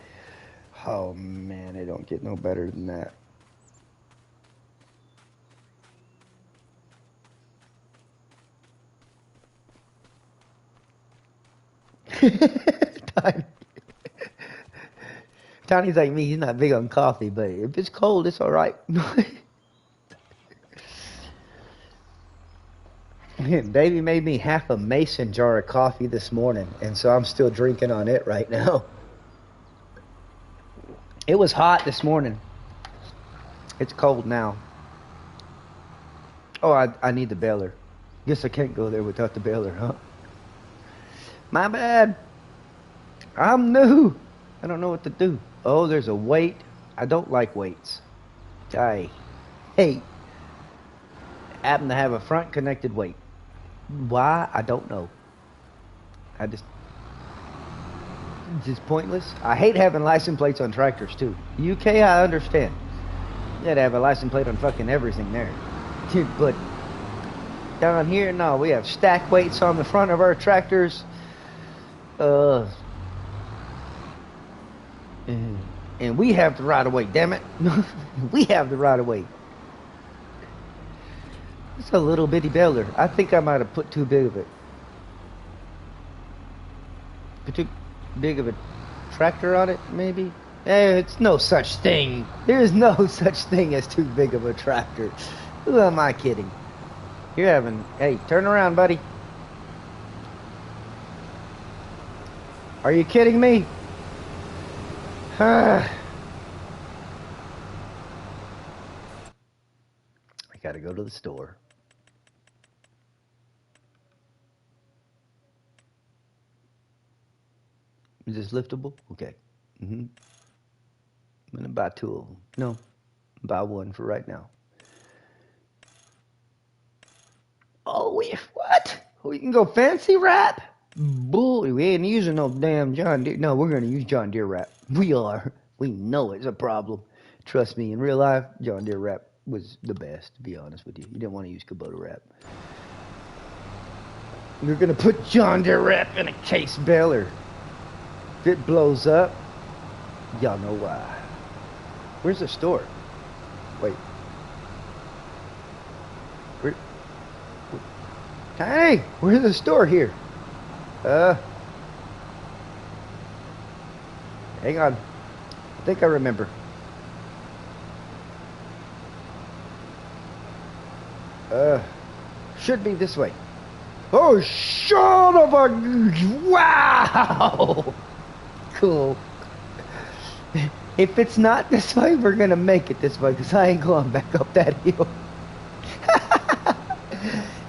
Oh man, it don't get no better than that. Tiny. Tiny's like me, he's not big on coffee, but if it's cold, it's alright. Baby made me half a mason jar of coffee this morning, and so I'm still drinking on it right now. It was hot this morning. It's cold now. Oh, I need the baler. Guess I can't go there without the baler, huh? My bad. I'm new. I don't know what to do. Oh, there's a weight. I don't like weights. I hate happen to have a front connected weight. Why? I don't know. It's just pointless. I hate having license plates on tractors too. UK, I understand. You gotta have a license plate on fucking everything there. But down here, no, we have stack weights on the front of our tractors. And we have the right of way, damn it. We have the right of way. It's a little bitty baler. I think I might have put too big of it. Put too big of a tractor on it, maybe? It's no such thing. There's no such thing as too big of a tractor. Who am I kidding? You're having... Hey, turn around, buddy. Are you kidding me? I gotta go to the store. Is this liftable? Okay. I'm gonna buy 2 of them. No, buy 1 for right now. Oh, what? We can go fancy wrap? Bull, we ain't using no damn John Deere. No, we're gonna use John Deere wrap. We are. We know it's a problem. Trust me, in real life, John Deere wrap was the best, to be honest with you. You didn't want to use Kubota wrap. We're gonna put John Deere wrap in a case baler. If it blows up, y'all know why. Where's the store? Wait. Hey, where's the store here? Hang on. I think I remember. Should be this way. Oh, son of a... Wow! Cool. If it's not this way, we're gonna make it this way, because I ain't going back up that hill.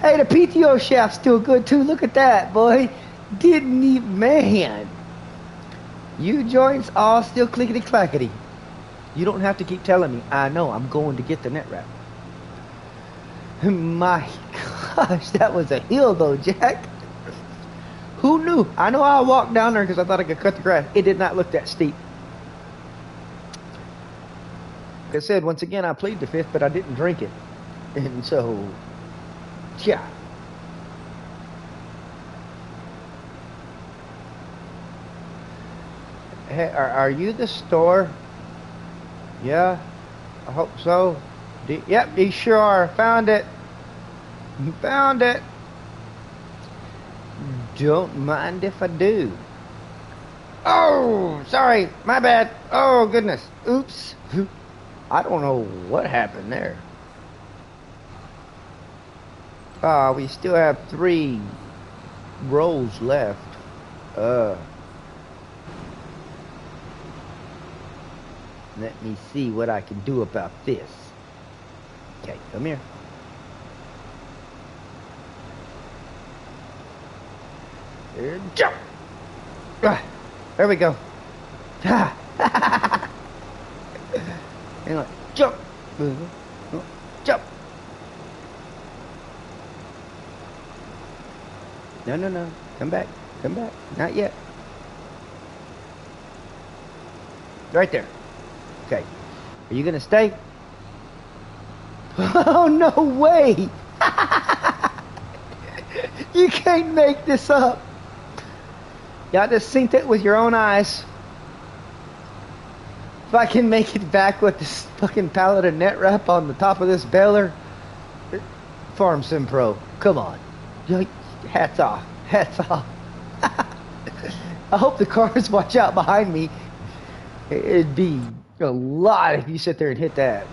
Hey, the PTO shaft's still good, too. Look at that, boy. Didn't even... Man. U-joints all still clickety-clackety. You don't have to keep telling me. I know, I'm going to get the net wrap. My gosh, that was a hill, though, Jack. Who knew? I know I walked down there because I thought I could cut the grass. It did not look that steep. Like I said, once again, I plead the fifth, but I didn't drink it. And so, yeah. Hey, are you the store? Yeah, I hope so. Yep, you sure are. Found it. Found it. Don't mind if I do. Oh, sorry, my bad. Oh, goodness. Oops. I don't know what happened there. We still have 3 rolls left. Let me see what I can do about this. Okay, come here. There, jump. There we go. Hang on. Jump. Jump. No. Come back. Come back. Not yet. Right there. Okay. Are you gonna stay? Oh, no way! You can't make this up. Y'all just seen it with your own eyes. If I can make it back with this fucking pallet of net wrap on the top of this baler, Farm Sim Pro, come on. Hats off. Hats off. I hope the cars watch out behind me. It'd be a lot if you sit there and hit that.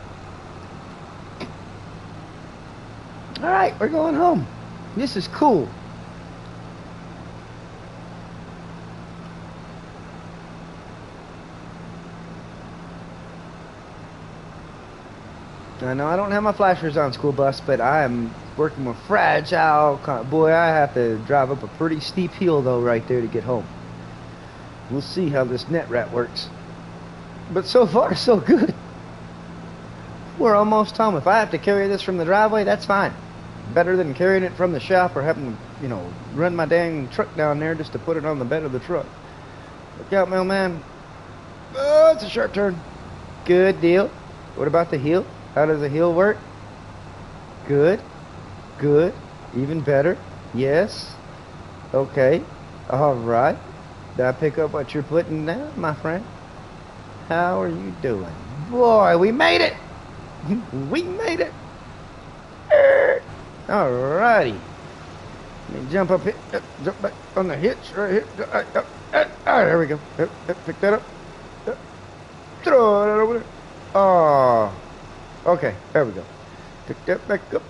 Alright, we're going home. This is cool. I know I don't have my flashers on, school bus, but I am working with fragile. Boy, I have to drive up a pretty steep hill though right there to get home. We'll see how this net wrap works. But so far, so good. We're almost home. If I have to carry this from the driveway, that's fine. Better than carrying it from the shop or having to, run my dang truck down there just to put it on the bed of the truck. Look out, mailman. Oh, it's a sharp turn. Good deal. What about the heel? How does the heel work? Good. Good. Even better. Yes. Okay. All right. Did I pick up what you're putting down, my friend? How are you doing? Boy, we made it! We made it! Alrighty. Let me jump up here. Jump back on the hitch right here. There we go. Pick that up. Throw it over there. Oh. Okay, there we go. Pick that back up.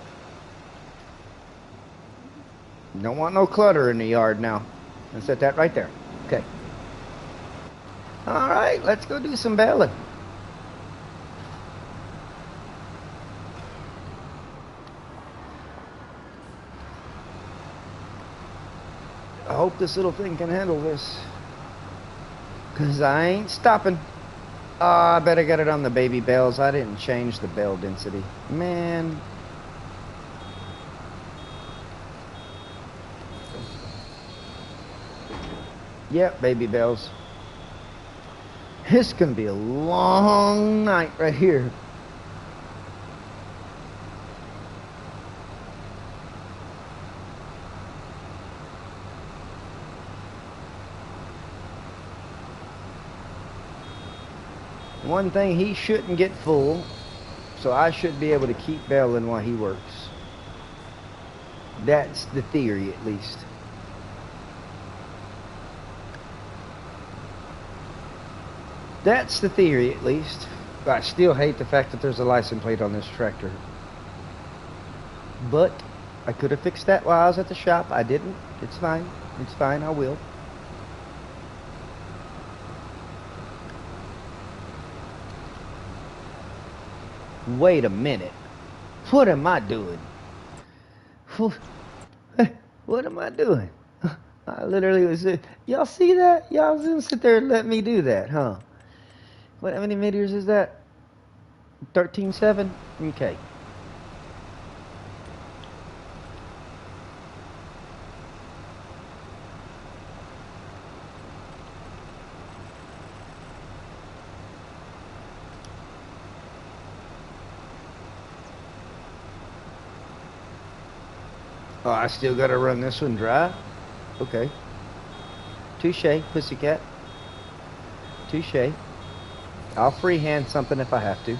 Don't want no clutter in the yard now. And set that right there. Okay. Alright, let's go do some baling. I hope this little thing can handle this. Because I ain't stopping. Oh, I bet I got it on the baby bales. I didn't change the bale density. Man. Yep, baby bales. It's going to be a long night right here. One thing, he shouldn't get full, so I should be able to keep baling while he works. That's the theory, at least. That's the theory, at least. I still hate the fact that there's a license plate on this tractor. But I could have fixed that while I was at the shop. I didn't. It's fine. It's fine. I will. Wait a minute. What am I doing? What am I doing? I literally was... Y'all see that? Y'all was gonna sit there and let me do that, huh? What, how many meters is that? 13.7? Okay. Oh, I still gotta run this one dry? Okay. Touche, pussycat. Touche. I'll freehand something if I have to.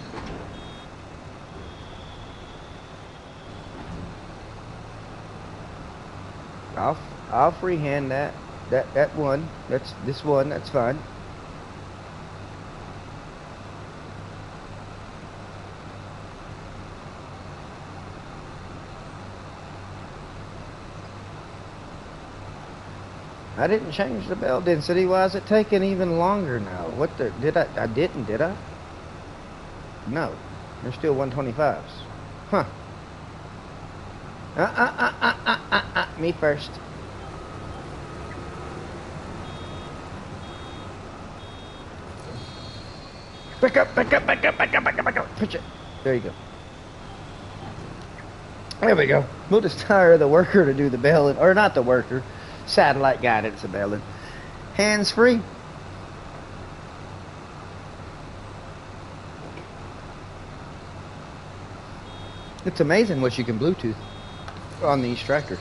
I'll I'll freehand that. That one. That's this one. That's fine. I didn't change the bell density. Why is it taking even longer now? What the did I didn't, did I? No. They're still 125s. Huh. Me first. Back up, back up, back up, back up, back up, back up. Pitch it. There you go. There we go. We'll just hire the worker to do the bailing. Or not the worker. Satellite guidance of bailing. Hands free. It's amazing what you can Bluetooth on these tractors.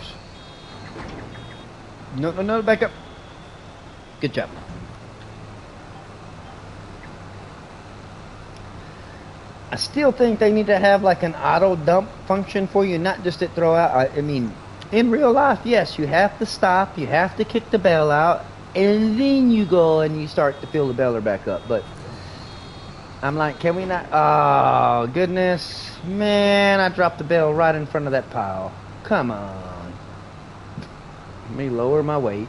No, no, no, back up. Good job. I still think they need to have like an auto dump function for you, not just to throw out. I mean, in real life, yes, you have to stop, you have to kick the bell out, and then you go and you start to fill the baler back up. But I'm like, can we not? Oh, goodness. Man, I dropped the bell right in front of that pile. Come on. Let me lower my weight.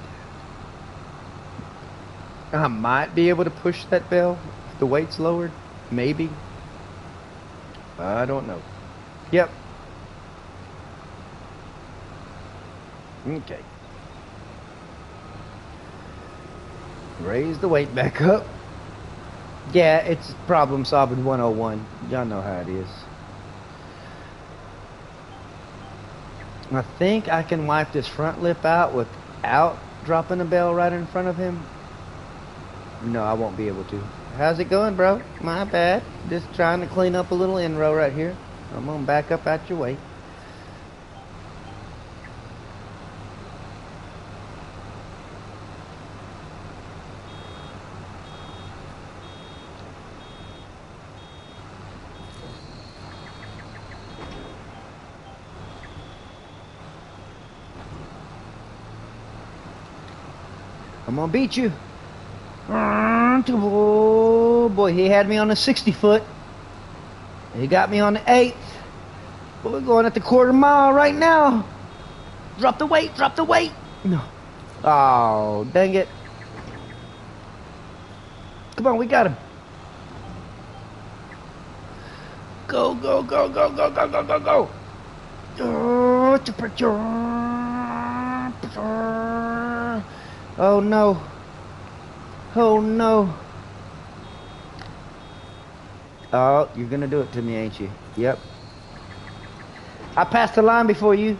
I might be able to push that bell if the weight's lowered. Maybe. I don't know. Yep. Okay. Raise the weight back up. Yeah, it's problem solving 101. Y'all know how it is. I think I can wipe this front lip out without dropping the bell right in front of him. No, I won't be able to. How's it going, bro? My bad. Just trying to clean up a little in row right here. I'm gonna back up out your way. I'm gonna beat you. Oh boy, he had me on the 60 foot. He got me on the 8th. But we're going at the quarter mile right now. Drop the weight, drop the weight. No. Oh, dang it. Come on, we got him. Go, go, go, go, go, go, go, go, go. Oh no. Oh no. Oh, you're gonna do it to me, ain't you? Yep. I passed the line before you.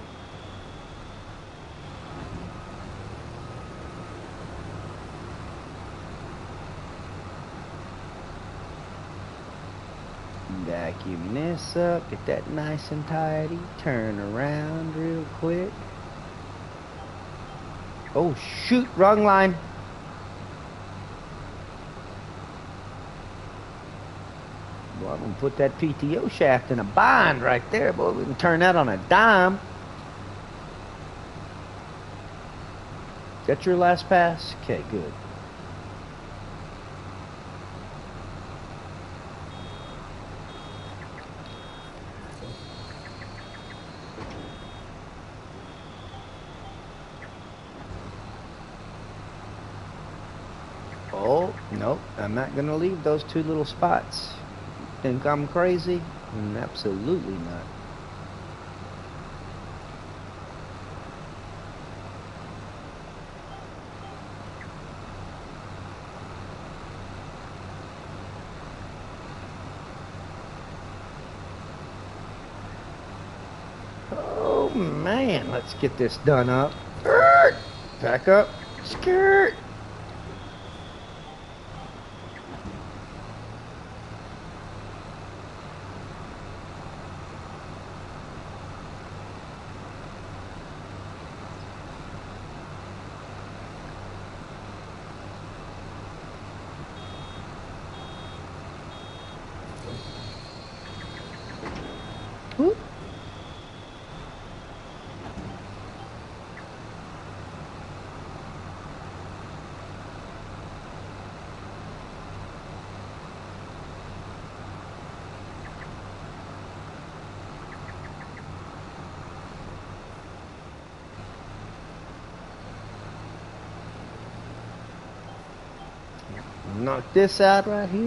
Vacuum this up, get that nice and tidy. Turn around real quick. Oh shoot, wrong line. Boy, I'm gonna put that PTO shaft in a bind right there, boy. We can turn that on a dime. Is that your last pass? Okay, good. Oh, nope. I'm not gonna leave those two little spots. Think I'm crazy? Absolutely not. Oh man, let's get this done up. Back up. Skirt. Whoop. Knock this out right here.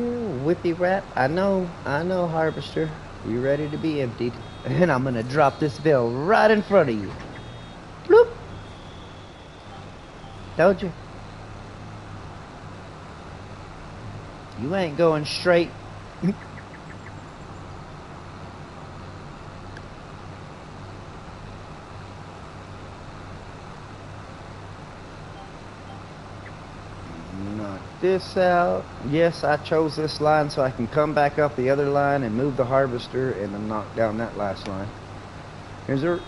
Whippy wrap. I know, harvester. You ready to be emptied. And I'm gonna drop this bell right in front of you. Bloop. Told you. You ain't going straight. Knock this out. Yes, I chose this line so I can come back up the other line and move the harvester and then knock down that last line. There's a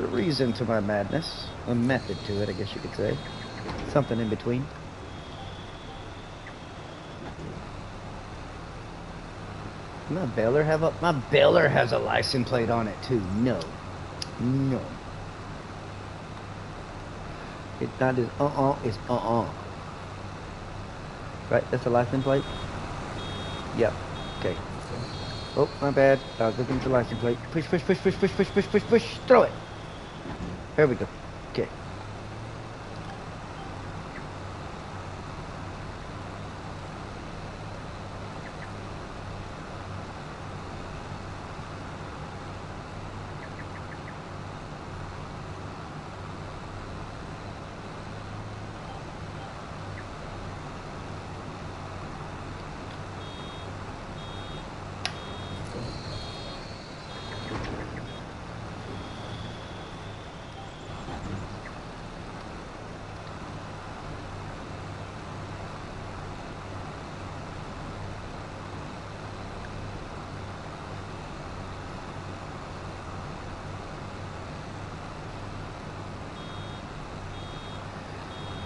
reason to my madness. A method to it, I guess you could say. Something in between. My baler has a license plate on it too. No. It's not as it's Right, that's a license plate? Yep. Okay. Oh, my bad. I was looking at the license plate. Push. Throw it. There we go. Okay.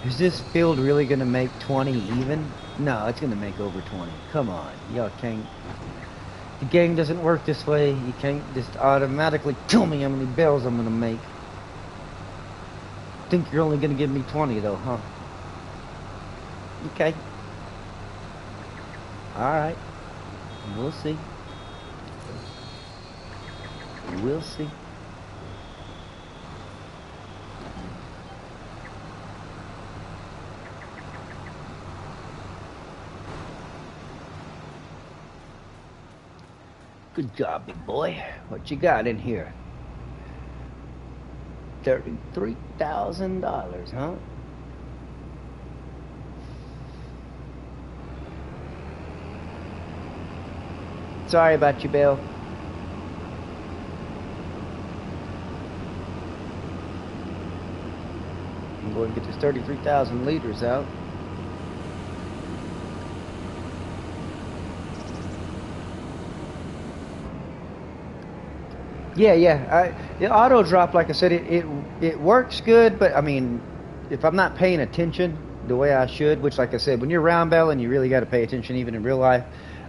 Is this field really going to make 20 even? No, it's going to make over 20. Come on. Y'all can't... The game doesn't work this way. You can't just automatically tell me how many bells I'm going to make. Think you're only going to give me 20 though, huh? Okay. Alright. We'll see. We'll see. Good job, big boy. What you got in here? $33,000, huh? Sorry about you, Bill. I'm going to get this 33,000 liters out. Yeah. The auto drop, like I said, it works good, but I mean, if I'm not paying attention the way I should, which, like I said, when you're round belling, you really got to pay attention, even in real life.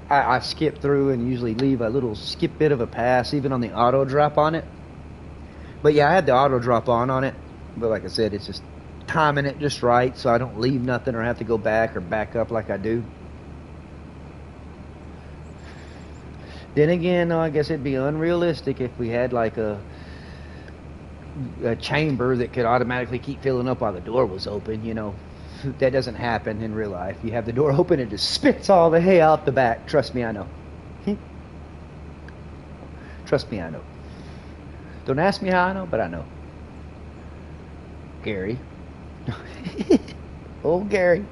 I skip through and usually leave a little skip bit of a pass, even on the auto drop on it. But yeah, I had the auto drop on it, but like I said, it's just timing it just right, so I don't leave nothing or have to go back or back up like I do. Then again, I guess it'd be unrealistic if we had like a chamber that could automatically keep filling up while the door was open, you know. That doesn't happen in real life. You have the door open, it just spits all the hay out the back. Trust me, I know. Trust me, I know. Don't ask me how I know, but I know. Gary. Oh, Gary.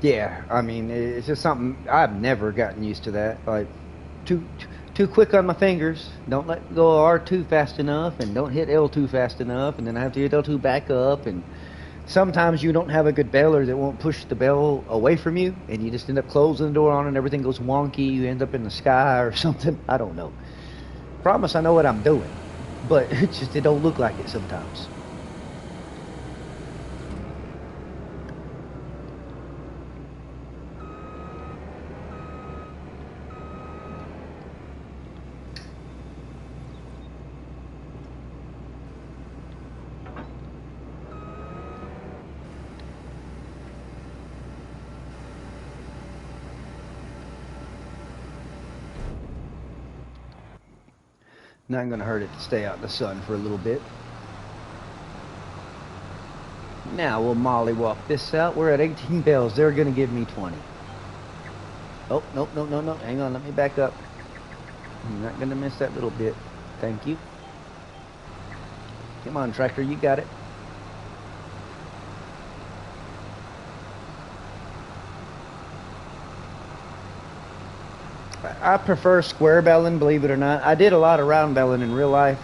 Yeah, I mean, it's just something I've never gotten used to that. Like, too quick on my fingers. Don't let go of R2 fast enough, and don't hit L2 fast enough, and then I have to hit L2 back up. And sometimes you don't have a good baler that won't push the bell away from you, and you just end up closing the door on it, and everything goes wonky. You end up in the sky or something. I don't know. Promise I know what I'm doing, but it don't look like it sometimes. Not going to hurt it to stay out in the sun for a little bit. Now we'll mollywalk this out. We're at 18 bells. They're going to give me 20. Oh, nope, no, no, no. Hang on, let me back up. I'm not going to miss that little bit. Thank you. Come on, tractor, you got it. I prefer square belling, believe it or not. I did a lot of round belling in real life.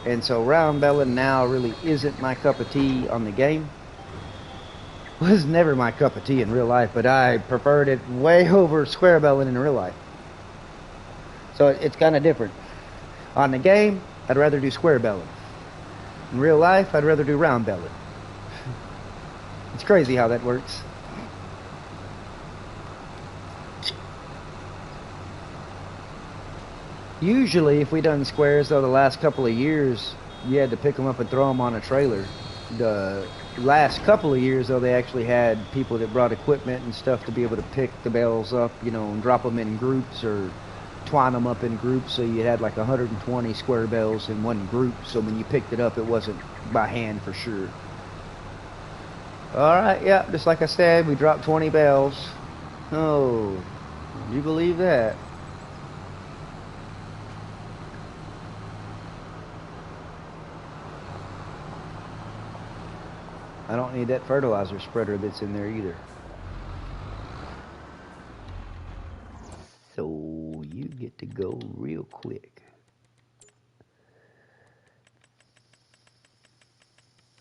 And so round belling now really isn't my cup of tea on the game. Was never my cup of tea in real life, but I preferred it way over square belling in real life. So it's kind of different. On the game, I'd rather do square belling. In real life, I'd rather do round belling. It's crazy how that works. Usually, if we done squares, though, the last couple of years, you had to pick them up and throw them on a trailer. The last couple of years, though, they actually had people that brought equipment and stuff to be able to pick the bells up, you know, and drop them in groups or twine them up in groups. So you had like 120 square bells in one group. So when you picked it up, it wasn't by hand for sure. All right, yeah, just like I said, we dropped 20 bells. Oh, you believe that? I don't need that fertilizer spreader that's in there either. So you get to go real quick.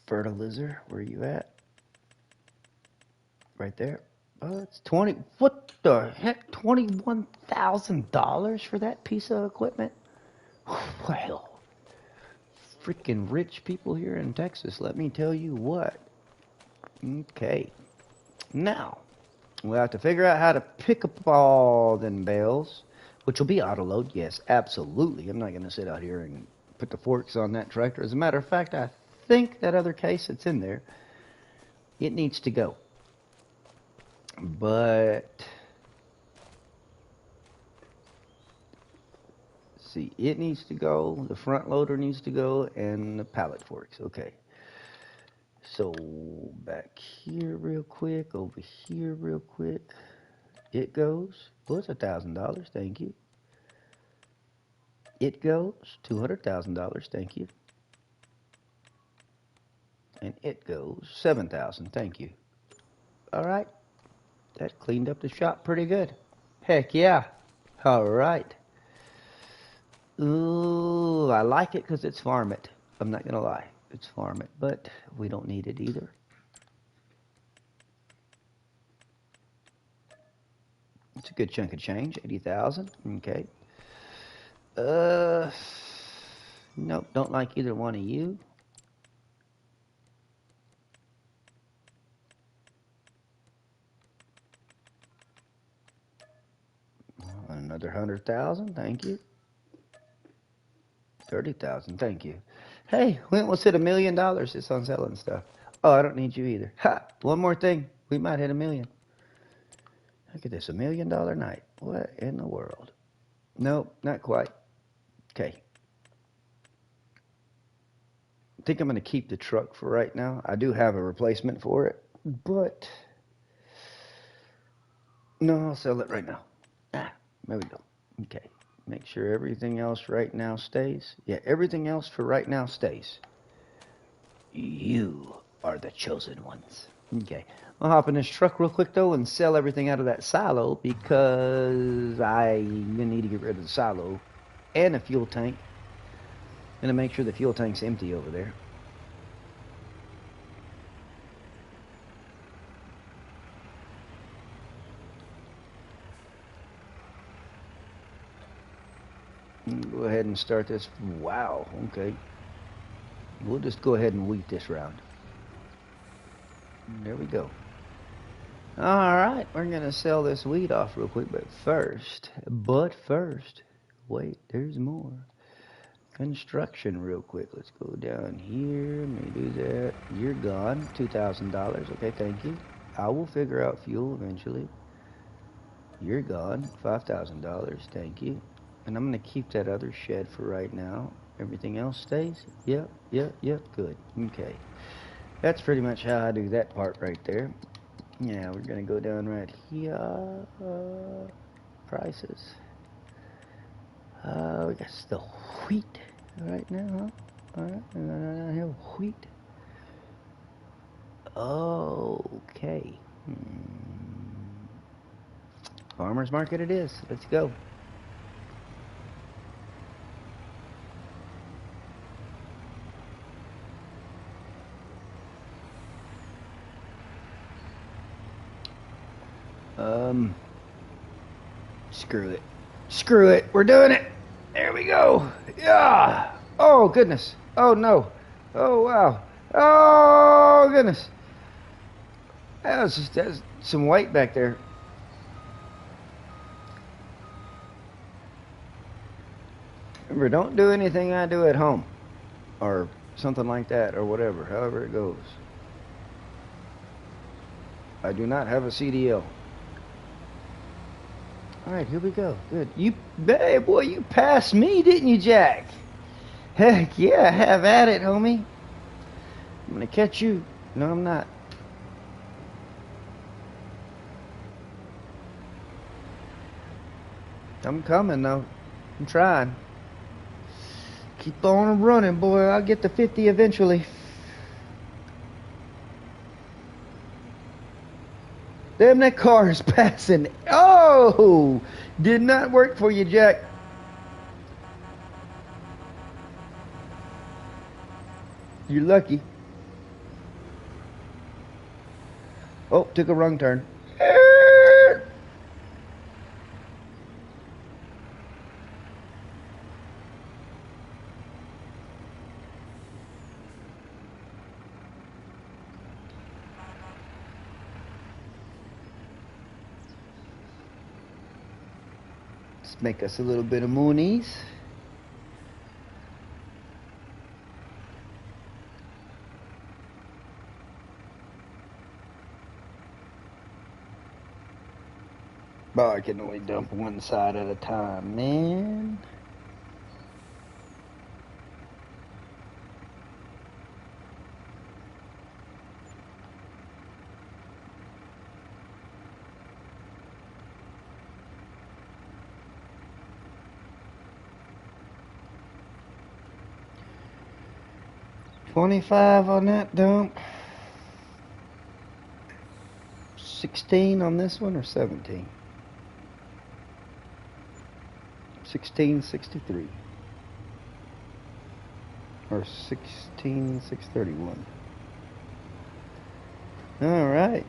Fertilizer, where are you at? Right there. Oh, it's 20. What the heck? $21,000 for that piece of equipment? Well, freaking rich people here in Texas, let me tell you what. Okay. Now, we'll have to figure out how to pick up all them bales, which will be auto load. Yes, absolutely. I'm not going to sit out here and put the forks on that tractor. As a matter of fact, I think that other case that's in there, it needs to go. But see, it needs to go, the front loader needs to go, and the pallet forks. Okay. So back here real quick, over here real quick. It goes. Well, it's $1,000. Thank you. It goes. $200,000. Thank you. And it goes. $7,000. Thank you. All right. That cleaned up the shop pretty good. Heck yeah. All right. Ooh, I like it because it's farm it. I'm not going to lie. It's farm it, but we don't need it either. It's a good chunk of change, 80,000. Okay. Nope, don't like either one of you. Another 100,000, thank you. 30,000, thank you. Hey, we almost hit $1 million just on selling stuff. Oh, I don't need you either. Ha! One more thing, we might hit $1 million. Look at this, $1 million night. What in the world? Nope, not quite. Okay. I think I'm going to keep the truck for right now. I do have a replacement for it, but no, I'll sell it right now. Ah, there we go. Okay. Make sure everything else right now stays. Yeah, everything else for right now stays. You are the chosen ones. Okay. I'll hop in this truck real quick, though, and sell everything out of that silo because I'm going to need to get rid of the silo and a fuel tank. I'm going to make sure the fuel tank's empty over there. Go ahead and start this. Wow, okay. We'll just go ahead and wheat this round. There we go. Alright, we're going to sell this wheat off real quick, but first, wait, there's more. Construction real quick. Let's go down here. Let me do that. You're gone. $2,000. Okay, thank you. I will figure out fuel eventually. You're gone. $5,000. Thank you. And I'm going to keep that other shed for right now. Everything else stays? Yep, yep, yep, good. Okay. That's pretty much how I do that part right there. Yeah, we're going to go down right here. Prices. We got the wheat right now, huh? Alright, and then down here, wheat. Okay. Farmer's market it is. Let's go. Screw it. Screw it. We're doing it. There we go. Yeah. Oh, goodness. Oh, no. Oh, wow. Oh, goodness. That's some white back there. Remember, don't do anything I do at home. Or something like that, or whatever. However it goes. I do not have a CDL. Alright, here we go. Good. Hey, boy, you passed me, didn't you, Jack? Heck yeah, have at it, homie. I'm gonna catch you. No, I'm not. I'm coming, though. I'm trying. Keep on running, boy. I'll get to 50 eventually. Damn, that car is passing. Oh! Did not work for you, Jack. You're lucky. Oh, took a wrong turn. Let's make us a little bit of moonies. Oh, I can only dump one side at a time, man. $25 on that dump. 16 on this one, or 17? 1663 or 16631. All right,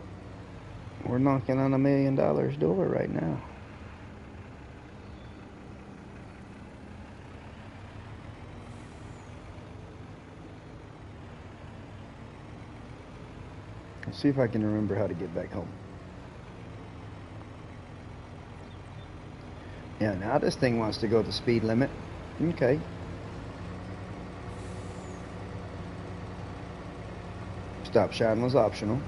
we're knocking on $1 million door right now. Let's see if I can remember how to get back home. Yeah, now this thing wants to go the speed limit. Okay. Stop shine was optional.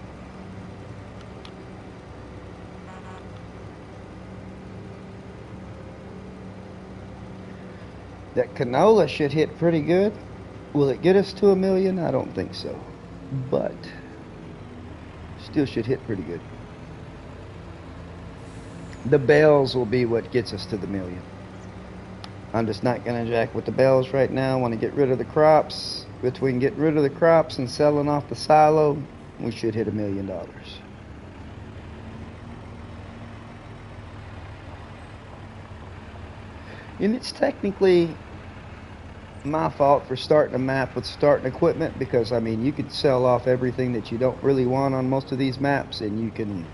That canola should hit pretty good. Will it get us to $1 million? I don't think so. But still should hit pretty good. The bells will be what gets us to the $1 million. I'm just not gonna jack with the bells right now. I want to get rid of the crops. Between getting rid of the crops and selling off the silo, we should hit $1 million. And it's technically my fault for starting a map with starting equipment, because I mean, you could sell off everything that you don't really want on most of these maps, and you can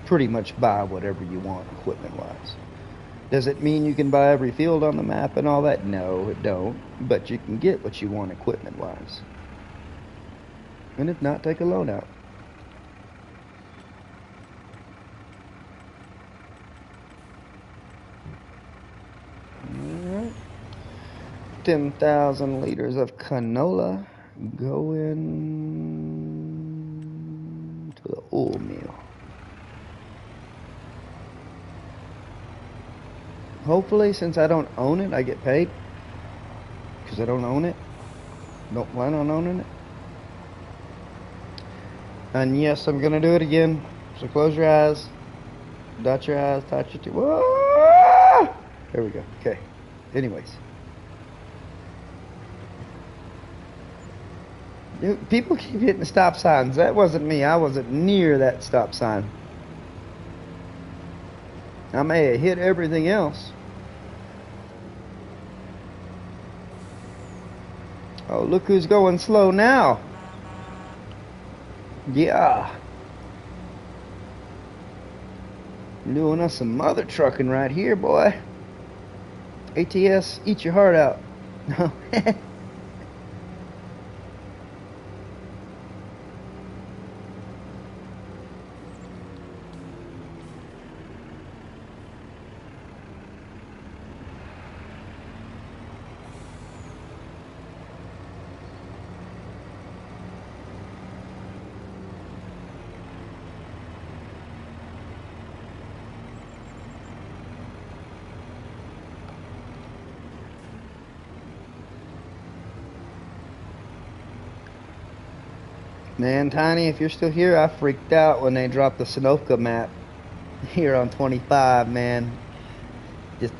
pretty much buy whatever you want equipment wise. Does it mean you can buy every field on the map and all that? No, it don't. But you can get what you want equipment wise. And if not, take a loan out. Alright. 10,000 liters of canola going to the oil mill. Hopefully, since I don't own it, I get paid. Because I don't own it. Don't plan on owning it. And yes, I'm going to do it again. So close your eyes. Dot your eyes. Touch your teeth. Whoa! There we go. Okay. Anyways. Dude, people keep hitting the stop signs. That wasn't me. I wasn't near that stop sign. I may have hit everything else. Oh, look who's going slow now. Yeah. Doing us some mother trucking right here, boy. ATS, eat your heart out. No. Man, Tiny, if you're still here, I freaked out when they dropped the Sunoco map here on 25, man. Just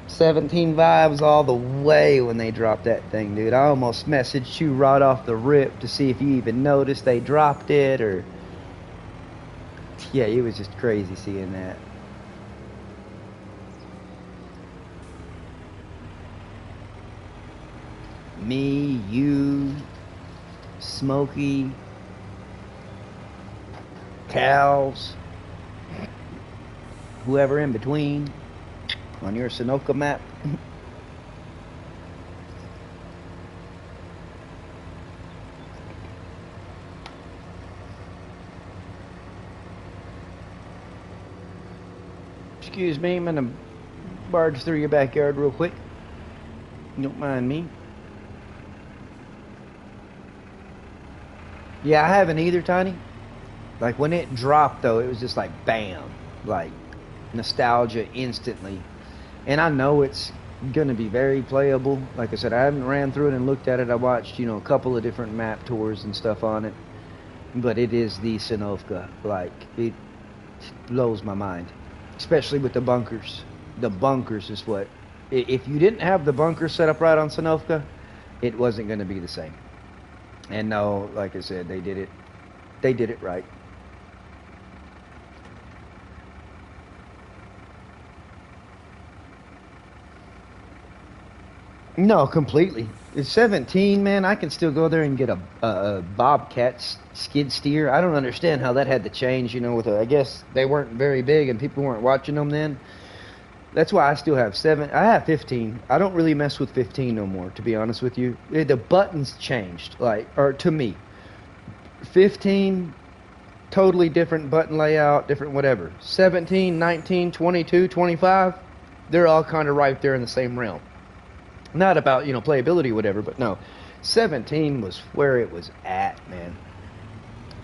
17 vibes all the way when they dropped that thing, dude. I almost messaged you right off the rip to see if you even noticed they dropped it, or... Yeah, it was just crazy seeing that. Me, you, Smokey, Cows, whoever in between on your Sunoco map. Excuse me, I'm gonna barge through your backyard real quick. Don't mind me. Yeah, I haven't either, Tiny. Like, when it dropped, though, it was just like, bam. Like, nostalgia instantly. And I know it's going to be very playable. Like I said, I haven't ran through it and looked at it. I watched, you know, a couple of different map tours and stuff on it. But it is the Sunoco. Like, it blows my mind. Especially with the bunkers. The bunkers is what... If you didn't have the bunkers set up right on Sunoco, it wasn't going to be the same. And no, like I said, they did it. They did it right. No, completely. It's 17, man. I can still go there and get a Bobcat skid steer. I don't understand how that had to change, you know, with I guess they weren't very big and people weren't watching them then. That's why I still have 7. I have 15. I don't really mess with 15 no more, to be honest with you. The buttons changed, like, or to me. 15, totally different button layout, different whatever. 17, 19, 22, 25, they're all kind of right there in the same realm. Not about, you know, playability or whatever, but no. 17 was where it was at, man.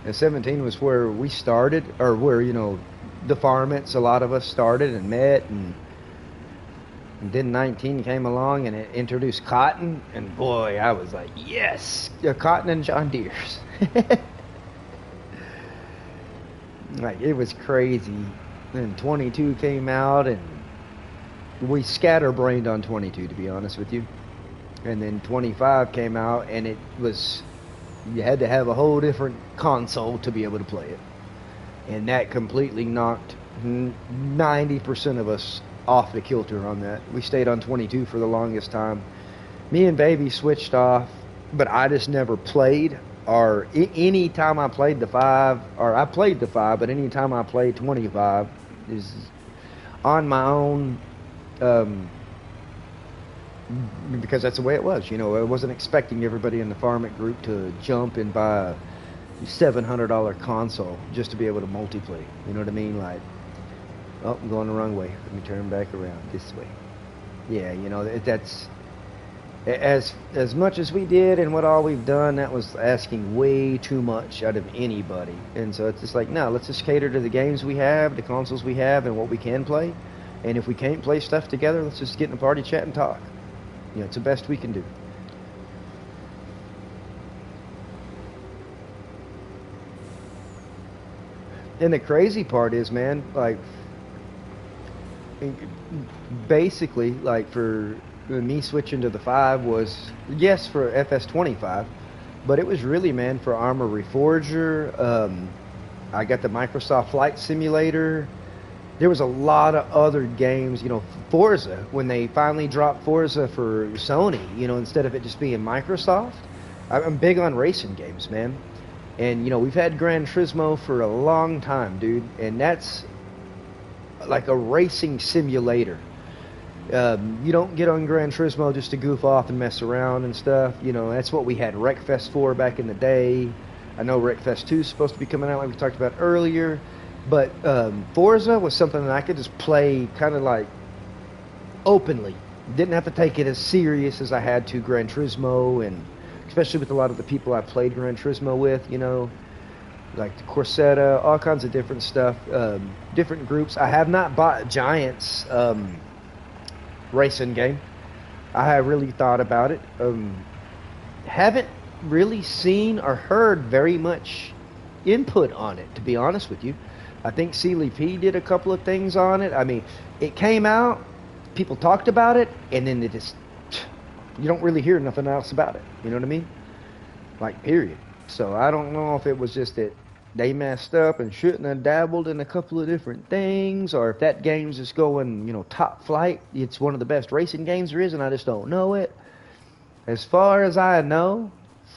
And 17 was where we started, or where, you know, the varmints, a lot of us started and met, and then 19 came along and it introduced Cotton, and boy, I was like, yes, Cotton and John Deere's. Like, it was crazy. Then 22 came out, and we scatterbrained on 22, to be honest with you. And then 25 came out, and it was, you had to have a whole different console to be able to play it. And that completely knocked 90% of us off the kilter on that. We stayed on 22 for the longest time. Me and Baby switched off, but I just never played. Or any time I played the 5, or I played the 5, but any time I played 25 is on my own. Because that's the way it was, you know. I wasn't expecting everybody in the Farmit group to jump and buy a $700 console just to be able to multiplayer. You know what I mean? Like, oh, I'm going the wrong way. Let me turn back around this way. Yeah, you know, that's as much as we did and what all we've done. That was asking way too much out of anybody. And so it's just like, no, let's just cater to the games we have, the consoles we have, and what we can play. And if we can't play stuff together, let's just get in a party chat and talk. You know, it's the best we can do. And the crazy part is, man, like, basically, like, for me switching to the 5 was, yes, for FS25, but it was really, man, for Armor Reforger. I got the Microsoft Flight Simulator. There was a lot of other games, you know, Forza, when they finally dropped Forza for Sony, you know, instead of it just being Microsoft. I'm big on racing games, man. And, you know, we've had Gran Turismo for a long time, dude, and that's like a racing simulator. You don't get on Gran Turismo just to goof off and mess around and stuff. You know, that's what we had Wreckfest for back in the day. I know Wreckfest 2 is supposed to be coming out like we talked about earlier. But Forza was something that I could just play kind of like openly. Didn't have to take it as serious as I had to Gran Turismo, and especially with a lot of the people I played Gran Turismo with, you know, like the Corsetta, all kinds of different stuff, different groups. I have not bought Giants racing game. I have really thought about it. Haven't really seen or heard very much input on it, to be honest with you. I think Sealy P did a couple of things on it. I mean, it came out, people talked about it, and then it just, you don't really hear nothing else about it. You know what I mean? Like, period. So I don't know if it was just that they messed up and shouldn't have dabbled in a couple of different things, or if that game's just going, you know, top flight. It's one of the best racing games there is, and I just don't know it. As far as I know,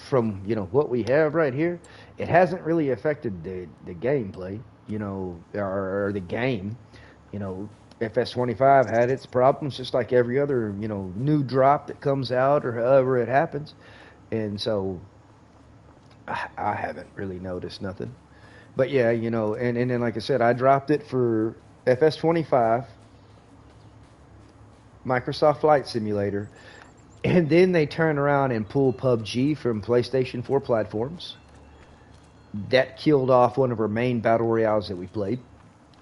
from, you know, what we have right here, it hasn't really affected the gameplay, you know, or the game. You know, FS25 had its problems just like every other, you know, new drop that comes out or however it happens. And so I haven't really noticed nothing. But yeah, you know, and then like I said, I dropped it for FS25, Microsoft Flight Simulator, and then they turn around and pull PUBG from PlayStation 4 platforms. That killed off one of our main battle royales that we played.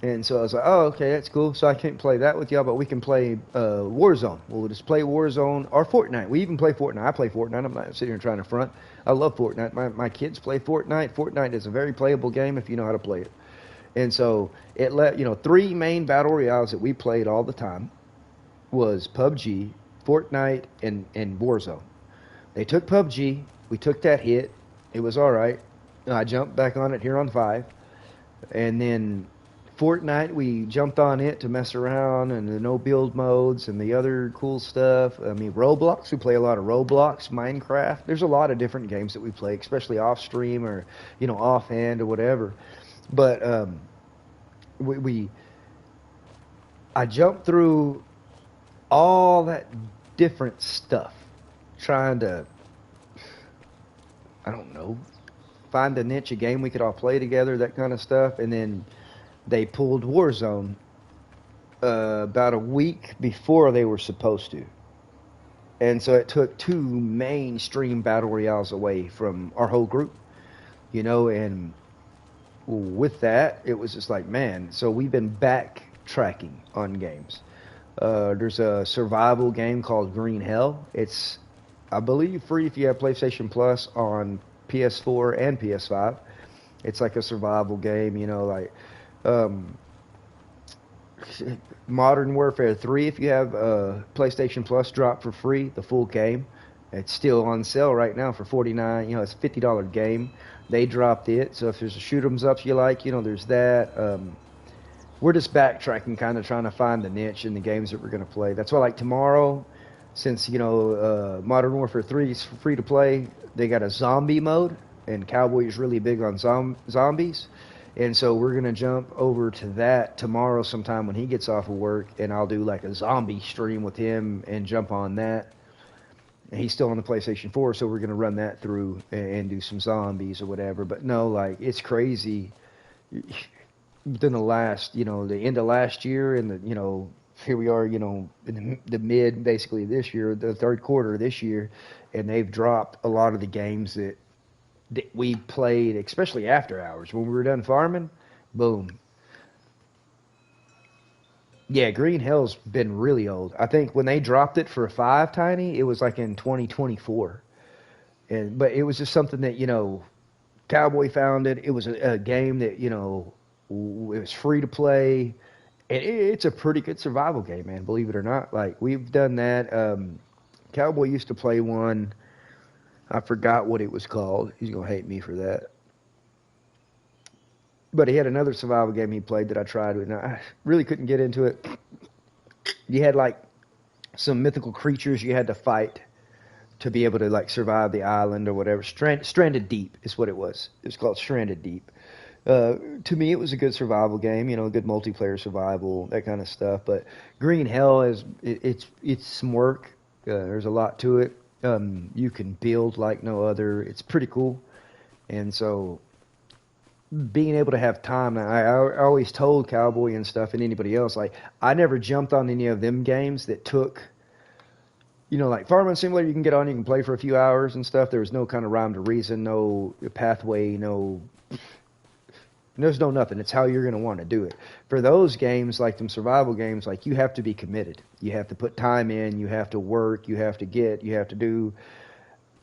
And so I was like, oh, okay, that's cool. So I can't play that with y'all, but we can play Warzone. We'll just play Warzone or Fortnite. We even play Fortnite. I play Fortnite. I'm not sitting here trying to front. I love Fortnite. My kids play Fortnite. Fortnite is a very playable game if you know how to play it. And so it let, you know, 3 main battle royales that we played all the time was PUBG, Fortnite, and Warzone. They took PUBG. We took that hit. It was all right. I jumped back on it here on 5. And then Fortnite, we jumped on it to mess around and the no build modes and the other cool stuff. I mean, Roblox, we play a lot of Roblox, Minecraft. There's a lot of different games that we play, especially off stream or, you know, offhand or whatever. But I jumped through all that different stuff trying to, I don't know, find a niche, a game we could all play together, that kind of stuff. And then they pulled Warzone about a week before they were supposed to. And so it took 2 mainstream battle royales away from our whole group, you know, and with that, it was just like, man, so we've been backtracking on games. There's a survival game called Green Hell. It's, I believe, free if you have PlayStation Plus on PS4 and PS5. It's like a survival game, you know, like Modern Warfare 3, if you have PlayStation Plus, drop for free the full game. It's still on sale right now for $49. You know, it's a $50 game. They dropped it, so if there's a shoot 'ems up you like, you know, there's that. We're just backtracking, kind of trying to find the niche in the games that we're going to play. That's why, like, tomorrow, since, you know, Modern Warfare 3 is free to play, they got a zombie mode, and Cowboy is really big on zombies. And so we're going to jump over to that tomorrow sometime when he gets off of work, and I'll do like a zombie stream with him and jump on that. And he's still on the PlayStation 4, so we're going to run that through and do some zombies or whatever. But no, like, it's crazy. Within the last, you know, the end of last year and the, you know, here we are, you know, in the mid, basically this year, the third quarter of this year, and they've dropped a lot of the games that we played, especially after hours. When we were done farming, boom. Yeah, Green Hell's been really old. I think when they dropped it for 5 Tiny, it was like in 2024. And but it was just something that, Cowboy found it. It was a game that, it was free to play. And it's a pretty good survival game, man, believe it or not. Like we've done that. Cowboy used to play one. I forgot what it was called. He's going to hate me for that. But he had another survival game he played that I tried, and I really couldn't get into it. You had like some mythical creatures you had to fight to be able to like survive the island or whatever. Stranded Deep is what it was. It was called Stranded Deep. To me, it was a good survival game. A good multiplayer survival, that kind of stuff. But Green Hell it's some work. There's a lot to it. You can build like no other. It's pretty cool, and so being able to have time. I always told Cowboy and stuff and anybody else, like, I never jumped on any of them games that took, like Farming Simulator, you can get on, you can play for a few hours and stuff. There was no kind of rhyme to reason, no pathway, there's no nothing. It's how you're going to want to do it. For those games, like them survival games, like you have to be committed. You have to put time in, you have to work, you have to do.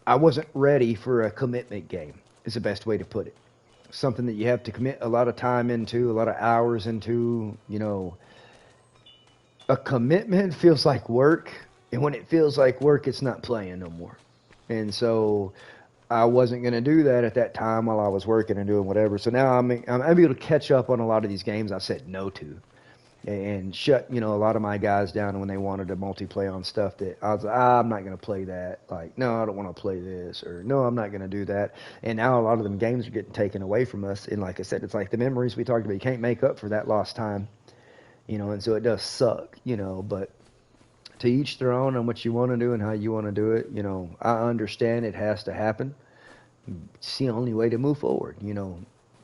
I wasn't ready for a commitment game, is the best way to put it. Something that you have to commit a lot of time into, a lot of hours into. A commitment feels like work, and when it feels like work, it's not playing no more. And so I wasn't going to do that at that time while I was working and doing whatever. So now I'm able to catch up on a lot of these games I said no to, and shut a lot of my guys down when they wanted to multiplayer on stuff that I was like, I'm not going to play that. Like, no, I don't want to play this, or no, I'm not going to do that. And now a lot of them games are getting taken away from us. And like I said, it's like the memories we talked about. You can't make up for that lost time, and so it does suck, but to each their own on what you want to do and how you want to do it. I understand it has to happen. It's the only way to move forward.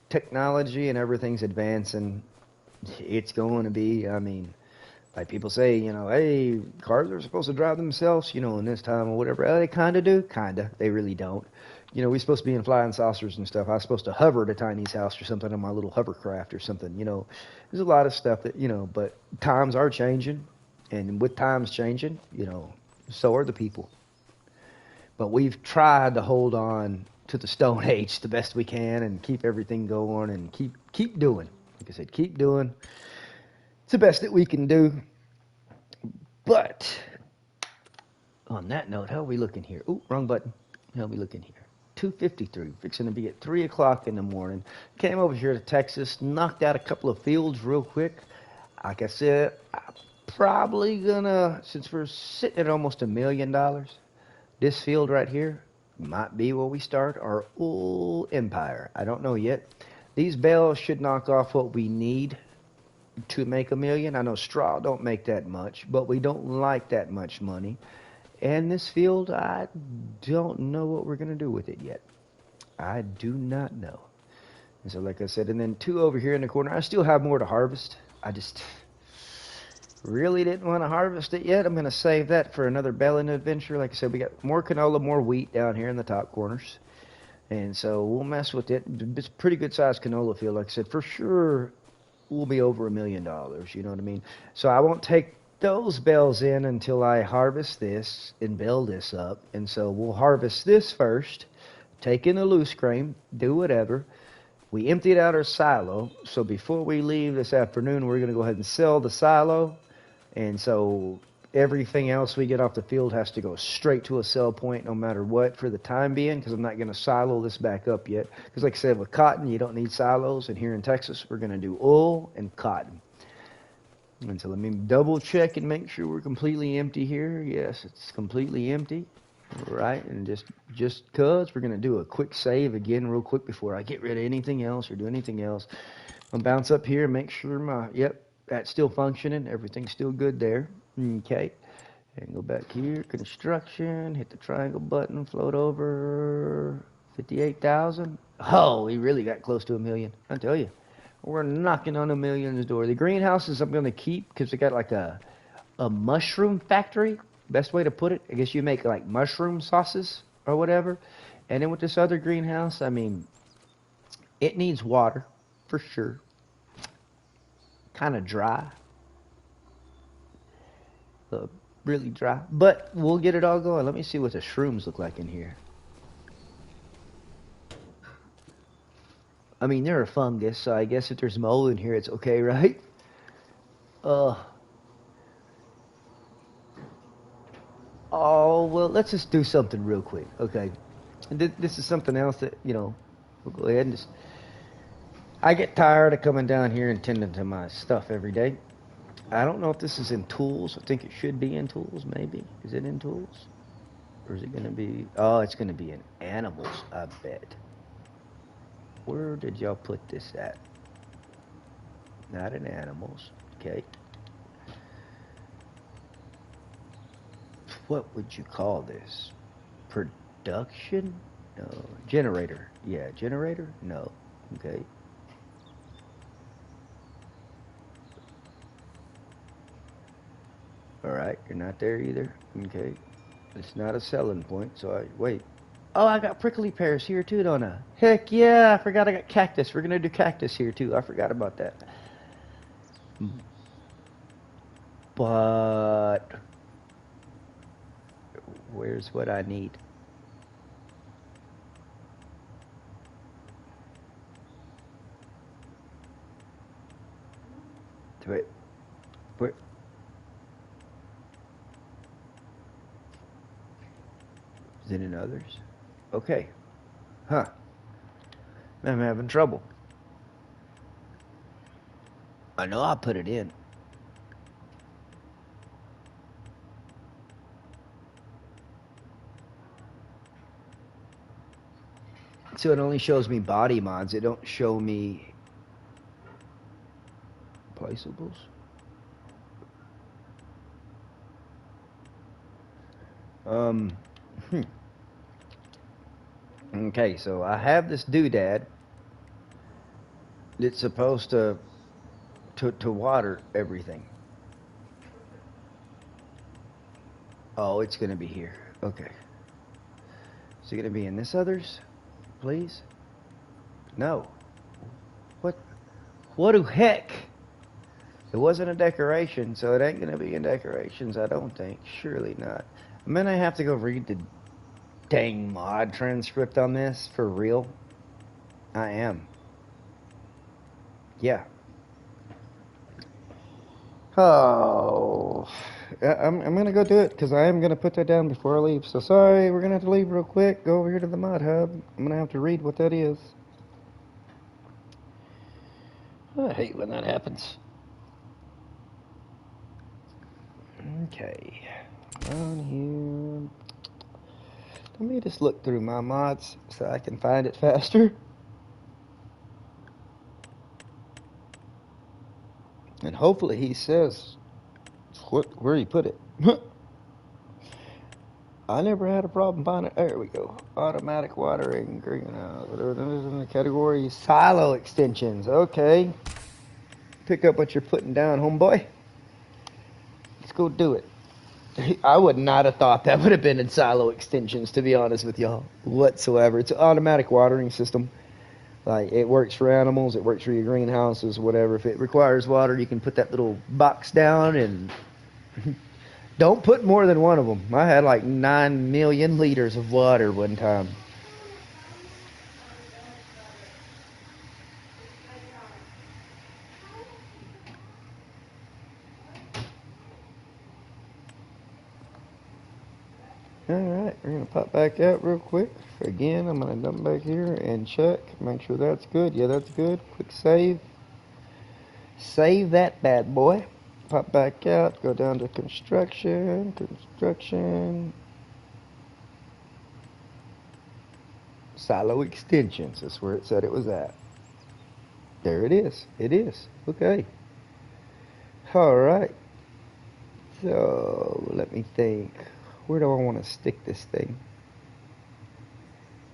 Technology and everything's advancing. It's going to be, like people say, hey, cars are supposed to drive themselves, in this time or whatever. They kind of do. Kind of. They really don't. We're supposed to be in flying saucers and stuff. I was supposed to hover at Tiny's house or something on my little hovercraft or something. There's a lot of stuff that, but times are changing. And with times changing, so are the people. But we've tried to hold on to the Stone Age the best we can and keep everything going and keep doing. Like I said, keep doing. It's the best that we can do. But on that note, how are we looking here? Ooh, wrong button. How are we looking here? 2:53. Fixing to be at 3 o'clock in the morning. Came over here to Texas, knocked out a couple of fields real quick. Like I said, I'm probably gonna, since we're sitting at almost $1 million, this field right here might be where we start our old empire. I don't know yet. These bales should knock off what we need to make $1 million. I know straw don't make that much, but we don't like that much money. And this field, I don't know what we're going to do with it yet. I do not know. And so like I said, and then 2 over here in the corner, I still have more to harvest. I just really didn't want to harvest it yet. I'm going to save that for another baling adventure. Like I said, we got more canola, more wheat down here in the top corners. And so we'll mess with it. It's a pretty good sized canola field. Like I said, for sure we'll be over $1 million. You know what I mean? So I won't take those bales in until I harvest this and bale this up. And so we'll harvest this first, take in the loose grain, do whatever. We emptied out our silo. So before we leave this afternoon, we're going to go ahead and sell the silo. And so everything else we get off the field has to go straight to a sell point no matter what for the time being, because I'm not going to silo this back up yet. Because like I said, with cotton, you don't need silos. And here in Texas, we're going to do oil and cotton. And so let me double check and make sure we're completely empty here. Yes, it's completely empty. Right, and just because we're going to do a quick save again real quick before I get rid of anything else or do anything else. I'll bounce up here and make sure that's still functioning. Everything's still good there. Okay. And go back here, construction, hit the triangle button, float over, 58,000. Oh, we really got close to $1 million. I tell you, we're knocking on $1 million's door. The greenhouses I'm going to keep because they got like a mushroom factory. Best way to put it, I guess you make like mushroom sauces or whatever. And then with this other greenhouse, it needs water for sure. Kind of dry. really dry. But we'll get it all going. Let me see what the shrooms look like in here. I mean, they're a fungus, so I guess if there's mold in here, it's okay, right? Uh, oh, well, let's just do something real quick, okay? This is something else that, we'll go ahead and just... I get tired of coming down here and tending to my stuff every day. I don't know if this is in tools. I think it should be in tools, maybe. Is it in tools? Or is it going to be... Oh, it's going to be in animals, I bet. Where did y'all put this at? Not in animals. Okay. What would you call this? Production? No. Generator. Yeah, generator? No. Okay. Alright, you're not there either. Okay. It's not a selling point, so wait. Oh, I got prickly pears here too, don't I? Heck yeah, I forgot I got cactus. We're gonna do cactus here too. I forgot about that. But where's what I need? Wait, where? Is it in others? Okay. Huh. I'm having trouble. I know I put it in. So it only shows me body mods. It don't show me placeables. Okay, so I have this doodad that's supposed to water everything. Oh, it's gonna be here. Okay. Is it gonna be in this others? Please? No. What the heck? It wasn't a decoration, so it ain't gonna be in decorations, I don't think. Surely not. I'm gonna have to go read the dang mod transcript on this for real. I am. Yeah. Oh, I'm gonna go do it because I am gonna put that down before I leave. So sorry, we're gonna have to leave real quick. Go over here to the mod hub. I'm gonna have to read what that is. I hate when that happens. Okay, on here. Let me just look through my mods so I can find it faster. And hopefully he says where he put it. I never had a problem finding it. There we go. Automatic watering, greenhouse, whatever it is in the category. Silo extensions. Okay. Pick up what you're putting down, homeboy. Let's go do it. I would not have thought that would have been in silo extensions, to be honest with y'all, whatsoever. It's an automatic watering system. Like, it works for animals, it works for your greenhouses, whatever. If it requires water, you can put that little box down and don't put more than one of them. I had like 9 million liters of water one time. Alright, we're going to pop back out real quick. Again, I'm going to dump back here and check. Make sure that's good. Yeah, that's good. Quick save. Save that bad boy. Pop back out. Go down to construction. Silo extensions. That's where it said it was at. There it is. It is. Okay. Alright. So, let me think. Where do I want to stick this thing?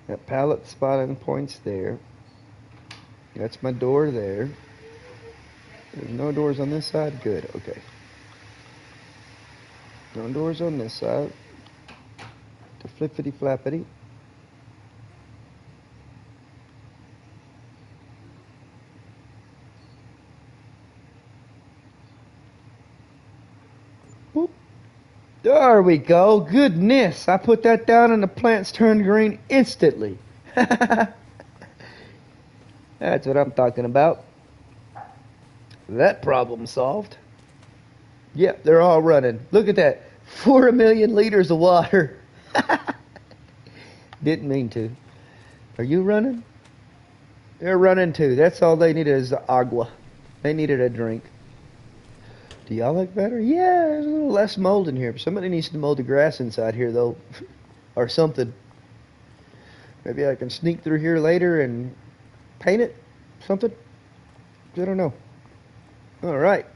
That pallet spotting point's there. That's my door there. There's no doors on this side? Good, okay. No doors on this side. The flippity flappity. Boop. There we go. Goodness. I put that down and the plants turned green instantly. That's what I'm talking about. That problem solved. Yep, they're all running. Look at that. 4 million liters of water. Didn't mean to. Are you running? They're running too. That's all they needed is the agua. They needed a drink. Do y'all look better? Yeah, there's a little less mold in here. Somebody needs to mow the grass inside here, though. Or something. Maybe I can sneak through here later and paint it? Something? I don't know. Alright.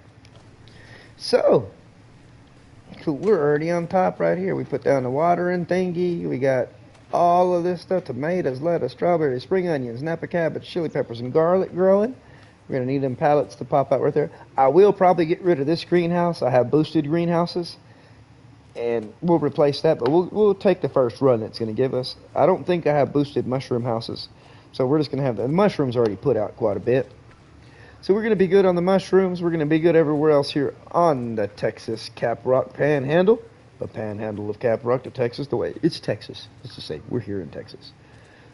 So, cool. We're already on top right here. We put down the watering thingy. We got all of this stuff. Tomatoes, lettuce, strawberries, spring onions, Napa cabbage, chili peppers, and garlic growing. We're going to need them pallets to pop out right there. I will probably get rid of this greenhouse. I have boosted greenhouses. And we'll replace that. But we'll take the first run it's going to give us. I don't think I have boosted mushroom houses. So we're just going to have the mushrooms already put out quite a bit. So we're going to be good on the mushrooms. We're going to be good everywhere else here on the Texas Caprock Panhandle. The Panhandle of Caprock to Texas. The way it's Texas. Let's just say we're here in Texas.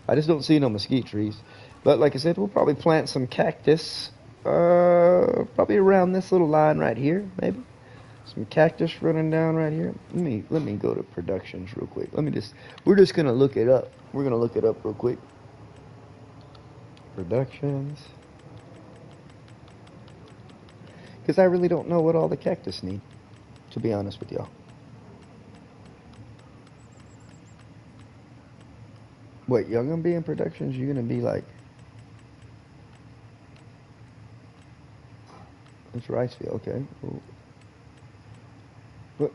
I just don't see no mesquite trees. But like I said, we'll probably plant some cactus. Probably around this little line right here, maybe. Some cactus running down right here. Let me go to productions real quick. We're just gonna look it up. We're gonna look it up real quick. Productions. Because I really don't know what all the cactus need, to be honest with y'all. Wait, y'all gonna be in productions? You're gonna be like... It's Riceville, okay. Cool. What?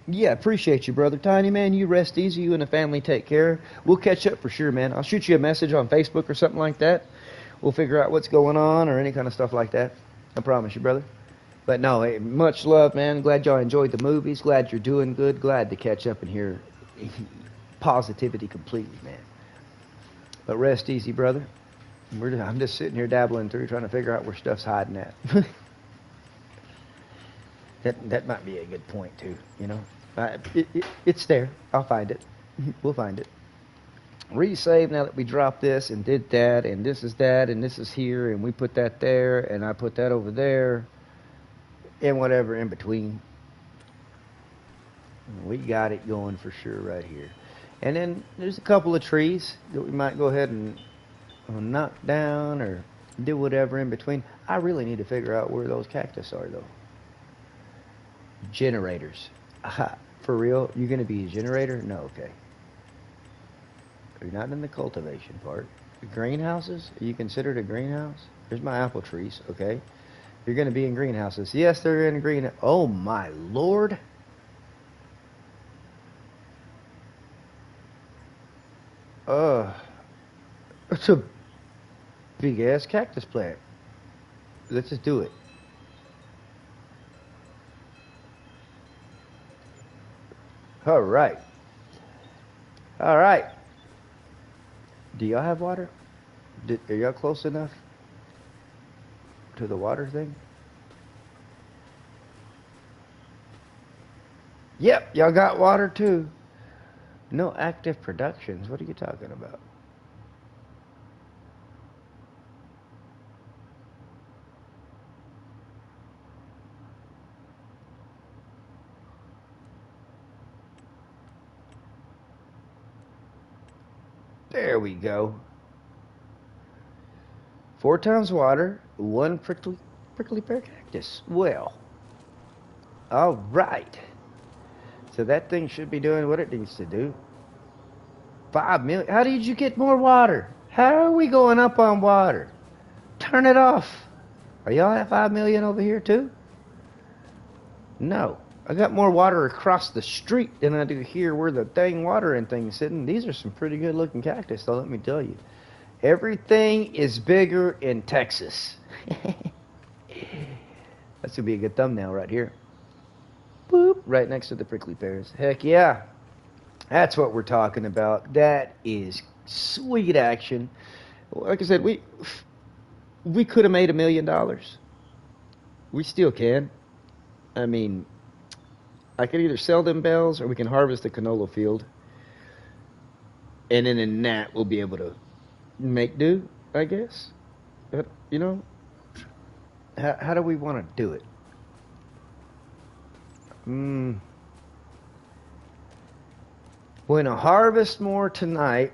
Yeah, appreciate you, brother. Tiny man, you rest easy. You and the family take care. We'll catch up for sure, man. I'll shoot you a message on Facebook or something like that. We'll figure out what's going on or any kind of stuff like that. I promise you, brother. But no, hey, much love, man. Glad y'all enjoyed the movies. Glad you're doing good. Glad to catch up and hear positivity completely, man. But rest easy, brother. I'm just sitting here dabbling through, trying to figure out where stuff's hiding at. That might be a good point, too, you know. It's there. I'll find it. We'll find it. Resave now that we dropped this and did that, and this is that, and this is here, and we put that there, and I put that over there, and whatever in between. We got it going for sure right here. And then there's a couple of trees that we might go ahead and knock down or do whatever in between. I really need to figure out where those cactus are, though. Generators. Aha. For real? You're going to be a generator? No, okay. You're not in the cultivation part. Greenhouses? Are you considered a greenhouse? There's my apple trees, okay. You're going to be in greenhouses. Yes, they're in green. Oh, my Lord. It's a big-ass cactus plant. Let's just do it. All right. All right. Do y'all have water? Are y'all close enough to the water thing? Yep, y'all got water too. No active productions. What are you talking about? There we go. 4 times water, 1 prickly pear cactus. Well, all right. So that thing should be doing what it needs to do. 5 million. How did you get more water? How are we going up on water? Turn it off. Are y'all at 5 million over here too? No. I got more water across the street than I do here where the dang watering thing is sitting. These are some pretty good looking cactus, though, let me tell you. Everything is bigger in Texas. That's going to be a good thumbnail right here. Boop, right next to the prickly pears. Heck yeah. That's what we're talking about. That is sweet action. Like I said, we we could have made $1 million. We still can. I mean, I could either sell them bales or we can harvest the canola field. And then in that, we'll be able to make do, I guess. But, you know, how do we want to do it? We're going to harvest more tonight.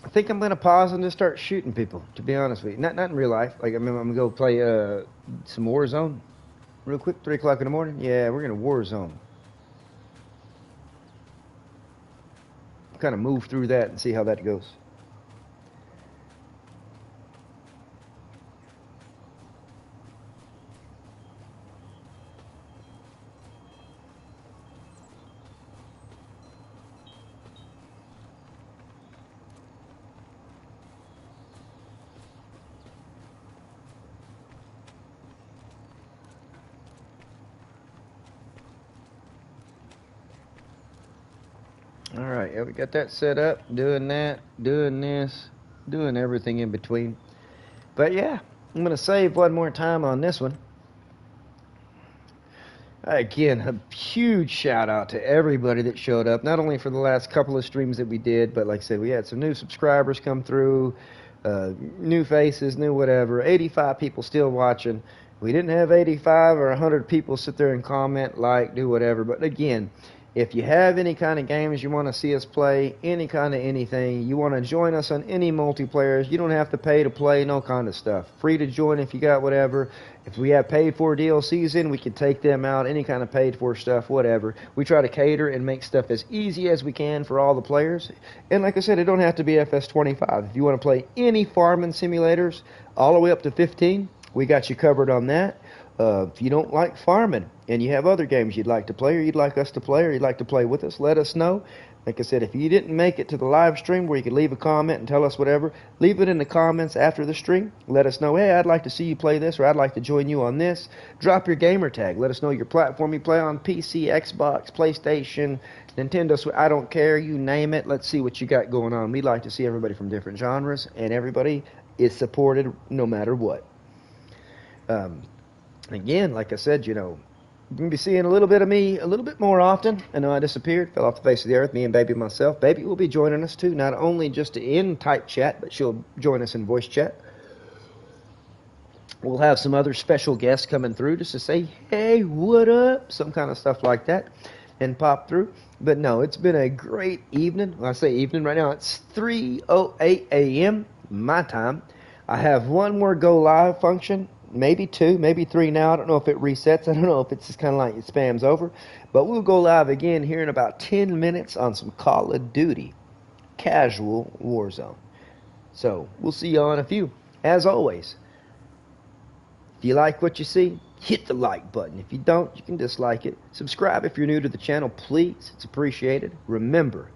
I think I'm going to pause and just start shooting people, to be honest with you. Not in real life. Like, I'm going to go play some Warzone real quick, 3 o'clock in the morning. Yeah, we're going to Warzone. Kind of move through that and see how that goes. All right, yeah, we got that set up, doing that, doing this, doing everything in between. But yeah, I'm going to save one more time on this one. Again, a huge shout out to everybody that showed up, not only for the last couple of streams that we did, but like I said, we had some new subscribers come through, new faces, new whatever, 85 people still watching. We didn't have 85 or 100 people sit there and comment, like, do whatever, but again, if you have any kind of games you want to see us play, any kind of anything, you want to join us on any multiplayers, you don't have to pay to play, no kind of stuff. Free to join if you got whatever. If we have paid for DLCs in, we can take them out, any kind of paid for stuff, whatever. We try to cater and make stuff as easy as we can for all the players. And like I said, it don't have to be FS25. If you want to play any farming simulators, all the way up to 15, we got you covered on that. If you don't like farming and you have other games you'd like to play or you'd like us to play or you'd like to play with us, let us know. Like I said, if you didn't make it to the live stream where you could leave a comment and tell us whatever, leave it in the comments after the stream. Let us know, hey, I'd like to see you play this or I'd like to join you on this. Drop your gamer tag. Let us know your platform you play on, PC, Xbox, PlayStation, Nintendo, I don't care, you name it. Let's see what you got going on. We'd like to see everybody from different genres, and everybody is supported no matter what. Again, like I said, you know, you're going to be seeing a little bit of me a little bit more often. I know I disappeared, fell off the face of the earth, me and Baby myself. Baby will be joining us too, not only just in type chat, but she'll join us in voice chat. We'll have some other special guests coming through just to say, hey, what up? Some kind of stuff like that and pop through. But no, it's been a great evening. When I say evening, right now it's 3:08 a.m. my time. I have one more go live function. Maybe 2, maybe 3 now. I don't know if it resets. I don't know if it's just kind of like it spams over. But we'll go live again here in about 10 minutes on some Call of Duty Casual Warzone. So we'll see y'all in a few. As always, if you like what you see, hit the like button. If you don't, you can dislike it. Subscribe if you're new to the channel, please. It's appreciated. Remember,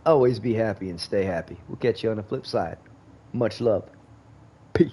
always be happy and stay happy. We'll catch you on the flip side. Much love. Peace.